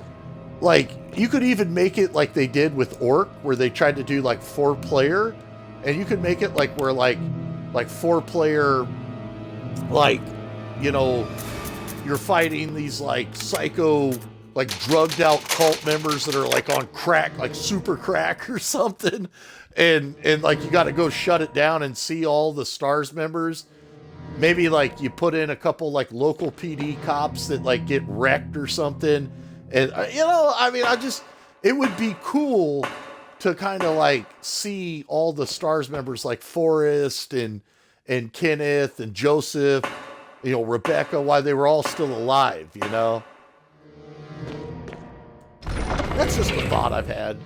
you could even make it like they did with Orc, where they tried to do like 4-player, and you could make it like where like 4-player, like, you know, you're fighting these like psycho, like drugged out cult members that are like on crack, like super crack or something, and like you got to go shut it down and see all the STARS members. Maybe like you put in a couple like local PD cops that like get wrecked or something. And you know, I mean, it would be cool to kind of like see all the STARS members like Forrest and Kenneth and Joseph, you know, Rebecca, why they were all still alive, you know? That's just a thought I've had.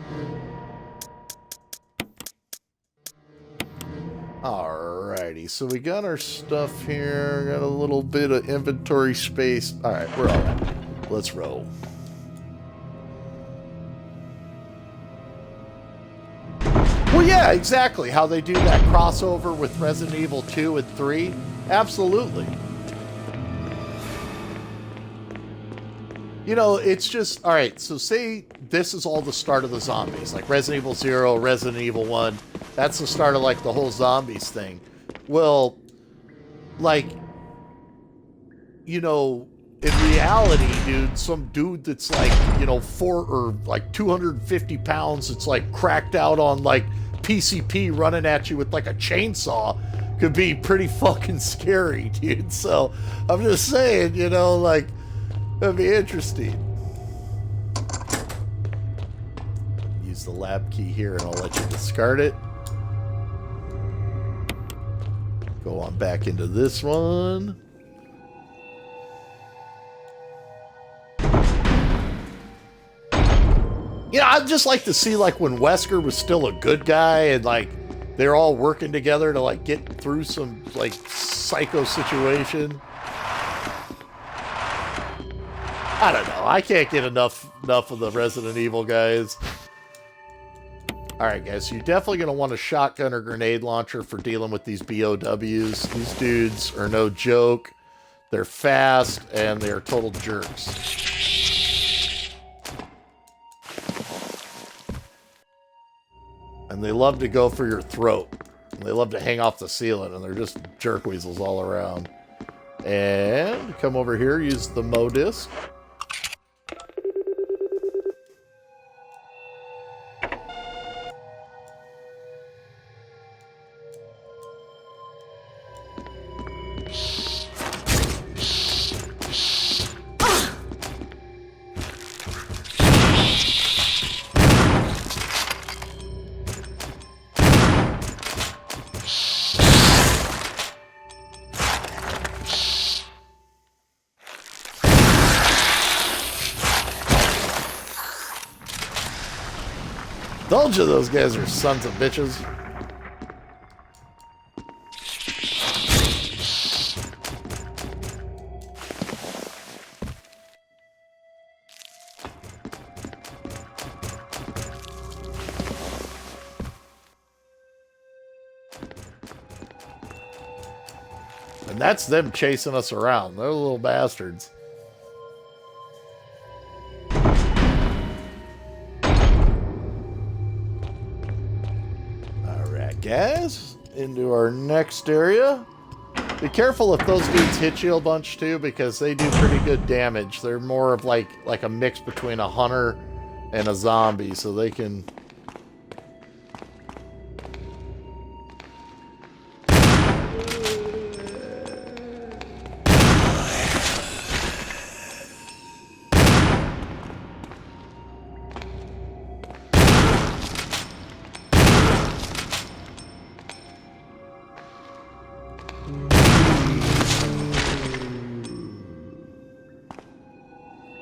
Alrighty, so we got our stuff here, got a little bit of inventory space. Alright, we're alright. Let's roll. Well, yeah, exactly. How they do that crossover with Resident Evil 2 and 3. Absolutely. You know, it's just, alright, so say this is all the start of the zombies. Like Resident Evil 0, Resident Evil 1. That's the start of, like, the whole zombies thing. Well, like, you know, in reality, dude, some dude that's like, you know, 250 pounds, that's like cracked out on like PCP running at you with like a chainsaw could be pretty fucking scary, dude. So I'm just saying, you know, like, that'd be interesting. Use the lab key here and I'll let you discard it. Go on back into this one. You know, I'd just like to see, like, when Wesker was still a good guy and, like, they're all working together to, like, get through some, like, psycho situation. I don't know. I can't get enough of the Resident Evil guys. Alright, guys, so you're definitely going to want a shotgun or grenade launcher for dealing with these BOWs. These dudes are no joke. They're fast, and they're total jerks. And they love to go for your throat. And they love to hang off the ceiling, and they're just jerk weasels all around. And come over here, use the Mo disc. Told you those guys are sons of bitches. And that's them chasing us around. They're little bastards. Guys, into our next area. Be careful if those dudes hit you a bunch too, because they do pretty good damage. They're more of like a mix between a hunter and a zombie, so they can...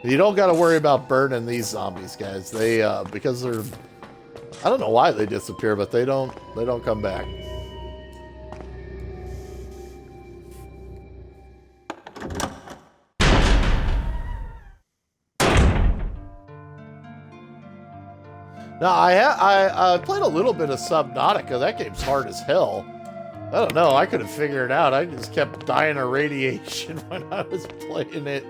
You don't got to worry about burning these zombies, guys. They because they're, I don't know why they disappear, but they don't come back. Now I played a little bit of Subnautica. That game's hard as hell. I don't know. I couldn't figure it out. I just kept dying of radiation when I was playing it.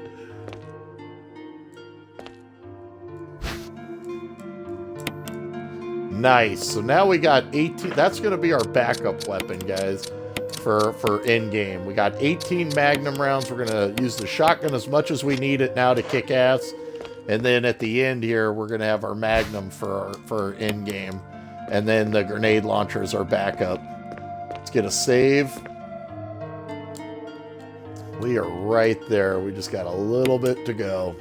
Nice. So now we got 18. That's going to be our backup weapon, guys, for in-game. We got 18 Magnum rounds. We're going to use the shotgun as much as we need it now to kick ass. And then at the end here, we're going to have our Magnum for in-game. And then the grenade launcher is our backup. Let's get a save. We are right there. We just got a little bit to go.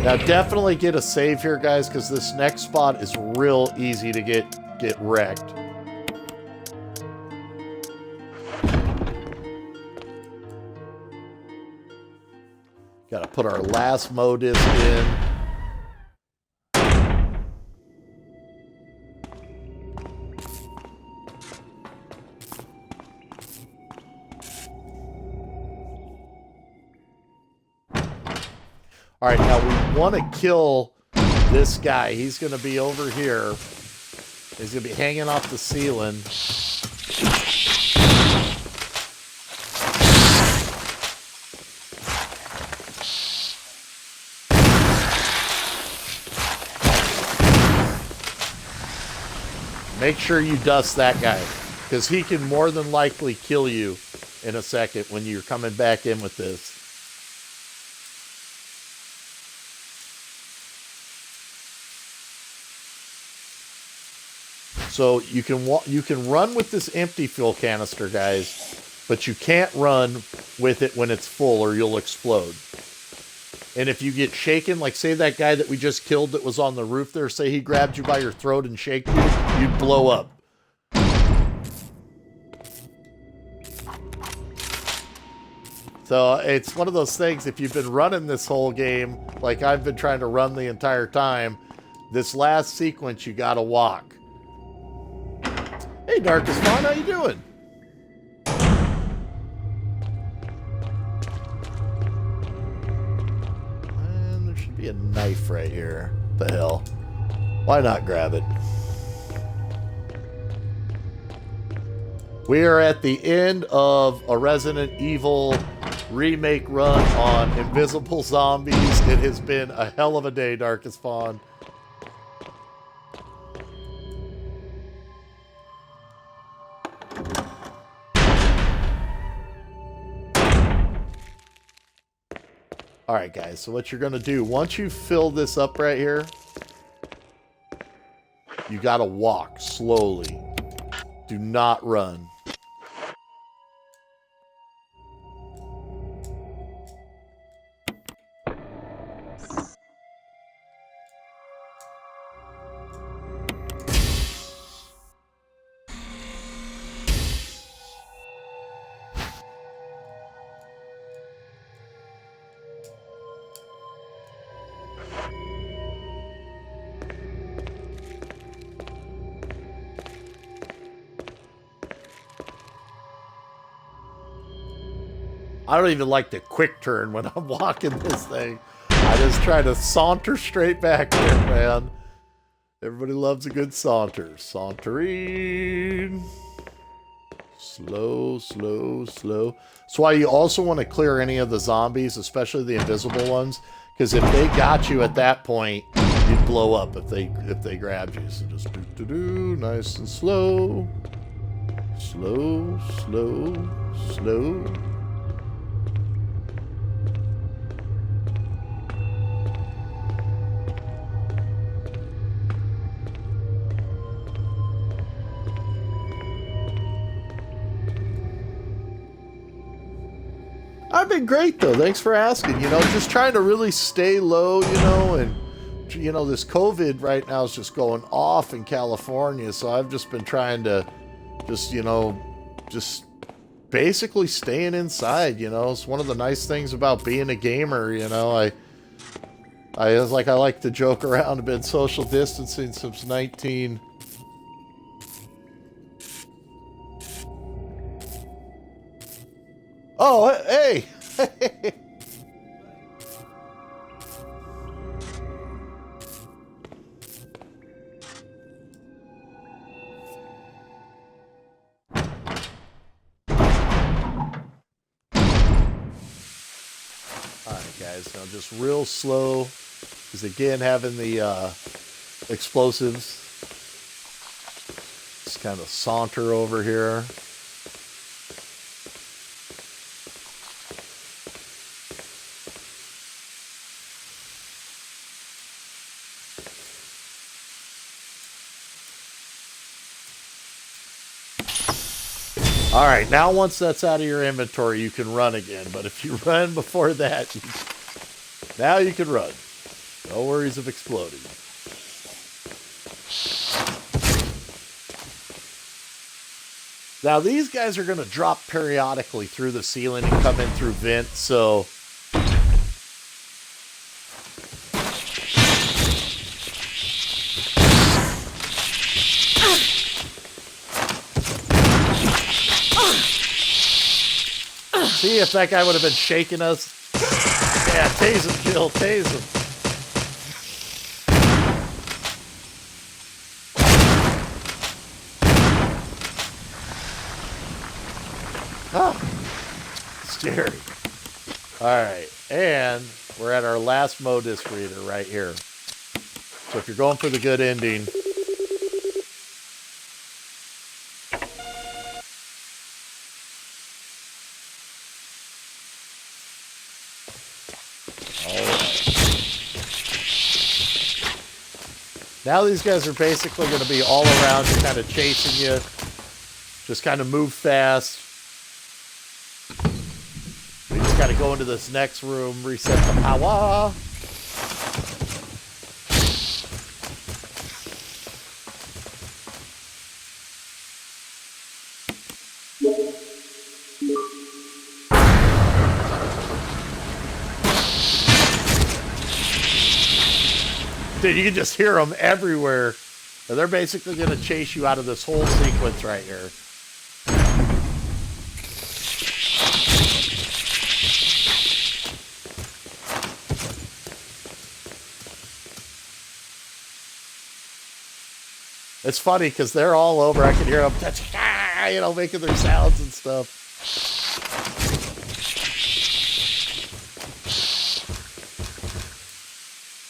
Now definitely get a save here, guys, because this next spot is real easy to get wrecked. Gotta put our last modis in. All right, now we want to kill this guy. He's going to be over here. He's going to be hanging off the ceiling. Make sure you dust that guy, because he can more than likely kill you in a second when you're coming back in with this. So you can run with this empty fuel canister, guys, but you can't run with it when it's full or you'll explode. And if you get shaken, like say that guy that we just killed that was on the roof there, say he grabbed you by your throat and shaked you, you'd blow up. So it's one of those things, if you've been running this whole game, like I've been trying to run the entire time, this last sequence you gotta walk. Hey, Darkest Fawn, how you doing? And there should be a knife right here. What the hell? Why not grab it? We are at the end of a Resident Evil remake run on Invisible Zombies. It has been a hell of a day, Darkest Fawn. All right, guys, so what you're going to do, once you fill this up right here, you got to walk slowly. Do not run. I don't even like the quick turn when I'm walking this thing. I just try to saunter straight back there, man. Everybody loves a good saunter. Sauntering. Slow, slow, slow. That's why you also want to clear any of the zombies, especially the invisible ones, because if they got you at that point, you'd blow up if they grabbed you. So just do, nice and slow. Slow, slow, slow. I've been great though. Thanks for asking. You know, just trying to really stay low, you know, and you know, this COVID right now is just going off in California, so I've just been trying to just, you know, just basically staying inside, you know. It's one of the nice things about being a gamer, you know. I like to joke around. I've been social distancing since 19. Oh, hey. Guys, now just real slow, because again, having the explosives, just kind of saunter over here. All right, now once that's out of your inventory, you can run again. But if you run before that, now you can run. No worries of exploding. Now these guys are going to drop periodically through the ceiling and come in through vents, so... See if that guy would have been shaking us. Yeah, tase him, Jill, tase him. Oh, scary. All right, and we're at our last modus reader right here. So if you're going for the good ending, now these guys are basically going to be all around you, kind of chasing you. Just kind of move fast. We just got to go into this next room, reset the power. Dude, you can just hear them everywhere. And they're basically going to chase you out of this whole sequence right here. It's funny because they're all over. I can hear them, you know, making their sounds and stuff.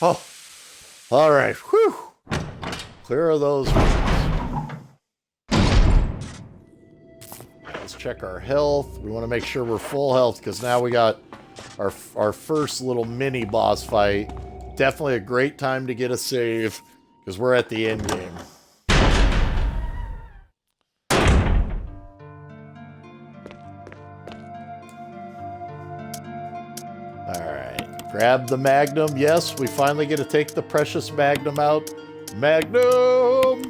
Oh. All right, whew. Clear of those rooms. Let's check our health. We want to make sure we're full health because now we got our first little mini boss fight. Definitely a great time to get a save because we're at the end game. Grab the Magnum. Yes, we finally get to take the precious Magnum out. Magnum!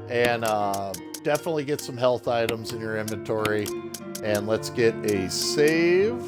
And definitely get some health items in your inventory. And let's get a save.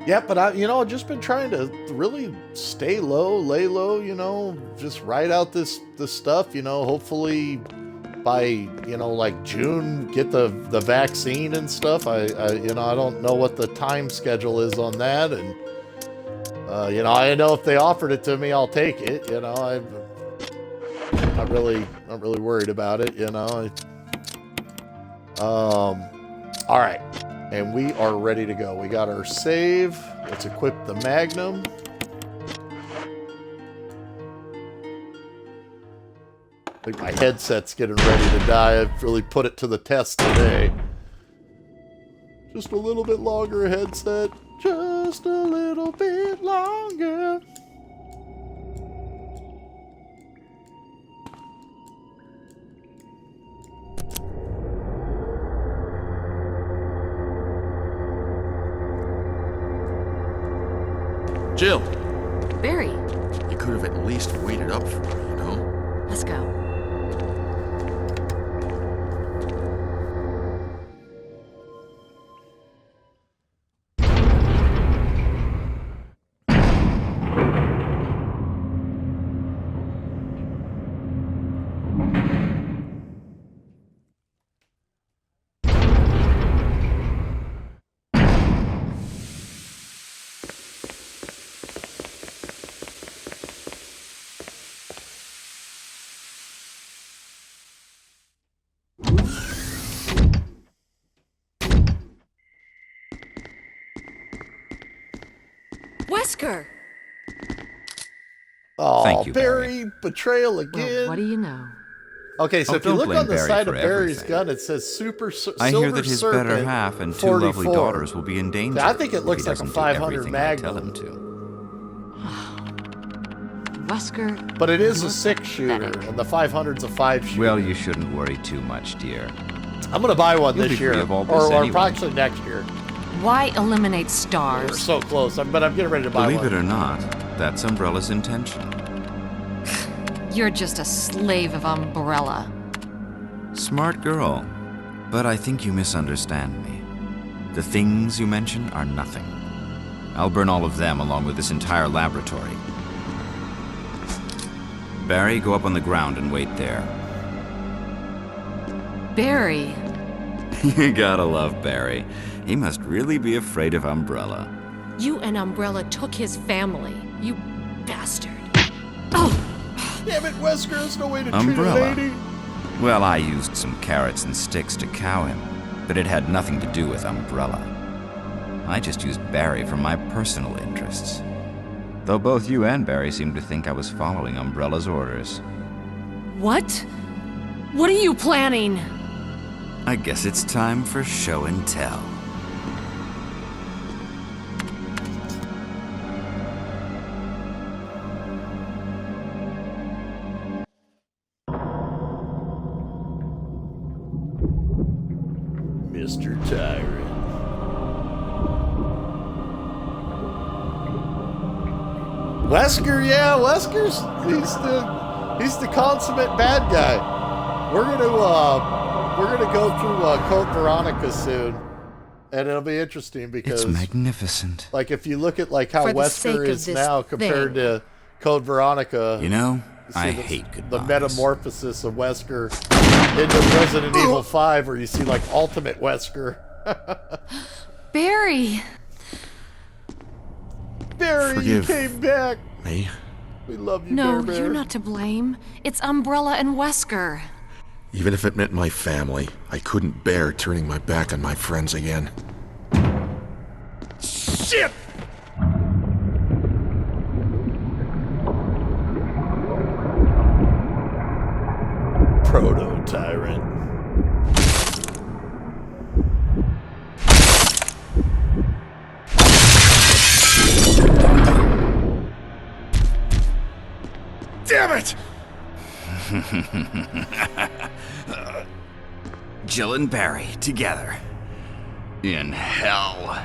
Yeah, but I've just been trying to really stay low, lay low, you know, just write out this stuff, you know, hopefully by, you know, like June, get the vaccine and stuff. I don't know what the time schedule is on that. And, you know, I know if they offered it to me, I'll take it. You know, I'm not really worried about it, you know. All right. And we are ready to go. We got our save. Let's equip the Magnum. Like my headset's getting ready to die. I've really put it to the test today. Just a little bit longer headset. Just a little bit longer. Jill, Barry, you could have at least waited up for me, you know? let's go. Wesker! Oh, Thank you, Barry, betrayal Well, again. what do you know? Okay, so Oh, if you don't look blame on the Barry side for of Barry's everything. gun, it says Super I Silver hear that his Serpent better half and two lovely 44. daughters will be in danger. I think it if looks he like a doesn't do 500 everything I tell him Magnum. to. Wesker. But it is a look 6-shooter, pathetic. and the 500's a 5-shooter. Well, you shouldn't worry too much, dear. I'm going to buy one You'll this be year. free of all this Or anyway. actually next year. Why eliminate We're stars? so close, but I'm getting ready to buy Believe one. it or not, that's Umbrella's intention. You're just a slave of Umbrella. Smart girl. But I think you misunderstand me. The things you mention are nothing. I'll burn all of them along with this entire laboratory. Barry, go up on the ground and wait there. Barry. You gotta love Barry. He must really be afraid of Umbrella. You and Umbrella took his family. You bastard. Damn it, Wesker, there's no way to Umbrella. treat a lady. Well, I used some carrots and sticks to cow him, but it had nothing to do with Umbrella. I just used Barry for my personal interests. Though both you and Barry seem to think I was following Umbrella's orders. What? What are you planning? I guess it's time for show and tell. Mr. Tyrant. Wesker, yeah, Wesker's he's the consummate bad guy. We're gonna go through Code Veronica soon, and it'll be interesting because It's magnificent. like if you look at like how For the sake Wesker of is this now compared to Code Veronica, You know, see I the- hate the goodbyes. metamorphosis of Wesker into Resident Evil 5, where you see like Ultimate Wesker. Barry! Barry, Forgive you came back. Me? We love you, No, Bear you're Bear. not to blame. It's Umbrella and Wesker. Even if it meant my family, I couldn't bear turning my back on my friends again. Shit! Proto-Tyrant. Damn it! Jill and Barry together. In hell.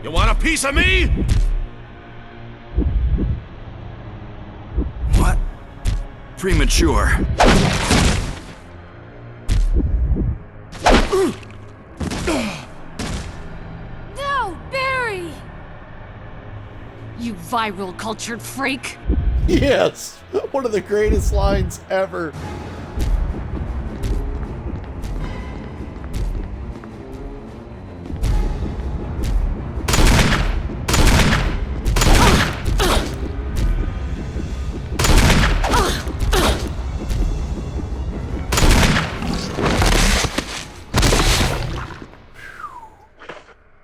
You want a piece of me? What? Premature. No, Barry! You viral cultured freak! Yes, one of the greatest lines ever.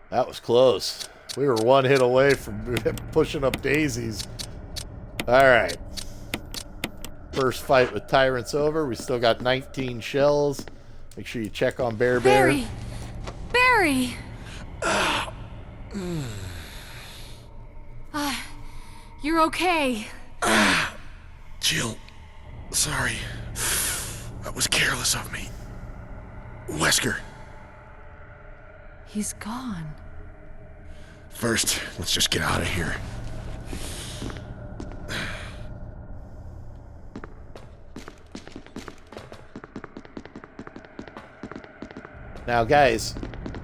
That was close. We were one hit away from pushing up daisies. Alright. First fight with Tyrant's over. We still got 19 shells. Make sure you check on Bear. Barry! Barry! You're okay. Jill, sorry. That was careless of me. Wesker. He's gone. First, let's just get out of here. Now, guys,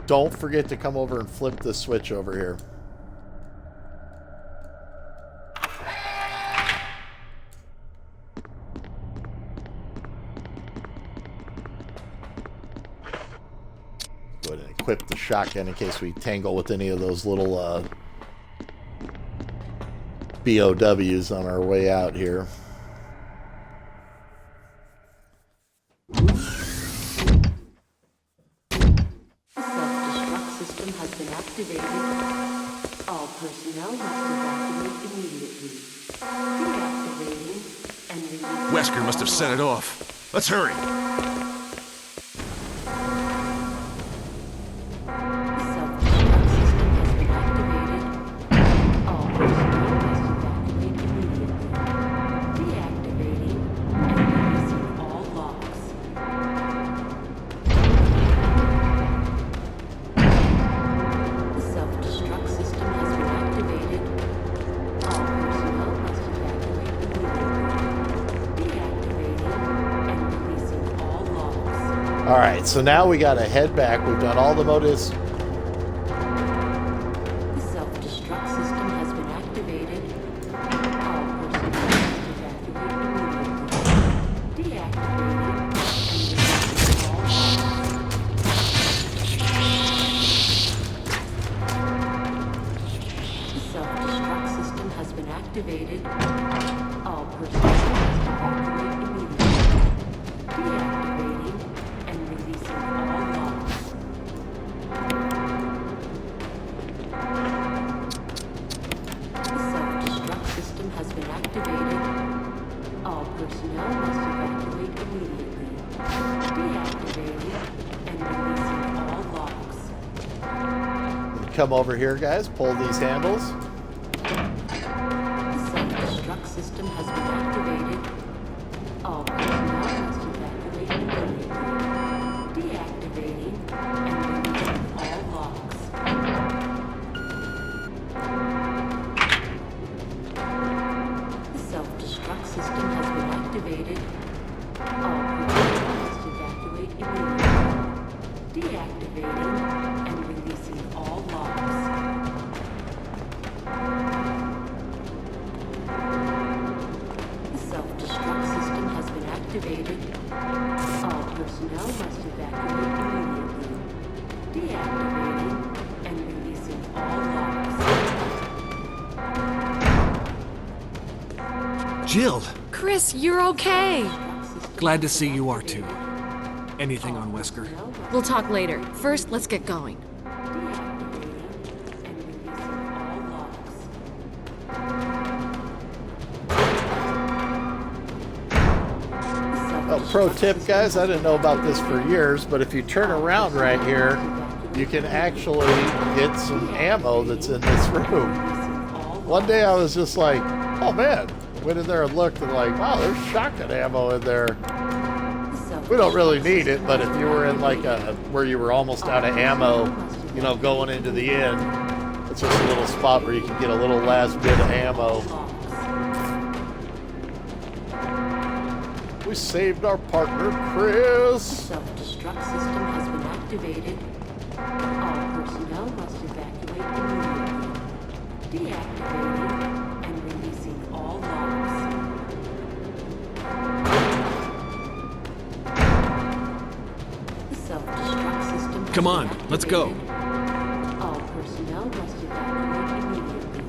don't forget to come over and flip this switch over here. Go ahead and equip the shotgun in case we tangle with any of those little BOWs on our way out here. Self-destruct system has been activated. All personnel must evacuate immediately. Deactivating and releasing. Wesker must have set it off. Let's hurry. Self-destruct system has been activated. All personnel must evacuate immediately. Deactivating and releasing all locks. The self-destruct system has been activated. All personnel must evacuate immediately. Deactivating and releasing all locks. Alright, so now we gotta head back. We've done all the motives. The self-destruct system has been activated. All personnel must evacuate immediately. Deactivating and releasing all locks. The self-destruct system has been activated. All personnel must evacuate immediately. Deactivating and releasing all locks. The self-destruct system has been activated. All personnel must evacuate immediately. Deactivating and releasing all locks. Come over here, guys. Pull these handles. The self-destruct system has been activated. All personnel must evacuate immediately. Deactivating and releasing all locks. The self-destruct system has been activated. All personnel must evacuate immediately. Deactivating and releasing all locks. The self-destruct system has been activated. All personnel must evacuate immediately. Deactivating and releasing all locks. Jill, Chris, you're okay. glad to see you are too. Anything on Wesker? We'll talk later. First, let's get going. Deactivating and releasing all locks. Oh, pro tip, guys, I didn't know about this for years, but if you turn around right here, you can actually get some ammo that's in this room. One day I was just like, oh man, went in there and looked and like, wow, there's shotgun ammo in there. We don't really need it, but if you were in like where you were almost out of ammo, you know, going into the end, it's just a little spot where you can get a little last bit of ammo. We saved our partner, Chris. Self-destruct system has been activated. All personnel must evacuate immediately. Deactivating and releasing all locks. The self-destruct system has Come been on, let's go. activated. All personnel must evacuate immediately.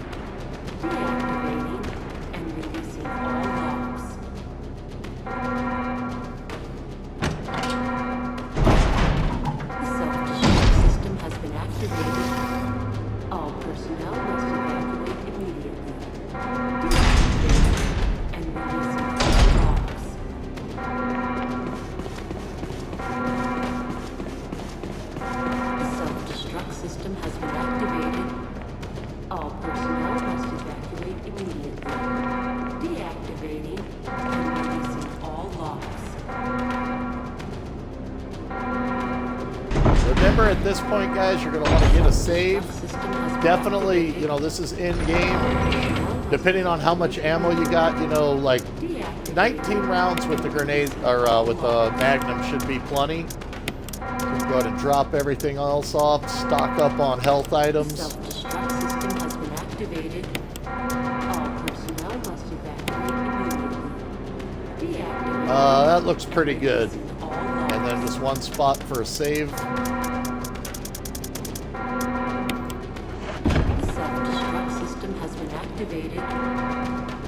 Deactivating and releasing all locks. The self-destruct system has been activated. All personnel must evacuate immediately. Deactivating at this point, guys, you're going to want to get a save. Definitely, you know, this is in-game. Depending on how much ammo you got, you know, like 19 rounds with the grenade, or with the Magnum should be plenty. You can go ahead and drop everything else off, stock up on health items. Self-destruct system has been activated. All personnel must evacuate immediately. Deactivate. That looks pretty good. And then just one spot for a save. Self-destruct system has been activated.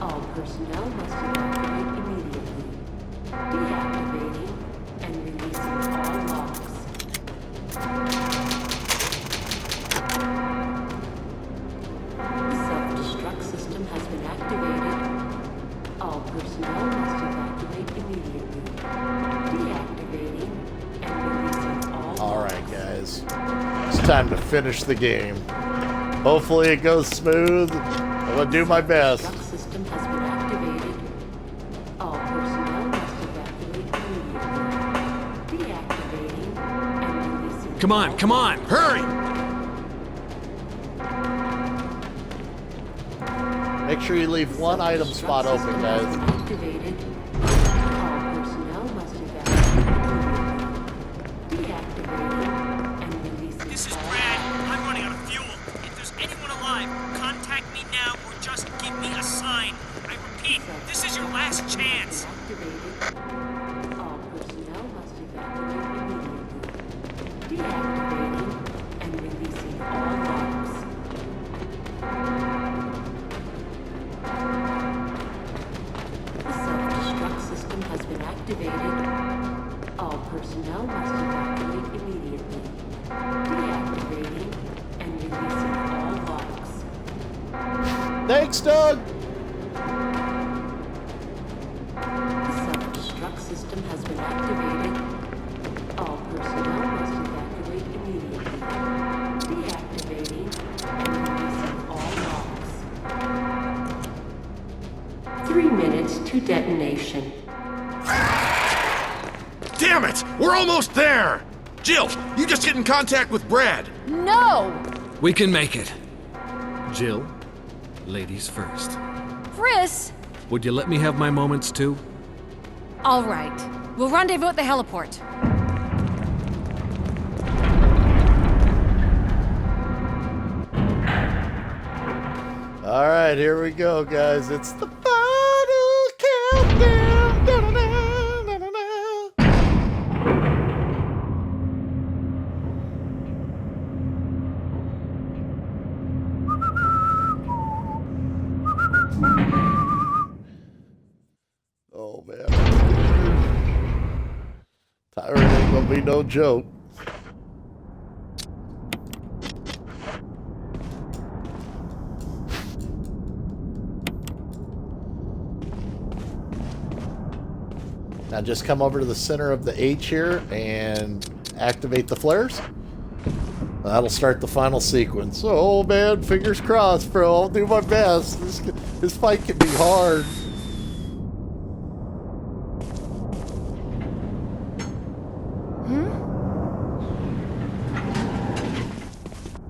All personnel must evacuate immediately. Deactivating and releasing all locks. Self-destruct system has been activated. All personnel must evacuate immediately. Deactivating and releasing all locks. Alright, guys. It's time to finish the game. Hopefully it goes smooth. I'm going to do my best. Self-destruct system has been activated. All personnel must evacuate immediately. Deactivating and releasing. Come on, come on, hurry! Make sure you leave one item spot open, guys. Activated. All personnel must evacuate immediately. Deactivating and releasing. This is all Brad. I'm running out of fuel. If there's anyone alive, contact me now or just give me a sign. I repeat, this is your last chance. activated. All personnel must evacuate immediately. Deactivating and releasing all locks. The self-destruct system has been activated. All personnel must evacuate immediately. Deactivating and releasing all locks. Thanks, Doug! The self-destruct system has been activated. All personnel must evacuate immediately. Deactivating and releasing all locks. 3 minutes to detonation. Damn it! We're almost there! Jill, you just get in contact with Brad. No! We can make it. Jill, ladies first. Chris! Would you let me have my moments too? All right. We'll rendezvous at the heliport. Alright, here we go, guys. It's the final countdown. Da-da-da-da-da-da. Oh, man. Tyrant ain't gonna be no joke. Now just come over to the center of the H here and activate the flares. That'll start the final sequence. Oh man, fingers crossed, bro. I'll do my best. This fight can be hard.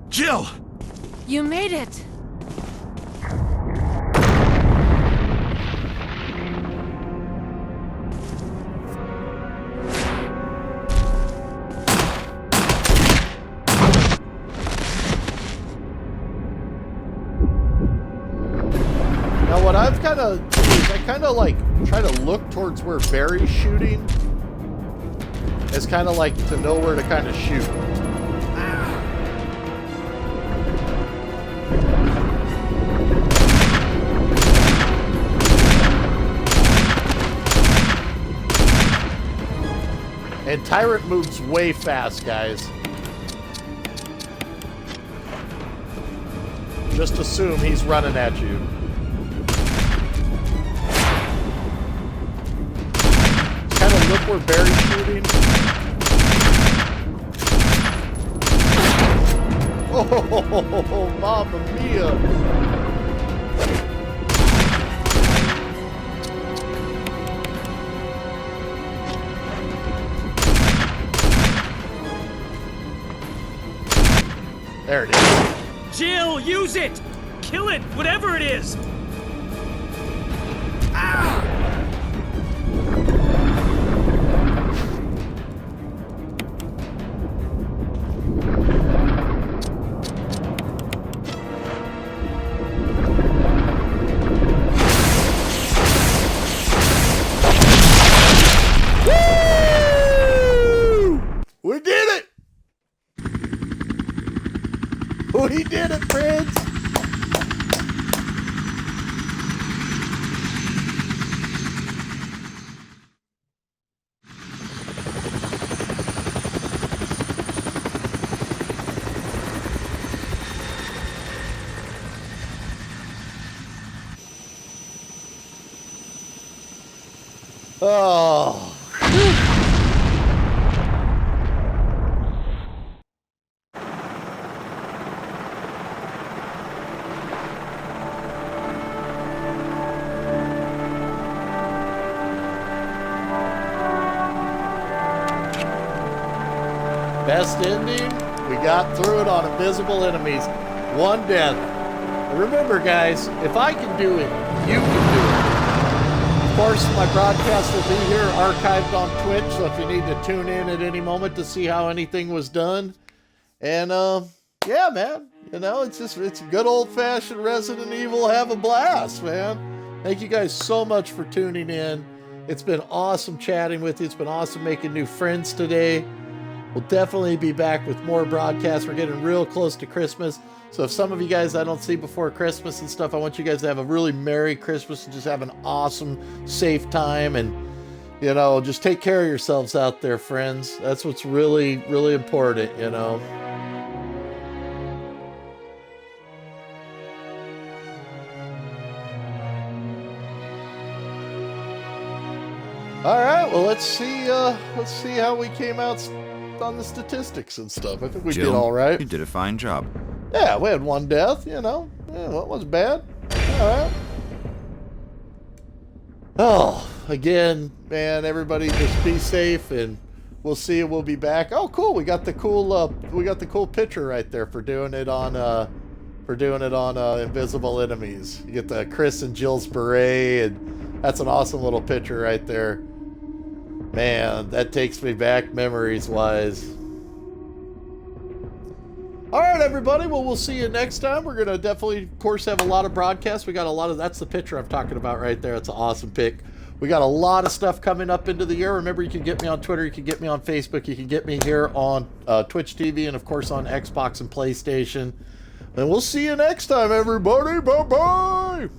Jill! You made it! Now what I've kind of do is I kind of like try to look towards where Barry's shooting as kind of like to know where to kind of shoot. And Tyrant moves way fast, guys. Just assume he's running at you. Kind of look where Barry's shooting. Oh, mamma mia. There it is. Jill, use it! Kill it, whatever it is! Ah! We did it! We did it, friends! Oh. Best ending, we got through it on Invisible Enemies. 1 death. And remember, guys, if I can do it, you can do it. Of course, my broadcast will be here archived on Twitch, so if you need to tune in at any moment to see how anything was done. And, yeah, man, you know, it's good old-fashioned Resident Evil. Have a blast, man. Thank you guys so much for tuning in. It's been awesome chatting with you. It's been awesome making new friends today. We'll definitely be back with more broadcasts. We're getting real close to Christmas. So if some of you guys I don't see before Christmas and stuff, I want you guys to have a really Merry Christmas and just have an awesome, safe time. And, you know, just take care of yourselves out there, friends. That's what's really, really important, you know. All right, well, let's see how we came out on the statistics and stuff. I think we did all right. You did a fine job. Yeah, we had 1 death, you know. Yeah, that wasn't bad. All right. Oh, again, man, everybody just be safe, and we'll see. We'll be back. Oh, cool. We got the cool picture right there for doing it on Invisible Enemies. You get the Chris and Jill's beret, and that's an awesome little picture right there. Man, that takes me back memories-wise. All right, everybody. Well, we'll see you next time. We're going to definitely, of course, have a lot of broadcasts. We got a lot of... That's the picture I'm talking about right there. It's an awesome pic. We got a lot of stuff coming up into the year. Remember, you can get me on Twitter. You can get me on Facebook. You can get me here on Twitch TV and, of course, on Xbox and PlayStation. And we'll see you next time, everybody. Bye-bye.